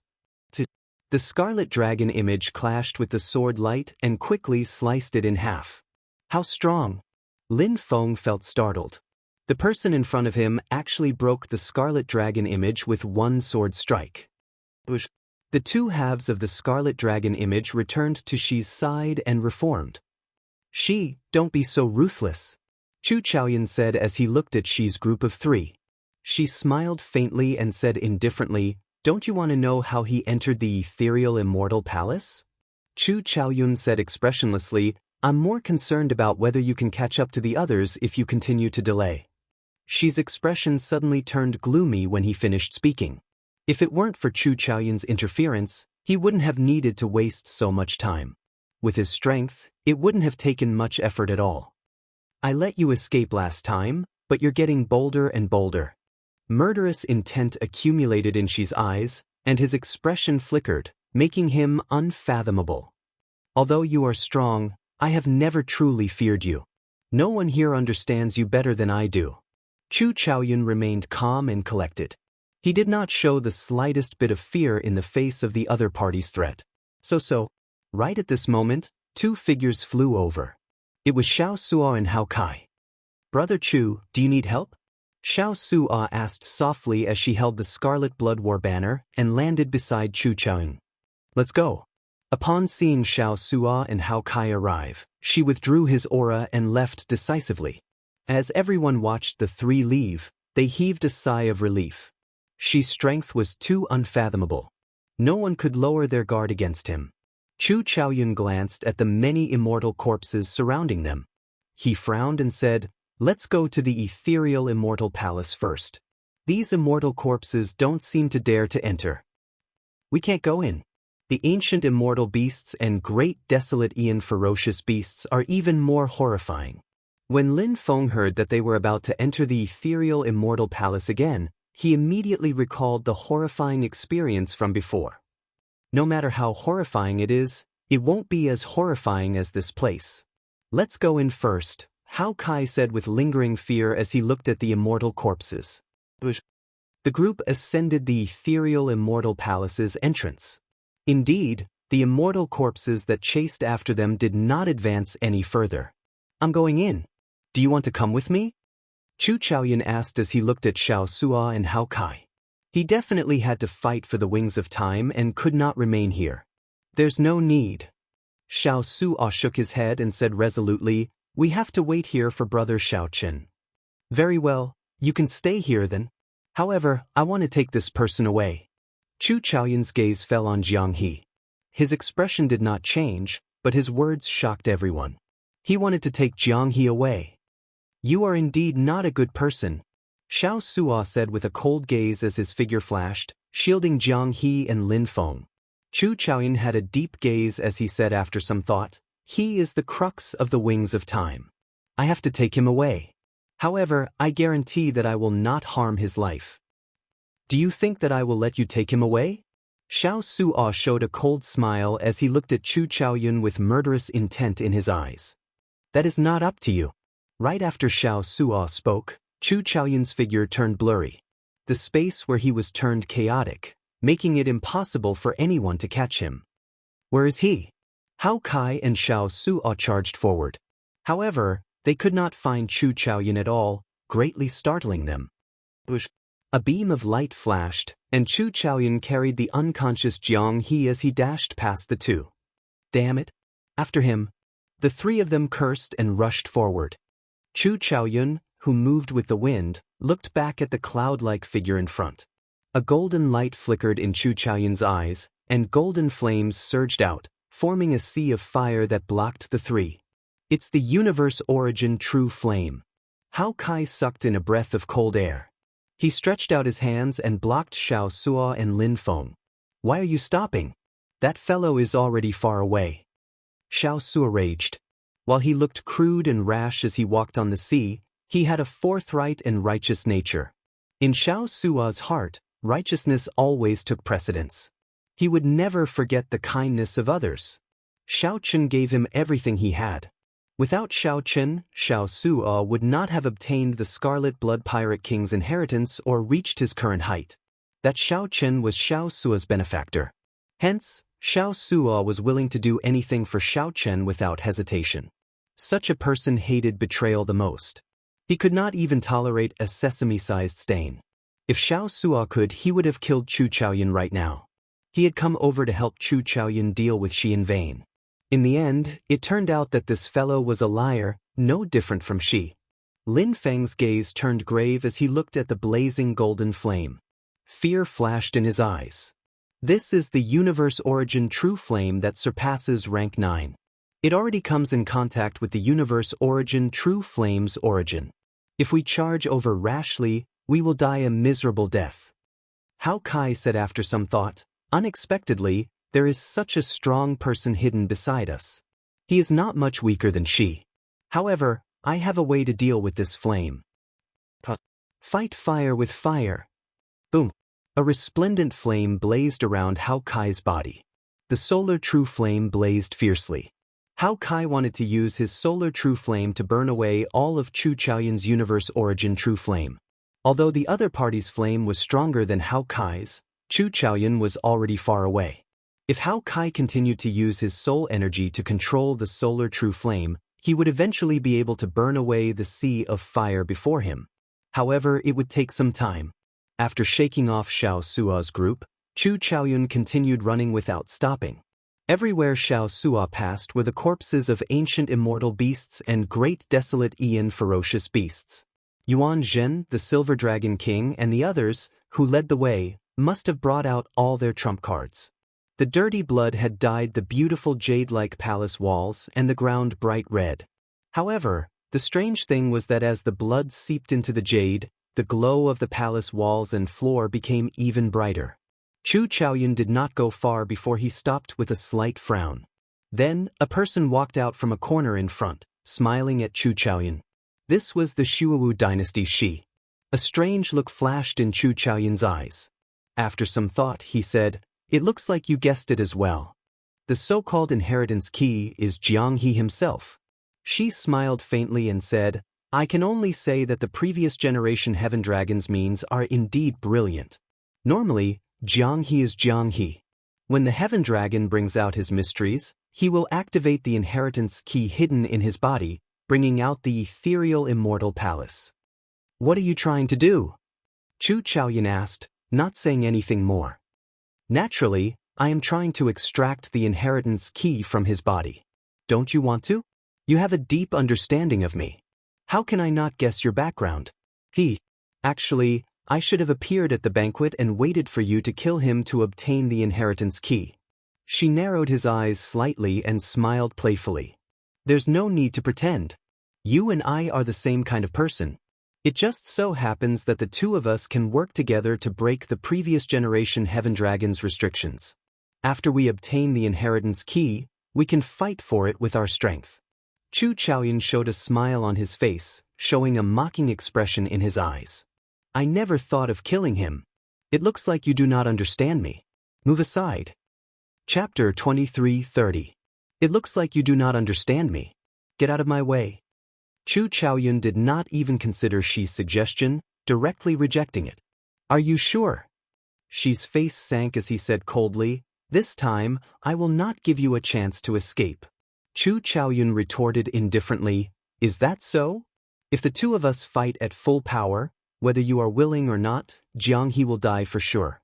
The scarlet dragon image clashed with the sword light and quickly sliced it in half. How strong! Lin Feng felt startled. The person in front of him actually broke the scarlet dragon image with one sword strike. The two halves of the scarlet dragon image returned to Shi's side and reformed. Shi, don't be so ruthless, Chu Chaoyun said as he looked at Shi's group of three. She smiled faintly and said indifferently, don't you want to know how he entered the ethereal immortal palace? Chu Chaoyun said expressionlessly, I'm more concerned about whether you can catch up to the others if you continue to delay. Shi's expression suddenly turned gloomy when he finished speaking. If it weren't for Chu Chaoyun's interference, he wouldn't have needed to waste so much time. With his strength, it wouldn't have taken much effort at all. I let you escape last time, but you're getting bolder and bolder. Murderous intent accumulated in Shi's eyes, and his expression flickered, making him unfathomable. Although you are strong, I have never truly feared you. No one here understands you better than I do. Chu Chaoyun remained calm and collected. He did not show the slightest bit of fear in the face of the other party's threat. Right at this moment, two figures flew over. It was Xiao Suo and Hao Kai. Brother Chu, do you need help? Xiao Suo asked softly as she held the Scarlet Blood War banner and landed beside Chu Chaoyun. Let's go. Upon seeing Xiao Suo and Hao Kai arrive, she withdrew his aura and left decisively. As everyone watched the three leave, they heaved a sigh of relief. Shi's strength was too unfathomable. No one could lower their guard against him. Chu Chaoyun glanced at the many immortal corpses surrounding them. He frowned and said, let's go to the ethereal immortal palace first. These immortal corpses don't seem to dare to enter. We can't go in. The ancient immortal beasts and great desolate Aeon ferocious beasts are even more horrifying. When Lin Feng heard that they were about to enter the ethereal immortal palace again, he immediately recalled the horrifying experience from before. No matter how horrifying it is, it won't be as horrifying as this place. Let's go in first, Hao Kai said with lingering fear as he looked at the immortal corpses. The group ascended the ethereal immortal palace's entrance. Indeed, the immortal corpses that chased after them did not advance any further. I'm going in. Do you want to come with me? Chu Chaoyun asked as he looked at Xiao Suo and Hao Kai. He definitely had to fight for the wings of time and could not remain here. There's no need. Xiao Suo shook his head and said resolutely, we have to wait here for Brother Xiao Chen. Very well, you can stay here then. However, I want to take this person away. Chu Chaoyun's gaze fell on Jianghu. His expression did not change, but his words shocked everyone. He wanted to take Jianghu away. You are indeed not a good person, Xiao Suo said with a cold gaze as his figure flashed, shielding Jianghu and Lin Feng. Chu Chaoyun had a deep gaze as he said after some thought, he is the crux of the wings of time. I have to take him away. However, I guarantee that I will not harm his life. Do you think that I will let you take him away? Xiao Suo showed a cold smile as he looked at Chu Chaoyun with murderous intent in his eyes. That is not up to you. Right after Xiao Suo spoke, Chu Chaoyun's figure turned blurry. The space where he was turned chaotic, making it impossible for anyone to catch him. Where is he? Hao Kai and Xiao Suo charged forward. However, they could not find Chu Chaoyun at all, greatly startling them. A beam of light flashed, and Chu Chaoyun carried the unconscious Jianghu as he dashed past the two. Damn it! After him! The three of them cursed and rushed forward. Chu Chaoyun, who moved with the wind, looked back at the cloud-like figure in front. A golden light flickered in Chu Chaoyun's eyes, and golden flames surged out, forming a sea of fire that blocked the three. It's the universe origin true flame. Hao Kai sucked in a breath of cold air. He stretched out his hands and blocked Xiao Suo and Lin Feng. Why are you stopping? That fellow is already far away. Xiao Suo raged. While he looked crude and rash as he walked on the sea, he had a forthright and righteous nature. In Xiao Suo's heart, righteousness always took precedence. He would never forget the kindness of others. Xiao Chen gave him everything he had. Without Xiao Chen, Xiao Suo would not have obtained the Scarlet Blood Pirate King's inheritance or reached his current height. That Xiao Chen was Xiao Suo's benefactor. Hence, Xiao Suo was willing to do anything for Xiao Chen without hesitation. Such a person hated betrayal the most. He could not even tolerate a sesame-sized stain. If Xiao Suo could, he would have killed Chu Chaoyun right now. He had come over to help Chu Chaoyun deal with Shi in vain. In the end, it turned out that this fellow was a liar, no different from Shi. Lin Feng's gaze turned grave as he looked at the blazing golden flame. Fear flashed in his eyes. This is the universe origin true flame that surpasses rank 9. It already comes in contact with the universe origin true flame's origin. If we charge over rashly, we will die a miserable death. Hao Kai said after some thought, unexpectedly, there is such a strong person hidden beside us. He is not much weaker than Shi. However, I have a way to deal with this flame. Fight fire with fire. Boom. A resplendent flame blazed around Hao Kai's body. The solar true flame blazed fiercely. Hao Kai wanted to use his solar true flame to burn away all of Chu Chaoyun's universe origin true flame. Although the other party's flame was stronger than Hao Kai's, Chu Chaoyun was already far away. If Hao Kai continued to use his soul energy to control the solar true flame, he would eventually be able to burn away the sea of fire before him. However, it would take some time. After shaking off Xiao Suo's group, Chu Chaoyun continued running without stopping. Everywhere Xiao Suo passed were the corpses of ancient immortal beasts and great desolate Ian ferocious beasts. Yuan Zhen, the Silver Dragon King, and the others, who led the way, must have brought out all their trump cards. The dirty blood had dyed the beautiful jade-like palace walls and the ground bright red. However, the strange thing was that as the blood seeped into the jade, the glow of the palace walls and floor became even brighter. Chu Chaoyun did not go far before he stopped with a slight frown. Then, a person walked out from a corner in front, smiling at Chu Chaoyun. This was the Shuowu dynasty's Shi. A strange look flashed in Chu Chaoyun's eyes. After some thought, he said, "It looks like you guessed it as well. The so-called inheritance key is Jianghu himself." Shi smiled faintly and said, "I can only say that the previous generation Heaven Dragon's means are indeed brilliant. Normally, Jianghu is Jianghu. When the Heaven Dragon brings out his mysteries, he will activate the inheritance key hidden in his body, bringing out the ethereal immortal palace." "What are you trying to do?" Chu Chaoyun asked, not saying anything more. "Naturally, I am trying to extract the inheritance key from his body. Don't you want to? You have a deep understanding of me. How can I not guess your background?" Actually, I should have appeared at the banquet and waited for you to kill him to obtain the inheritance key." She narrowed his eyes slightly and smiled playfully. "There's no need to pretend. You and I are the same kind of person. It just so happens that the two of us can work together to break the previous generation Heaven Dragon's restrictions. After we obtain the inheritance key, we can fight for it with our strength." Chu Chaoyun showed a smile on his face, showing a mocking expression in his eyes. "I never thought of killing him. It looks like you do not understand me. Move aside." Chapter 23:30. It looks like you do not understand me. Get out of my way. Chu Chaoyun did not even consider Shi's suggestion, directly rejecting it. "Are you sure?" Shi's face sank as he said coldly, "This time, I will not give you a chance to escape." Chu Chaoyun retorted indifferently, "Is that so? If the two of us fight at full power, whether you are willing or not, Jianghu will die for sure.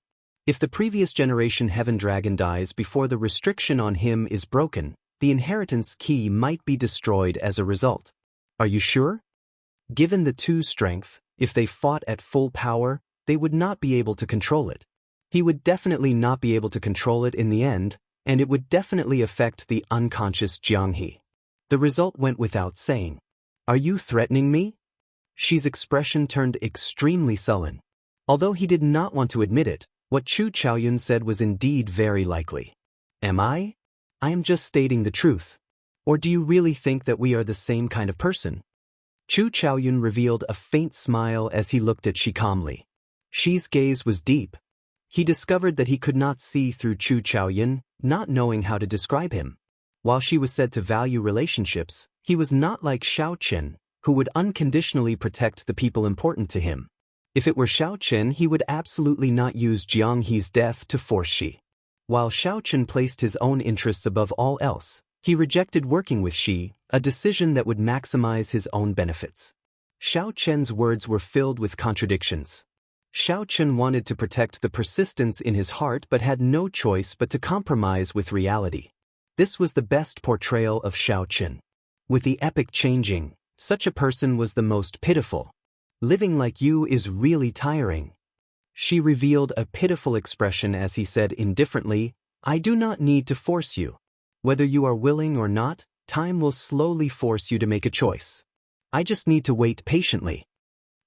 If the previous generation Heaven Dragon dies before the restriction on him is broken, the inheritance key might be destroyed as a result. Are you sure?" Given the two's strength, if they fought at full power, they would not be able to control it. He would definitely not be able to control it in the end, and it would definitely affect the unconscious Jianghu. The result went without saying. "Are you threatening me?" Shi's expression turned extremely sullen. Although he did not want to admit it, what Chu Chaoyun said was indeed very likely. "Am I? I am just stating the truth. Or do you really think that we are the same kind of person?" Chu Chaoyun revealed a faint smile as he looked at Shi calmly. Shi's gaze was deep. He discovered that he could not see through Chu Chaoyun, not knowing how to describe him. While she was said to value relationships, he was not like Xiao Chen, who would unconditionally protect the people important to him. If it were Xiao Chen, he would absolutely not use Jianghu's death to force Xi. While Xiao Chen placed his own interests above all else, he rejected working with Xi, a decision that would maximize his own benefits. Xiao Chen's words were filled with contradictions. Xiao Chen wanted to protect the persistence in his heart but had no choice but to compromise with reality. This was the best portrayal of Xiao Chen. With the epic changing, such a person was the most pitiful. Living like you is really tiring. She revealed a pitiful expression as he said indifferently, I do not need to force you. Whether you are willing or not, time will slowly force you to make a choice. I just need to wait patiently.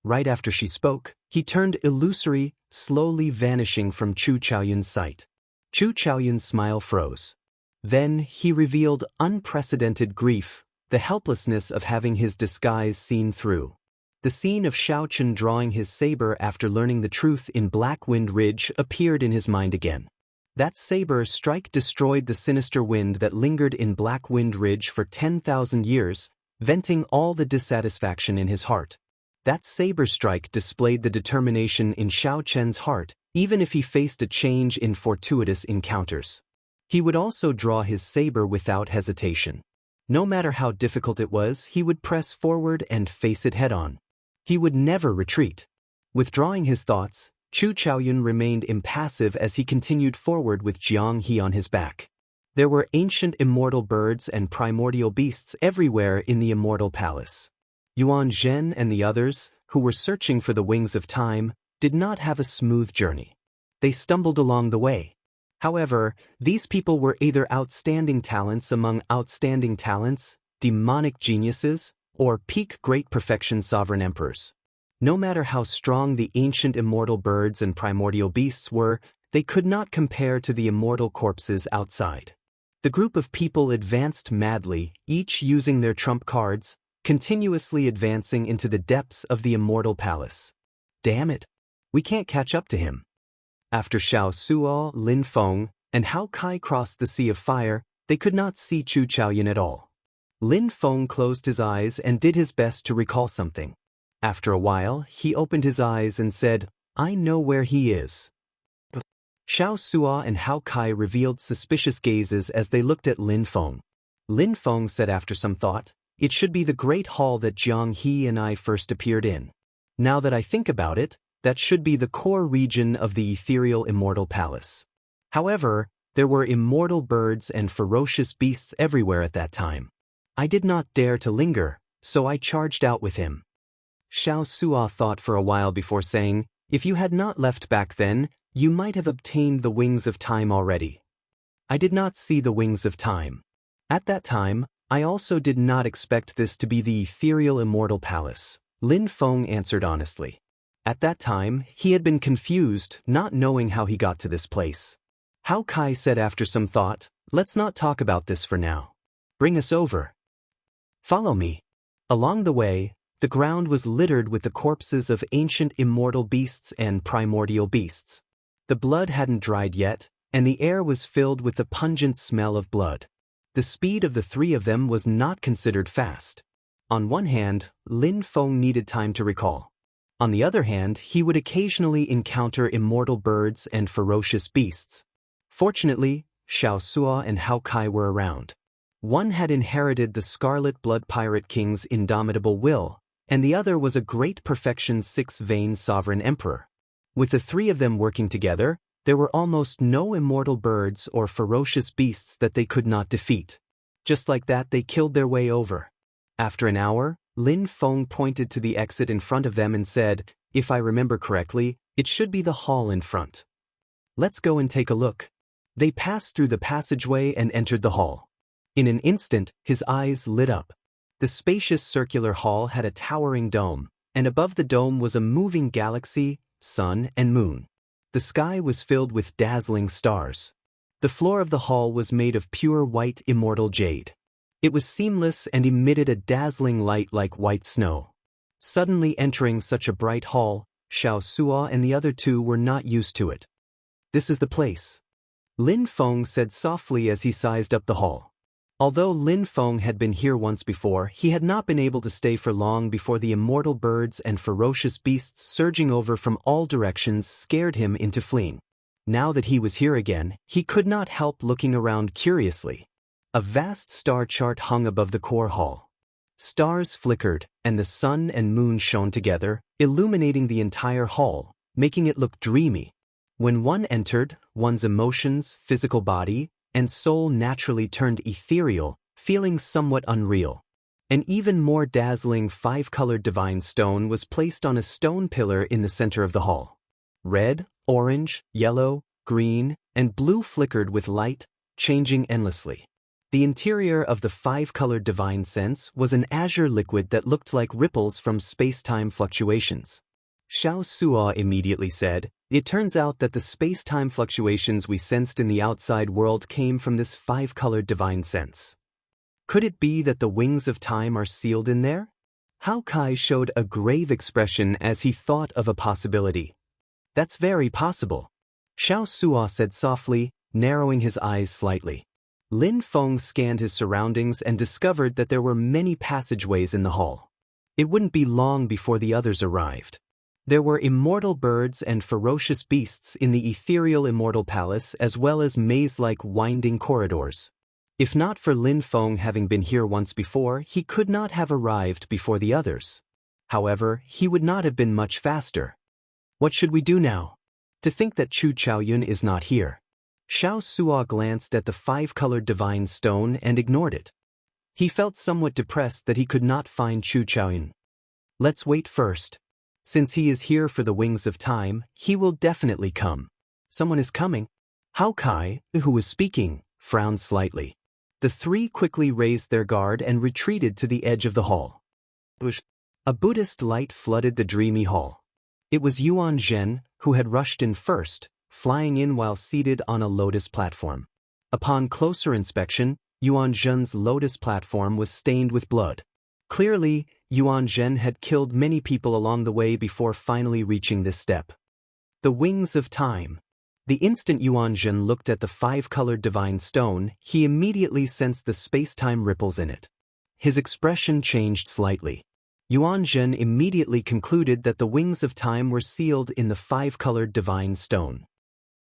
Right after she spoke, he turned illusory, slowly vanishing from Chu Chaoyun's sight. Chu Chaoyun's smile froze. Then he revealed unprecedented grief, the helplessness of having his disguise seen through. The scene of Xiao Chen drawing his saber after learning the truth in Black Wind Ridge appeared in his mind again. That saber strike destroyed the sinister wind that lingered in Black Wind Ridge for 10,000 years, venting all the dissatisfaction in his heart. That saber strike displayed the determination in Xiao Chen's heart, even if he faced a change in fortuitous encounters. He would also draw his saber without hesitation. No matter how difficult it was, he would press forward and face it head-on. He would never retreat. Withdrawing his thoughts, Chu Chaoyun remained impassive as he continued forward with Jianghu on his back. There were ancient immortal birds and primordial beasts everywhere in the Immortal Palace. Yuan Zhen and the others, who were searching for the wings of time, did not have a smooth journey. They stumbled along the way. However, these people were either outstanding talents among outstanding talents, demonic geniuses, or peak great perfection sovereign emperors. No matter how strong the ancient immortal birds and primordial beasts were, they could not compare to the immortal corpses outside. The group of people advanced madly, each using their trump cards, continuously advancing into the depths of the Immortal Palace. Damn it! We can't catch up to him. After Xiao Suo, Lin Feng, and Hao Kai crossed the Sea of Fire, they could not see Chu Chaoyun at all. Lin Feng closed his eyes and did his best to recall something. After a while, he opened his eyes and said, I know where he is. Xiao Suo and Hao Kai revealed suspicious gazes as they looked at Lin Feng. Lin Feng said after some thought, it should be the great hall that Jianghu and I first appeared in. Now that I think about it, that should be the core region of the ethereal Immortal Palace. However, there were immortal birds and ferocious beasts everywhere at that time. I did not dare to linger, so I charged out with him. Xiao Suo thought for a while before saying, if you had not left back then, you might have obtained the wings of time already. I did not see the wings of time. At that time, I also did not expect this to be the ethereal Immortal Palace, Lin Feng answered honestly. At that time, he had been confused, not knowing how he got to this place. Hao Kai said after some thought, let's not talk about this for now. Bring us over. Follow me. Along the way, the ground was littered with the corpses of ancient immortal beasts and primordial beasts. The blood hadn't dried yet, and the air was filled with the pungent smell of blood. The speed of the three of them was not considered fast. On one hand, Lin Feng needed time to recall. On the other hand, he would occasionally encounter immortal birds and ferocious beasts. Fortunately, Xiao Suo and Hao Kai were around. One had inherited the Scarlet Blood Pirate King's indomitable will, and the other was a great perfection six-vein sovereign emperor. With the three of them working together, there were almost no immortal birds or ferocious beasts that they could not defeat. Just like that, they killed their way over. After an hour, Lin Feng pointed to the exit in front of them and said, if I remember correctly, it should be the hall in front. Let's go and take a look. They passed through the passageway and entered the hall. In an instant, his eyes lit up. The spacious circular hall had a towering dome, and above the dome was a moving galaxy, sun and moon. The sky was filled with dazzling stars. The floor of the hall was made of pure white immortal jade. It was seamless and emitted a dazzling light like white snow. Suddenly entering such a bright hall, Xiao Suo and the other two were not used to it. This is the place. Lin Feng said softly as he sized up the hall. Although Lin Feng had been here once before, he had not been able to stay for long before the immortal birds and ferocious beasts surging over from all directions scared him into fleeing. Now that he was here again, he could not help looking around curiously. A vast star chart hung above the core hall. Stars flickered, and the sun and moon shone together, illuminating the entire hall, making it look dreamy. When one entered, one's emotions, physical body, and soul naturally turned ethereal, feeling somewhat unreal. An even more dazzling five-colored divine stone was placed on a stone pillar in the center of the hall. Red, orange, yellow, green, and blue flickered with light, changing endlessly. The interior of the five-colored divine sense was an azure liquid that looked like ripples from space-time fluctuations. Xiao Suo immediately said, "It turns out that the space-time fluctuations we sensed in the outside world came from this five-colored divine sense. Could it be that the wings of time are sealed in there?" Hao Kai showed a grave expression as he thought of a possibility. "That's very possible," Xiao Suo said softly, narrowing his eyes slightly. Lin Feng scanned his surroundings and discovered that there were many passageways in the hall. It wouldn't be long before the others arrived. There were immortal birds and ferocious beasts in the ethereal immortal palace as well as maze-like winding corridors. If not for Lin Feng having been here once before, he could not have arrived before the others. However, he would not have been much faster. What should we do now? To think that Chu Chaoyun is not here. Xiao Suo glanced at the five-colored divine stone and ignored it. He felt somewhat depressed that he could not find Chu Chaoyun. Let's wait first. Since he is here for the wings of time, he will definitely come. Someone is coming. Hao Kai, who was speaking, frowned slightly. The three quickly raised their guard and retreated to the edge of the hall. A Buddhist light flooded the dreamy hall. It was Yuan Zhen, who had rushed in first, flying in while seated on a lotus platform. Upon closer inspection, Yuan Zhen's lotus platform was stained with blood. Clearly, Yuan Zhen had killed many people along the way before finally reaching this step. The wings of time. The instant Yuan Zhen looked at the five-colored divine stone, he immediately sensed the space-time ripples in it. His expression changed slightly. Yuan Zhen immediately concluded that the wings of time were sealed in the five-colored divine stone.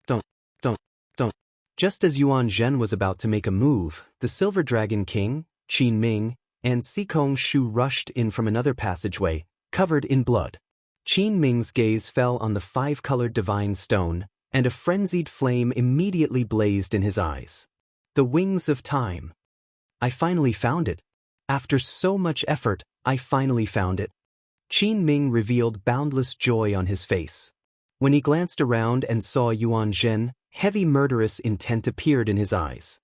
Don't. Just as Yuan Zhen was about to make a move, the Silver Dragon King, Qin Ming, and Sikong Shu rushed in from another passageway, covered in blood. Qin Ming's gaze fell on the five-colored divine stone, and a frenzied flame immediately blazed in his eyes. The wings of time. I finally found it. After so much effort, I finally found it. Qin Ming revealed boundless joy on his face. When he glanced around and saw Yuan Zhen, heavy murderous intent appeared in his eyes.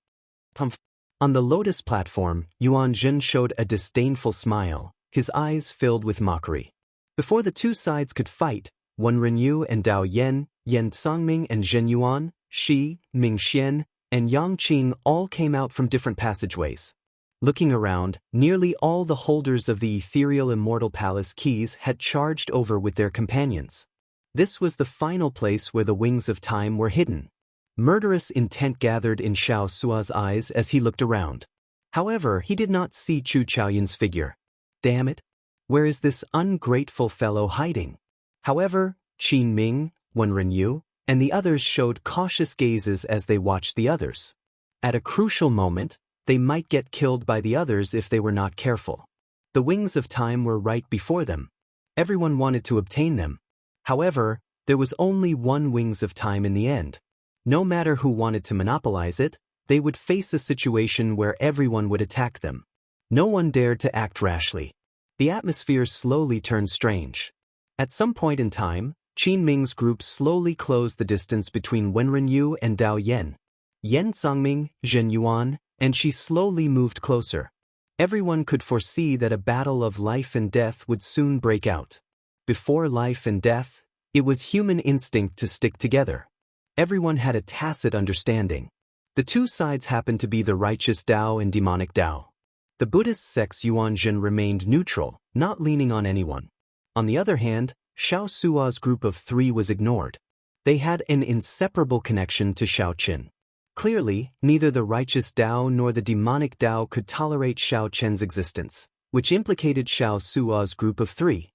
On the lotus platform, Yuan Zhen showed a disdainful smile, his eyes filled with mockery. Before the two sides could fight, Wen Renyu and Dao Yan, Yan Songming and Zhen Yuan, Shi, Ming Xian, and Yang Qing all came out from different passageways. Looking around, nearly all the holders of the ethereal immortal palace keys had charged over with their companions. This was the final place where the wings of time were hidden. Murderous intent gathered in Xiao Suo's eyes as he looked around. However, he did not see Chu Chaoyun's figure. Damn it! Where is this ungrateful fellow hiding? However, Qin Ming, Wen Renyu, and the others showed cautious gazes as they watched the others. At a crucial moment, they might get killed by the others if they were not careful. The wings of time were right before them. Everyone wanted to obtain them. However, there was only one wings of time in the end. No matter who wanted to monopolize it, they would face a situation where everyone would attack them. No one dared to act rashly. The atmosphere slowly turned strange. At some point in time, Qin Ming's group slowly closed the distance between Wen Renyu and Dao Yan. Yan Songming, Zhen Yuan, and she slowly moved closer. Everyone could foresee that a battle of life and death would soon break out. Before life and death, it was human instinct to stick together. Everyone had a tacit understanding. The two sides happened to be the righteous Dao and demonic Dao. The Buddhist sect's Yuan Zhen remained neutral, not leaning on anyone. On the other hand, Xiao Suo's group of three was ignored. They had an inseparable connection to Xiao Qin. Clearly, neither the righteous Tao nor the demonic Tao could tolerate Xiao Chen's existence, which implicated Xiao Sua's group of three.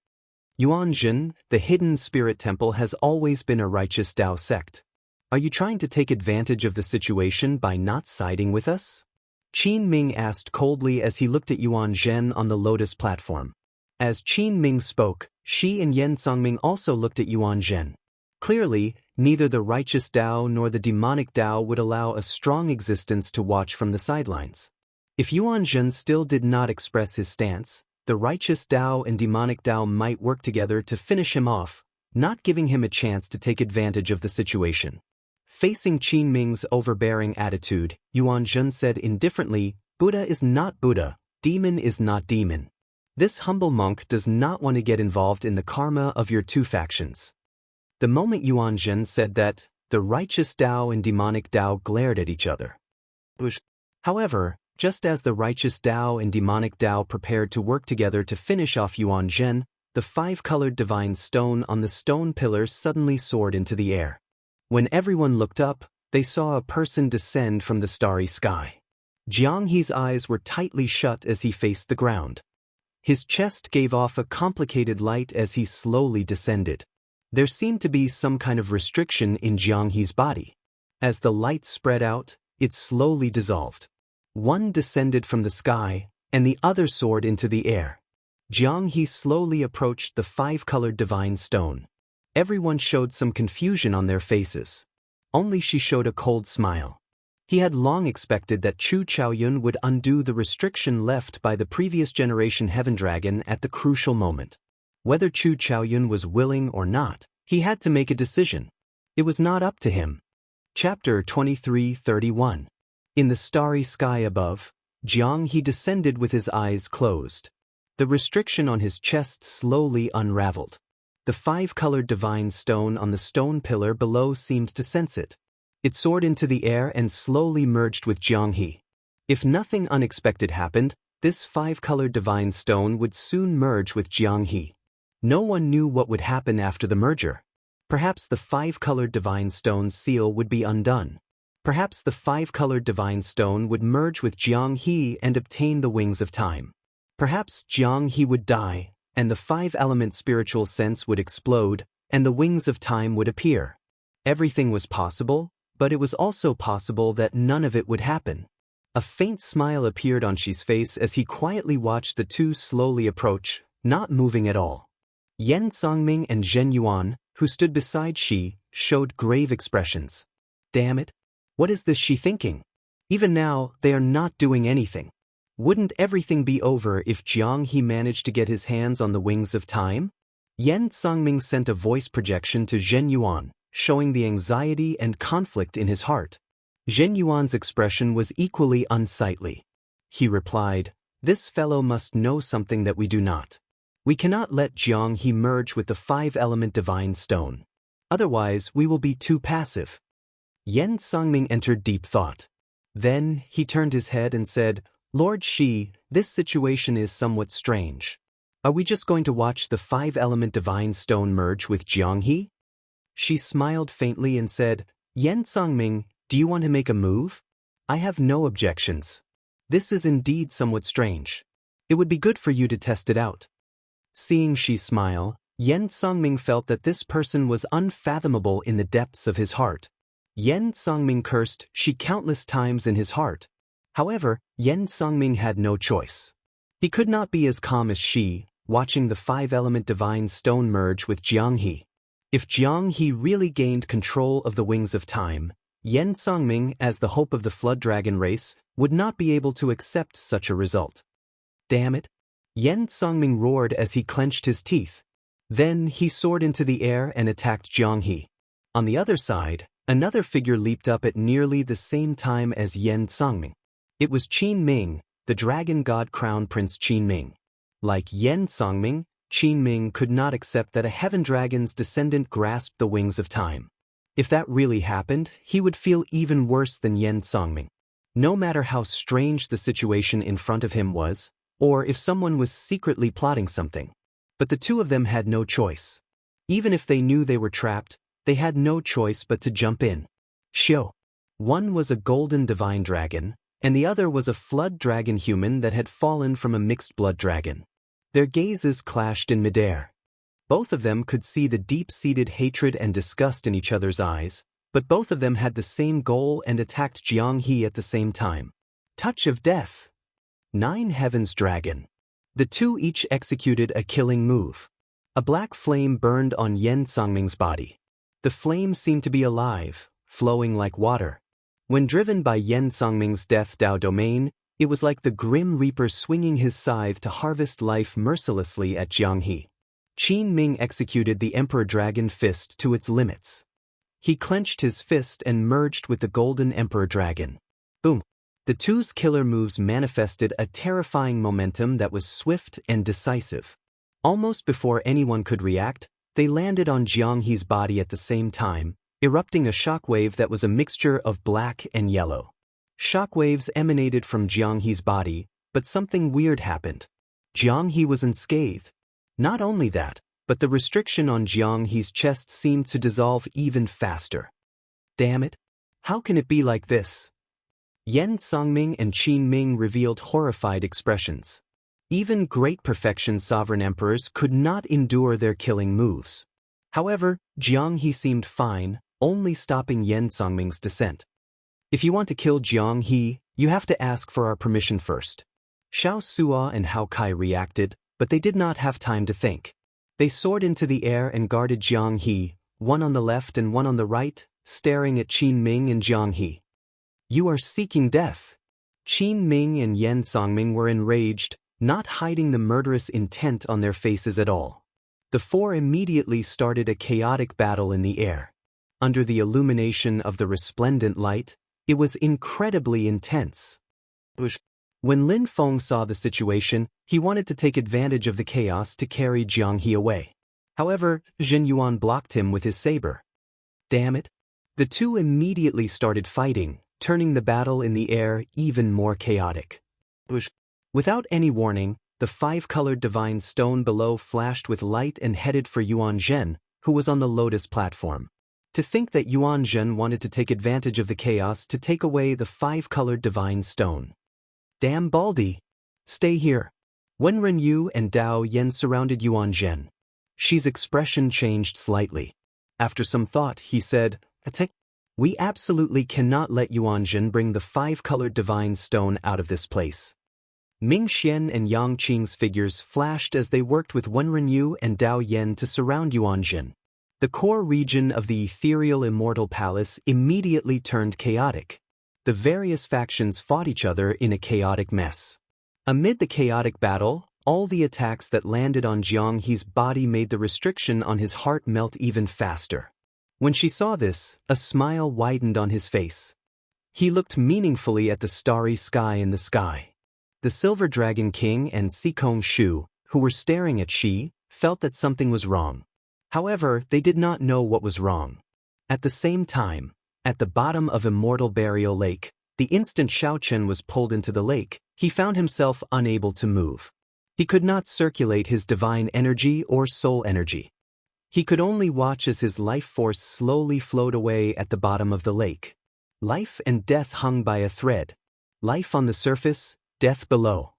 Yuanjin, the hidden spirit temple, has always been a righteous Tao sect. Are you trying to take advantage of the situation by not siding with us? Qin Ming asked coldly as he looked at Yuan Zhen on the lotus platform. As Qin Ming spoke, Shi and Yen Songming also looked at Yuan Zhen. Clearly, neither the righteous Tao nor the demonic Tao would allow a strong existence to watch from the sidelines. If Yuan Zhen still did not express his stance, the righteous Tao and demonic Tao might work together to finish him off, not giving him a chance to take advantage of the situation. Facing Qin Ming's overbearing attitude, Yuan Zhen said indifferently, "Buddha is not Buddha, demon is not demon. This humble monk does not want to get involved in the karma of your two factions." The moment Yuan Zhen said that, the righteous Tao and demonic Tao glared at each other. However, just as the righteous Tao and demonic Tao prepared to work together to finish off Yuan Zhen, the five-colored divine stone on the stone pillar suddenly soared into the air. When everyone looked up, they saw a person descend from the starry sky. Jianghu's eyes were tightly shut as he faced the ground. His chest gave off a complicated light as he slowly descended. There seemed to be some kind of restriction in Jianghu's body. As the light spread out, it slowly dissolved. One descended from the sky, and the other soared into the air. Jianghu slowly approached the five-colored divine stone. Everyone showed some confusion on their faces. Only she showed a cold smile. He had long expected that Chu Chaoyun would undo the restriction left by the previous generation Heaven Dragon at the crucial moment. Whether Chu Chaoyun was willing or not, he had to make a decision. It was not up to him. Chapter 23:31. In the starry sky above, Jianghu descended with his eyes closed. The restriction on his chest slowly unraveled. The five-colored divine stone on the stone pillar below seemed to sense it. It soared into the air and slowly merged with Jianghu. If nothing unexpected happened, this five-colored divine stone would soon merge with Jianghu. No one knew what would happen after the merger. Perhaps the five-colored divine stone's seal would be undone. Perhaps the five-colored divine stone would merge with Jianghu and obtain the wings of time. Perhaps Jianghu would die, and the five-element spiritual sense would explode, and the wings of time would appear. Everything was possible, but it was also possible that none of it would happen. A faint smile appeared on Shi's face as he quietly watched the two slowly approach, not moving at all. Yen Songming and Zhen Yuan, who stood beside Shi, showed grave expressions. Damn it! What is this Shi thinking? Even now, they are not doing anything. Wouldn't everything be over if Jianghu managed to get his hands on the wings of time? Yen Songming sent a voice projection to Zhen Yuan, showing the anxiety and conflict in his heart. Zhen Yuan's expression was equally unsightly. He replied, "This fellow must know something that we do not. We cannot let Jianghu merge with the five-element divine stone. Otherwise, we will be too passive." Yen Songming entered deep thought. Then, he turned his head and said, "Lord Shi, this situation is somewhat strange. Are we just going to watch the five-element divine stone merge with Jianghu?" She smiled faintly and said, "Yen Songming, do you want to make a move? I have no objections. This is indeed somewhat strange. It would be good for you to test it out." Seeing Shi smile, Yen Songming felt that this person was unfathomable in the depths of his heart. Yen Songming cursed Shi countless times in his heart. However, Yen Songming had no choice. He could not be as calm as Shi, watching the five-element divine stone merge with Jianghu. If Jianghu really gained control of the wings of time, Yen Songming, as the hope of the Flood Dragon race, would not be able to accept such a result. Damn it! Yen Songming roared as he clenched his teeth. Then he soared into the air and attacked Jianghu. On the other side, another figure leaped up at nearly the same time as Yen Songming. It was Qin Ming, the Dragon God Crown Prince Qin Ming. Like Yen Songming, Qin Ming could not accept that a Heaven Dragon's descendant grasped the wings of time. If that really happened, he would feel even worse than Yen Songming. No matter how strange the situation in front of him was, or if someone was secretly plotting something. But the two of them had no choice. Even if they knew they were trapped, they had no choice but to jump in. Shio. One was a golden divine dragon, and the other was a flood dragon human that had fallen from a mixed blood dragon. Their gazes clashed in midair. Both of them could see the deep-seated hatred and disgust in each other's eyes, but both of them had the same goal and attacked Jianghu at the same time. Touch of Death. 9 Heavens Dragon. The two each executed a killing move. A black flame burned on Yan Songming's body. The flame seemed to be alive, flowing like water. When driven by Yan Songming's Death Dao domain, it was like the Grim Reaper swinging his scythe to harvest life mercilessly at Jianghu. Qin Ming executed the Emperor Dragon Fist to its limits. He clenched his fist and merged with the Golden Emperor Dragon. Boom! The two's killer moves manifested a terrifying momentum that was swift and decisive. Almost before anyone could react, they landed on Jianghu's body at the same time, erupting a shockwave that was a mixture of black and yellow. Shockwaves emanated from Jianghu's body, but something weird happened. Jianghu was unscathed. Not only that, but the restriction on Jianghu's chest seemed to dissolve even faster. Damn it! How can it be like this? Yan Songming and Qin Ming revealed horrified expressions. Even great perfection sovereign emperors could not endure their killing moves. However, Jianghu seemed fine, only stopping Yan Songming's descent. If you want to kill Jianghu, you have to ask for our permission first. Xiao Sua and Hao Kai reacted, but they did not have time to think. They soared into the air and guarded Jianghu, one on the left and one on the right, staring at Qin Ming and Jianghu. You are seeking death. Qin Ming and Yan Songming were enraged, not hiding the murderous intent on their faces at all. The four immediately started a chaotic battle in the air. Under the illumination of the resplendent light, it was incredibly intense. When Lin Feng saw the situation, he wanted to take advantage of the chaos to carry Jianghu away. However, Zhen Yuan blocked him with his saber. Damn it! The two immediately started fighting, turning the battle in the air even more chaotic. Without any warning, the 5-colored divine stone below flashed with light and headed for Yuan Zhen, who was on the lotus platform. To think that Yuan Zhen wanted to take advantage of the chaos to take away the 5-colored divine stone. Damn Baldy! Stay here. Wenren Yu and Dao Yan surrounded Yuan Zhen. She's expression changed slightly. After some thought, he said, We absolutely cannot let Yuan Zhen bring the 5-colored divine stone out of this place. Ming Xian and Yang Qing's figures flashed as they worked with Wenren Yu and Dao Yan to surround Yuan Zhen. The core region of the ethereal Immortal Palace immediately turned chaotic. The various factions fought each other in a chaotic mess. Amid the chaotic battle, all the attacks that landed on Jianghu's body made the restriction on his heart melt even faster. When she saw this, a smile widened on his face. He looked meaningfully at the starry sky in the sky. The Silver Dragon King and Sikong Shu, who were staring at Shi, felt that something was wrong. However, they did not know what was wrong. At the same time, at the bottom of Immortal Burial Lake, the instant Xiao Chen was pulled into the lake, he found himself unable to move. He could not circulate his divine energy or soul energy. He could only watch as his life force slowly flowed away at the bottom of the lake. Life and death hung by a thread. Life on the surface, death below.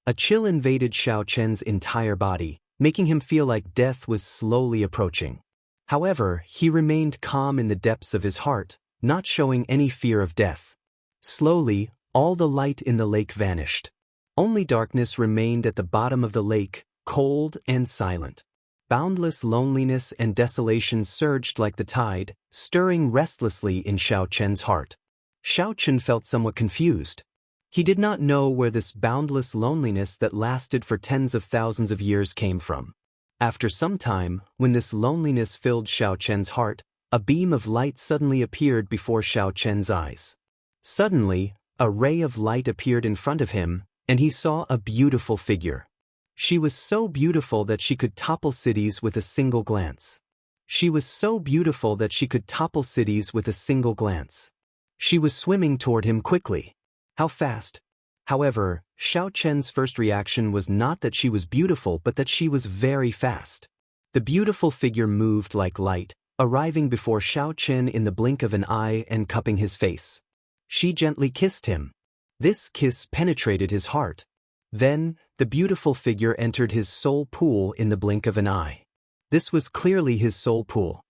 A chill invaded Xiao Chen's entire body, making him feel like death was slowly approaching. However, he remained calm in the depths of his heart, not showing any fear of death. Slowly, all the light in the lake vanished. Only darkness remained at the bottom of the lake, cold and silent. Boundless loneliness and desolation surged like the tide, stirring restlessly in Xiao Chen's heart. Xiao Chen felt somewhat confused. He did not know where this boundless loneliness that lasted for tens of thousands of years came from. After some time, when this loneliness filled Xiao Chen's heart, a beam of light suddenly appeared before Xiao Chen's eyes. Suddenly, a ray of light appeared in front of him, and he saw a beautiful figure. She was so beautiful that she could topple cities with a single glance. She was so beautiful that she could topple cities with a single glance. She was swimming toward him quickly. How fast? However, Xiao Chen's first reaction was not that she was beautiful but that she was very fast. The beautiful figure moved like light, arriving before Xiao Chen in the blink of an eye and cupping his face. She gently kissed him. This kiss penetrated his heart. Then, the beautiful figure entered his soul pool in the blink of an eye. This was clearly his soul pool.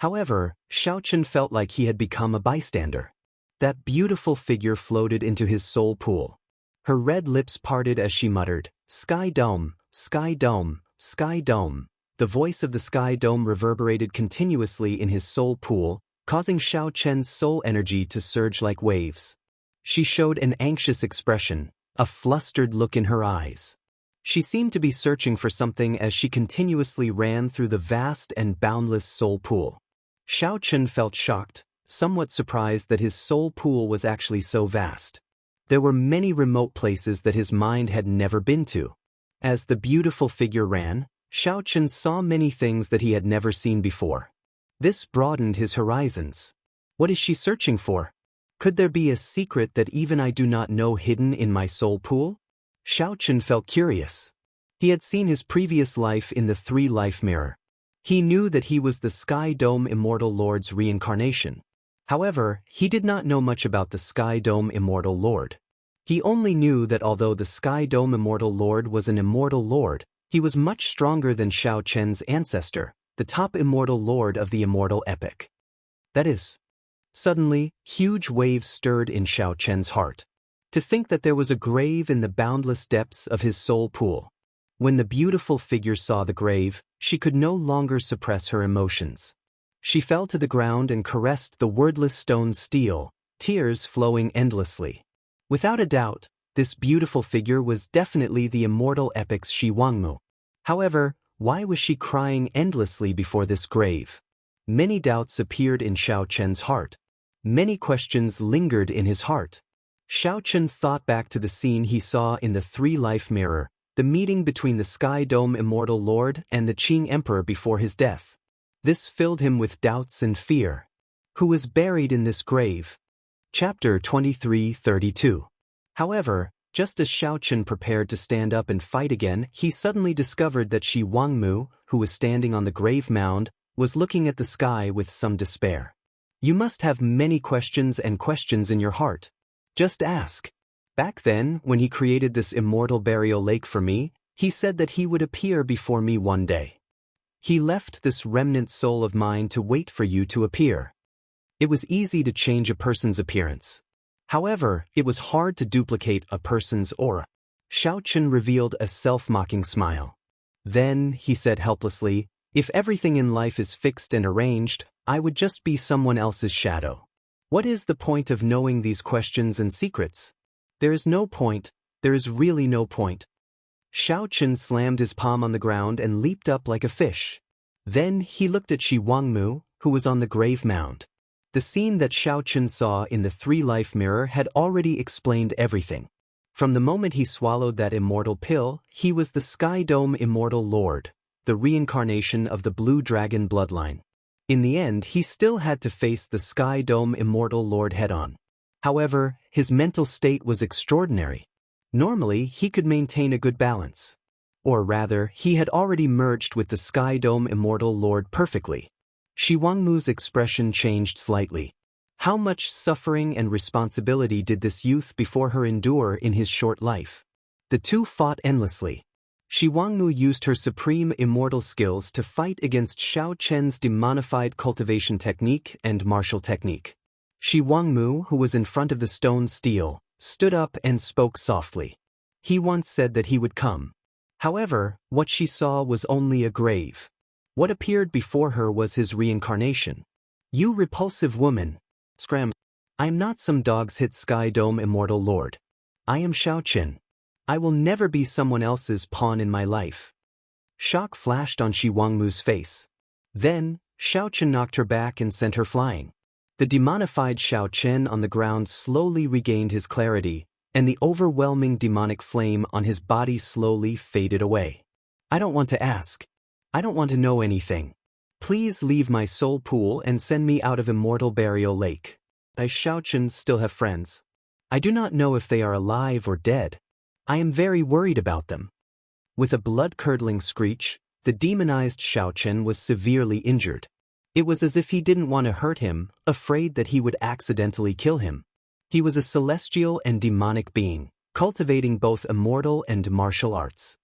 However, Xiaochen felt like he had become a bystander. That beautiful figure floated into his soul pool. Her red lips parted as she muttered, "Sky Dome, Sky Dome, Sky Dome." The voice of the Sky Dome reverberated continuously in his soul pool, causing Xiaochen's soul energy to surge like waves. She showed an anxious expression, a flustered look in her eyes. She seemed to be searching for something as she continuously ran through the vast and boundless soul pool. Xiaochen felt shocked, somewhat surprised that his soul pool was actually so vast. There were many remote places that his mind had never been to. As the beautiful figure ran, Xiaochen saw many things that he had never seen before. This broadened his horizons. What is she searching for? Could there be a secret that even I do not know hidden in my soul pool? Xiaochen felt curious. He had seen his previous life in the three-life mirror. He knew that he was the Sky Dome Immortal Lord's reincarnation. However, he did not know much about the Sky Dome Immortal Lord. He only knew that although the Sky Dome Immortal Lord was an immortal lord, he was much stronger than Xiaochen's ancestor, the top immortal lord of the immortal epic. That is. Suddenly, huge waves stirred in Xiaochen's heart. To think that there was a grave in the boundless depths of his soul pool. When the beautiful figure saw the grave, she could no longer suppress her emotions. She fell to the ground and caressed the wordless stone steel, tears flowing endlessly. Without a doubt, this beautiful figure was definitely the immortal epic's Jianghu. However, why was she crying endlessly before this grave? Many doubts appeared in Xiaochen's heart. Many questions lingered in his heart. Xiaochen thought back to the scene he saw in the three-life mirror, the meeting between the Sky Dome Immortal Lord and the Qing Emperor before his death. This filled him with doubts and fear. Who was buried in this grave? Chapter 23:32. However, just as Xiaochen prepared to stand up and fight again, he suddenly discovered that Shi Wangmu, who was standing on the grave mound, was looking at the sky with some despair. You must have many questions and questions in your heart. Just ask. Back then, when he created this immortal burial lake for me, he said that he would appear before me one day. He left this remnant soul of mine to wait for you to appear. It was easy to change a person's appearance. However, it was hard to duplicate a person's aura. Xiaochen revealed a self-mocking smile. Then, he said helplessly, if everything in life is fixed and arranged, I would just be someone else's shadow. What is the point of knowing these questions and secrets? There is no point, there is really no point. Xiaochen slammed his palm on the ground and leaped up like a fish. Then he looked at Shi Wangmu, who was on the grave mound. The scene that Xiaochen saw in the three-life mirror had already explained everything. From the moment he swallowed that immortal pill, he was the Sky Dome Immortal Lord, the reincarnation of the Blue Dragon bloodline. In the end, he still had to face the Sky Dome Immortal Lord head-on. However, his mental state was extraordinary. Normally, he could maintain a good balance. Or rather, he had already merged with the Sky Dome Immortal Lord perfectly. Shi Wangmu's expression changed slightly. How much suffering and responsibility did this youth before her endure in his short life? The two fought endlessly. Shi Wangmu used her supreme immortal skills to fight against Xiaochen's demonified cultivation technique and martial technique. Shi Wangmu, who was in front of the stone steel, stood up and spoke softly. He once said that he would come. However, what she saw was only a grave. What appeared before her was his reincarnation. You repulsive woman! Scram! I am not some dog's hit Sky Dome Immortal Lord. I am Xiaochen. I will never be someone else's pawn in my life. Shock flashed on Shi Wangmu's face. Then, Xiaochen knocked her back and sent her flying. The demonified Xiaochen on the ground slowly regained his clarity, and the overwhelming demonic flame on his body slowly faded away. I don't want to ask. I don't want to know anything. Please leave my soul pool and send me out of Immortal Burial Lake. I Xiaochen still have friends. I do not know if they are alive or dead. I am very worried about them. With a blood-curdling screech, the demonized Xiaochen was severely injured. It was as if he didn't want to hurt him, afraid that he would accidentally kill him. He was a celestial and demonic being, cultivating both immortal and martial arts.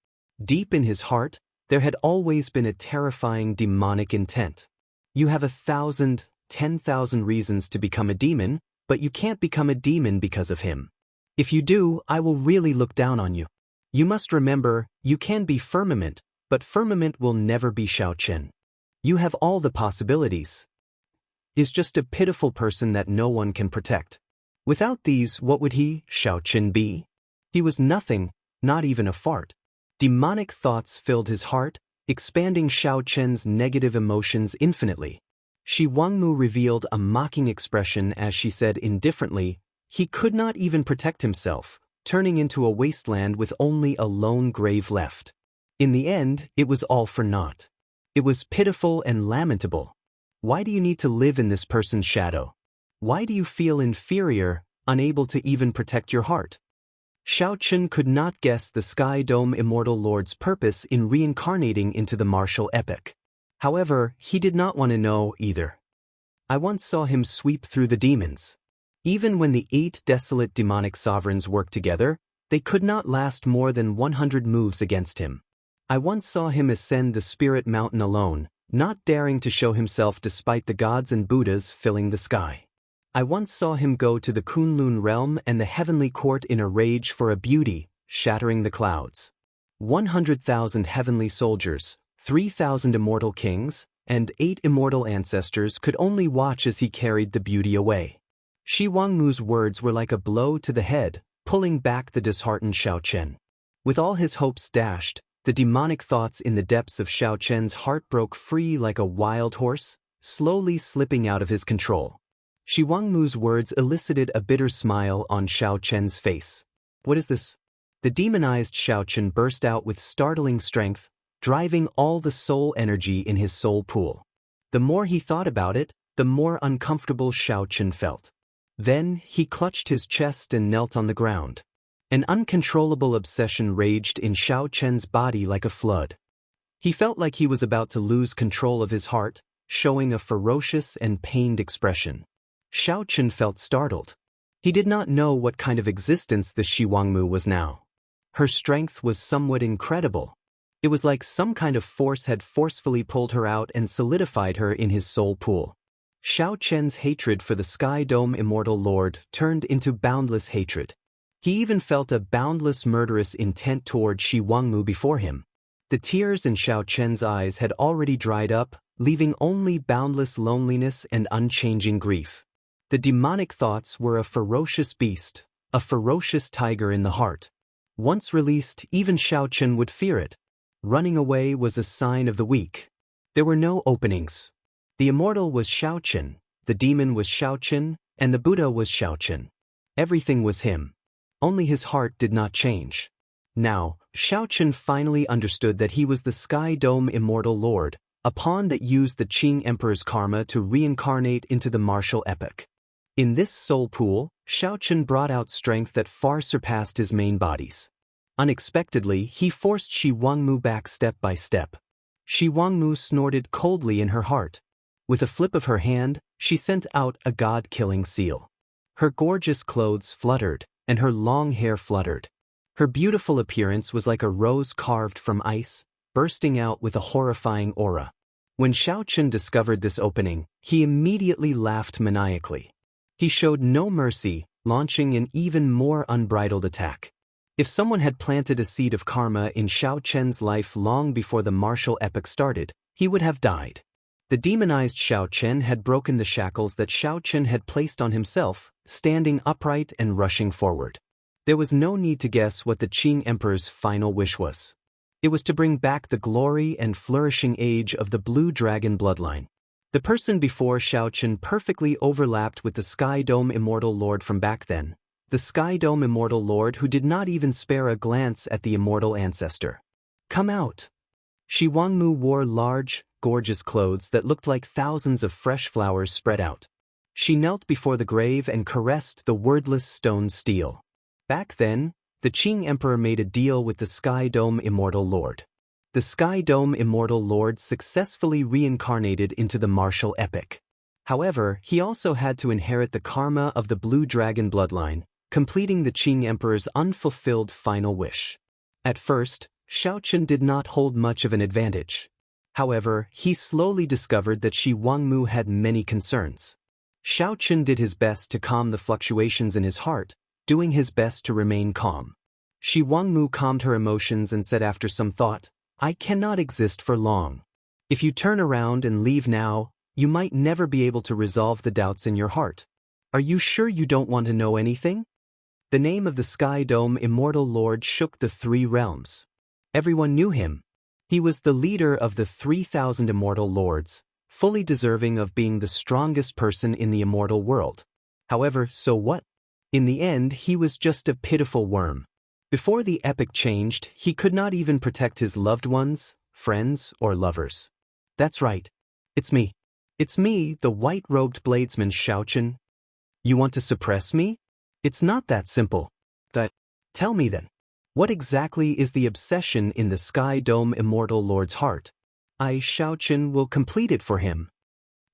Deep in his heart, there had always been a terrifying demonic intent. You have 1,000, 10,000 reasons to become a demon, but you can't become a demon because of him. If you do, I will really look down on you. You must remember, you can be firmament, but firmament will never be Xiaochen. You have all the possibilities. Is just a pitiful person that no one can protect. Without these, what would he, Xiaochen, be? He was nothing, not even a fart. Demonic thoughts filled his heart, expanding Xiaochen's negative emotions infinitely. Shi Wangmu revealed a mocking expression as she said indifferently, he could not even protect himself, turning into a wasteland with only a lone grave left. In the end, it was all for naught. It was pitiful and lamentable. Why do you need to live in this person's shadow? Why do you feel inferior, unable to even protect your heart? Xiaochen could not guess the Sky Dome Immortal Lord's purpose in reincarnating into the martial epic. However, he did not want to know either. I once saw him sweep through the demons. Even when the 8 desolate demonic sovereigns worked together, they could not last more than 100 moves against him. I once saw him ascend the Spirit Mountain alone, not daring to show himself despite the gods and Buddhas filling the sky. I once saw him go to the Kunlun realm and the heavenly court in a rage for a beauty, shattering the clouds. 100,000 heavenly soldiers, 3,000 immortal kings, and 8 immortal ancestors could only watch as he carried the beauty away. Shi Wangmu's words were like a blow to the head, pulling back the disheartened Xiaochen. With all his hopes dashed, the demonic thoughts in the depths of Xiaochen's heart broke free like a wild horse, slowly slipping out of his control. Shi Wangmu's words elicited a bitter smile on Xiaochen's face. What is this? The demonized Xiaochen burst out with startling strength, driving all the soul energy in his soul pool. The more he thought about it, the more uncomfortable Xiaochen felt. Then, he clutched his chest and knelt on the ground. An uncontrollable obsession raged in Xiaochen's body like a flood. He felt like he was about to lose control of his heart, showing a ferocious and pained expression. Xiaochen felt startled. He did not know what kind of existence the Shi Wangmu was now. Her strength was somewhat incredible. It was like some kind of force had forcefully pulled her out and solidified her in his soul pool. Xiaochen's hatred for the Sky Dome Immortal Lord turned into boundless hatred. He even felt a boundless murderous intent toward Shi Wangmu before him. The tears in Xiaochen's eyes had already dried up, leaving only boundless loneliness and unchanging grief. The demonic thoughts were a ferocious beast, a ferocious tiger in the heart. Once released, even Xiaochen would fear it. Running away was a sign of the weak. There were no openings. The immortal was Xiaochen, the demon was Xiaochen, and the Buddha was Xiaochen. Everything was him. Only his heart did not change. Now, Xiaochen finally understood that he was the Sky Dome Immortal Lord, a pawn that used the Qing Emperor's karma to reincarnate into the martial epic. In this soul pool, Xiaochen brought out strength that far surpassed his main bodies. Unexpectedly, he forced Shi Wangmu back step by step. Shi Wangmu snorted coldly in her heart. With a flip of her hand, she sent out a god-killing seal. Her gorgeous clothes fluttered, and her long hair fluttered. Her beautiful appearance was like a rose carved from ice, bursting out with a horrifying aura. When Xiaochen discovered this opening, he immediately laughed maniacally. He showed no mercy, launching an even more unbridled attack. If someone had planted a seed of karma in Xiaochen's life long before the martial epic started, he would have died. The demonized Xiaochen had broken the shackles that Xiaochen had placed on himself, standing upright and rushing forward. There was no need to guess what the Qing Emperor's final wish was. It was to bring back the glory and flourishing age of the Blue Dragon bloodline. The person before Xiaochen perfectly overlapped with the Sky Dome Immortal Lord from back then, the Sky Dome Immortal Lord who did not even spare a glance at the immortal ancestor. Come out! Shi Wangmu wore large, gorgeous clothes that looked like thousands of fresh flowers spread out. She knelt before the grave and caressed the wordless stone steel. Back then, the Qing Emperor made a deal with the Sky Dome Immortal Lord. The Sky Dome Immortal Lord successfully reincarnated into the martial epic. However, he also had to inherit the karma of the Blue Dragon bloodline, completing the Qing Emperor's unfulfilled final wish. At first, Xiaochen did not hold much of an advantage. However, he slowly discovered that Shi Wangmu had many concerns. Xiaochen did his best to calm the fluctuations in his heart, doing his best to remain calm. Shi Wangmu calmed her emotions and said after some thought, "I cannot exist for long. If you turn around and leave now, you might never be able to resolve the doubts in your heart. Are you sure you don't want to know anything?" The name of the Sky Dome Immortal Lord shook the three realms. Everyone knew him. He was the leader of the 3,000 Immortal Lords, fully deserving of being the strongest person in the immortal world. However, so what? In the end, he was just a pitiful worm. Before the epic changed, he could not even protect his loved ones, friends, or lovers. That's right. It's me. It's me, the white-robed bladesman Xiaochen. You want to suppress me? It's not that simple. Tell me then. What exactly is the obsession in the Sky Dome Immortal Lord's heart? I, Xiaochen, will complete it for him.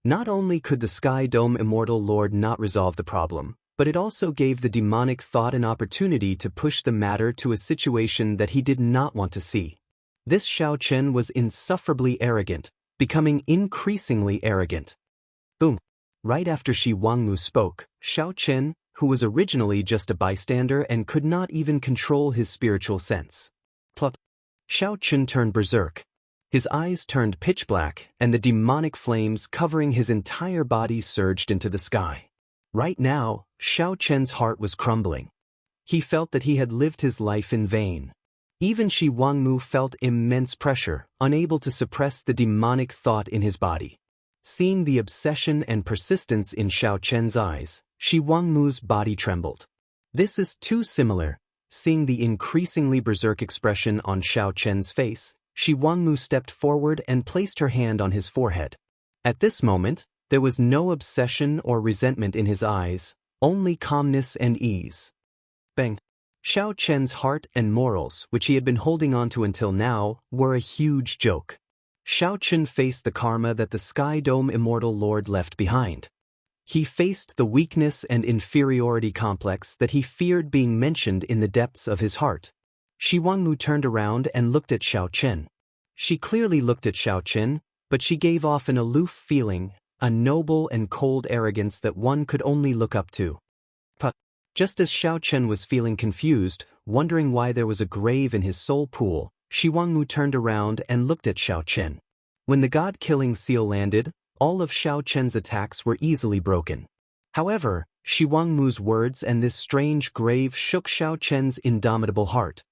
Not only could the Sky Dome Immortal Lord not resolve the problem, but it also gave the demonic thought an opportunity to push the matter to a situation that he did not want to see. This Xiaochen was insufferably arrogant, becoming increasingly arrogant. Boom. Right after Shi Wangmu spoke, Xiaochen, who was originally just a bystander and could not even control his spiritual sense. Plop. Xiaochen turned berserk. His eyes turned pitch black, and the demonic flames covering his entire body surged into the sky. Right now, Xiaochen's heart was crumbling. He felt that he had lived his life in vain. Even Shi Wangmu felt immense pressure, unable to suppress the demonic thought in his body. Seeing the obsession and persistence in Xiaochen's eyes, Shi Wangmu's body trembled. This is too similar. Seeing the increasingly berserk expression on Xiaochen's face, Shi Wangmu stepped forward and placed her hand on his forehead. At this moment, there was no obsession or resentment in his eyes, only calmness and ease. Bang! Xiaochen's heart and morals, which he had been holding on to until now, were a huge joke. Xiaochen faced the karma that the Sky Dome Immortal Lord left behind. He faced the weakness and inferiority complex that he feared being mentioned in the depths of his heart. Shi Wangmu turned around and looked at Xiaochen. She clearly looked at Xiaochen, but she gave off an aloof feeling, a noble and cold arrogance that one could only look up to. Just as Xiaochen was feeling confused, wondering why there was a grave in his soul pool, Shi Wangmu turned around and looked at Xiaochen. When the god-killing seal landed, all of Xiaochen's attacks were easily broken. However, Shi Wangmu's words and this strange grave shook Xiaochen's indomitable heart.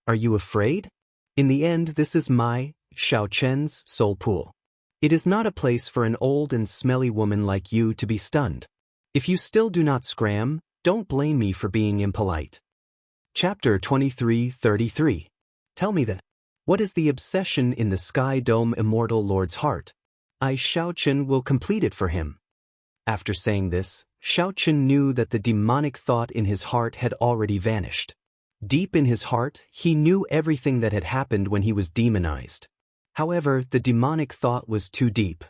Are you afraid? In the end, this is my, Xiaochen's, soul pool. It is not a place for an old and smelly woman like you to be stunned. If you still do not scram, don't blame me for being impolite. Chapter 23:33. Tell me then, what is the obsession in the Sky Dome Immortal Lord's heart? I, Xiaochen, will complete it for him. After saying this, Xiaochen knew that the demonic thought in his heart had already vanished. Deep in his heart, he knew everything that had happened when he was demonized. However, the demonic thought was too deep.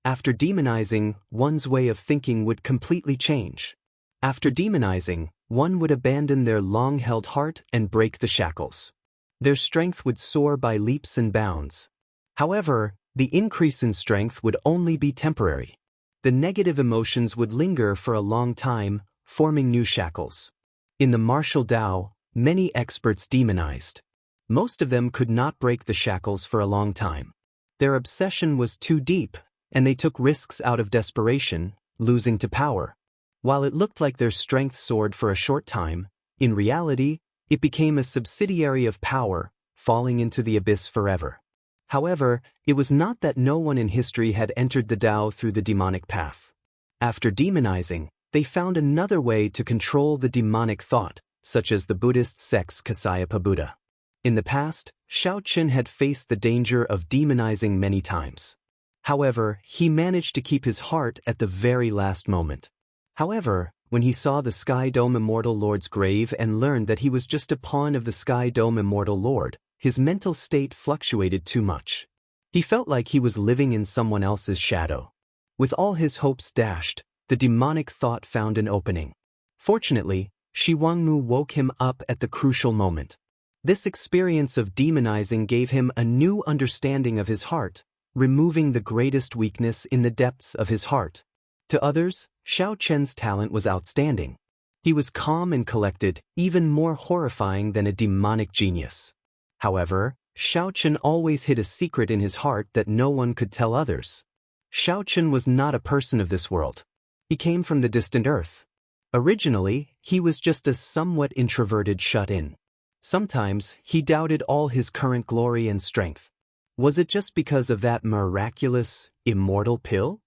After demonizing, one's way of thinking would completely change. After demonizing, one would abandon their long-held heart and break the shackles. Their strength would soar by leaps and bounds. However, the increase in strength would only be temporary. The negative emotions would linger for a long time, forming new shackles. In the martial Tao, many experts demonized. Most of them could not break the shackles for a long time. Their obsession was too deep, and they took risks out of desperation, losing to power. While it looked like their strength soared for a short time, in reality, it became a subsidiary of power, falling into the abyss forever. However, it was not that no one in history had entered the Tao through the demonic path. After demonizing, they found another way to control the demonic thought, such as the Buddhist sect's Kasayapa Buddha. In the past, Xiaochen had faced the danger of demonizing many times. However, he managed to keep his heart at the very last moment. However, when he saw the Sky Dome Immortal Lord's grave and learned that he was just a pawn of the Sky Dome Immortal Lord, his mental state fluctuated too much. He felt like he was living in someone else's shadow. With all his hopes dashed, the demonic thought found an opening. Fortunately, Jianghu woke him up at the crucial moment. This experience of demonizing gave him a new understanding of his heart, removing the greatest weakness in the depths of his heart. To others, Xiao Chen's talent was outstanding. He was calm and collected, even more horrifying than a demonic genius. However, Xiao Chen always hid a secret in his heart that no one could tell others. Xiao Chen was not a person of this world. He came from the distant earth. Originally, he was just a somewhat introverted shut-in. Sometimes, he doubted all his current glory and strength. Was it just because of that miraculous, immortal pill?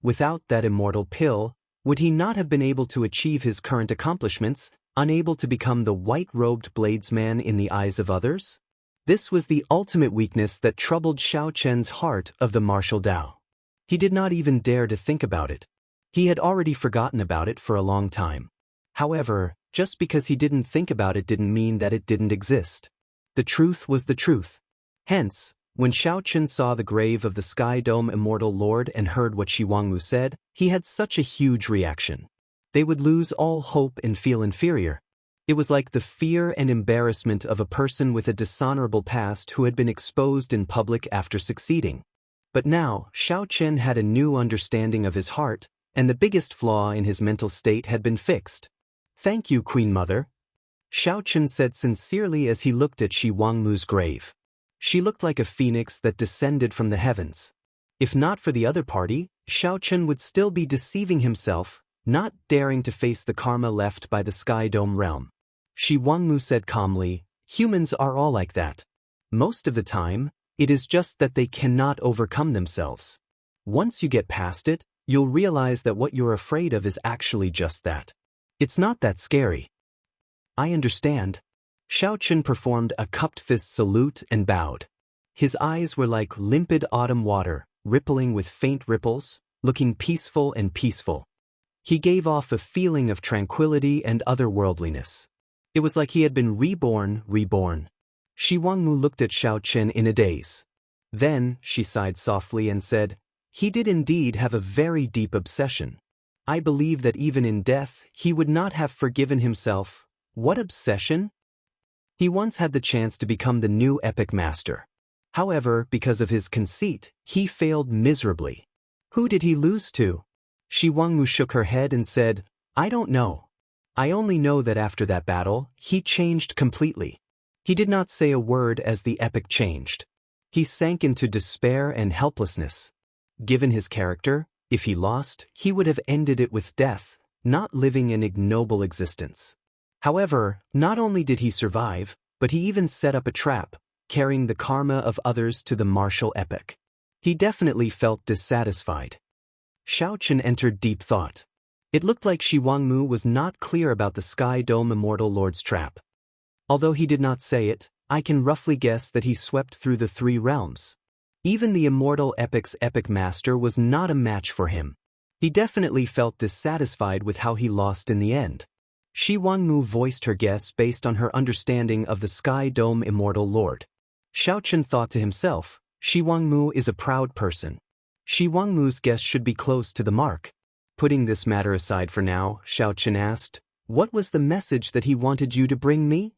Without that immortal pill, would he not have been able to achieve his current accomplishments, unable to become the white-robed bladesman in the eyes of others? This was the ultimate weakness that troubled Xiao Chen's heart of the martial Tao. He did not even dare to think about it. He had already forgotten about it for a long time. However, just because he didn't think about it didn't mean that it didn't exist. The truth was the truth. Hence, when Xiao Chen saw the grave of the Sky Dome Immortal Lord and heard what Jianghu said, he had such a huge reaction. They would lose all hope and feel inferior. It was like the fear and embarrassment of a person with a dishonorable past who had been exposed in public after succeeding. But now, Xiao Chen had a new understanding of his heart, and the biggest flaw in his mental state had been fixed. "Thank you, Queen Mother," Xiao Chen said sincerely as he looked at Jianghu's grave. She looked like a phoenix that descended from the heavens. If not for the other party, Xiao Chen would still be deceiving himself, not daring to face the karma left by the Sky Dome realm. Jianghu said calmly, "Humans are all like that. Most of the time, it is just that they cannot overcome themselves. Once you get past it, you'll realize that what you're afraid of is actually just that. It's not that scary." "I understand." Xiao Chen performed a cupped fist salute and bowed. His eyes were like limpid autumn water, rippling with faint ripples, looking peaceful and peaceful. He gave off a feeling of tranquility and otherworldliness. It was like he had been reborn. Jianghu looked at Xiao Chen in a daze. Then, she sighed softly and said, "He did indeed have a very deep obsession. I believe that even in death, he would not have forgiven himself." "What obsession?" "He once had the chance to become the new epic master. However, because of his conceit, he failed miserably." "Who did he lose to?" Jianghu shook her head and said, "I don't know. I only know that after that battle, he changed completely. He did not say a word as the epic changed. He sank into despair and helplessness. Given his character, if he lost, he would have ended it with death, not living an ignoble existence. However, not only did he survive, but he even set up a trap, carrying the karma of others to the martial epic. He definitely felt dissatisfied." Xiao Chen entered deep thought. It looked like Jianghu was not clear about the Sky Dome Immortal Lord's trap. Although he did not say it, I can roughly guess that he swept through the three realms. Even the Immortal Epic's epic master was not a match for him. He definitely felt dissatisfied with how he lost in the end. Jianghu voiced her guess based on her understanding of the Sky Dome Immortal Lord. Xiao Chen thought to himself, Jianghu is a proud person. Jianghu's guess should be close to the mark. Putting this matter aside for now, Xiao Chen asked, "What was the message that he wanted you to bring me?"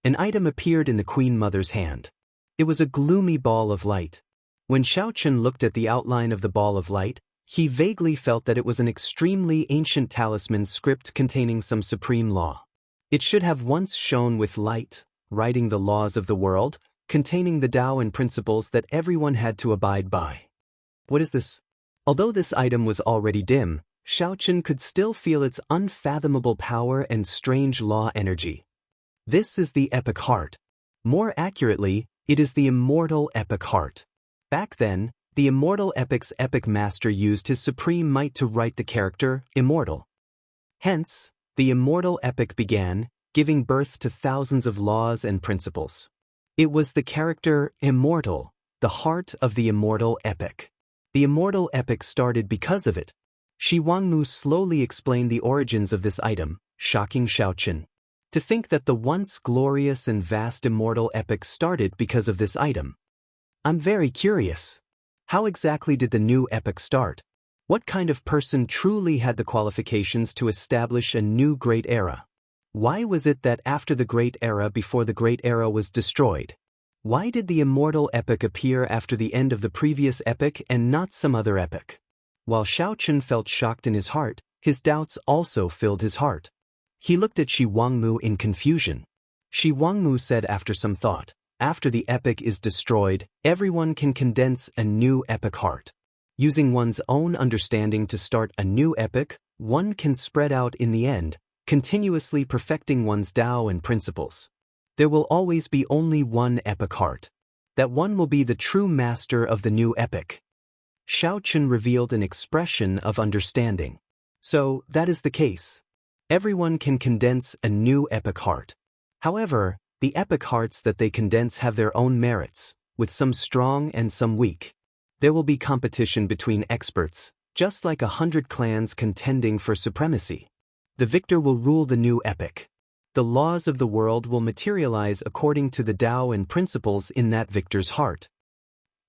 An item appeared in the Queen Mother's hand. It was a gloomy ball of light. When Xiao Chen looked at the outline of the ball of light, he vaguely felt that it was an extremely ancient talisman script containing some supreme law. It should have once shone with light, writing the laws of the world, containing the Tao and principles that everyone had to abide by. What is this? Although this item was already dim, Xiao Chen could still feel its unfathomable power and strange law energy. This is the epic heart. More accurately, it is the immortal epic heart. Back then, the immortal epic's epic master used his supreme might to write the character, immortal. Hence, the immortal epic began, giving birth to thousands of laws and principles. It was the character, immortal, the heart of the immortal epic. The immortal epic started because of it. Jianghu slowly explained the origins of this item, shocking Xiao Chen. To think that the once glorious and vast immortal epic started because of this item. I'm very curious. How exactly did the new epoch start? What kind of person truly had the qualifications to establish a new great era? Why was it that after the great era before the great era was destroyed? Why did the immortal epoch appear after the end of the previous epoch and not some other epoch? While Xiao Chen felt shocked in his heart, his doubts also filled his heart. He looked at Shi Wangmu in confusion. Shi Wangmu said after some thought, after the epoch is destroyed, everyone can condense a new epoch heart. Using one's own understanding to start a new epoch, one can spread out in the end, continuously perfecting one's Tao and principles. There will always be only one epoch heart. That one will be the true master of the new epoch. Xiao Chen revealed an expression of understanding. So, that is the case. Everyone can condense a new epoch heart. However, the epoch hearts that they condense have their own merits, with some strong and some weak. There will be competition between experts, just like 100 clans contending for supremacy. The victor will rule the new epoch. The laws of the world will materialize according to the Tao and principles in that victor's heart.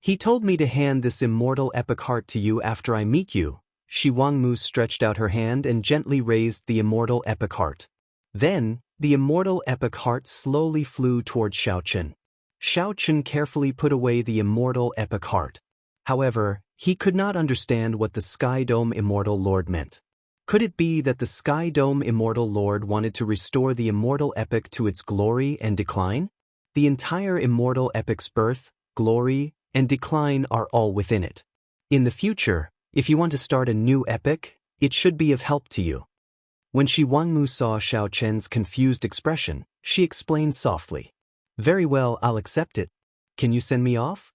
He told me to hand this immortal epoch heart to you after I meet you. Shi Wangmu stretched out her hand and gently raised the immortal epoch heart. Then, the immortal epoch heart slowly flew toward Xiao Chen. Xiao Chen carefully put away the immortal epoch heart. However, he could not understand what the Sky Dome Immortal Lord meant. Could it be that the Sky Dome Immortal Lord wanted to restore the immortal epoch to its glory and decline? The entire immortal epoch's birth, glory, and decline are all within it. In the future, if you want to start a new epoch, it should be of help to you. When Shi Wangmu saw Xiao Chen's confused expression, she explained softly. Very well, I'll accept it. Can you send me off?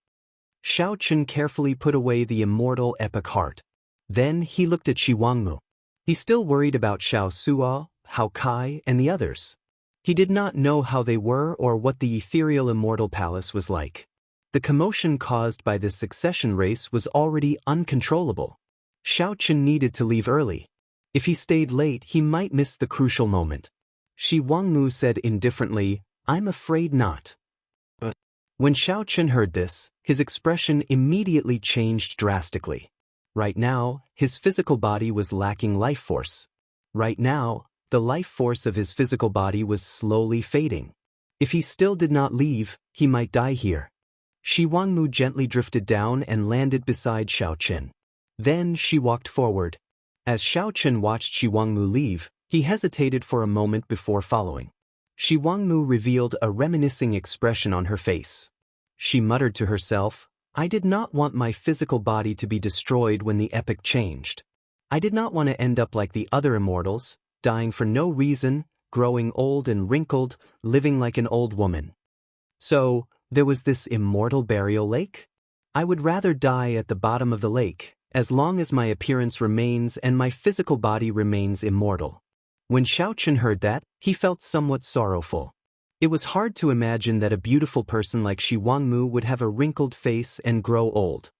Xiao Chen carefully put away the immortal epoch heart. Then he looked at Shi Wangmu. He still worried about Xiao Suo, Hao Kai, and the others. He did not know how they were or what the ethereal immortal palace was like. The commotion caused by this succession race was already uncontrollable. Xiao Chen needed to leave early. If he stayed late, he might miss the crucial moment. Shi Wangmu said indifferently, I'm afraid not. But when Xiao Chen heard this, his expression immediately changed drastically. Right now, his physical body was lacking life force. Right now, the life force of his physical body was slowly fading. If he still did not leave, he might die here. Shi Wangmu gently drifted down and landed beside Xiao Chen. Then she walked forward. As Xiao Chen watched Shi Wangmu leave, he hesitated for a moment before following. Shi Wangmu revealed a reminiscing expression on her face. She muttered to herself, I did not want my physical body to be destroyed when the epoch changed. I did not want to end up like the other immortals, dying for no reason, growing old and wrinkled, living like an old woman. So, there was this immortal burial lake? I would rather die at the bottom of the lake, as long as my appearance remains and my physical body remains immortal. When Xiao Chen heard that, he felt somewhat sorrowful. It was hard to imagine that a beautiful person like Shi Wangmu would have a wrinkled face and grow old.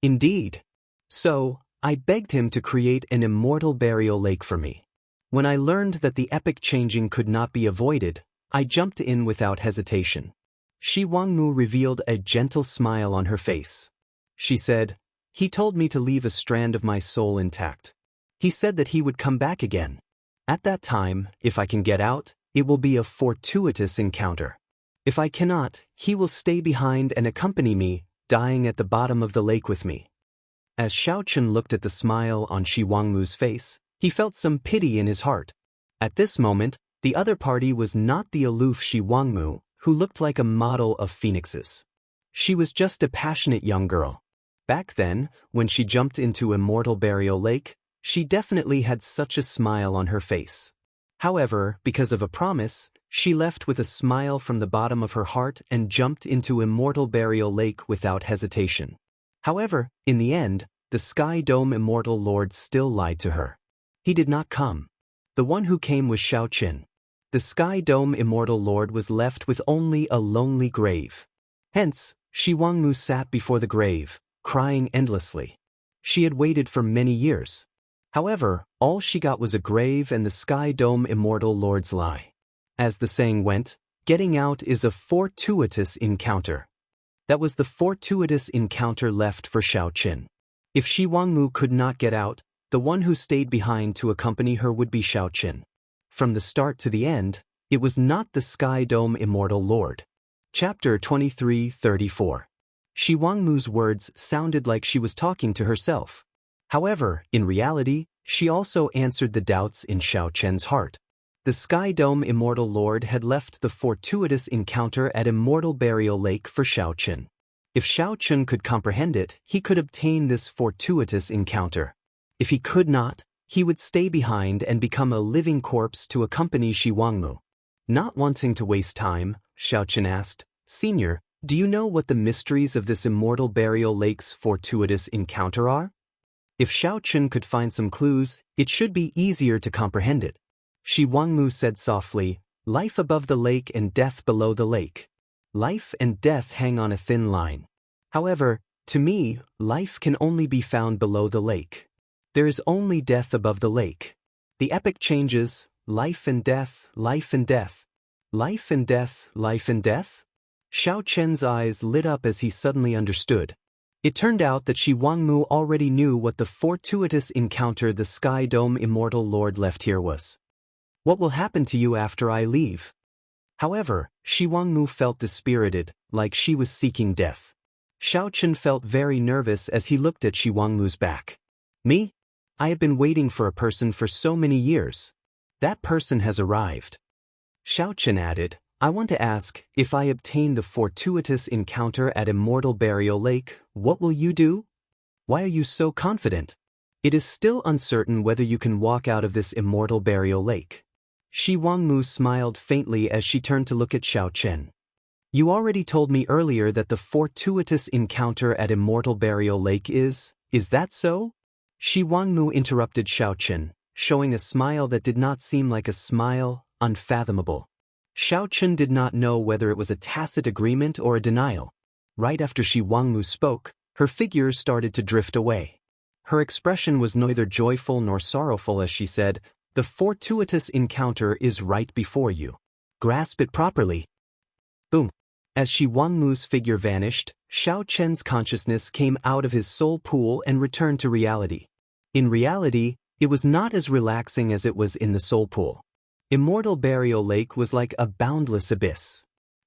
Indeed. So, I begged him to create an immortal burial lake for me. When I learned that the epoch changing could not be avoided, I jumped in without hesitation. Shi Wangmu revealed a gentle smile on her face. She said, He told me to leave a strand of my soul intact. He said that he would come back again. At that time, if I can get out, it will be a fortuitous encounter. If I cannot, he will stay behind and accompany me, dying at the bottom of the lake with me. As Xiao Chen looked at the smile on Shi Wangmu's face, he felt some pity in his heart. At this moment, the other party was not the aloof Shi Wangmu, who looked like a model of phoenixes. She was just a passionate young girl. Back then, when she jumped into Immortal Burial Lake, she definitely had such a smile on her face. However, because of a promise, she left with a smile from the bottom of her heart and jumped into Immortal Burial Lake without hesitation. However, in the end, the Sky Dome Immortal Lord still lied to her. He did not come. The one who came was Xiao Chen. The Sky Dome Immortal Lord was left with only a lonely grave. Hence, Shi Wangmu sat before the grave, crying endlessly. She had waited for many years. However, all she got was a grave and the Sky Dome Immortal Lord's lie. As the saying went, getting out is a fortuitous encounter. That was the fortuitous encounter left for Xiao Qin. If Shi Wangmu could not get out, the one who stayed behind to accompany her would be Xiao Qin. From the start to the end, it was not the Sky Dome Immortal Lord. Chapter 23:34. Shi Wangmu's words sounded like she was talking to herself. However, in reality, she also answered the doubts in Xiao Qian's heart. The Sky Dome Immortal Lord had left the fortuitous encounter at Immortal Burial Lake for Xiao Qin. If Xiao Qin could comprehend it, he could obtain this fortuitous encounter. If he could not, he would stay behind and become a living corpse to accompany Shi Wangmu. Not wanting to waste time, Xiao Qin asked, "Senior, do you know what the mysteries of this Immortal Burial Lake's fortuitous encounter are?" If Xiao Qin could find some clues, it should be easier to comprehend it. Shi Wangmu said softly, "Life above the lake and death below the lake. Life and death hang on a thin line. However, to me, life can only be found below the lake. There is only death above the lake. The epic changes, life and death, life and death. Life and death, life and death?" Xiao Qian's eyes lit up as he suddenly understood. It turned out that Shi Wangmu already knew what the fortuitous encounter the Sky Dome Immortal Lord left here was. "What will happen to you after I leave?" However, Shi Wangmu felt dispirited, like she was seeking death. Xiao Qian felt very nervous as he looked at Shi Wangmu's back. "Me? I have been waiting for a person for so many years. That person has arrived." Xiao Qian added, "I want to ask, if I obtain the fortuitous encounter at Immortal Burial Lake, what will you do? Why are you so confident? It is still uncertain whether you can walk out of this Immortal Burial Lake." Shi Wangmu smiled faintly as she turned to look at Xiao Qian. "You already told me earlier that the fortuitous encounter at Immortal Burial Lake is that so?" Shi Wangmu interrupted Xiao Qian, showing a smile that did not seem like a smile, unfathomable. Xiao Qian did not know whether it was a tacit agreement or a denial. Right after Shi Wangmu spoke, her figure started to drift away. Her expression was neither joyful nor sorrowful as she said, "The fortuitous encounter is right before you. Grasp it properly." Boom. As Shi Wangmu's figure vanished, Xiao Qian's consciousness came out of his soul pool and returned to reality. In reality, it was not as relaxing as it was in the soul pool. Immortal Burial Lake was like a boundless abyss.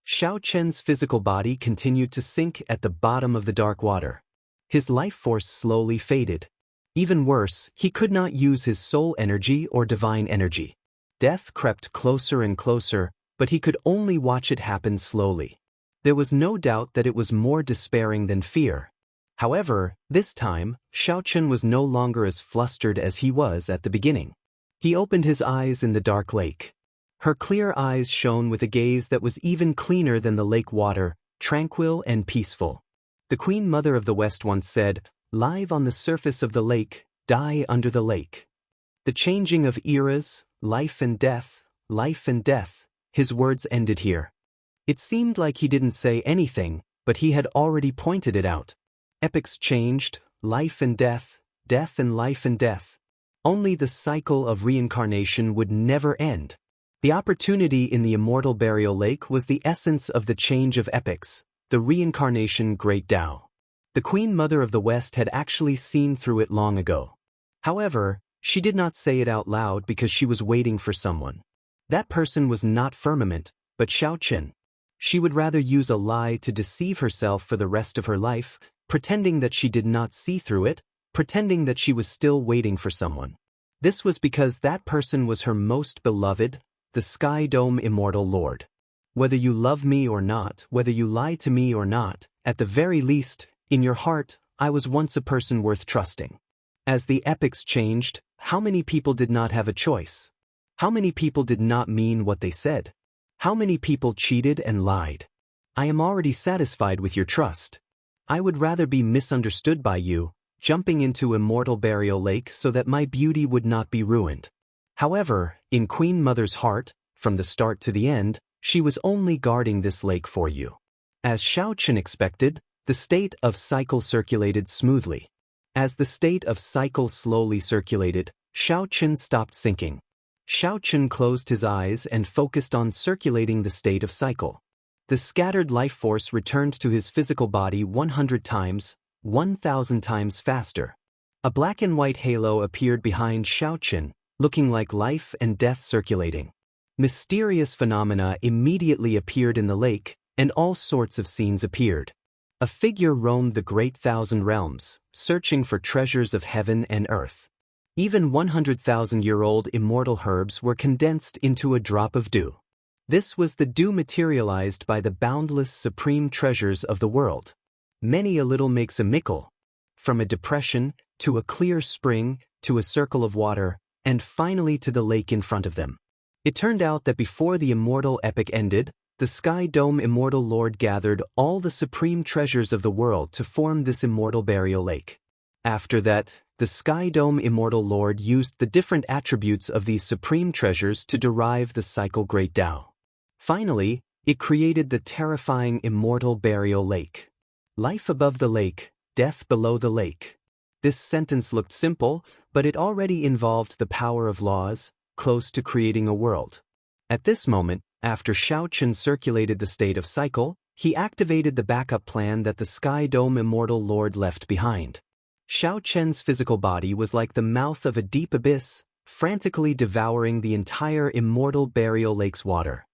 Xiao Qian's physical body continued to sink at the bottom of the dark water. His life force slowly faded. Even worse, he could not use his soul energy or divine energy. Death crept closer and closer, but he could only watch it happen slowly. There was no doubt that it was more despairing than fear. However, this time, Xiao Qian was no longer as flustered as he was at the beginning. He opened his eyes in the dark lake. Her clear eyes shone with a gaze that was even cleaner than the lake water, tranquil and peaceful. The Queen Mother of the West once said, "Live on the surface of the lake, die under the lake." The changing of eras, life and death, life and death, his words ended here. It seemed like he didn't say anything, but he had already pointed it out. Epics changed, life and death, death and life and death. Only the cycle of reincarnation would never end. The opportunity in the Immortal Burial Lake was the essence of the change of epics, the reincarnation Great Tao. The Queen Mother of the West had actually seen through it long ago. However, she did not say it out loud because she was waiting for someone. That person was not Firmament, but Xiao Qian. She would rather use a lie to deceive herself for the rest of her life, pretending that she did not see through it, pretending that she was still waiting for someone. This was because that person was her most beloved, the Sky Dome Immortal Lord. Whether you love me or not, whether you lie to me or not, at the very least, in your heart, I was once a person worth trusting. As the epics changed, how many people did not have a choice? How many people did not mean what they said? How many people cheated and lied? I am already satisfied with your trust. I would rather be misunderstood by you, jumping into Immortal Burial Lake so that my beauty would not be ruined. However, in Queen Mother's heart, from the start to the end, she was only guarding this lake for you. As Xiao Qian expected, the state of cycle circulated smoothly. As the state of cycle slowly circulated, Xiao Qian stopped sinking. Xiao Qian closed his eyes and focused on circulating the state of cycle. The scattered life force returned to his physical body 100 times, 1,000 times faster. A black and white halo appeared behind Xiaochen, looking like life and death circulating. Mysterious phenomena immediately appeared in the lake, and all sorts of scenes appeared. A figure roamed the great thousand realms, searching for treasures of heaven and earth. Even 100,000-year-old immortal herbs were condensed into a drop of dew. This was the dew materialized by the boundless supreme treasures of the world. Many a little makes a mickle. From a depression, to a clear spring, to a circle of water, and finally to the lake in front of them. It turned out that before the immortal epic ended, the Sky Dome Immortal Lord gathered all the supreme treasures of the world to form this immortal burial lake. After that, the Sky Dome Immortal Lord used the different attributes of these supreme treasures to derive the cycle Great Tao. Finally, it created the terrifying immortal burial lake. Life above the lake, death below the lake. This sentence looked simple, but it already involved the power of laws, close to creating a world. At this moment, after Xiaochen circulated the state of cycle, he activated the backup plan that the Sky Dome Immortal Lord left behind. Xiaochen's physical body was like the mouth of a deep abyss, frantically devouring the entire immortal burial lake's water.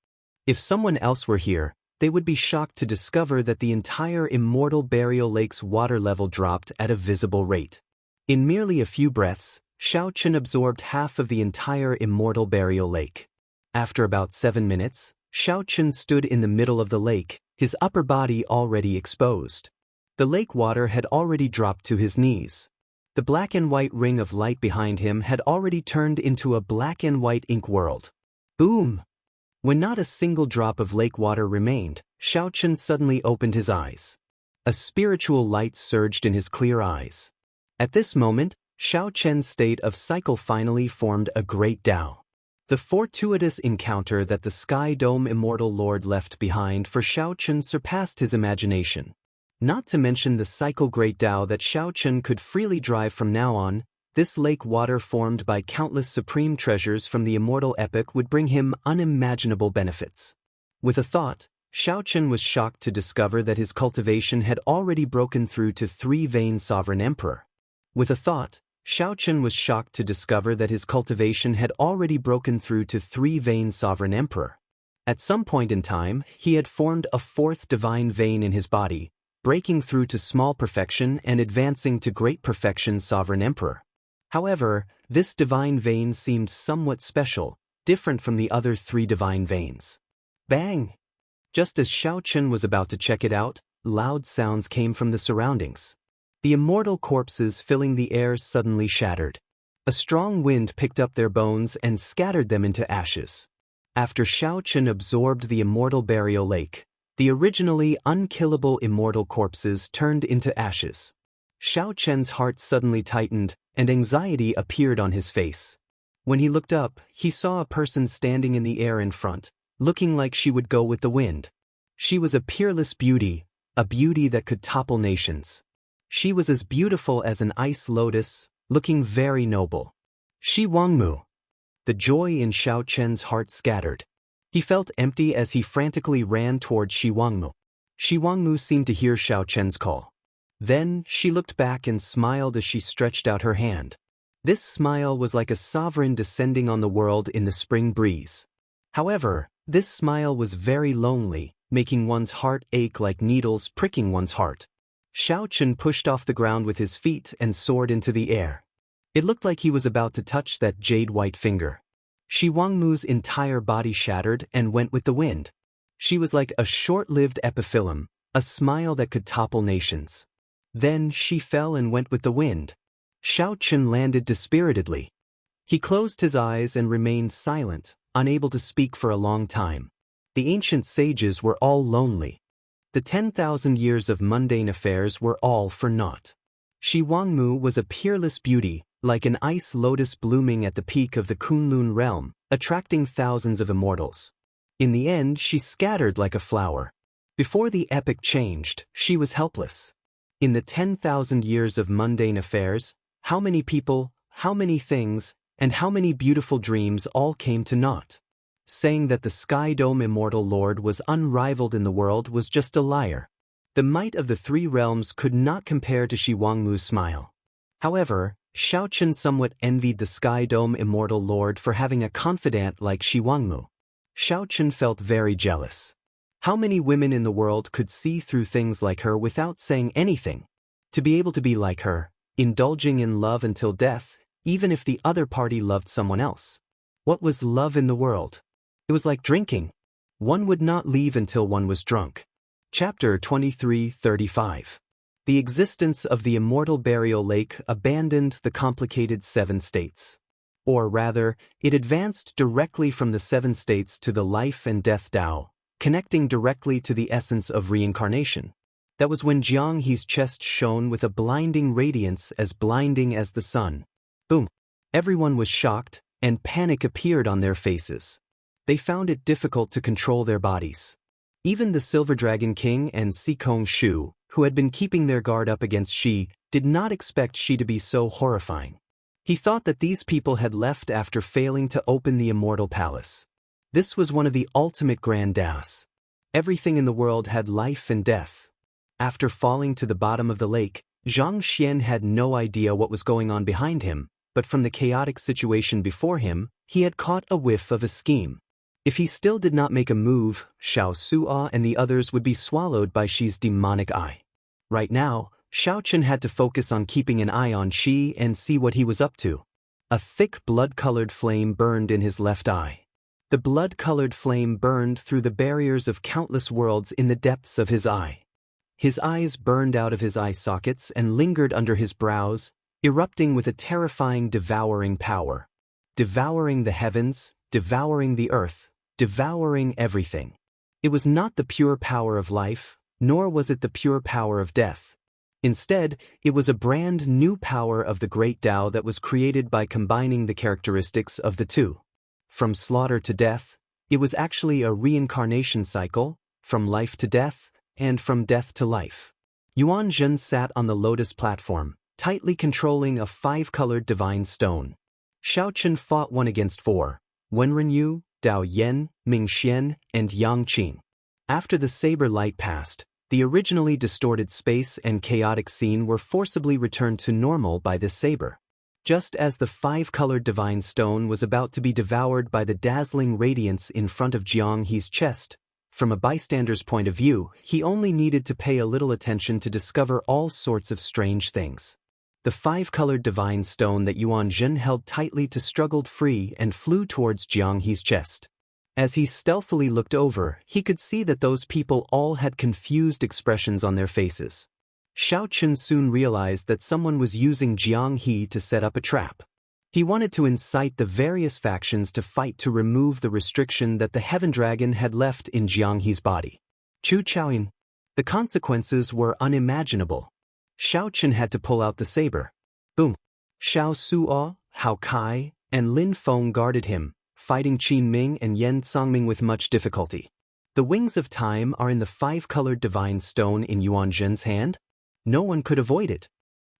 If someone else were here, they would be shocked to discover that the entire immortal burial lake's water level dropped at a visible rate. In merely a few breaths, Xiaochen absorbed half of the entire immortal burial lake. After about 7 minutes, Xiaochen stood in the middle of the lake, his upper body already exposed. The lake water had already dropped to his knees. The black and white ring of light behind him had already turned into a black and white ink world. Boom! When not a single drop of lake water remained, Xiaochen suddenly opened his eyes. A spiritual light surged in his clear eyes. At this moment, Xiaochen's state of cycle finally formed a great Tao. The fortuitous encounter that the Sky Dome Immortal Lord left behind for Xiaochen surpassed his imagination. Not to mention the cycle Great Tao that Xiaochen could freely drive from now on, this lake water formed by countless supreme treasures from the immortal epic would bring him unimaginable benefits. With a thought, Xiaochen was shocked to discover that his cultivation had already broken through to 3-vein sovereign emperor. With a thought, Xiaochen was shocked to discover that his cultivation had already broken through to 3-vein sovereign emperor. At some point in time, he had formed a 4th divine vein in his body, breaking through to small perfection and advancing to great perfection sovereign emperor. However, this divine vein seemed somewhat special, different from the other 3 divine veins. Bang! Just as Xiaochen was about to check it out, loud sounds came from the surroundings. The immortal corpses filling the air suddenly shattered. A strong wind picked up their bones and scattered them into ashes. After Xiaochen absorbed the immortal burial lake, the originally unkillable immortal corpses turned into ashes. Xiaochen's heart suddenly tightened, and anxiety appeared on his face. When he looked up, he saw a person standing in the air in front, looking like she would go with the wind. She was a peerless beauty, a beauty that could topple nations. She was as beautiful as an ice lotus, looking very noble. Shi Wangmu. The joy in Xiaochen's heart scattered. He felt empty as he frantically ran toward Shi Wangmu. Shi Wangmu seemed to hear Xiaochen's call. Then, she looked back and smiled as she stretched out her hand. This smile was like a sovereign descending on the world in the spring breeze. However, this smile was very lonely, making one's heart ache like needles pricking one's heart. Xiaochen pushed off the ground with his feet and soared into the air. It looked like he was about to touch that jade-white finger. Shi Wangmu's entire body shattered and went with the wind. She was like a short-lived epiphyllum, a smile that could topple nations. Then she fell and went with the wind. Xiaochen landed dispiritedly. He closed his eyes and remained silent, unable to speak for a long time. The ancient sages were all lonely. The 10,000 years of mundane affairs were all for naught. Shi Wangmu was a peerless beauty, like an ice lotus blooming at the peak of the Kunlun realm, attracting thousands of immortals. In the end, she scattered like a flower. Before the epic changed, she was helpless. In the 10,000 years of mundane affairs, how many people, how many things, and how many beautiful dreams all came to naught. saying that the Sky Dome Immortal Lord was unrivaled in the world was just a liar. The might of the three realms could not compare to Jianghu's smile. However, Xiaochen somewhat envied the Sky Dome Immortal Lord for having a confidant like Jianghu. Xiaochen felt very jealous. How many women in the world could see through things like her without saying anything? To be able to be like her, indulging in love until death, even if the other party loved someone else. What was love in the world? It was like drinking. One would not leave until one was drunk. Chapter 23:35. The existence of the immortal burial lake abandoned the complicated seven states. Or rather, it advanced directly from the seven states to the life and death Tao, connecting directly to the essence of reincarnation. That was when Jianghu's chest shone with a blinding radiance as blinding as the sun. Boom! Everyone was shocked, and panic appeared on their faces. They found it difficult to control their bodies. Even the Silver Dragon King and Sikong Shu, who had been keeping their guard up against Shi, did not expect Shi to be so horrifying. He thought that these people had left after failing to open the Immortal Palace. This was one of the ultimate grand das. Everything in the world had life and death. After falling to the bottom of the lake, Zhang Xian had no idea what was going on behind him, but from the chaotic situation before him, he had caught a whiff of a scheme. If he still did not make a move, Xiao Su'a and the others would be swallowed by Shi's demonic eye. Right now, Xiaochen had to focus on keeping an eye on Shi and see what he was up to. A thick blood-colored flame burned in his left eye. The blood-colored flame burned through the barriers of countless worlds in the depths of his eye. His eyes burned out of his eye sockets and lingered under his brows, erupting with a terrifying devouring power. Devouring the heavens, devouring the earth, devouring everything. It was not the pure power of life, nor was it the pure power of death. Instead, it was a brand new power of the great Tao that was created by combining the characteristics of the two. From slaughter to death, it was actually a reincarnation cycle, from life to death, and from death to life. Yuan Zhen sat on the lotus platform, tightly controlling a five-colored divine stone. Xiaochen fought 1 against 4, Wenren Yu, Dao Yan, Ming Xian, and Yang Qing. After the saber light passed, the originally distorted space and chaotic scene were forcibly returned to normal by this saber. Just as the five-colored divine stone was about to be devoured by the dazzling radiance in front of Jianghu's chest, from a bystander's point of view, he only needed to pay a little attention to discover all sorts of strange things. The five-colored divine stone that Yuan Zhen held tightly to struggled free and flew towards Jianghu's chest. As he stealthily looked over, he could see that those people all had confused expressions on their faces. Xiaochen soon realized that someone was using Jianghu to set up a trap. He wanted to incite the various factions to fight to remove the restriction that the Heaven Dragon had left in Jianghu's body. Chu Chaoyin. The consequences were unimaginable. Xiaochen had to pull out the saber. Boom! Xiao Su'a, Hao Kai, and Lin Feng guarded him, fighting Qin Ming and Yan Songming with much difficulty. The wings of time are in the five-colored divine stone in Yuan Zhen's hand. No one could avoid it.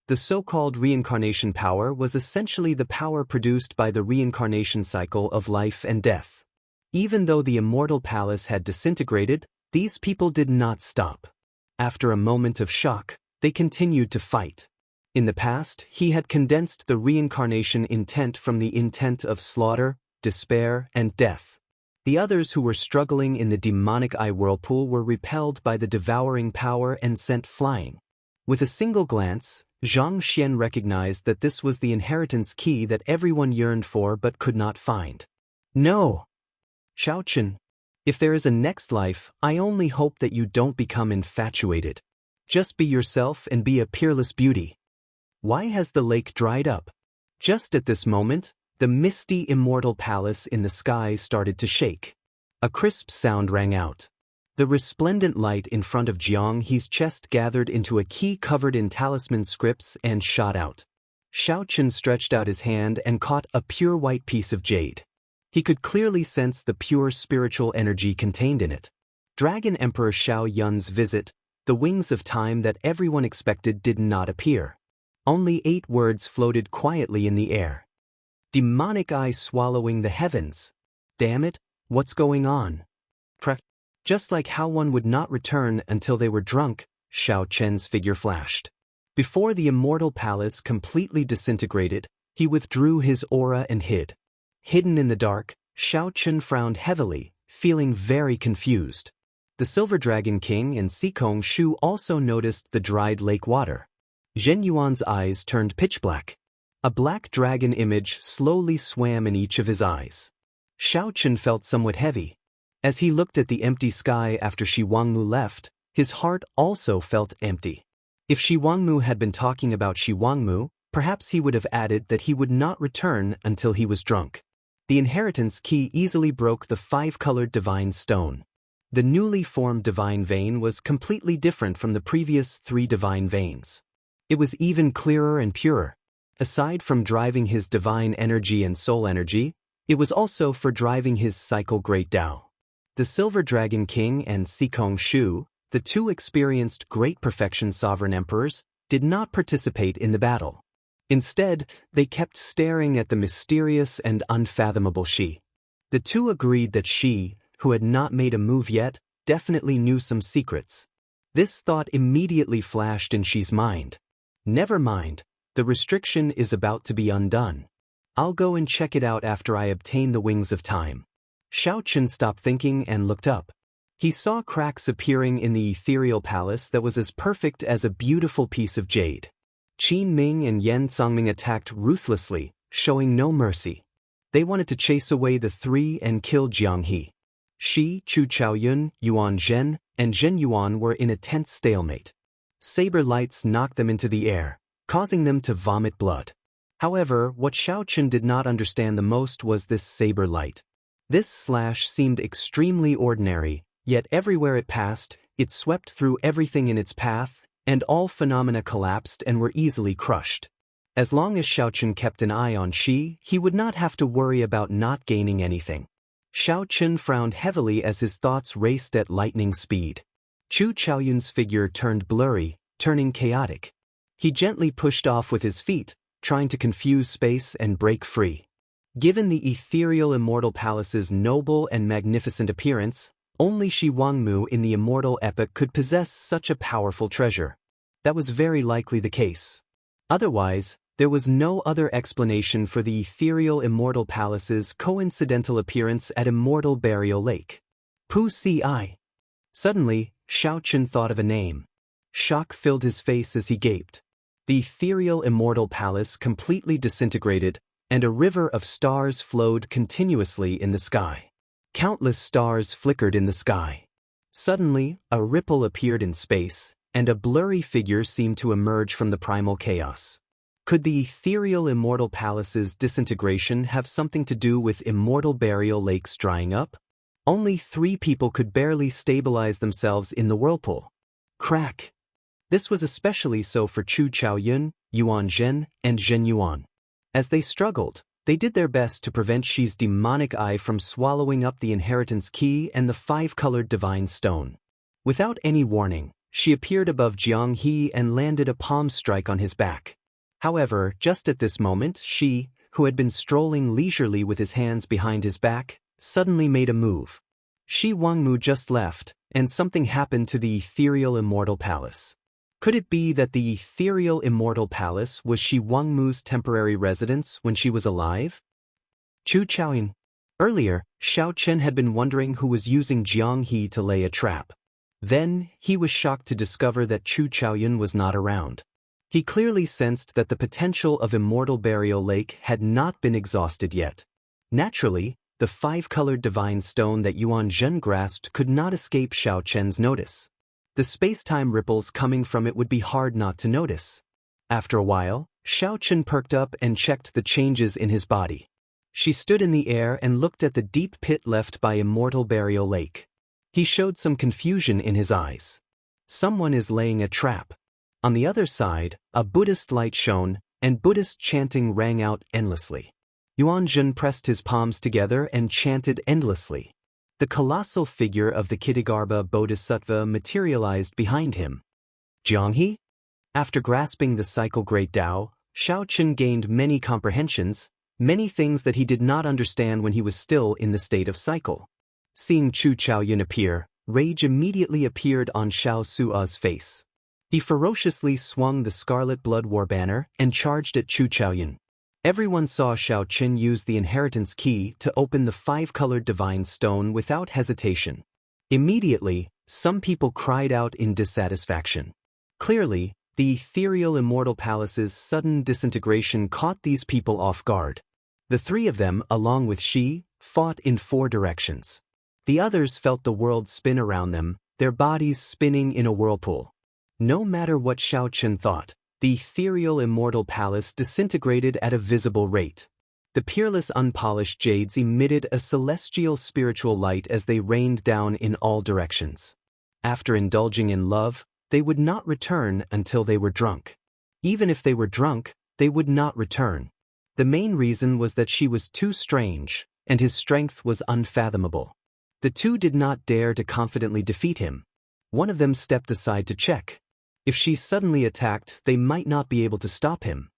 The so-called reincarnation power was essentially the power produced by the reincarnation cycle of life and death. Even though the Immortal Palace had disintegrated, these people did not stop. After a moment of shock, they continued to fight. In the past, he had condensed the reincarnation intent from the intent of slaughter, despair, and death. The others who were struggling in the demonic eye whirlpool were repelled by the devouring power and sent flying. With a single glance, Zhang Xian recognized that this was the inheritance key that everyone yearned for but could not find. No! Xiaochen, if there is a next life, I only hope that you don't become infatuated. Just be yourself and be a peerless beauty. Why has the lake dried up? Just at this moment, the misty Immortal Palace in the sky started to shake. A crisp sound rang out. The resplendent light in front of Jianghu's chest gathered into a key covered in talisman scripts and shot out. Xiaochen stretched out his hand and caught a pure white piece of jade. He could clearly sense the pure spiritual energy contained in it. Dragon Emperor Xiao Yun's visit, the wings of time that everyone expected did not appear. Only 8 words floated quietly in the air. Demonic eye swallowing the heavens. Damn it, What's going on? Just like how one would not return until they were drunk, Xiao Chen's figure flashed. Before the immortal palace completely disintegrated, he withdrew his aura and hid. Hidden in the dark, Xiao Chen frowned heavily, feeling very confused. The Silver Dragon King and Sikong Shu also noticed the dried lake water. Zhen Yuan's eyes turned pitch black. A black dragon image slowly swam in each of his eyes. Xiao Chen felt somewhat heavy. As he looked at the empty sky after Shi Wangmu left, his heart also felt empty. If Shi Wangmu had been talking about Shi Wangmu, perhaps he would have added that he would not return until he was drunk. The inheritance key easily broke the five-colored divine stone. The newly formed divine vein was completely different from the previous three divine veins. It was even clearer and purer. Aside from driving his divine energy and soul energy, it was also for driving his cycle Great Tao. The Silver Dragon King and Sikong Shu, the two experienced Great Perfection Sovereign Emperors, did not participate in the battle. Instead, they kept staring at the mysterious and unfathomable Shi. The two agreed that Shi, who had not made a move yet, definitely knew some secrets. This thought immediately flashed in Shi's mind. Never mind, the restriction is about to be undone. I'll go and check it out after I obtain the Wings of Time. Xiao Chen stopped thinking and looked up. He saw cracks appearing in the ethereal palace that was as perfect as a beautiful piece of jade. Qin Ming and Yan Zongming attacked ruthlessly, showing no mercy. They wanted to chase away the three and kill Jianghu. Shi, Chu Chaoyun, Yuan Zhen, and Zhen Yuan were in a tense stalemate. Saber lights knocked them into the air, causing them to vomit blood. However, what Xiao Chen did not understand the most was this saber light. This slash seemed extremely ordinary, yet everywhere it passed, it swept through everything in its path, and all phenomena collapsed and were easily crushed. As long as Xiao Chen kept an eye on Shi, he would not have to worry about not gaining anything. Xiao Chen frowned heavily as his thoughts raced at lightning speed. Chu Chaoyun's figure turned blurry, turning chaotic. He gently pushed off with his feet, trying to confuse space and break free. Given the ethereal Immortal Palace's noble and magnificent appearance, only Shi Wangmu in the Immortal epoch could possess such a powerful treasure. That was very likely the case. Otherwise, there was no other explanation for the ethereal Immortal Palace's coincidental appearance at Immortal Burial Lake. Pu Ci. Suddenly, Xiao Chen thought of a name. Shock filled his face as he gaped. The ethereal Immortal Palace completely disintegrated, and a river of stars flowed continuously in the sky. Countless stars flickered in the sky. Suddenly, a ripple appeared in space, and a blurry figure seemed to emerge from the primal chaos. Could the ethereal Immortal Palace's disintegration have something to do with Immortal Burial Lake's drying up? Only 3 people could barely stabilize themselves in the whirlpool. Crack! This was especially so for Chu Chaoyun, Yuan Zhen, and Zhen Yuan. As they struggled, they did their best to prevent Shi's demonic eye from swallowing up the inheritance key and the 5-colored divine stone. Without any warning, she appeared above Jianghu and landed a palm strike on his back. However, just at this moment, Shi, who had been strolling leisurely with his hands behind his back, suddenly made a move. Shi Wangmu just left, and something happened to the ethereal Immortal Palace. Could it be that the ethereal Immortal Palace was Shi Wangmu's temporary residence when she was alive? Chu Chaoyun. Earlier, Xiao Chen had been wondering who was using Jianghu to lay a trap. Then, he was shocked to discover that Chu Chaoyun was not around. He clearly sensed that the potential of Immortal Burial Lake had not been exhausted yet. Naturally, the 5-colored divine stone that Yuan Zhen grasped could not escape Xiao Chen's notice. The space-time ripples coming from it would be hard not to notice. After a while, Xiao Chen perked up and checked the changes in his body. She stood in the air and looked at the deep pit left by Immortal Burial Lake. He showed some confusion in his eyes. Someone is laying a trap. On the other side, a Buddhist light shone, and Buddhist chanting rang out endlessly. Yuan Zhen pressed his palms together and chanted endlessly. The colossal figure of the Kittagarbha Bodhisattva materialized behind him. Jianghu? After grasping the cycle Great Tao, Xiao Chen gained many comprehensions, many things that he did not understand when he was still in the state of cycle. Seeing Chu Chaoyun appear, rage immediately appeared on Xiao Sua's face. He ferociously swung the scarlet blood war banner and charged at Chu Chaoyun. Everyone saw Xiao Qin use the inheritance key to open the five-colored divine stone without hesitation. Immediately, some people cried out in dissatisfaction. Clearly, the ethereal immortal palace's sudden disintegration caught these people off guard. The three of them, along with Shi, fought in four directions. The others felt the world spin around them, their bodies spinning in a whirlpool. No matter what Xiao Qin thought, the ethereal immortal palace disintegrated at a visible rate. The peerless unpolished jades emitted a celestial spiritual light as they rained down in all directions. After indulging in love, they would not return until they were drunk. Even if they were drunk, they would not return. The main reason was that she was too strange, and his strength was unfathomable. The two did not dare to confidently defeat him. One of them stepped aside to check. If she suddenly attacked, they might not be able to stop him.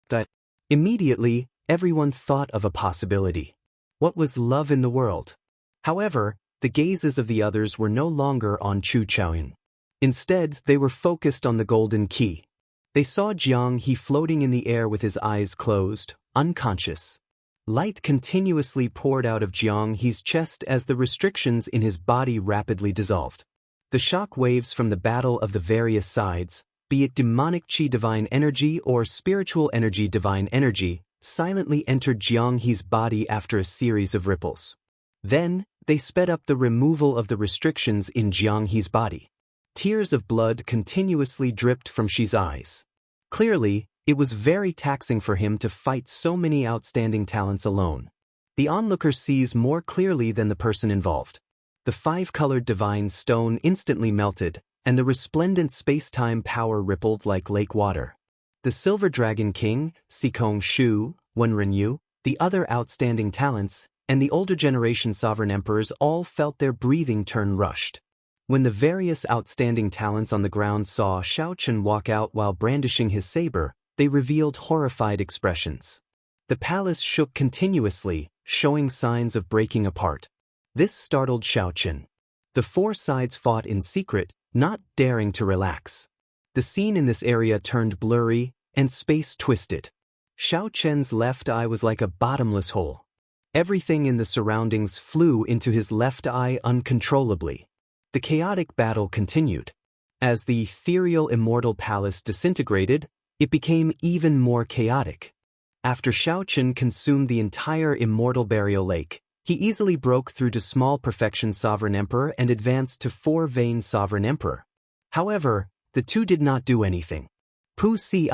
But immediately, everyone thought of a possibility. What was love in the world? However, the gazes of the others were no longer on Chu Chaoyun. Instead, they were focused on the golden key. They saw Jianghu floating in the air with his eyes closed, unconscious. Light continuously poured out of Jianghu's chest as the restrictions in his body rapidly dissolved. The shock waves from the battle of the various sides, be it demonic qi divine energy or spiritual energy divine energy, silently entered Jianghu's body after a series of ripples. Then, they sped up the removal of the restrictions in Jianghu's body. Tears of blood continuously dripped from Shi's eyes. Clearly, it was very taxing for him to fight so many outstanding talents alone. The onlooker sees more clearly than the person involved. The five-colored divine stone instantly melted, and the resplendent space-time power rippled like lake water. The Silver Dragon King, Sikong Shu, Wenren Yu, the other outstanding talents, and the older generation sovereign emperors all felt their breathing turn rushed. When the various outstanding talents on the ground saw Xiao Qin walk out while brandishing his saber, they revealed horrified expressions. The palace shook continuously, showing signs of breaking apart. This startled Xiao Qin. The four sides fought in secret, not daring to relax. The scene in this area turned blurry, and space twisted. Xiao Qin's left eye was like a bottomless hole. Everything in the surroundings flew into his left eye uncontrollably. The chaotic battle continued. As the ethereal immortal palace disintegrated, it became even more chaotic. After Xiao Qin consumed the entire immortal burial lake, he easily broke through to small perfection sovereign emperor and advanced to four vein sovereign emperor. However, the two did not do anything. Pu Si.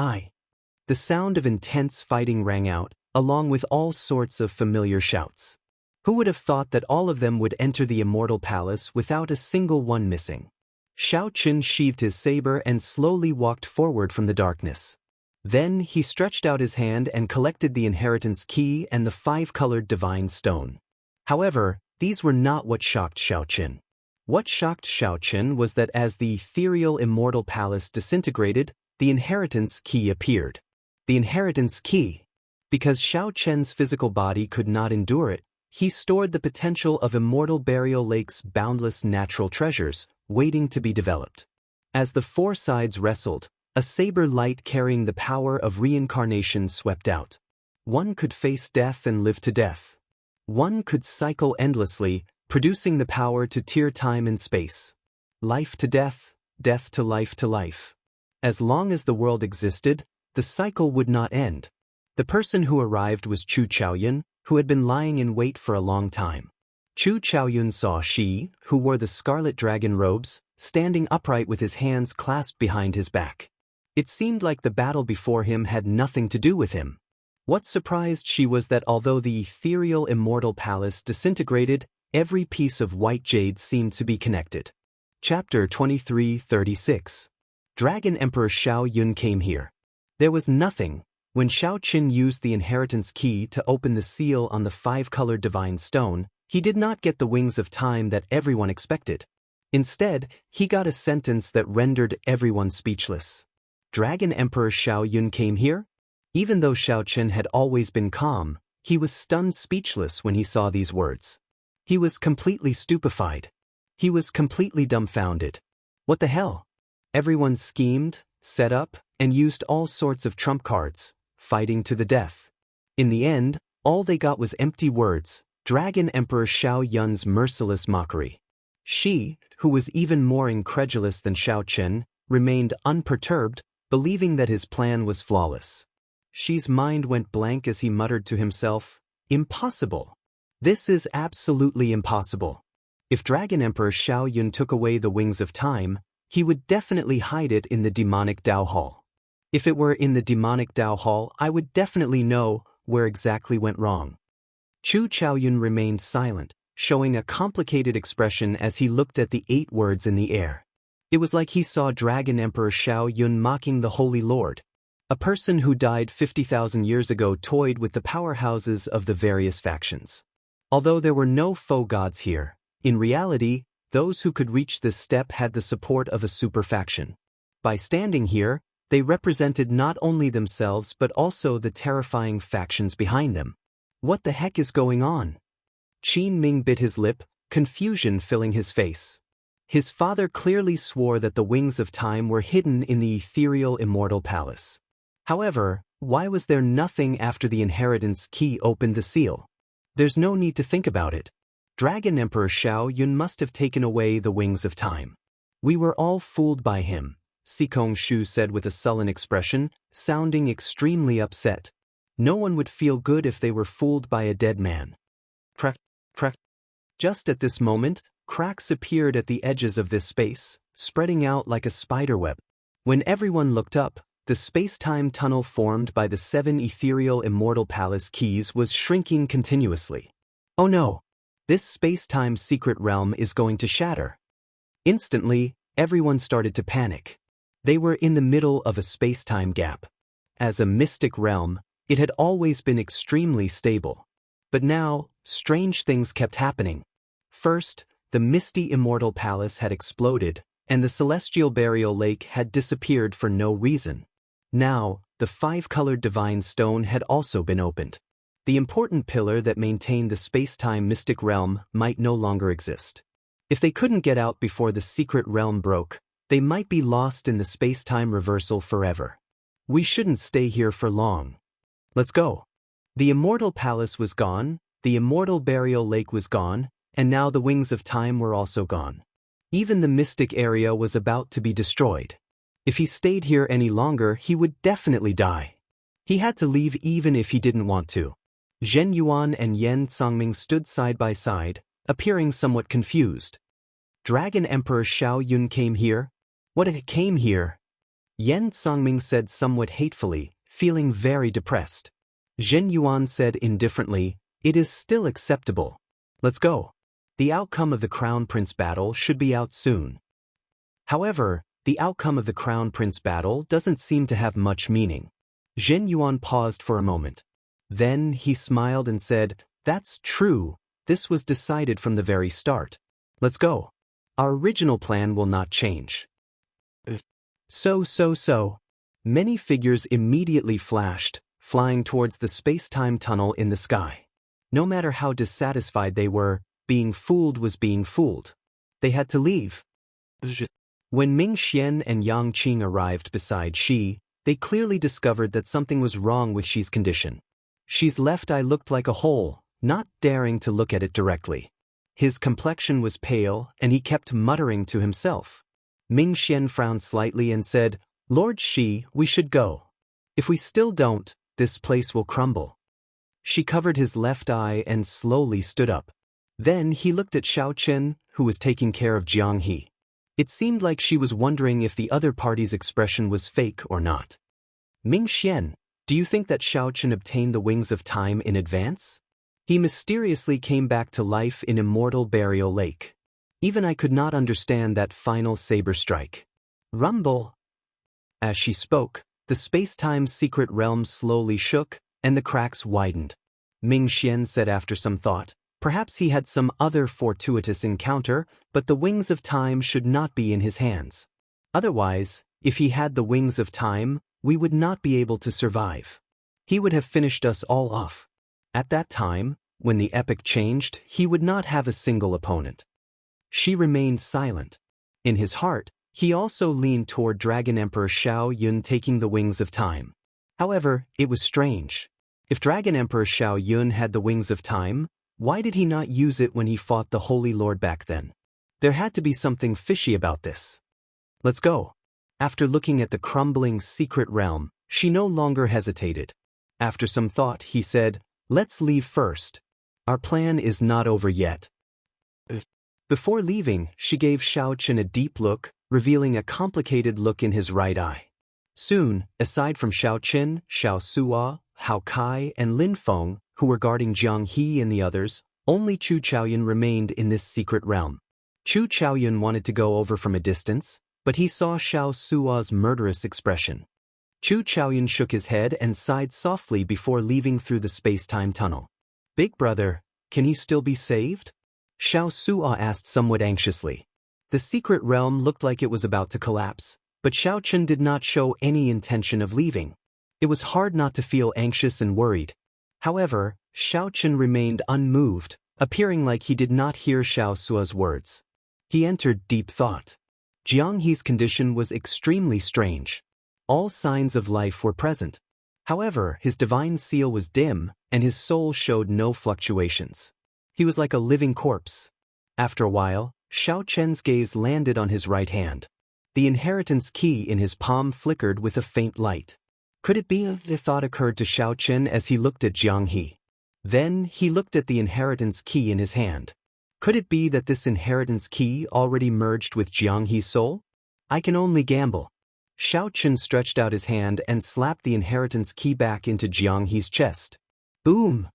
The sound of intense fighting rang out, along with all sorts of familiar shouts. Who would have thought that all of them would enter the immortal palace without a single one missing? Xiao Qin sheathed his saber and slowly walked forward from the darkness. Then he stretched out his hand and collected the inheritance key and the five-colored divine stone. However, these were not what shocked Xiao Qin. What shocked Xiao Qin was that as the ethereal immortal palace disintegrated, the inheritance key appeared. The inheritance key. Because Xiao Qin's physical body could not endure it, he stored the potential of Immortal Burial Lake's boundless natural treasures, waiting to be developed. As the four sides wrestled, a saber light carrying the power of reincarnation swept out. One could face death and live to death. One could cycle endlessly, producing the power to tear time and space. Life to death, death to life to life. As long as the world existed, the cycle would not end. The person who arrived was Chu Chaoyun, who had been lying in wait for a long time. Chu Chaoyun saw Shi, who wore the scarlet dragon robes, standing upright with his hands clasped behind his back. It seemed like the battle before him had nothing to do with him. What surprised Shi was that although the ethereal immortal palace disintegrated, every piece of white jade seemed to be connected. Chapter 23:36. Dragon Emperor Xiao Yun came here. There was nothing. When Xiao Qin used the inheritance key to open the seal on the five-colored divine stone, he did not get the wings of time that everyone expected. Instead, he got a sentence that rendered everyone speechless. Dragon Emperor Xiao Yun came here? Even though Xiao Qin had always been calm, he was stunned speechless when he saw these words. He was completely stupefied. He was completely dumbfounded. What the hell? Everyone schemed, set up, and used all sorts of trump cards, fighting to the death. In the end, all they got was empty words, Dragon Emperor Xiao Yun's merciless mockery. She, who was even more incredulous than Xiao Chen, remained unperturbed, believing that his plan was flawless. Xi's mind went blank as he muttered to himself, "Impossible. This is absolutely impossible. If Dragon Emperor Xiao Yun took away the wings of time, he would definitely hide it in the demonic Dao Hall. If it were in the demonic Dao Hall, I would definitely know where exactly went wrong." Chu Chaoyun remained silent, showing a complicated expression as he looked at the 8 words in the air. It was like he saw Dragon Emperor Xiao Yun mocking the Holy Lord. A person who died 50,000 years ago toyed with the powerhouses of the various factions. Although there were no faux gods here, in reality, those who could reach this step had the support of a super faction. By standing here, they represented not only themselves but also the terrifying factions behind them. What the heck is going on? Qin Ming bit his lip, confusion filling his face. His father clearly swore that the wings of time were hidden in the ethereal Immortal Palace. However, why was there nothing after the inheritance key opened the seal? There's no need to think about it. Dragon Emperor Xiao Yun must have taken away the wings of time. We were all fooled by him, Sikong Shu said with a sullen expression, sounding extremely upset. No one would feel good if they were fooled by a dead man. Crack, crack. Just at this moment, cracks appeared at the edges of this space, spreading out like a spiderweb. When everyone looked up, the space-time tunnel formed by the 7 ethereal Immortal Palace keys was shrinking continuously. Oh no! This space-time secret realm is going to shatter. Instantly, everyone started to panic. They were in the middle of a space-time gap. As a mystic realm, it had always been extremely stable. But now, strange things kept happening. First, the misty Immortal Palace had exploded, and the celestial burial lake had disappeared for no reason. Now, the 5-colored divine stone had also been opened. The important pillar that maintained the space-time mystic realm might no longer exist. If they couldn't get out before the secret realm broke, they might be lost in the space-time reversal forever. We shouldn't stay here for long. Let's go. The Immortal Palace was gone, the Immortal Burial Lake was gone, and now the wings of time were also gone. Even the mystic area was about to be destroyed. If he stayed here any longer, he would definitely die. He had to leave even if he didn't want to. Zhen Yuan and Yen Congming stood side by side, appearing somewhat confused. Dragon Emperor Xiao Yun came here? What if it came here? Yen Congming said somewhat hatefully, feeling very depressed. Zhen Yuan said indifferently, "It is still acceptable. Let's go. The outcome of the Crown Prince battle should be out soon." However, the outcome of the Crown Prince battle doesn't seem to have much meaning. Zhen Yuan paused for a moment. Then he smiled and said, "That's true, this was decided from the very start. Let's go. Our original plan will not change." So. Many figures immediately flashed, flying towards the space-time tunnel in the sky. No matter how dissatisfied they were, being fooled was being fooled. They had to leave. When Ming Xian and Yang Qing arrived beside Xi, they clearly discovered that something was wrong with Xi's condition. Xi's left eye looked like a hole, not daring to look at it directly. His complexion was pale, and he kept muttering to himself. Ming Xian frowned slightly and said, "Lord Xi, we should go. If we still don't, this place will crumble." Xi covered his left eye and slowly stood up. Then he looked at Xiao Chen, who was taking care of Jianghu. It seemed like she was wondering if the other party's expression was fake or not. "Ming Xian, do you think that Xiao Chen obtained the wings of time in advance? He mysteriously came back to life in Immortal Burial Lake. Even I could not understand that final saber strike." Rumble. As she spoke, the space-time secret realm slowly shook, and the cracks widened. Ming Xian said after some thought, perhaps he had some other fortuitous encounter, but the wings of time should not be in his hands. Otherwise, if he had the wings of time, we would not be able to survive. He would have finished us all off. At that time, when the epic changed, he would not have a single opponent. She remained silent. In his heart, he also leaned toward Dragon Emperor Xiao Yun taking the wings of time. However, it was strange. If Dragon Emperor Xiao Yun had the wings of time, why did he not use it when he fought the Holy Lord back then? There had to be something fishy about this. Let's go. After looking at the crumbling secret realm, she no longer hesitated. After some thought, he said, "Let's leave first. Our plan is not over yet." Before leaving, she gave Xiao Chen a deep look, revealing a complicated look in his right eye. Soon, aside from Xiao Chen, Xiao Suo, Hao Kai, and Lin Feng, who were guarding Jianghu and the others, only Chu Chaoyun remained in this secret realm. Chu Chaoyun wanted to go over from a distance, but he saw Xiao Suo's murderous expression. Chu Chaoyun shook his head and sighed softly before leaving through the space-time tunnel. "Big brother, can he still be saved?" Xiao Suo asked somewhat anxiously. The secret realm looked like it was about to collapse, but Xiao Chen did not show any intention of leaving. It was hard not to feel anxious and worried. However, Xiao Chen remained unmoved, appearing like he did not hear Xiao Suo's words. He entered deep thought. Jianghu's condition was extremely strange. All signs of life were present. However, his divine seal was dim, and his soul showed no fluctuations. He was like a living corpse. After a while, Xiao Chen's gaze landed on his right hand. The inheritance key in his palm flickered with a faint light. Could it be? The thought occurred to Xiao Chen as he looked at Jianghu. Then, he looked at the inheritance key in his hand. Could it be that this inheritance key already merged with Jianghu's soul? I can only gamble. Xiao Chen stretched out his hand and slapped the inheritance key back into Jianghu's chest. Boom!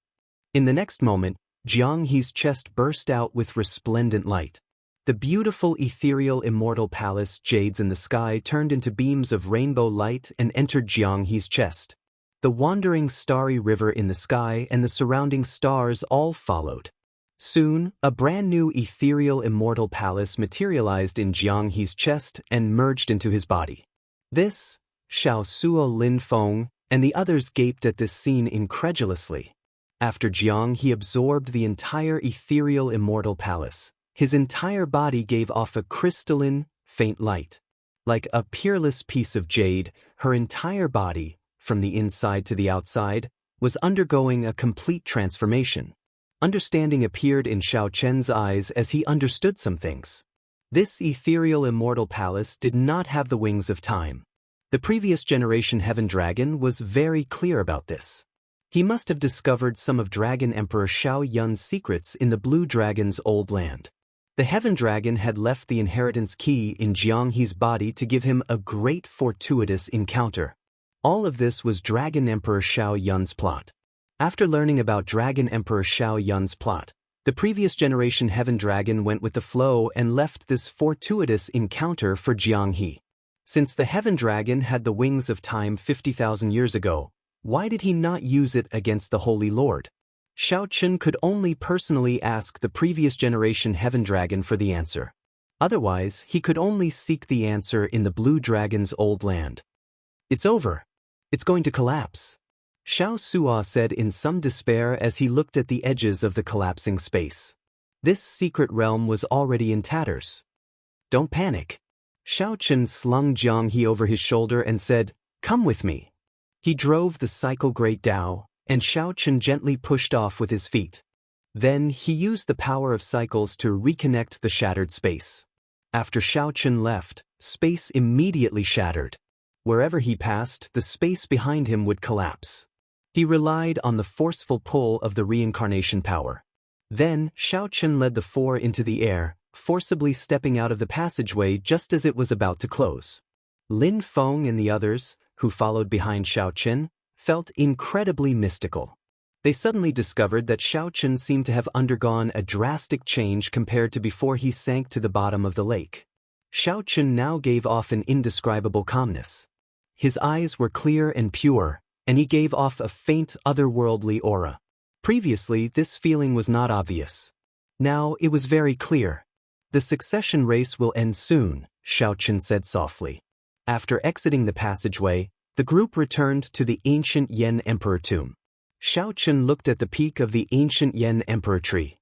In the next moment, Jianghu's chest burst out with resplendent light. The beautiful ethereal immortal palace jades in the sky turned into beams of rainbow light and entered Jianghu's chest. The wandering starry river in the sky and the surrounding stars all followed. Soon, a brand new ethereal immortal palace materialized in Jianghu's chest and merged into his body. This, Xiao Suo, Lin Feng, and the others gaped at this scene incredulously. After Jianghu absorbed the entire ethereal immortal palace, his entire body gave off a crystalline, faint light. Like a peerless piece of jade, her entire body, from the inside to the outside, was undergoing a complete transformation. Understanding appeared in Xiao Chen's eyes as he understood some things. This ethereal immortal palace did not have the wings of time. The previous generation Heaven Dragon was very clear about this. He must have discovered some of Dragon Emperor Xiao Yun's secrets in the Blue Dragon's old land. The Heaven Dragon had left the inheritance key in Jianghu's body to give him a great fortuitous encounter. All of this was Dragon Emperor Xiao Yun's plot. After learning about Dragon Emperor Xiao Yun's plot, the previous generation Heaven Dragon went with the flow and left this fortuitous encounter for Jianghu. Since the Heaven Dragon had the wings of time 50,000 years ago, why did he not use it against the Holy Lord? Xiao Chen could only personally ask the previous generation Heaven Dragon for the answer. Otherwise, he could only seek the answer in the Blue Dragon's old land. It's over. It's going to collapse. Xiao Suo said in some despair as he looked at the edges of the collapsing space. This secret realm was already in tatters. Don't panic. Xiao Chen slung Jianghu over his shoulder and said, "Come with me." He drove the cycle Great Dao, and Xiao Chen gently pushed off with his feet. Then he used the power of cycles to reconnect the shattered space. After Xiao Chen left, space immediately shattered. Wherever he passed, the space behind him would collapse. He relied on the forceful pull of the reincarnation power. Then, Xiao Chen led the four into the air, forcibly stepping out of the passageway just as it was about to close. Lin Feng and the others, who followed behind Xiao Chen, felt incredibly mystical. They suddenly discovered that Xiao Chen seemed to have undergone a drastic change compared to before he sank to the bottom of the lake. Xiao Chen now gave off an indescribable calmness. His eyes were clear and pure, and he gave off a faint otherworldly aura. Previously, this feeling was not obvious. Now it was very clear. The succession race will end soon, Xiao Chen said softly. After exiting the passageway, the group returned to the ancient Yan Emperor tomb. Xiao Chen looked at the peak of the ancient Yan Emperor tree.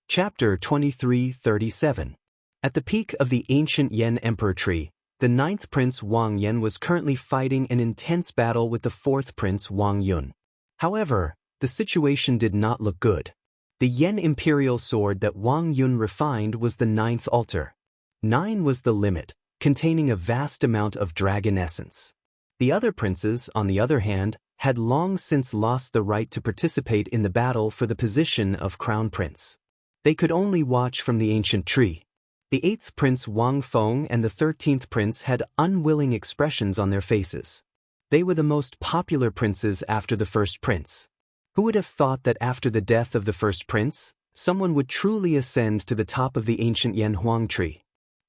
Chapter 2337. At the peak of the ancient Yan Emperor tree, the 9th Prince Wang Yan was currently fighting an intense battle with the 4th Prince Wang Yun. However, the situation did not look good. The Yan Imperial sword that Wang Yun refined was the 9th altar. 9 was the limit, containing a vast amount of dragon essence. The other princes, on the other hand, had long since lost the right to participate in the battle for the position of crown prince. They could only watch from the ancient tree. The 8th Prince Wang Feng and the 13th Prince had unwilling expressions on their faces. They were the most popular princes after the 1st Prince. Who would have thought that after the death of the 1st Prince, someone would truly ascend to the top of the ancient Yan Huang tree?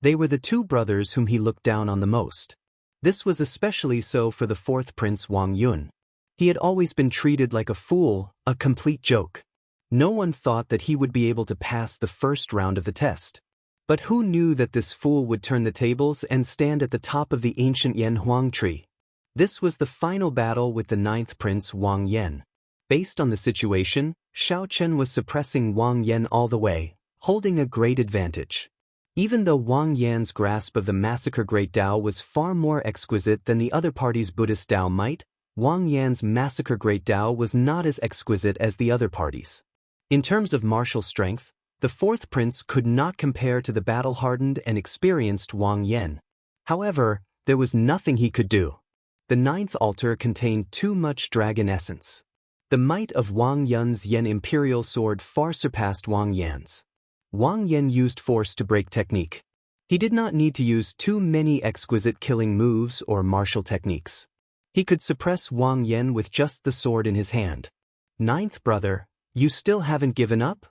They were the 2 brothers whom he looked down on the most. This was especially so for the 4th Prince Wang Yun. He had always been treated like a fool, a complete joke. No one thought that he would be able to pass the first round of the test. But who knew that this fool would turn the tables and stand at the top of the ancient Yan Huang tree? This was the final battle with the 9th Prince Wang Yan. Based on the situation, Xiao Chen was suppressing Wang Yan all the way, holding a great advantage. Even though Wang Yan's grasp of the massacre Great Tao was far more exquisite than the other party's Buddhist Tao might, Wang Yan's massacre Great Tao was not as exquisite as the other parties. In terms of martial strength, the 4th Prince could not compare to the battle-hardened and experienced Wang Yan. However, there was nothing he could do. The 9th altar contained too much dragon essence. The might of Wang Yun's Yan Imperial sword far surpassed Wang Yan's. Wang Yan used force to break technique. He did not need to use too many exquisite killing moves or martial techniques. He could suppress Wang Yan with just the sword in his hand. 9th brother, you still haven't given up?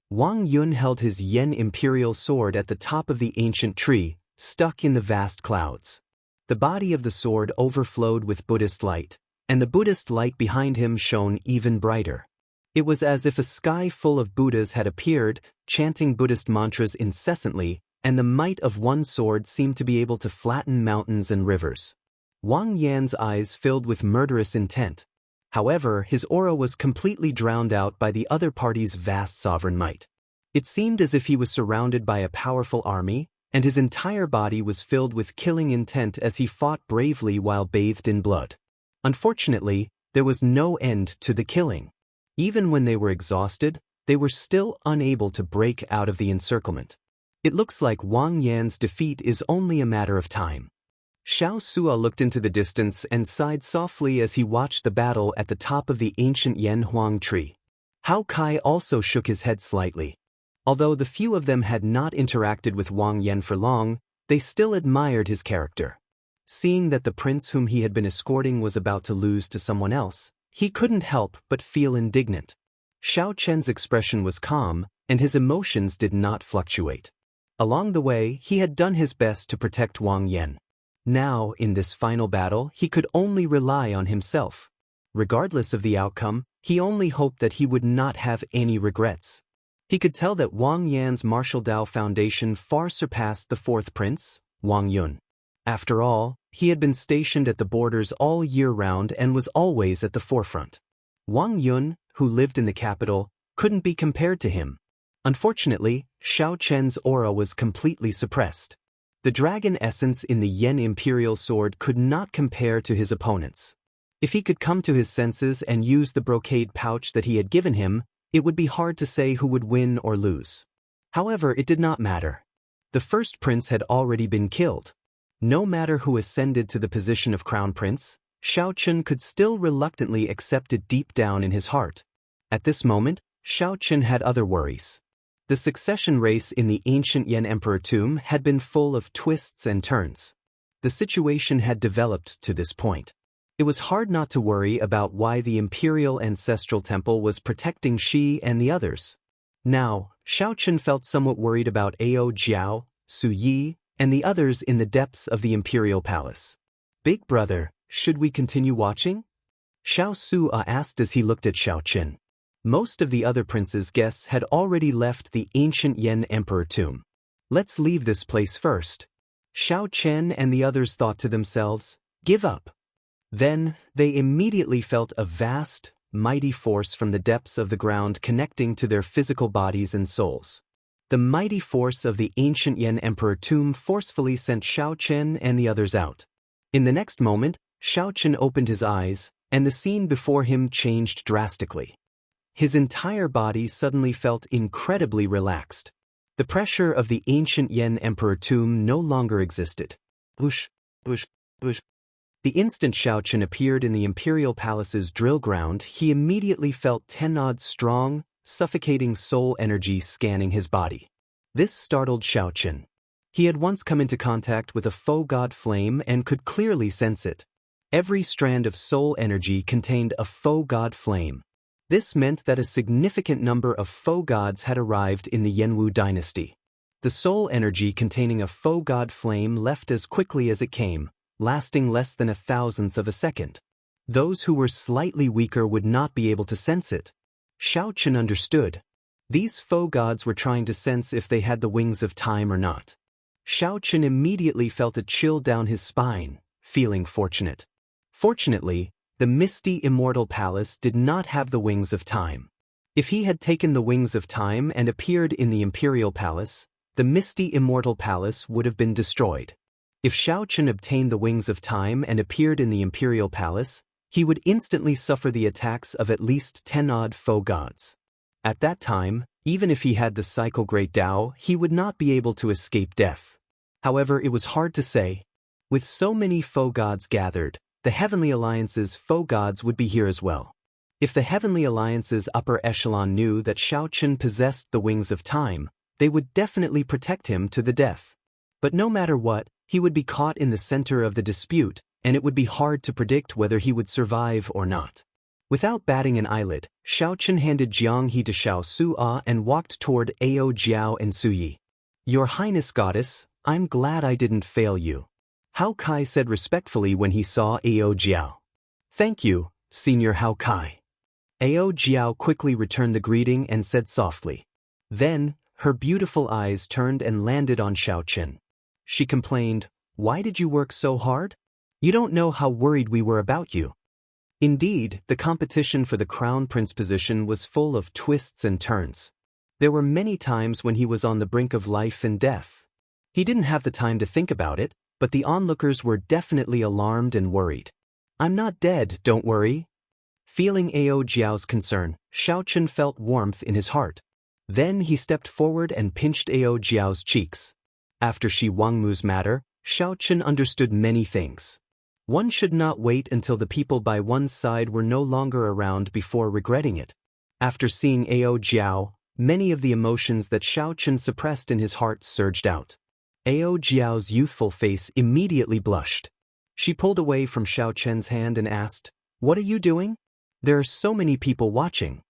Wang Yun held his Yan Imperial sword at the top of the ancient tree, stuck in the vast clouds. The body of the sword overflowed with Buddhist light, and the Buddhist light behind him shone even brighter. It was as if a sky full of Buddhas had appeared, chanting Buddhist mantras incessantly, and the might of one sword seemed to be able to flatten mountains and rivers. Wang Yan's eyes filled with murderous intent. However, his aura was completely drowned out by the other party's vast sovereign might. It seemed as if he was surrounded by a powerful army, and his entire body was filled with killing intent as he fought bravely while bathed in blood. Unfortunately, there was no end to the killing. Even when they were exhausted, they were still unable to break out of the encirclement. It looks like Wang Yan's defeat is only a matter of time. Xiao Sua looked into the distance and sighed softly as he watched the battle at the top of the ancient Yan Huang tree. Hao Kai also shook his head slightly. Although the few of them had not interacted with Wang Yan for long, they still admired his character. Seeing that the prince whom he had been escorting was about to lose to someone else, he couldn't help but feel indignant. Xiao Chen's expression was calm, and his emotions did not fluctuate. Along the way, he had done his best to protect Wang Yan. Now, in this final battle, he could only rely on himself. Regardless of the outcome, he only hoped that he would not have any regrets. He could tell that Wang Yan's martial Dao foundation far surpassed the 4th Prince, Wang Yun. After all, he had been stationed at the borders all year round and was always at the forefront. Wang Yun, who lived in the capital, couldn't be compared to him. Unfortunately, Xiao Chen's aura was completely suppressed. The dragon essence in the Yan Imperial sword could not compare to his opponent's. If he could come to his senses and use the brocade pouch that he had given him, it would be hard to say who would win or lose. However, it did not matter. The 1st Prince had already been killed. No matter who ascended to the position of Crown Prince, Xiao Chen could still reluctantly accept it deep down in his heart. At this moment, Xiao Chen had other worries. The succession race in the ancient Yan Emperor tomb had been full of twists and turns. The situation had developed to this point. It was hard not to worry about why the Imperial Ancestral Temple was protecting Shi and the others. Now, Xiao Chen felt somewhat worried about Ao Jiao, Su Yi, and the others in the depths of the Imperial Palace. Big brother, should we continue watching? Xiao Sua asked as he looked at Xiao Chen. Most of the other prince's guests had already left the ancient Yan Emperor tomb. Let's leave this place first. Xiao Chen and the others thought to themselves, give up. Then, they immediately felt a vast, mighty force from the depths of the ground connecting to their physical bodies and souls. The mighty force of the ancient Yan Emperor tomb forcefully sent Xiao Chen and the others out. In the next moment, Xiao Chen opened his eyes, and the scene before him changed drastically. His entire body suddenly felt incredibly relaxed. The pressure of the ancient Yan Emperor tomb no longer existed. Whoosh, whoosh, whoosh. The instant Xiao Chen appeared in the Imperial Palace's drill ground, he immediately felt 10-odd strong, suffocating soul energy scanning his body. This startled Xiao Chen. He had once come into contact with a faux god flame and could clearly sense it. Every strand of soul energy contained a faux god flame. This meant that a significant number of faux gods had arrived in the Jianghu dynasty. The soul energy containing a faux god flame left as quickly as it came, lasting less than 1,000th of a second. Those who were slightly weaker would not be able to sense it. Xiao Chen understood. These faux gods were trying to sense if they had the wings of time or not. Xiao Chen immediately felt a chill down his spine, feeling fortunate. Fortunately, the misty Immortal Palace did not have the wings of time. If he had taken the wings of time and appeared in the Imperial Palace, the misty Immortal Palace would have been destroyed. If Xiao Chen obtained the wings of time and appeared in the Imperial Palace, he would instantly suffer the attacks of at least 10-odd faux gods. At that time, even if he had the Cycle Great Tao, he would not be able to escape death. However, it was hard to say. With so many faux gods gathered, the Heavenly Alliance's faux gods would be here as well. If the Heavenly Alliance's upper echelon knew that Xiao Chen possessed the wings of time, they would definitely protect him to the death. But no matter what, he would be caught in the center of the dispute, and it would be hard to predict whether he would survive or not. Without batting an eyelid, Xiao Chen handed Jianghu to Xiao Su'a and walked toward Ao Jiao and Suyi. "Your Highness Goddess, I'm glad I didn't fail you," Hao Kai said respectfully when he saw Ao Jiao. "Thank you, Senior Hao Kai." Ao Jiao quickly returned the greeting and said softly. Then, her beautiful eyes turned and landed on Xiao Chen. She complained, "Why did you work so hard? You don't know how worried we were about you." Indeed, the competition for the crown prince position was full of twists and turns. There were many times when he was on the brink of life and death. He didn't have the time to think about it, but the onlookers were definitely alarmed and worried. "I'm not dead, don't worry." Feeling Ao Jiao's concern, Xiao Chen felt warmth in his heart. Then he stepped forward and pinched Ao Jiao's cheeks. After Shi Wangmu's matter, Xiao Chen understood many things. One should not wait until the people by one's side were no longer around before regretting it. After seeing Ao Jiao, many of the emotions that Xiao Chen suppressed in his heart surged out. Ao Jiao's youthful face immediately blushed. She pulled away from Xiao Chen's hand and asked, "What are you doing? There are so many people watching."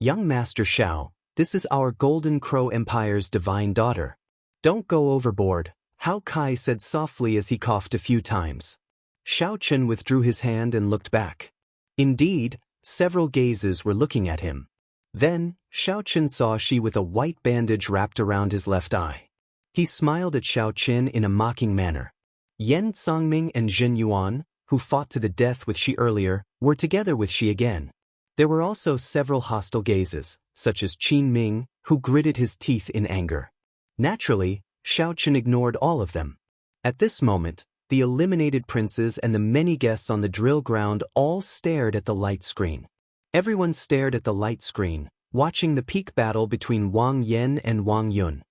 "Young Master Xiao, this is our Golden Crow Empire's divine daughter. Don't go overboard," Hao Kai said softly as he coughed a few times. Xiao Chen withdrew his hand and looked back. Indeed, several gazes were looking at him. Then, Xiao Chen saw she with a white bandage wrapped around his left eye. He smiled at Xiao Chen in a mocking manner. Yan Songming and Zhen Yuan, who fought to the death with Shi earlier, were together with Shi again. There were also several hostile gazes, such as Qin Ming, who gritted his teeth in anger. Naturally, Xiao Chen ignored all of them. At this moment, the eliminated princes and the many guests on the drill ground all stared at the light screen. Everyone stared at the light screen, watching the peak battle between Wang Yan and Wang Yun.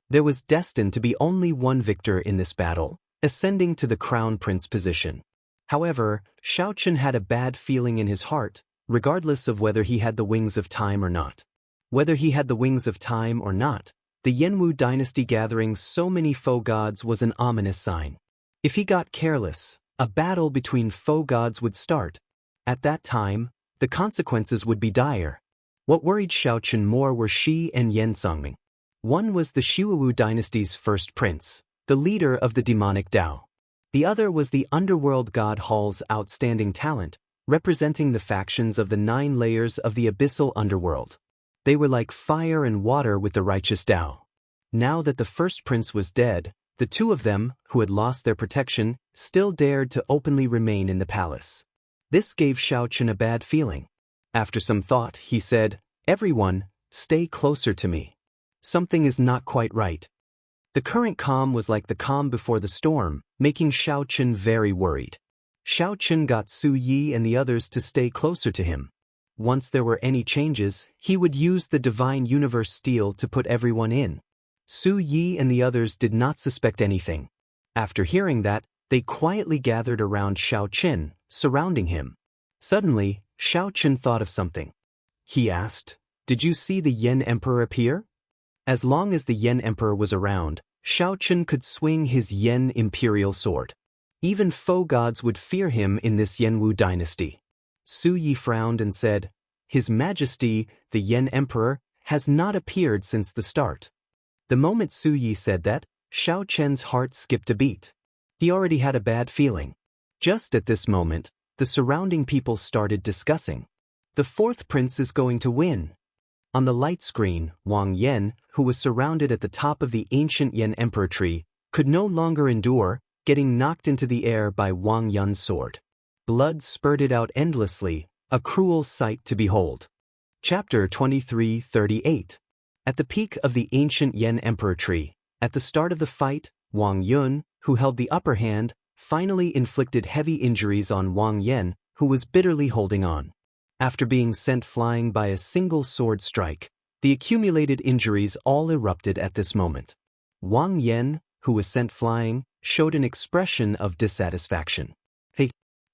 There was destined to be only one victor in this battle, ascending to the crown prince position. However, Xiao Chen had a bad feeling in his heart, regardless of whether he had the wings of time or not. Whether he had the wings of time or not, the Jianghu dynasty gathering so many faux gods was an ominous sign. If he got careless, a battle between faux gods would start. At that time, the consequences would be dire. What worried Xiao Chen more were Shi and Yan Songming. One was the Shuwu dynasty's first prince, the leader of the demonic Tao. The other was the underworld god Hall's outstanding talent, representing the factions of the 9 layers of the abyssal underworld. They were like fire and water with the righteous Tao. Now that the first prince was dead, the two of them, who had lost their protection, still dared to openly remain in the palace. This gave Xiao Chen a bad feeling. After some thought, he said, "Everyone, stay closer to me. Something is not quite right." The current calm was like the calm before the storm, making Xiao Chen very worried. Xiao Chen got Su Yi and the others to stay closer to him. Once there were any changes, he would use the Divine Universe Steel to put everyone in. Su Yi and the others did not suspect anything. After hearing that, they quietly gathered around Xiao Chen, surrounding him. Suddenly, Xiao Chen thought of something. He asked, "Did you see the Yen Emperor appear?" As long as the Yen Emperor was around, Xiao Chen could swing his Yen Imperial Sword. Even foe gods would fear him in this Yenwu dynasty. Su Yi frowned and said, "His Majesty, the Yen Emperor, has not appeared since the start." The moment Su Yi said that, Xiao Chen's heart skipped a beat. He already had a bad feeling. Just at this moment, the surrounding people started discussing. The fourth prince is going to win. On the light screen, Wang Yan, who was surrounded at the top of the ancient Yen Emperor tree, could no longer endure getting knocked into the air by Wang Yun's sword. Blood spurted out endlessly, a cruel sight to behold. Chapter 23:38. At the peak of the ancient Yen Emperor tree, at the start of the fight, Wang Yun, who held the upper hand, finally inflicted heavy injuries on Wang Yan, who was bitterly holding on. After being sent flying by a single sword strike, the accumulated injuries all erupted at this moment. Wang Yan, who was sent flying, showed an expression of dissatisfaction.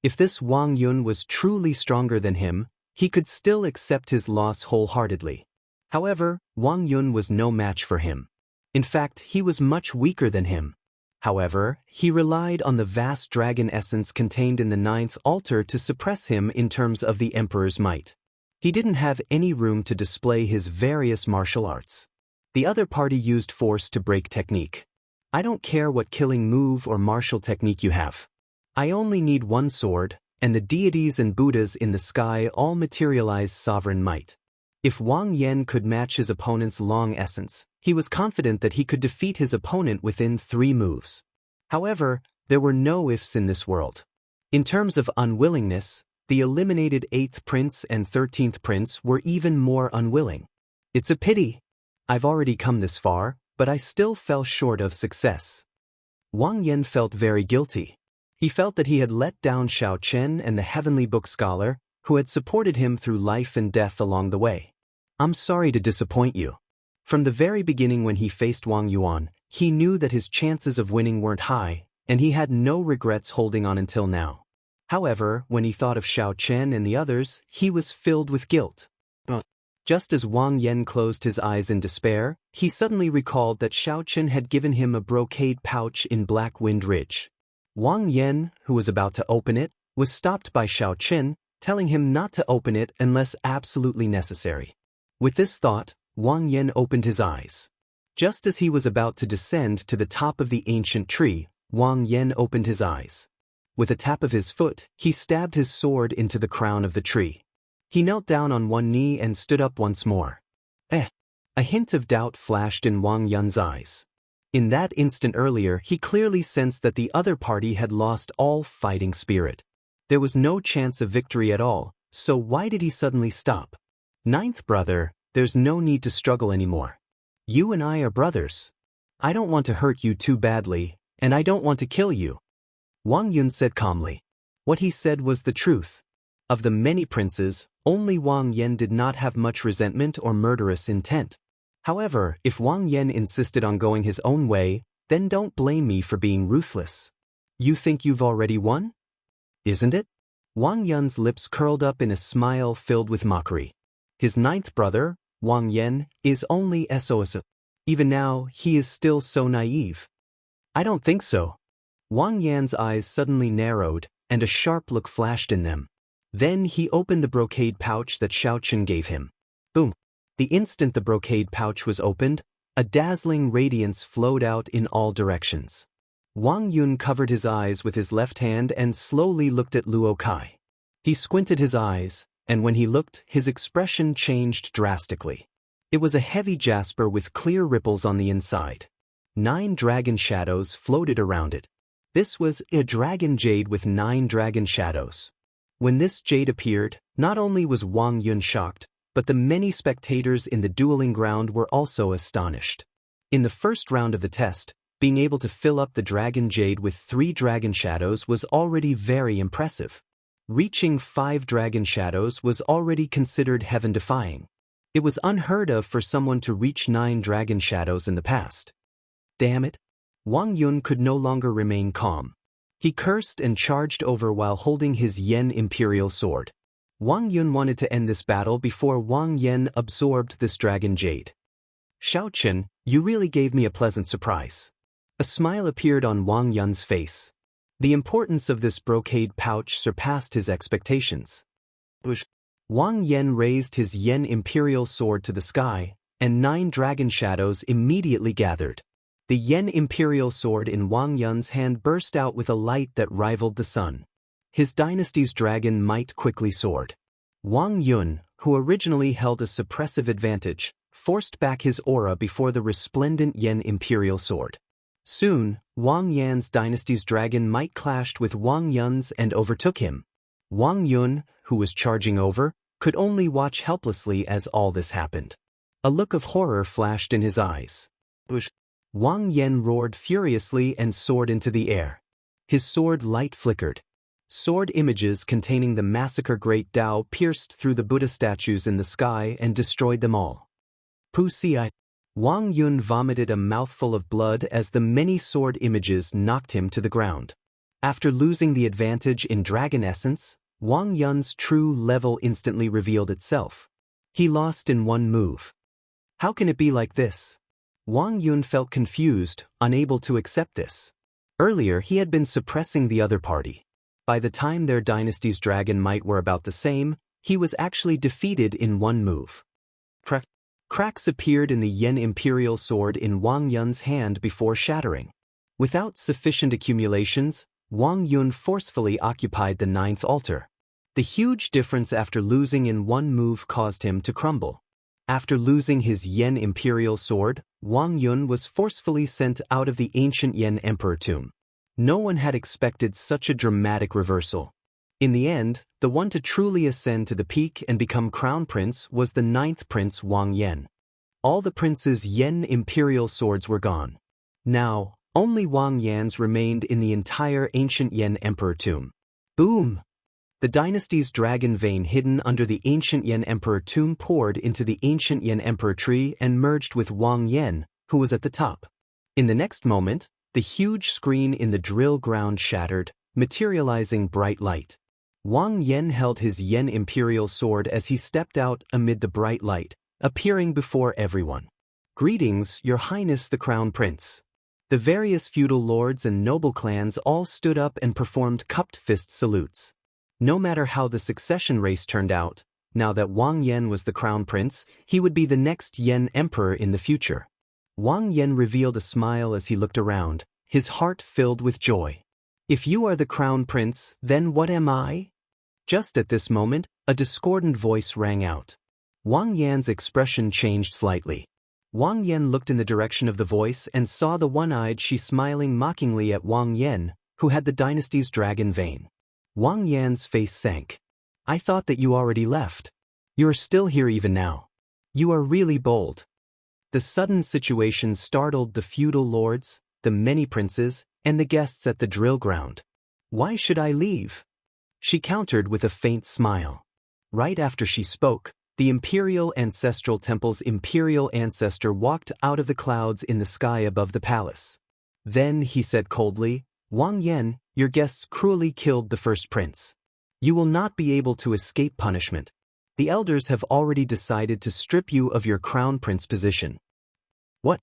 If this Wang Yun was truly stronger than him, he could still accept his loss wholeheartedly. However, Wang Yun was no match for him. In fact, he was much weaker than him. However, he relied on the vast dragon essence contained in the ninth altar to suppress him in terms of the Emperor's might. He didn't have any room to display his various martial arts. The other party used force to break technique. I don't care what killing move or martial technique you have. I only need one sword, and the deities and Buddhas in the sky all materialize sovereign might. If Wang Yan could match his opponent's long essence, he was confident that he could defeat his opponent within 3 moves. However, there were no ifs in this world. In terms of unwillingness, the eliminated 8th prince and 13th prince were even more unwilling. It's a pity. I've already come this far, but I still fell short of success. Wang Yan felt very guilty. He felt that he had let down Xiao Chen and the Heavenly Book Scholar, who had supported him through life and death along the way. "I'm sorry to disappoint you." From the very beginning when he faced Wang Yuan, he knew that his chances of winning weren't high, and he had no regrets holding on until now. However, when he thought of Xiao Chen and the others, he was filled with guilt. Just as Wang Yan closed his eyes in despair, he suddenly recalled that Xiao Chen had given him a brocade pouch in Black Wind Ridge. Wang Yan, who was about to open it, was stopped by Xiao Chen, telling him not to open it unless absolutely necessary. With this thought, Wang Yan opened his eyes. Just as he was about to descend to the top of the ancient tree, Wang Yan opened his eyes. With a tap of his foot, he stabbed his sword into the crown of the tree. He knelt down on one knee and stood up once more. A hint of doubt flashed in Wang Yan's eyes. In that instant earlier, he clearly sensed that the other party had lost all fighting spirit. There was no chance of victory at all, so why did he suddenly stop? "Ninth brother, there's no need to struggle anymore. You and I are brothers. I don't want to hurt you too badly, and I don't want to kill you," Wang Yun said calmly. What he said was the truth. Of the many princes, only Wang Yan did not have much resentment or murderous intent. However, if Wang Yan insisted on going his own way, then don't blame me for being ruthless. You think you've already won? Isn't it? Wang Yun's lips curled up in a smile filled with mockery. His ninth brother, Wang Yan, is only SOS. Even now, he is still so naive. I don't think so. Wang Yan's eyes suddenly narrowed, and a sharp look flashed in them. Then he opened the brocade pouch that Xiao Chen gave him. Boom. The instant the brocade pouch was opened, a dazzling radiance flowed out in all directions. Wang Yun covered his eyes with his left hand and slowly looked at Luo Kai. He squinted his eyes, and when he looked, his expression changed drastically. It was a heavy jasper with clear ripples on the inside. 9 dragon shadows floated around it. This was a dragon jade with 9 dragon shadows. When this jade appeared, not only was Wang Yun shocked, but the many spectators in the dueling ground were also astonished. In the first round of the test, being able to fill up the dragon jade with 3 dragon shadows was already very impressive. Reaching 5 dragon shadows was already considered heaven-defying. It was unheard of for someone to reach 9 dragon shadows in the past. Damn it! Wang Yun could no longer remain calm. He cursed and charged over while holding his Yen Imperial Sword. Wang Yun wanted to end this battle before Wang Yen absorbed this dragon jade. Xiao Chen, you really gave me a pleasant surprise. A smile appeared on Wang Yun's face. The importance of this brocade pouch surpassed his expectations. Wang Yen raised his Yen Imperial Sword to the sky, and 9 dragon shadows immediately gathered. The Yen Imperial Sword in Wang Yun's hand burst out with a light that rivaled the sun. His dynasty's dragon might quickly soared. Wang Yun, who originally held a suppressive advantage, forced back his aura before the resplendent Yen Imperial Sword. Soon, Wang Yan's dynasty's dragon might clashed with Wang Yun's and overtook him. Wang Yun, who was charging over, could only watch helplessly as all this happened. A look of horror flashed in his eyes. Wang Yen roared furiously and soared into the air. His sword light flickered. Sword images containing the massacre Great Tao pierced through the Buddha statues in the sky and destroyed them all. Pusi. Wang Yun vomited a mouthful of blood as the many sword images knocked him to the ground. After losing the advantage in dragon essence, Wang Yun's true level instantly revealed itself. He lost in one move. How can it be like this? Wang Yun felt confused, unable to accept this. Earlier he had been suppressing the other party. By the time their dynasty's dragon might were about the same, he was actually defeated in one move. Cracks appeared in the Yen Imperial Sword in Wang Yun's hand before shattering. Without sufficient accumulations, Wang Yun forcefully occupied the 9th altar. The huge difference after losing in one move caused him to crumble. After losing his Yen Imperial Sword, Wang Yun was forcefully sent out of the ancient Yen Emperor tomb. No one had expected such a dramatic reversal. In the end, the one to truly ascend to the peak and become crown prince was the 9th prince Wang Yen. All the prince's Yen Imperial Swords were gone. Now, only Wang Yan's remained in the entire ancient Yen Emperor tomb. Boom! The dynasty's dragon vein hidden under the ancient Yen Emperor tomb poured into the ancient Yen Emperor tree and merged with Wang Yen, who was at the top. In the next moment, the huge screen in the drill ground shattered, materializing bright light. Wang Yen held his Yen Imperial Sword as he stepped out amid the bright light, appearing before everyone. Greetings, Your Highness the Crown Prince. The various feudal lords and noble clans all stood up and performed cupped fist salutes. No matter how the succession race turned out, now that Wang Yen was the crown prince, he would be the next Yen emperor in the future. Wang Yen revealed a smile as he looked around, his heart filled with joy. If you are the crown prince, then what am I? Just at this moment, a discordant voice rang out. Wang Yan's expression changed slightly. Wang Yen looked in the direction of the voice and saw the one-eyed she smiling mockingly at Wang Yen, who had the dynasty's dragon vein. Wang Yan's face sank. I thought that you already left. You are still here even now. You are really bold. The sudden situation startled the feudal lords, the many princes, and the guests at the drill ground. Why should I leave? She countered with a faint smile. Right after she spoke, the Imperial Ancestral Temple's imperial ancestor walked out of the clouds in the sky above the palace. Then he said coldly, Wang Yen, your guests cruelly killed the first prince. You will not be able to escape punishment. The elders have already decided to strip you of your crown prince position. What?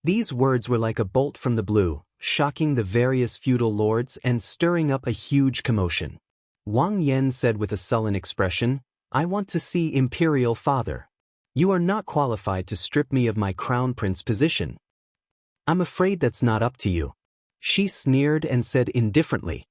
These words were like a bolt from the blue, shocking the various feudal lords and stirring up a huge commotion. Wang Yen said with a sullen expression, I want to see Imperial Father. You are not qualified to strip me of my crown prince position. I'm afraid that's not up to you. She sneered and said indifferently.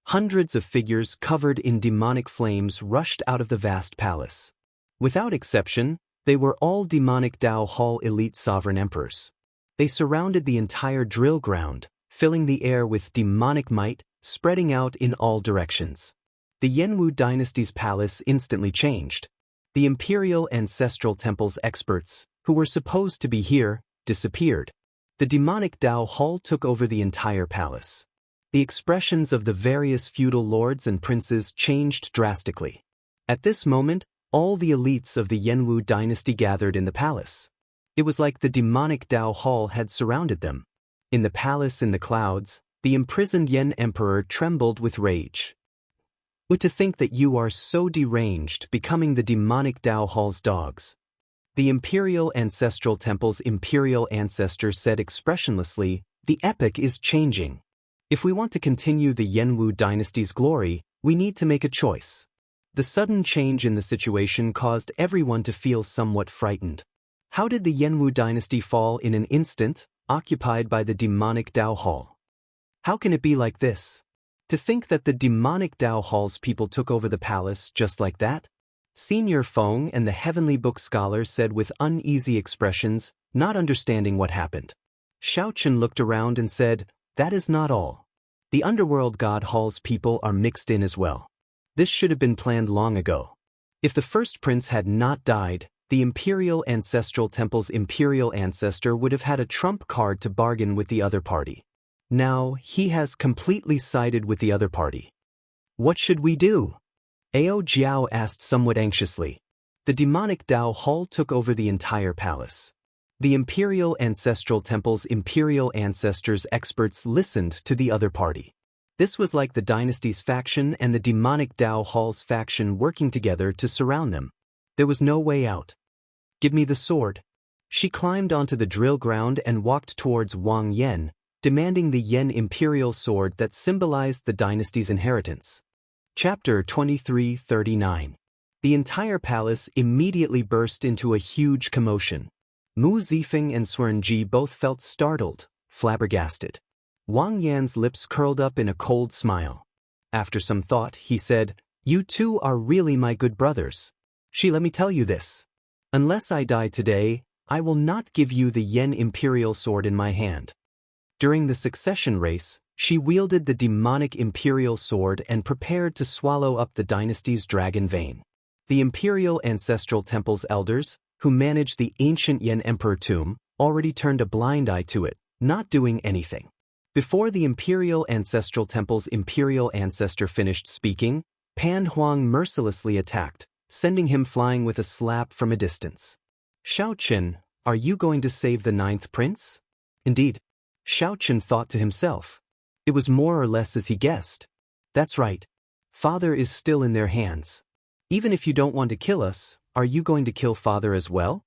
Hundreds of figures covered in demonic flames rushed out of the vast palace. Without exception, they were all demonic Dao Hall elite sovereign emperors. They surrounded the entire drill ground, filling the air with demonic might, spreading out in all directions. The Jianghu dynasty's palace instantly changed. The imperial ancestral temple's experts, who were supposed to be here, disappeared. The demonic Dao Hall took over the entire palace. The expressions of the various feudal lords and princes changed drastically. At this moment, all the elites of the Jianghu dynasty gathered in the palace. It was like the demonic Dao Hall had surrounded them. In the palace in the clouds, the imprisoned Yan emperor trembled with rage. Would to think that you are so deranged, becoming the demonic Dao Hall's dogs. The imperial ancestral temple's imperial ancestor said expressionlessly, the epoch is changing. If we want to continue the Jianghu dynasty's glory, we need to make a choice. The sudden change in the situation caused everyone to feel somewhat frightened. How did the Jianghu dynasty fall in an instant, occupied by the demonic Dao Hall? How can it be like this? To think that the demonic Dao Hall's people took over the palace just like that? Senior Feng and the Heavenly Book scholar said with uneasy expressions, not understanding what happened. Xiaochen looked around and said, that is not all. The Underworld God Hall's people are mixed in as well. This should have been planned long ago. If the first prince had not died, the Imperial Ancestral Temple's imperial ancestor would have had a trump card to bargain with the other party. Now, he has completely sided with the other party. What should we do? Ao Jiao asked somewhat anxiously. The demonic Dao Hall took over the entire palace. The Imperial Ancestral Temple's imperial ancestors' experts listened to the other party. This was like the dynasty's faction and the demonic Dao Hall's faction working together to surround them. There was no way out. Give me the sword. She climbed onto the drill ground and walked towards Wang Yan, demanding the Yan imperial sword that symbolized the dynasty's inheritance. Chapter 2339. The entire palace immediately burst into a huge commotion. Mu Zifeng and Xuanji both felt startled, flabbergasted. Wang Yan's lips curled up in a cold smile. After some thought, he said, "You two are really my good brothers. Let me tell you this. Unless I die today, I will not give you the Yan imperial sword in my hand." During the succession race, she wielded the demonic imperial sword and prepared to swallow up the dynasty's dragon vein. The Imperial Ancestral Temple's elders, who managed the ancient Yan Emperor tomb, already turned a blind eye to it, not doing anything. Before the Imperial Ancestral Temple's imperial ancestor finished speaking, Pan Huang mercilessly attacked, sending him flying with a slap from a distance. Xiaochen, are you going to save the ninth prince? Indeed. Xiaochen thought to himself. It was more or less as he guessed. That's right. Father is still in their hands. Even if you don't want to kill us, are you going to kill father as well?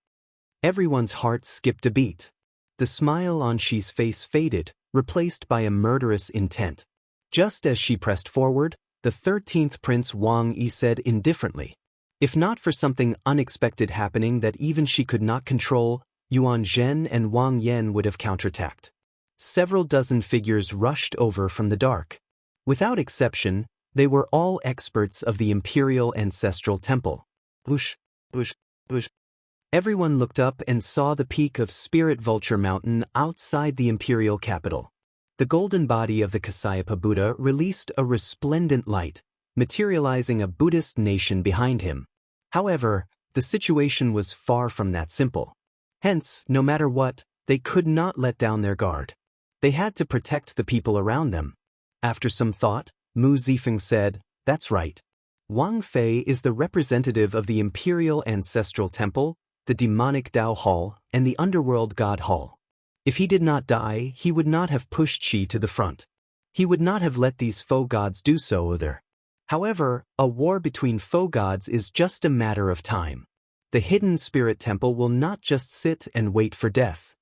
Everyone's heart skipped a beat. The smile on Xi's face faded, replaced by a murderous intent. Just as she pressed forward, the 13th Prince Wang Yi said indifferently. If not for something unexpected happening that even she could not control, Yuan Zhen and Wang Yan would have counterattacked. Several dozen figures rushed over from the dark. Without exception, they were all experts of the Imperial Ancestral Temple. Whoosh, whoosh, whoosh. Everyone looked up and saw the peak of Spirit Vulture Mountain outside the imperial capital. The golden body of the Kasayapa Buddha released a resplendent light, materializing a Buddhist nation behind him. However, the situation was far from that simple. Hence, no matter what, they could not let down their guard. They had to protect the people around them. After some thought, Mu Zifeng said, that's right. Wang Fei is the representative of the Imperial Ancestral Temple, the Demonic Dao Hall, and the Underworld God Hall. If he did not die, he would not have pushed Qi to the front. He would not have let these foe gods do so either. However, a war between foe gods is just a matter of time. The Hidden Spirit Temple will not just sit and wait for death.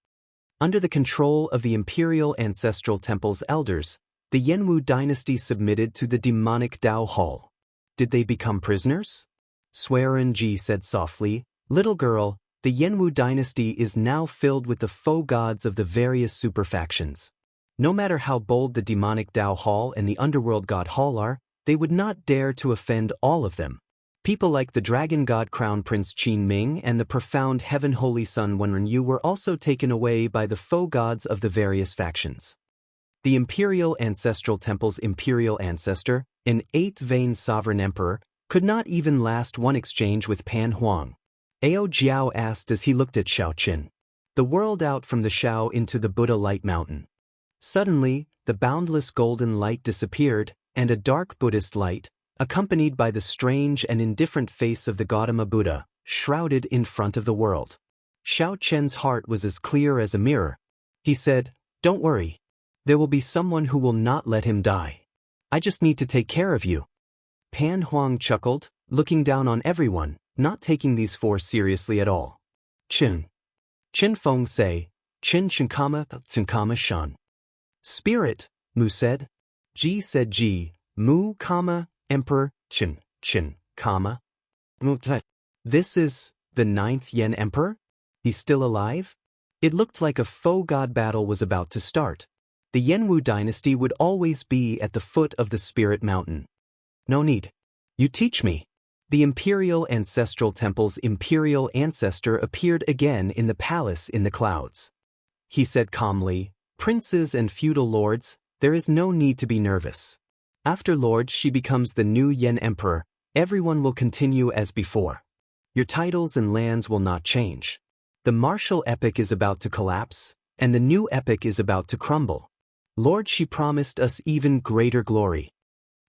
Under the control of the Imperial Ancestral Temple's elders, the Jianghu dynasty submitted to the demonic Dao Hall. Did they become prisoners? Xuanji said softly, little girl, the Jianghu dynasty is now filled with the foe gods of the various superfactions. No matter how bold the demonic Dao Hall and the Underworld God Hall are, they would not dare to offend all of them. People like the Dragon God Crown Prince Qin Ming and the profound Heaven Holy Sun Wenren Yu were also taken away by the foe gods of the various factions. The imperial ancestral temple's imperial ancestor, an 8th-vein sovereign emperor, could not even last one exchange with Pan Huang. Ao Jiao asked as he looked at Xiao Qin. The world out from the Xiao into the Buddha light mountain. Suddenly, the boundless golden light disappeared, and a dark Buddhist light, accompanied by the strange and indifferent face of the Gautama Buddha, shrouded in front of the world. Xiao Qian's heart was as clear as a mirror. He said, "Don't worry. There will be someone who will not let him die. I just need to take care of you." Pan Huang chuckled, looking down on everyone, not taking these four seriously at all. Qin. Qin Feng say, Qin Qinkama Shan. Spirit, Mu said. Ji said Ji, Mu, Emperor, Qin, Mu. This is the 9th Yen Emperor? He's still alive? It looked like a faux god battle was about to start. The Yenwu dynasty would always be at the foot of the Spirit Mountain. No need. You teach me. The imperial ancestral temple's imperial ancestor appeared again in the palace in the clouds. He said calmly, "Princes and feudal lords, there is no need to be nervous. After Lord Shi becomes the new Yen Emperor, everyone will continue as before. Your titles and lands will not change. The martial epic is about to collapse, and the new epic is about to crumble. Lord Shi promised us even greater glory."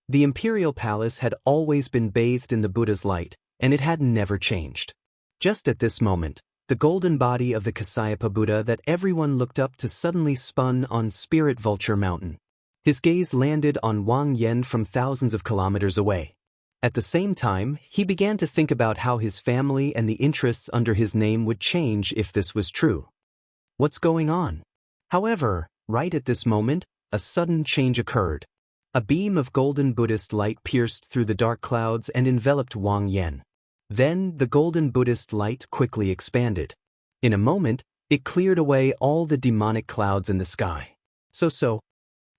The imperial palace had always been bathed in the Buddha's light, and it had never changed. Just at this moment, the golden body of the Kasyapa Buddha that everyone looked up to suddenly spun on Spirit Vulture Mountain. His gaze landed on Wang Yan from thousands of kilometers away. At the same time, he began to think about how his family and the interests under his name would change if this was true. What's going on? However, right at this moment, a sudden change occurred. A beam of golden Buddhist light pierced through the dark clouds and enveloped Wang Yan. Then, the golden Buddhist light quickly expanded. In a moment, it cleared away all the demonic clouds in the sky. So,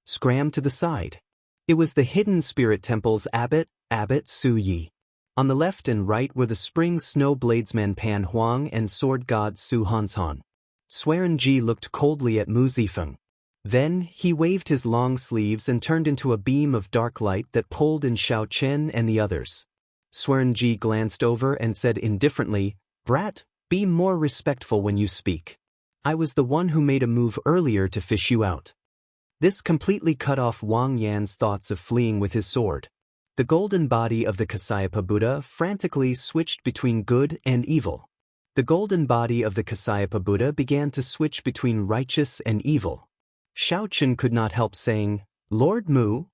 scram to the side. It was the hidden spirit temple's abbot Su Yi. On the left and right were the spring snow bladesman Pan Huang and sword god Su Hanshan. Swearen Ji looked coldly at Mu Zifeng. Then, he waved his long sleeves and turned into a beam of dark light that pulled in Xiao Chen and the others. Swearen Ji glanced over and said indifferently, "Brat, be more respectful when you speak. I was the one who made a move earlier to fish you out." This completely cut off Wang Yan's thoughts of fleeing with his sword. The golden body of the Kasyapa Buddha frantically switched between good and evil. The golden body of the Kasyapa Buddha began to switch between righteous and evil. Xiao Chen could not help saying, "Lord Mu?"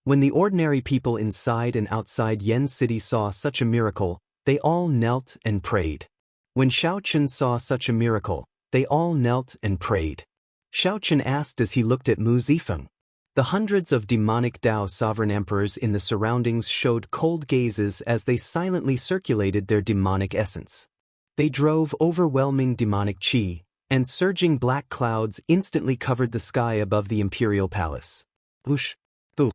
When the ordinary people inside and outside Yen City saw such a miracle, they all knelt and prayed. When Xiao Chen saw such a miracle, they all knelt and prayed. Xiao Chen asked as he looked at Mu Zifeng. The hundreds of demonic Dao sovereign emperors in the surroundings showed cold gazes as they silently circulated their demonic essence. They drove overwhelming demonic qi, and surging black clouds instantly covered the sky above the imperial palace. Whoosh! Boo!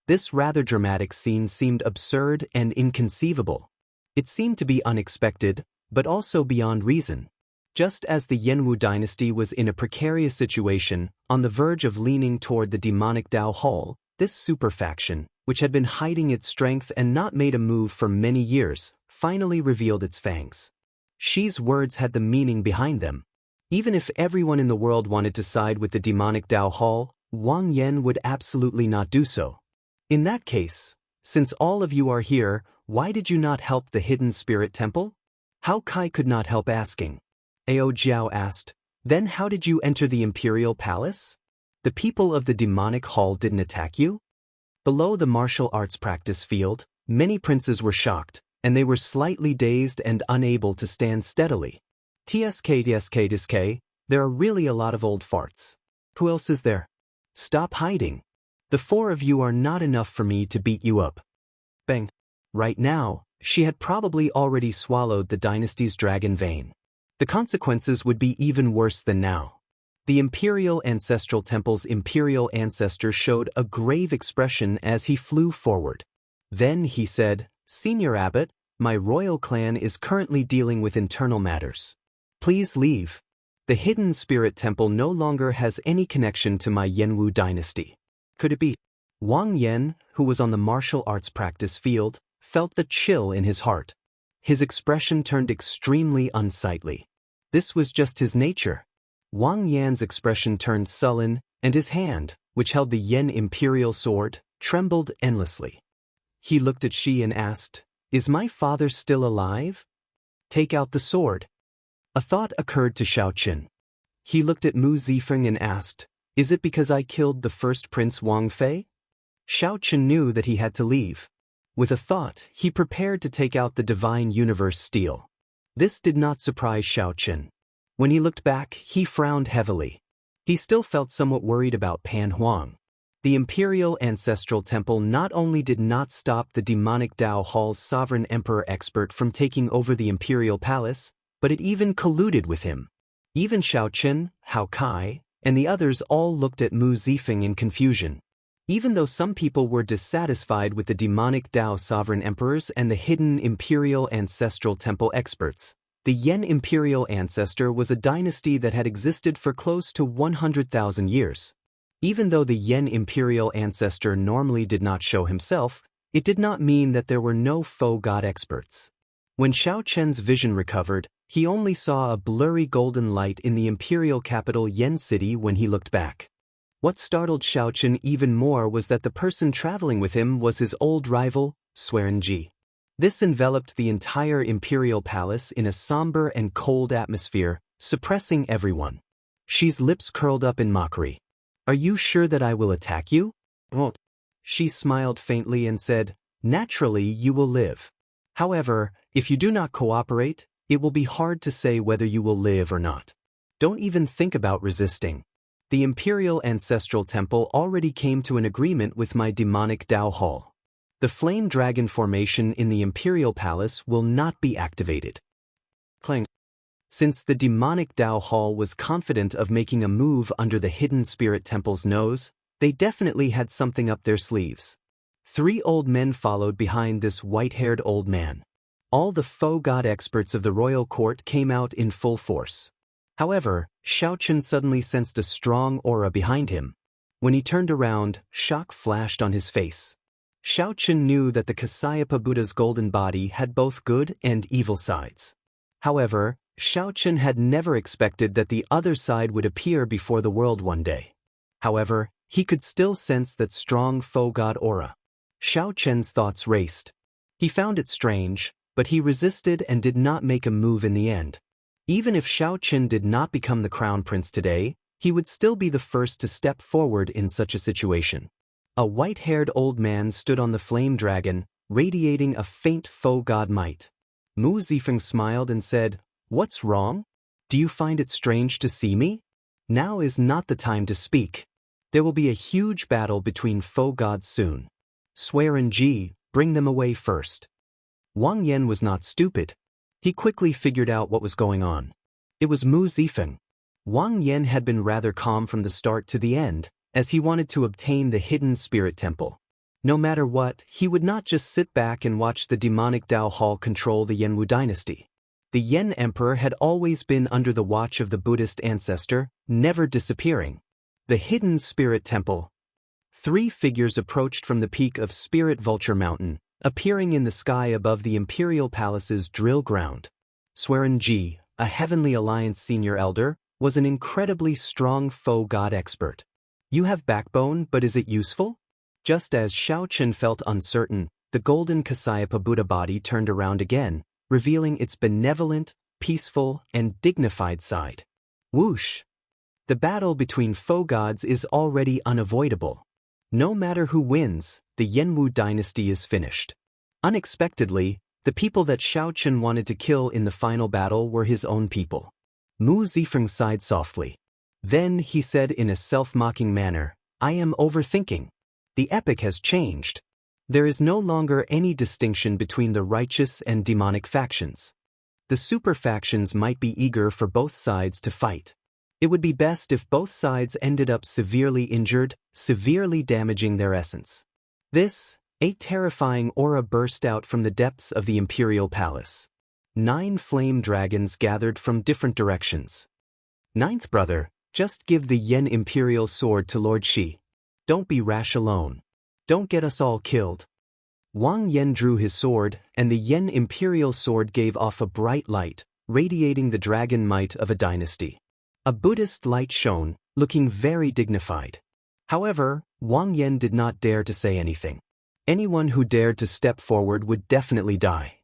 This rather dramatic scene seemed absurd and inconceivable. It seemed to be unexpected, but also beyond reason. Just as the Yenwu dynasty was in a precarious situation, on the verge of leaning toward the demonic Dao Hall, this super faction, which had been hiding its strength and not made a move for many years, finally revealed its fangs. Shi's words had the meaning behind them. Even if everyone in the world wanted to side with the demonic Dao Hall, Wang Yan would absolutely not do so. In that case, since all of you are here, why did you not help the hidden spirit temple? Hao Kai could not help asking. Ao Jiao asked, "Then how did you enter the imperial palace? The people of the demonic hall didn't attack you?" Below the martial arts practice field, many princes were shocked, and they were slightly dazed and unable to stand steadily. TSK, there are really a lot of old farts. Who else is there? Stop hiding. The four of you are not enough for me to beat you up. Bang. Right now, she had probably already swallowed the dynasty's dragon vein. The consequences would be even worse than now. The imperial ancestral temple's imperial ancestor showed a grave expression as he flew forward. Then he said, "Senior Abbot, my royal clan is currently dealing with internal matters. Please leave." The hidden spirit temple no longer has any connection to my Jianghu dynasty. Could it be? Wang Yan, who was on the martial arts practice field, felt the chill in his heart. His expression turned extremely unsightly. This was just his nature. Wang Yan's expression turned sullen, and his hand, which held the Yen imperial sword, trembled endlessly. He looked at Shi and asked, "Is my father still alive?" "Take out the sword." A thought occurred to Xiao Qin. He looked at Mu Zifeng and asked, "Is it because I killed the first prince Wang Fei?" Xiao Qin knew that he had to leave. With a thought, he prepared to take out the divine universe steel. This did not surprise Xiao Qin. When he looked back, he frowned heavily. He still felt somewhat worried about Pan Huang. The Imperial Ancestral Temple not only did not stop the demonic Dao Hall's sovereign emperor expert from taking over the Imperial Palace, but it even colluded with him. Even Xiao Qin, Hao Kai, and the others all looked at Mu Zifeng in confusion. Even though some people were dissatisfied with the demonic Dao sovereign emperors and the hidden Imperial Ancestral Temple experts, the Yen Imperial Ancestor was a dynasty that had existed for close to 100,000 years. Even though the Yen Imperial Ancestor normally did not show himself, it did not mean that there were no faux god experts. When Xiao Chen's vision recovered, he only saw a blurry golden light in the imperial capital Yen City when he looked back. What startled Xiao Chen even more was that the person traveling with him was his old rival, Ji. This enveloped the entire imperial palace in a somber and cold atmosphere, suppressing everyone. Shi's lips curled up in mockery. "Are you sure that I will attack you?" She smiled faintly and said, "Naturally you will live. However, if you do not cooperate, it will be hard to say whether you will live or not. Don't even think about resisting. The Imperial Ancestral Temple already came to an agreement with my demonic Dao Hall. The Flame Dragon formation in the Imperial Palace will not be activated." Clang. Since the demonic Dao Hall was confident of making a move under the Hidden Spirit Temple's nose, they definitely had something up their sleeves. 3 old men followed behind this white-haired old man. All the faux god experts of the royal court came out in full force. However, Xiao Qin suddenly sensed a strong aura behind him. When he turned around, shock flashed on his face. Xiao Qin knew that the Kasayapa Buddha's golden body had both good and evil sides. However, Xiao Qin had never expected that the other side would appear before the world one day. However, he could still sense that strong faux god aura. Xiao Qin's thoughts raced. He found it strange, but he resisted and did not make a move in the end. Even if Xiao Qin did not become the crown prince today, he would still be the first to step forward in such a situation. A white-haired old man stood on the flame dragon, radiating a faint faux god might. Mu Zifeng smiled and said, "What's wrong? Do you find it strange to see me? Now is not the time to speak. There will be a huge battle between faux gods soon. Ji, bring them away first." Wang Yan was not stupid. He quickly figured out what was going on. It was Mu Zifeng. Wang Yan had been rather calm from the start to the end, as he wanted to obtain the Hidden Spirit Temple. No matter what, he would not just sit back and watch the demonic Dao Hall control the Jianghu dynasty. The Yen Emperor had always been under the watch of the Buddhist ancestor, never disappearing. The Hidden Spirit Temple. 3 figures approached from the peak of Spirit Vulture Mountain, appearing in the sky above the Imperial Palace's drill ground. Ji, a Heavenly Alliance senior elder, was an incredibly strong faux god expert. "You have backbone, but is it useful?" Just as Xiao Qin felt uncertain, the golden Kasayapa Buddha body turned around again, revealing its benevolent, peaceful, and dignified side. Whoosh! The battle between faux gods is already unavoidable. No matter who wins, the Jianghu dynasty is finished. Unexpectedly, the people that Xiao Qin wanted to kill in the final battle were his own people. Mu Zifeng sighed softly. Then he said in a self-mocking manner, "I am overthinking. The epic has changed. There is no longer any distinction between the righteous and demonic factions. The super factions might be eager for both sides to fight. It would be best if both sides ended up severely injured, severely damaging their essence." A terrifying aura burst out from the depths of the Imperial Palace. 9 flame dragons gathered from different directions. Ninth brother, just give the Yen Imperial sword to Lord Shi. Don't be rash alone. Don't get us all killed. Wang Yen drew his sword, and the Yen Imperial sword gave off a bright light, radiating the dragon might of a dynasty. A Buddhist light shone, looking very dignified. However, Wang Yen did not dare to say anything. Anyone who dared to step forward would definitely die.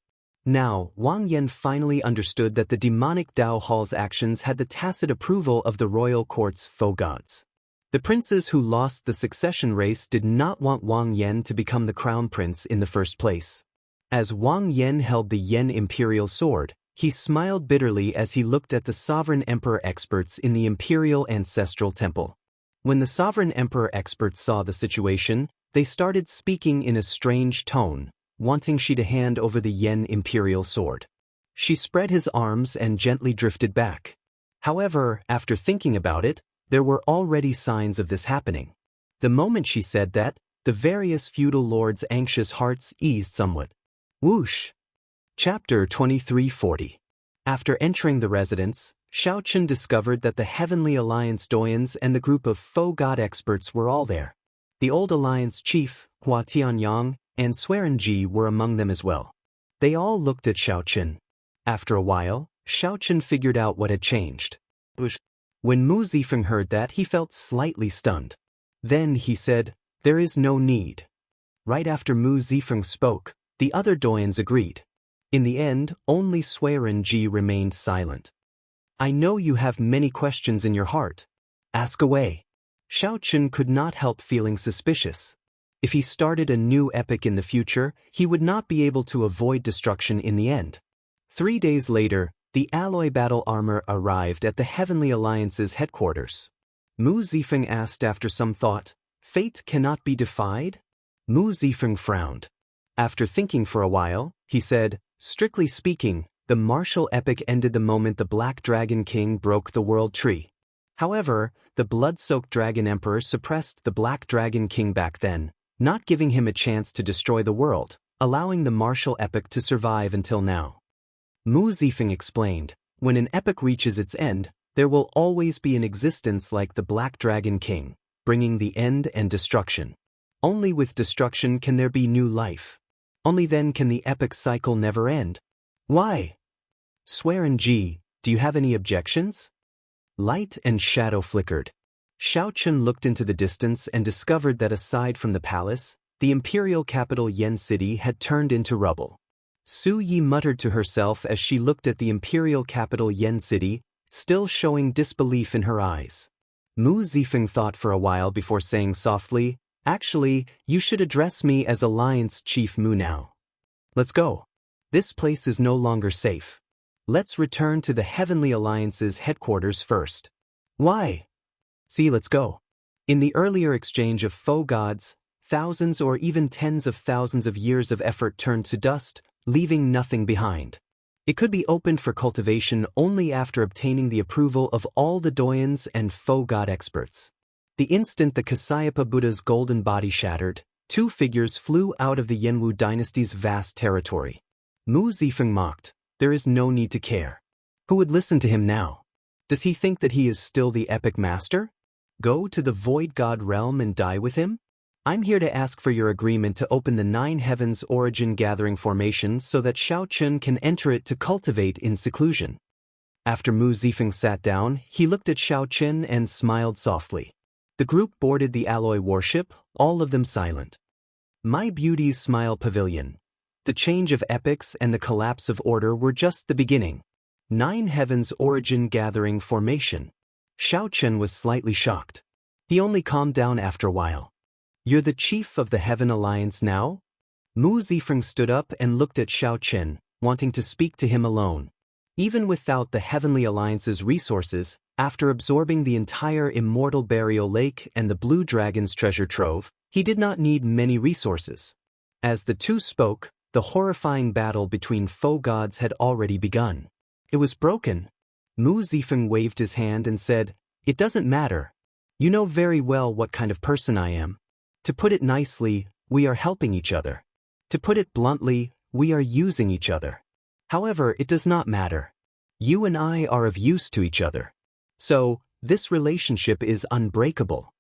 Now, Wang Yen finally understood that the demonic Dao Hall's actions had the tacit approval of the royal court's faux gods. The princes who lost the succession race did not want Wang Yen to become the crown prince in the first place. As Wang Yen held the Yen Imperial sword, he smiled bitterly as he looked at the sovereign emperor experts in the Imperial Ancestral Temple. When the sovereign emperor experts saw the situation, they started speaking in a strange tone, wanting Shi to hand over the Yen Imperial sword. Shi spread his arms and gently drifted back. However, after thinking about it, there were already signs of this happening. The moment she said that, the various feudal lords' anxious hearts eased somewhat. Whoosh! Chapter 2340. After entering the residence, Shao Chen discovered that the Heavenly Alliance doyens and the group of faux god experts were all there. The Old Alliance chief, Hua Tianyang, and Swearenji were among them as well. They all looked at Shao Chen. After a while, Shao Chen figured out what had changed. When Mu Zifeng heard that, he felt slightly stunned. Then he said, "There is no need." Right after Mu Zifeng spoke, the other doyens agreed. In the end, only Swearenji remained silent. "I know you have many questions in your heart. Ask away." Shao Chen could not help feeling suspicious. If he started a new epic in the future, he would not be able to avoid destruction in the end. 3 days later, the alloy battle armor arrived at the Heavenly Alliance's headquarters. Mu Zifeng asked after some thought, "Fate cannot be defied?" Mu Zifeng frowned. After thinking for a while, he said, "Strictly speaking, the martial epic ended the moment the Black Dragon King broke the World Tree. However, the blood-soaked Dragon Emperor suppressed the Black Dragon King back then, not giving him a chance to destroy the world, allowing the martial epic to survive until now." Mu Zifeng explained, "When an epic reaches its end, there will always be an existence like the Black Dragon King, bringing the end and destruction. Only with destruction can there be new life. Only then can the epic cycle never end." "Why?" "Swearenji, do you have any objections?" Light and shadow flickered. Shao Chen looked into the distance and discovered that aside from the palace, the imperial capital Yen City had turned into rubble. Su Yi muttered to herself as she looked at the imperial capital Yen City, still showing disbelief in her eyes. Mu Zifeng thought for a while before saying softly, "Actually, you should address me as Alliance Chief Mu now. Let's go. This place is no longer safe. Let's return to the Heavenly Alliance's headquarters first." "Why?" "See, let's go." In the earlier exchange of faux gods, thousands or even tens of thousands of years of effort turned to dust, leaving nothing behind. It could be opened for cultivation only after obtaining the approval of all the doyens and faux god experts. The instant the Kasayapa Buddha's golden body shattered, 2 figures flew out of the Yenwu dynasty's vast territory. Mu Zifeng mocked, "There is no need to care. Who would listen to him now? Does he think that he is still the epic master? Go to the void god realm and die with him? I'm here to ask for your agreement to open the 9 Heavens Origin Gathering Formation so that Shao Chen can enter it to cultivate in seclusion." After Mu Zifeng sat down, he looked at Shao Chen and smiled softly. The group boarded the alloy warship, all of them silent. My Beauty's Smile Pavilion. The change of epics and the collapse of order were just the beginning. 9 Heavens Origin Gathering Formation. Shao Chen was slightly shocked. He only calmed down after a while. "You're the chief of the Heaven Alliance now?" Mu Zifeng stood up and looked at Shao Chen, wanting to speak to him alone. Even without the Heavenly Alliance's resources, after absorbing the entire Immortal Burial Lake and the Blue Dragon's treasure trove, he did not need many resources. As the two spoke, the horrifying battle between faux gods had already begun. It was broken. Mu Zifeng waved his hand and said, "It doesn't matter. You know very well what kind of person I am. To put it nicely, we are helping each other. To put it bluntly, we are using each other. However, it does not matter. You and I are of use to each other. So, this relationship is unbreakable.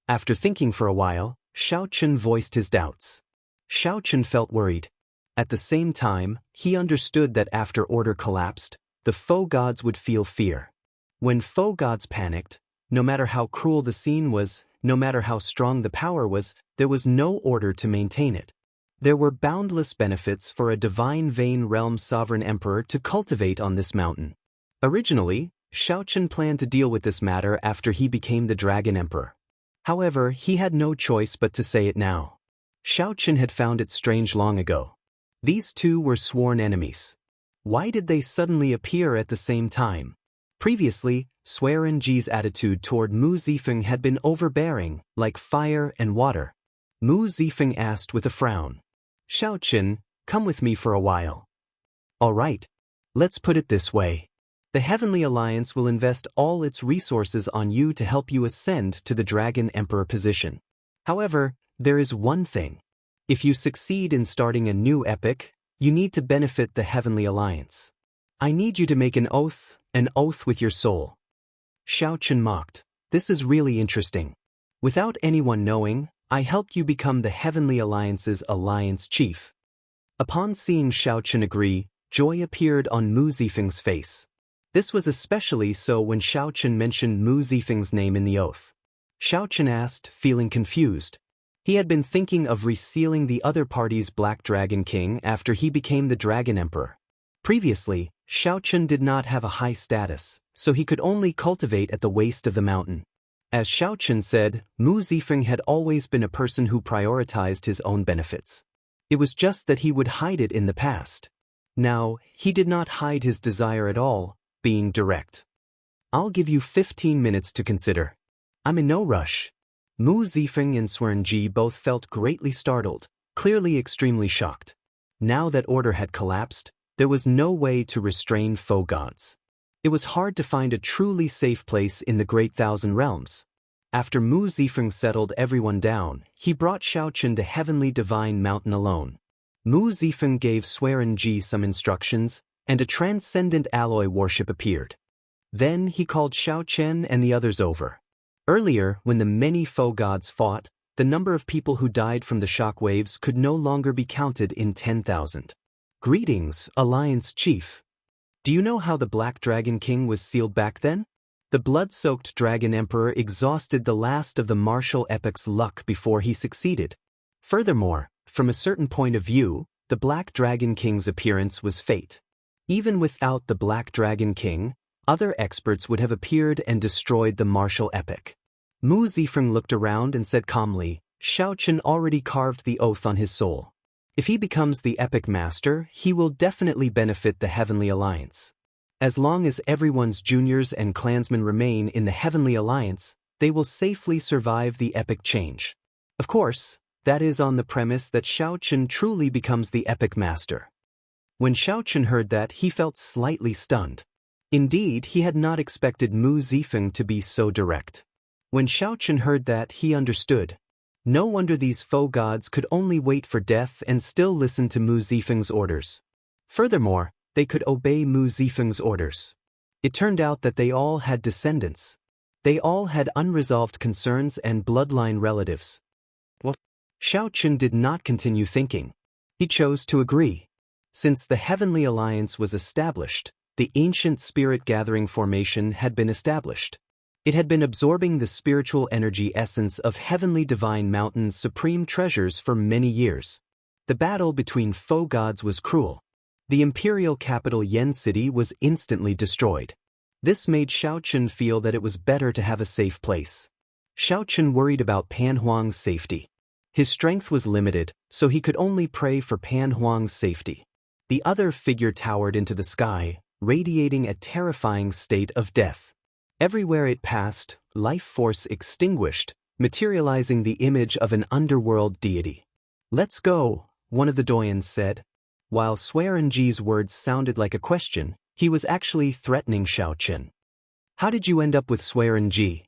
After thinking for a while, Xiao Chen voiced his doubts. Xiao Chen felt worried. At the same time, he understood that after order collapsed, the foe gods would feel fear. When foe gods panicked, no matter how cruel the scene was, no matter how strong the power was, there was no order to maintain it. There were boundless benefits for a divine vein realm sovereign emperor to cultivate on this mountain. Originally, Xiao Chen planned to deal with this matter after he became the Dragon Emperor. However, he had no choice but to say it now. Xiao Chen had found it strange long ago. These two were sworn enemies. Why did they suddenly appear at the same time? Previously, Swearen Ji's attitude toward Mu Zifeng had been overbearing, like fire and water. Mu Zifeng asked with a frown. Xiao Chen, come with me for a while. All right. Let's put it this way. The Heavenly Alliance will invest all its resources on you to help you ascend to the Dragon Emperor position. However, there is one thing. If you succeed in starting a new epic, you need to benefit the Heavenly Alliance. I need you to make an oath with your soul. Xiao Chen mocked. This is really interesting. Without anyone knowing, I helped you become the Heavenly Alliance's Alliance Chief. Upon seeing Xiao Chen agree, joy appeared on Mu Zifeng's face. This was especially so when Xiao Chen mentioned Mu Zifeng's name in the oath. Xiao Chen asked, feeling confused. He had been thinking of resealing the other party's Black Dragon King after he became the Dragon Emperor. Previously, Xiao Chen did not have a high status, so he could only cultivate at the waist of the mountain. As Xiao Chen said, Mu Zifeng had always been a person who prioritized his own benefits. It was just that he would hide it in the past. Now, he did not hide his desire at all, being direct. I'll give you 15 minutes to consider. I'm in no rush. Mu Zifeng and Swearen Ji both felt greatly startled, clearly extremely shocked. Now that order had collapsed, there was no way to restrain foe gods. It was hard to find a truly safe place in the Great Thousand Realms. After Mu Zifeng settled everyone down, he brought Xiao Chen to Heavenly Divine Mountain alone. Mu Zifeng gave Swearen Ji some instructions, and a transcendent alloy warship appeared. Then he called Xiao Chen and the others over. Earlier, when the many foe gods fought, the number of people who died from the shock waves could no longer be counted in 10,000. Greetings, Alliance Chief. Do you know how the Black Dragon King was sealed back then? The blood-soaked Dragon Emperor exhausted the last of the martial epic's luck before he succeeded. Furthermore, from a certain point of view, the Black Dragon King's appearance was fate. Even without the Black Dragon King, other experts would have appeared and destroyed the martial epic. Mu Zifeng looked around and said calmly, Xiao Chen already carved the oath on his soul. If he becomes the epic master, he will definitely benefit the Heavenly Alliance. As long as everyone's juniors and clansmen remain in the Heavenly Alliance, they will safely survive the epic change. Of course, that is on the premise that Xiao Chen truly becomes the epic master. When Xiao Chen heard that, he felt slightly stunned. Indeed, he had not expected Mu Zifeng to be so direct. When Xiao Chen heard that, he understood. No wonder these foe gods could only wait for death and still listen to Mu Zifeng's orders. Furthermore, they could obey Mu Zifeng's orders. It turned out that they all had descendants. They all had unresolved concerns and bloodline relatives. What? Xiao Chen did not continue thinking. He chose to agree. Since the Heavenly Alliance was established, the ancient spirit gathering formation had been established. It had been absorbing the spiritual energy essence of Heavenly Divine Mountain's supreme treasures for many years. The battle between foe gods was cruel. The imperial capital Yen City was instantly destroyed. This made Xiao Chen feel that it was better to have a safe place. Xiao Chen worried about Pan Huang's safety. His strength was limited, so he could only pray for Pan Huang's safety. The other figure towered into the sky, radiating a terrifying state of death. Everywhere it passed, life force extinguished, materializing the image of an underworld deity. Let's go, one of the doyens said. While Swearen Ji's words sounded like a question, he was actually threatening Xiao Chen. How did you end up with Swearen Ji?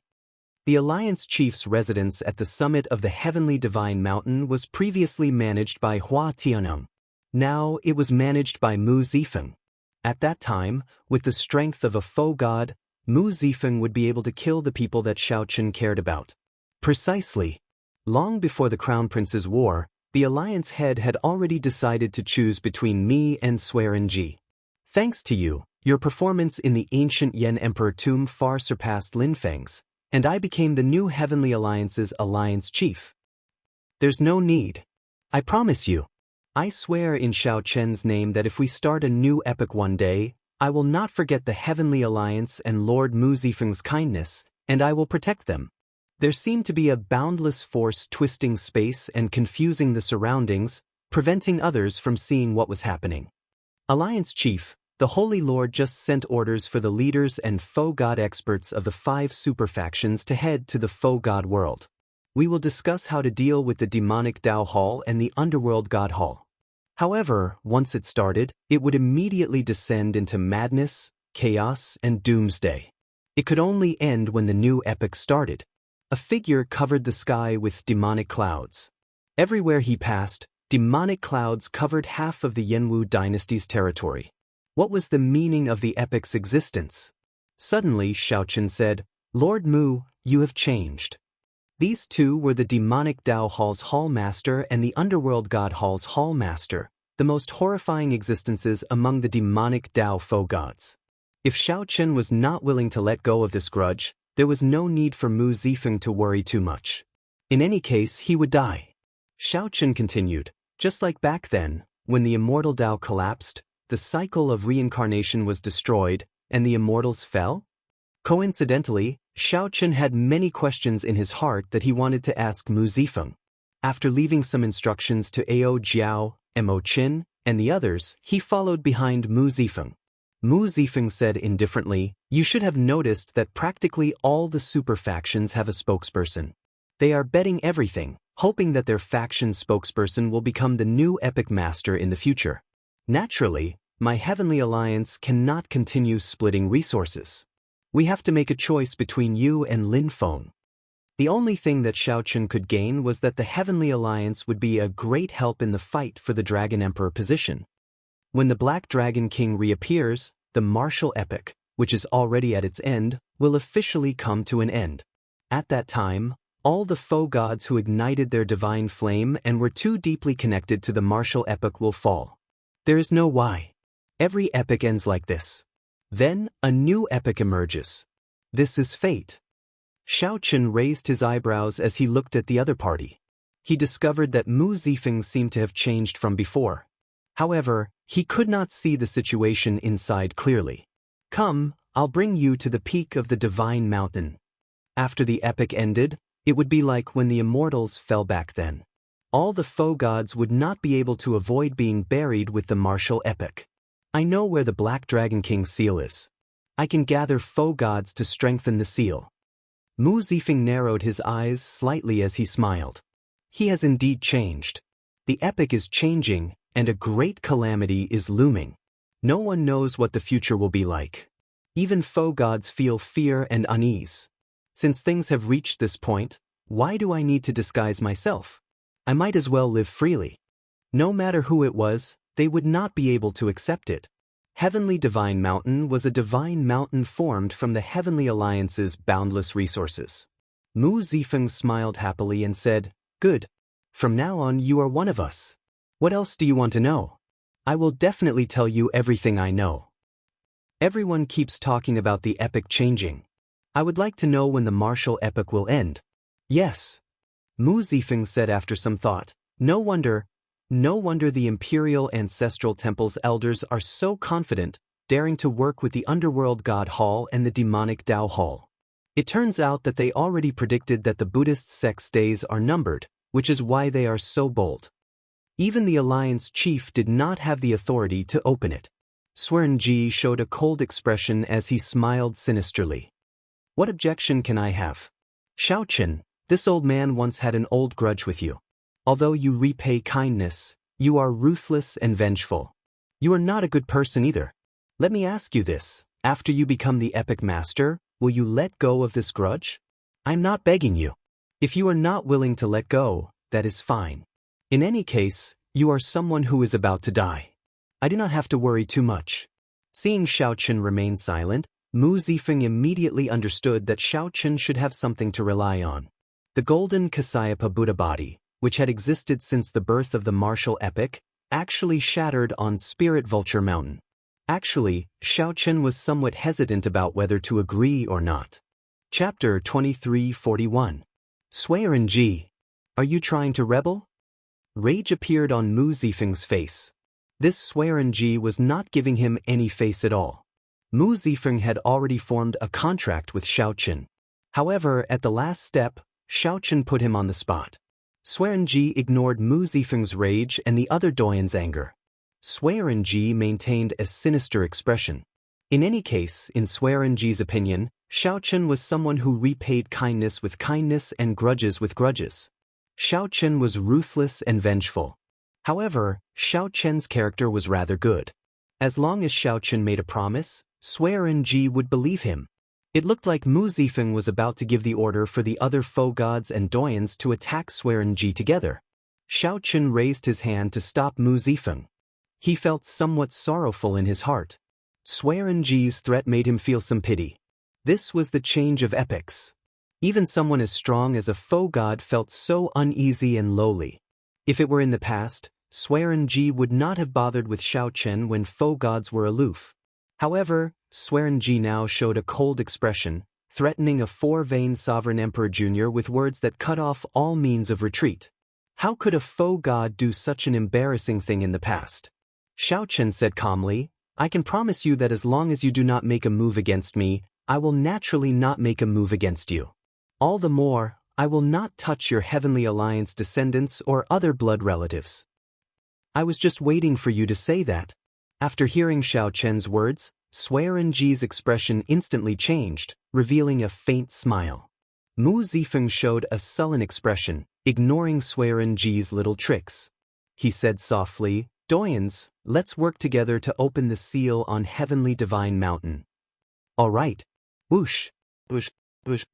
The Alliance Chief's residence at the summit of the Heavenly Divine Mountain was previously managed by Hua Tianeng. Now it was managed by Mu Zifeng. At that time, with the strength of a foe god, Mu Zifeng would be able to kill the people that Xiao Chen cared about. Precisely. Long before the Crown Prince's war, the alliance head had already decided to choose between me and Swearenji. Thanks to you, your performance in the ancient Yan Emperor tomb far surpassed Lin Feng's, and I became the new Heavenly Alliance's alliance chief. There's no need. I promise you. I swear in Xiao Chen's name that if we start a new epoch one day, I will not forget the Heavenly Alliance and Lord Mu Zifeng's kindness, and I will protect them. There seemed to be a boundless force twisting space and confusing the surroundings, preventing others from seeing what was happening. Alliance Chief, the Holy Lord just sent orders for the leaders and foe god experts of the 5 super factions to head to the foe god world. We will discuss how to deal with the demonic Dao Hall and the underworld god hall. However, once it started, it would immediately descend into madness, chaos, and doomsday. It could only end when the new epoch started. A figure covered the sky with demonic clouds. Everywhere he passed, demonic clouds covered half of the Yanwu dynasty's territory. What was the meaning of the epoch's existence? Suddenly, Xiao Chen said, "Lord Mu, you have changed." These two were the demonic Dao Hall's Hall Master and the Underworld God Hall's Hall Master, the most horrifying existences among the demonic Dao foe gods. If Xiao Chen was not willing to let go of this grudge, there was no need for Mu Zifeng to worry too much. In any case, he would die. Xiao Chen continued, just like back then, when the immortal Dao collapsed, the cycle of reincarnation was destroyed, and the immortals fell? Coincidentally, Xiao Chen had many questions in his heart that he wanted to ask Mu Zifeng. After leaving some instructions to Ao Jiao, Mo Qin, and the others, he followed behind Mu Zifeng. Mu Zifeng said indifferently, "You should have noticed that practically all the super factions have a spokesperson. They are betting everything, hoping that their faction spokesperson will become the new epic master in the future. Naturally, my Heavenly Alliance cannot continue splitting resources. We have to make a choice between you and Lin Feng." The only thing that Xiao Chen could gain was that the Heavenly Alliance would be a great help in the fight for the Dragon Emperor position. When the Black Dragon King reappears, the martial epoch, which is already at its end, will officially come to an end. At that time, all the foe gods who ignited their divine flame and were too deeply connected to the martial epoch will fall. There is no why. Every epoch ends like this. Then, a new epoch emerges. This is fate. Xiao Chen raised his eyebrows as he looked at the other party. He discovered that Mu Zifeng seemed to have changed from before. However, he could not see the situation inside clearly. "Come, I'll bring you to the peak of the Divine Mountain." After the epoch ended, it would be like when the immortals fell back then. All the foe gods would not be able to avoid being buried with the martial epoch. I know where the Black Dragon King's seal is. I can gather foe gods to strengthen the seal. Mu Zifeng narrowed his eyes slightly as he smiled. He has indeed changed. The epoch is changing, and a great calamity is looming. No one knows what the future will be like. Even foe gods feel fear and unease. Since things have reached this point, why do I need to disguise myself? I might as well live freely. No matter who it was, they would not be able to accept it. Heavenly Divine Mountain was a divine mountain formed from the Heavenly Alliance's boundless resources. Mu Zifeng smiled happily and said, "Good. From now on you are one of us. What else do you want to know? I will definitely tell you everything I know." Everyone keeps talking about the epoch changing. I would like to know when the martial epoch will end. Yes. Mu Zifeng said after some thought, No wonder the Imperial Ancestral Temple's elders are so confident, daring to work with the Underworld God Hall and the Demonic Dao Hall. It turns out that they already predicted that the Buddhist sect's days are numbered, which is why they are so bold. Even the Alliance chief did not have the authority to open it. Swearenji showed a cold expression as he smiled sinisterly. What objection can I have? Xiao Chen, this old man once had an old grudge with you. Although you repay kindness, you are ruthless and vengeful. You are not a good person either. Let me ask you this, after you become the epic master, will you let go of this grudge? I'm not begging you. If you are not willing to let go, that is fine. In any case, you are someone who is about to die. I do not have to worry too much. Seeing Xiao Chen remain silent, Mu Zifeng immediately understood that Xiao Chen should have something to rely on. The golden Kasyapa Buddha body, which had existed since the birth of the martial epic, actually shattered on Spirit Vulture Mountain. Actually, Xiao Chen was somewhat hesitant about whether to agree or not. Chapter 2341. Swearin Ji. Are you trying to rebel? Rage appeared on Mu Zifeng's face. This Swearin Ji was not giving him any face at all. Mu Zifeng had already formed a contract with Xiao Chen. However, at the last step, Xiao Chen put him on the spot. Swearin Ji ignored Mu Zifeng's rage and the other doyen's anger. Swearin Ji maintained a sinister expression. In any case, in Swearin Ji's opinion, Xiao Chen was someone who repaid kindness with kindness and grudges with grudges. Xiao Chen was ruthless and vengeful. However, Xiao Chen's character was rather good. As long as Xiao Chen made a promise, Swearin Ji would believe him. It looked like Mu Zifeng was about to give the order for the other foe gods and doyens to attack Swearin Ji together. Xiao Chen raised his hand to stop Mu Zifeng. He felt somewhat sorrowful in his heart. Swearin Ji's threat made him feel some pity. This was the change of epochs. Even someone as strong as a foe god felt so uneasy and lowly. If it were in the past, Swearin Ji would not have bothered with Xiao Chen when foe gods were aloof. However, Swearin Ji now showed a cold expression, threatening a four-veined sovereign emperor junior with words that cut off all means of retreat. How could a foe god do such an embarrassing thing in the past? Xiao Chen said calmly, I can promise you that as long as you do not make a move against me, I will naturally not make a move against you. All the more, I will not touch your Heavenly Alliance descendants or other blood relatives. I was just waiting for you to say that. After hearing Xiao Chen's words, Swearin Ji's expression instantly changed, revealing a faint smile. Mu Zifeng showed a sullen expression, ignoring Swearin Ji's little tricks. He said softly, Doyens, let's work together to open the seal on Heavenly Divine Mountain. All right. Whoosh, whoosh, whoosh.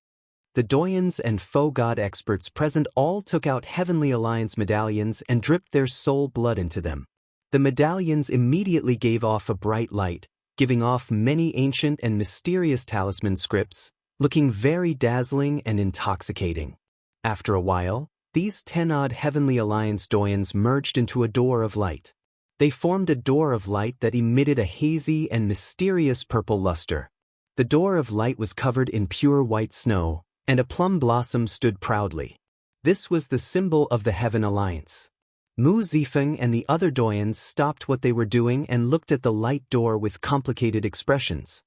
The doyens and foe god experts present all took out Heavenly Alliance medallions and dripped their soul blood into them. The medallions immediately gave off a bright light, giving off many ancient and mysterious talisman scripts, looking very dazzling and intoxicating. After a while, these 10-odd Heavenly Alliance doyens merged into a door of light. They formed a door of light that emitted a hazy and mysterious purple luster. The door of light was covered in pure white snow, and a plum blossom stood proudly. This was the symbol of the Heaven Alliance. Mu Zifeng and the other doyens stopped what they were doing and looked at the light door with complicated expressions.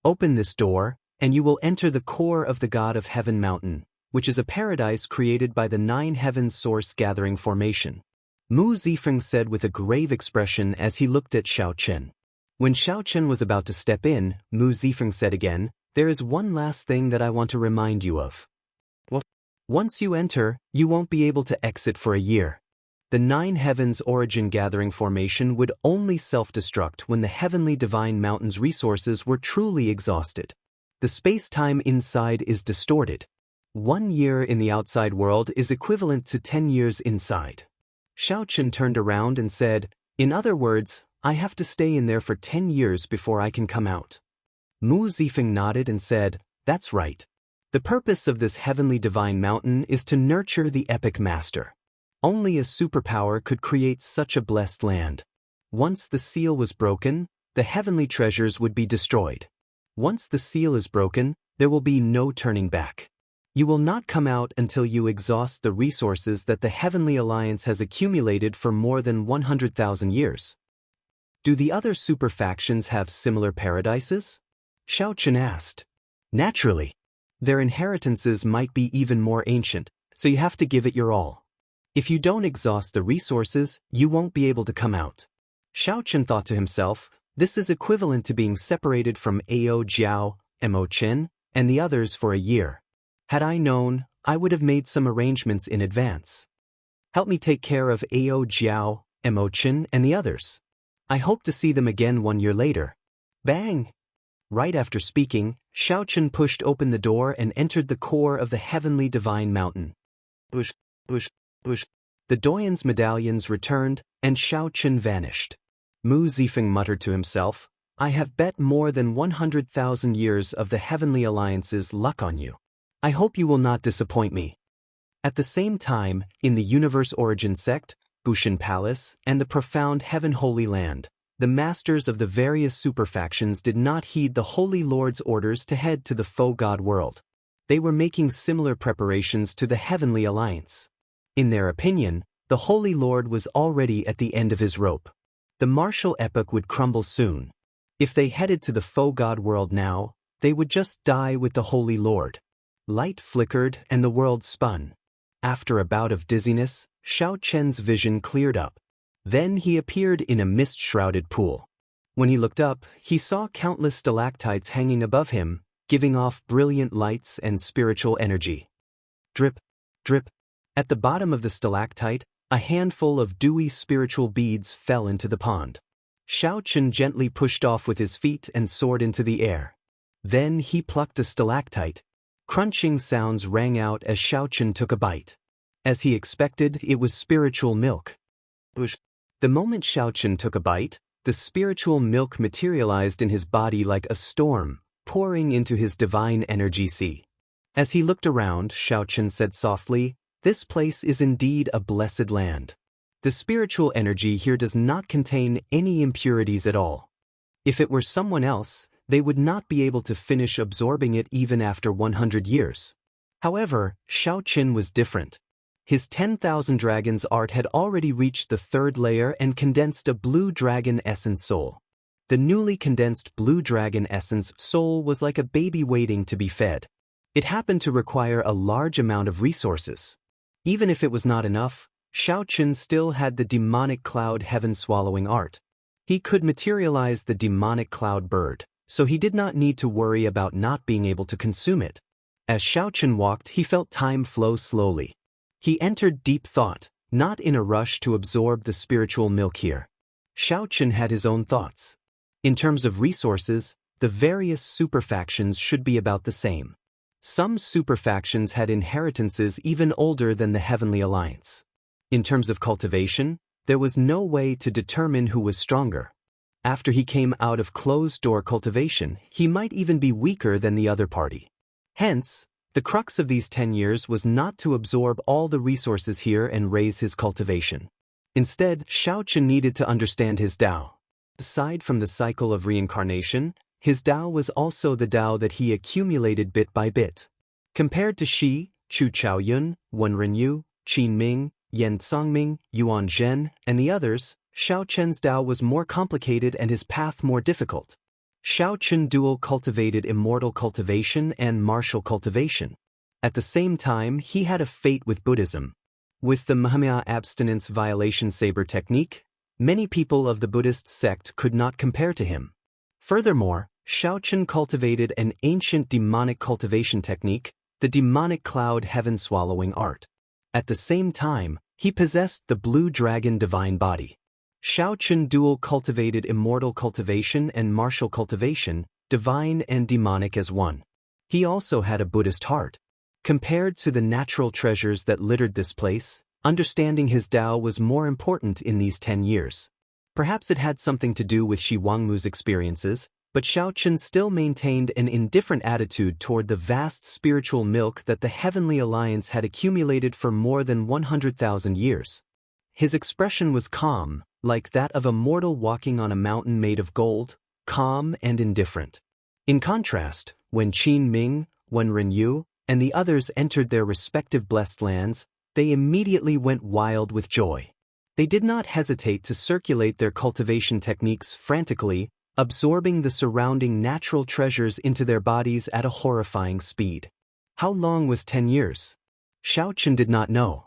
Open this door, and you will enter the core of the God of Heaven Mountain, which is a paradise created by the 9 heaven source gathering formation. Mu Zifeng said with a grave expression as he looked at Xiao Chen. When Xiao Chen was about to step in, Mu Zifeng said again, there is one last thing that I want to remind you of. What? Once you enter, you won't be able to exit for a year. The 9 heavens origin gathering formation would only self-destruct when the Heavenly Divine Mountain's resources were truly exhausted. The space-time inside is distorted. 1 year in the outside world is equivalent to 10 years inside. Xiao Chen turned around and said, in other words, I have to stay in there for 10 years before I can come out. Mu Zifeng nodded and said, that's right. The purpose of this Heavenly Divine Mountain is to nurture the epic master. Only a superpower could create such a blessed land. Once the seal was broken, the heavenly treasures would be destroyed. Once the seal is broken, there will be no turning back. You will not come out until you exhaust the resources that the Heavenly Alliance has accumulated for more than 100,000 years. Do the other super factions have similar paradises? Xiao Chen asked. Naturally. Their inheritances might be even more ancient, so you have to give it your all. If you don't exhaust the resources, you won't be able to come out. Xiao Chen thought to himself, this is equivalent to being separated from Ao Jiao, Mo Chen, and the others for a year. Had I known, I would have made some arrangements in advance. Help me take care of Ao Jiao, Mo Chen, and the others. I hope to see them again 1 year later. Bang! Right after speaking, Xiao Chen pushed open the door and entered the core of the Heavenly Divine Mountain. Whoosh, whoosh, whoosh. The doyen's medallions returned, and Xiao Chen vanished. Mu Zifeng muttered to himself, I have bet more than 100,000 years of the Heavenly Alliance's luck on you. I hope you will not disappoint me. At the same time, in the Universe Origin Sect, Bushin Palace, and the Profound Heaven Holy Land, the masters of the various superfactions did not heed the Holy Lord's orders to head to the faux god world. They were making similar preparations to the Heavenly Alliance. In their opinion, the Holy Lord was already at the end of his rope. The martial epoch would crumble soon. If they headed to the faux god world now, they would just die with the Holy Lord. Light flickered and the world spun. After a bout of dizziness, Xiao Chen's vision cleared up. Then he appeared in a mist-shrouded pool. When he looked up, he saw countless stalactites hanging above him, giving off brilliant lights and spiritual energy. Drip, drip. At the bottom of the stalactite, a handful of dewy spiritual beads fell into the pond. Xiao Chen gently pushed off with his feet and soared into the air. Then he plucked a stalactite. Crunching sounds rang out as Xiao Chen took a bite. As he expected, it was spiritual milk. The moment Xiao Chen took a bite, the spiritual milk materialized in his body like a storm, pouring into his divine energy sea. As he looked around, Xiao Chen said softly, "This place is indeed a blessed land. The spiritual energy here does not contain any impurities at all. If it were someone else, they would not be able to finish absorbing it even after 100 years. However, Xiao Chen was different. His 10,000 dragons art had already reached the third layer and condensed a blue dragon essence soul. The newly condensed blue dragon essence soul was like a baby waiting to be fed. It happened to require a large amount of resources. Even if it was not enough, Xiao Chen still had the demonic cloud heaven-swallowing art. He could materialize the demonic cloud bird, so he did not need to worry about not being able to consume it. As Xiao Chen walked, he felt time flow slowly. He entered deep thought, not in a rush to absorb the spiritual milk here. Xiao Chen had his own thoughts. In terms of resources, the various superfactions should be about the same. Some superfactions had inheritances even older than the Heavenly Alliance. In terms of cultivation, there was no way to determine who was stronger. After he came out of closed-door cultivation, he might even be weaker than the other party. Hence, the crux of these 10 years was not to absorb all the resources here and raise his cultivation. Instead, Xiao Chen needed to understand his Tao. Aside from the cycle of reincarnation, his Tao was also the Tao that he accumulated bit by bit. Compared to Shi, Chu Chaoyun, Wen Renyu, Qin Ming, Yan Songming, Yuan Zhen, and the others, Xiao Chen's Tao was more complicated and his path more difficult. Xiao Chen dual cultivated Immortal Cultivation and Martial Cultivation. At the same time, he had a fate with Buddhism. With the Mahamaya abstinence violation saber technique, many people of the Buddhist sect could not compare to him. Furthermore, Xiao Chen cultivated an ancient demonic cultivation technique, the demonic cloud heaven-swallowing art. At the same time, he possessed the blue dragon divine body. Xiao Chen dual cultivated Immortal Cultivation and Martial Cultivation, divine and demonic as one. He also had a Buddhist heart. Compared to the natural treasures that littered this place, understanding his Tao was more important in these 10 years. Perhaps it had something to do with Shi Wangmu's experiences, but Xiao Chen still maintained an indifferent attitude toward the vast spiritual milk that the Heavenly Alliance had accumulated for more than 100,000 years. His expression was calm, like that of a mortal walking on a mountain made of gold, calm and indifferent. In contrast, when Qin Ming, Wen Renyu, and the others entered their respective blessed lands, they immediately went wild with joy. They did not hesitate to circulate their cultivation techniques frantically, absorbing the surrounding natural treasures into their bodies at a horrifying speed. How long was 10 years? Xiao Chen did not know.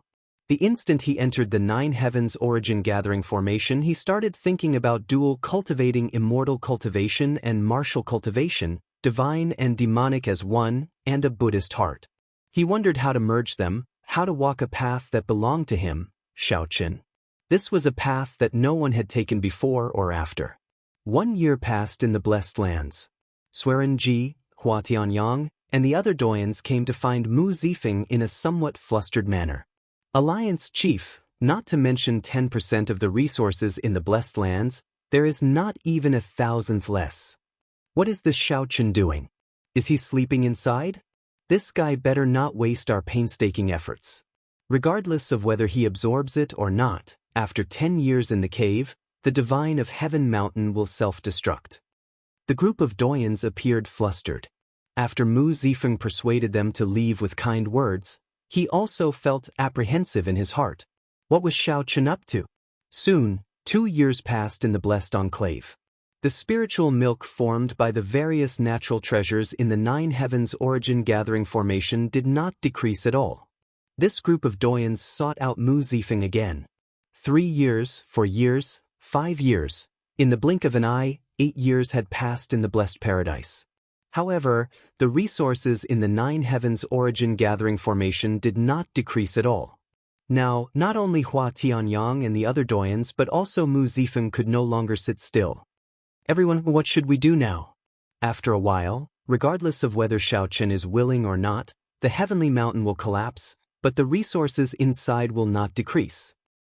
The instant he entered the Nine Heavens Origin Gathering formation, he started thinking about dual cultivating Immortal Cultivation and Martial Cultivation, divine and demonic as one, and a Buddhist heart. He wondered how to merge them, how to walk a path that belonged to him, Xiao Chen. This was a path that no one had taken before or after. 1 year passed in the Blessed Lands. Sueren Ji, Hua Tianyang, and the other doyens came to find Mu Zifeng in a somewhat flustered manner. Alliance Chief, not to mention 10% of the resources in the Blessed Lands, There is not even a thousandth less. What is this Xiaochen doing? Is he sleeping inside? This guy better not waste our painstaking efforts. Regardless of whether he absorbs it or not, after 10 years in the cave, the divine of Heaven Mountain will self-destruct. The group of doyens appeared flustered. After Mu Zifeng persuaded them to leave with kind words, he also felt apprehensive in his heart. What was Xiaochen up to? Soon, 2 years passed in the blessed enclave. The spiritual milk formed by the various natural treasures in the Nine Heavens origin gathering formation did not decrease at all. This group of doyens sought out Mu Zifeng again. 3 years, 4 years, 5 years. In the blink of an eye, 8 years had passed in the blessed paradise. However, the resources in the Nine Heavens origin gathering formation did not decrease at all. Now, not only Hua Tianyang and the other doyens but also Mu Zifeng could no longer sit still. Everyone, what should we do now? After a while, regardless of whether Xiaochen is willing or not, the heavenly mountain will collapse, but the resources inside will not decrease.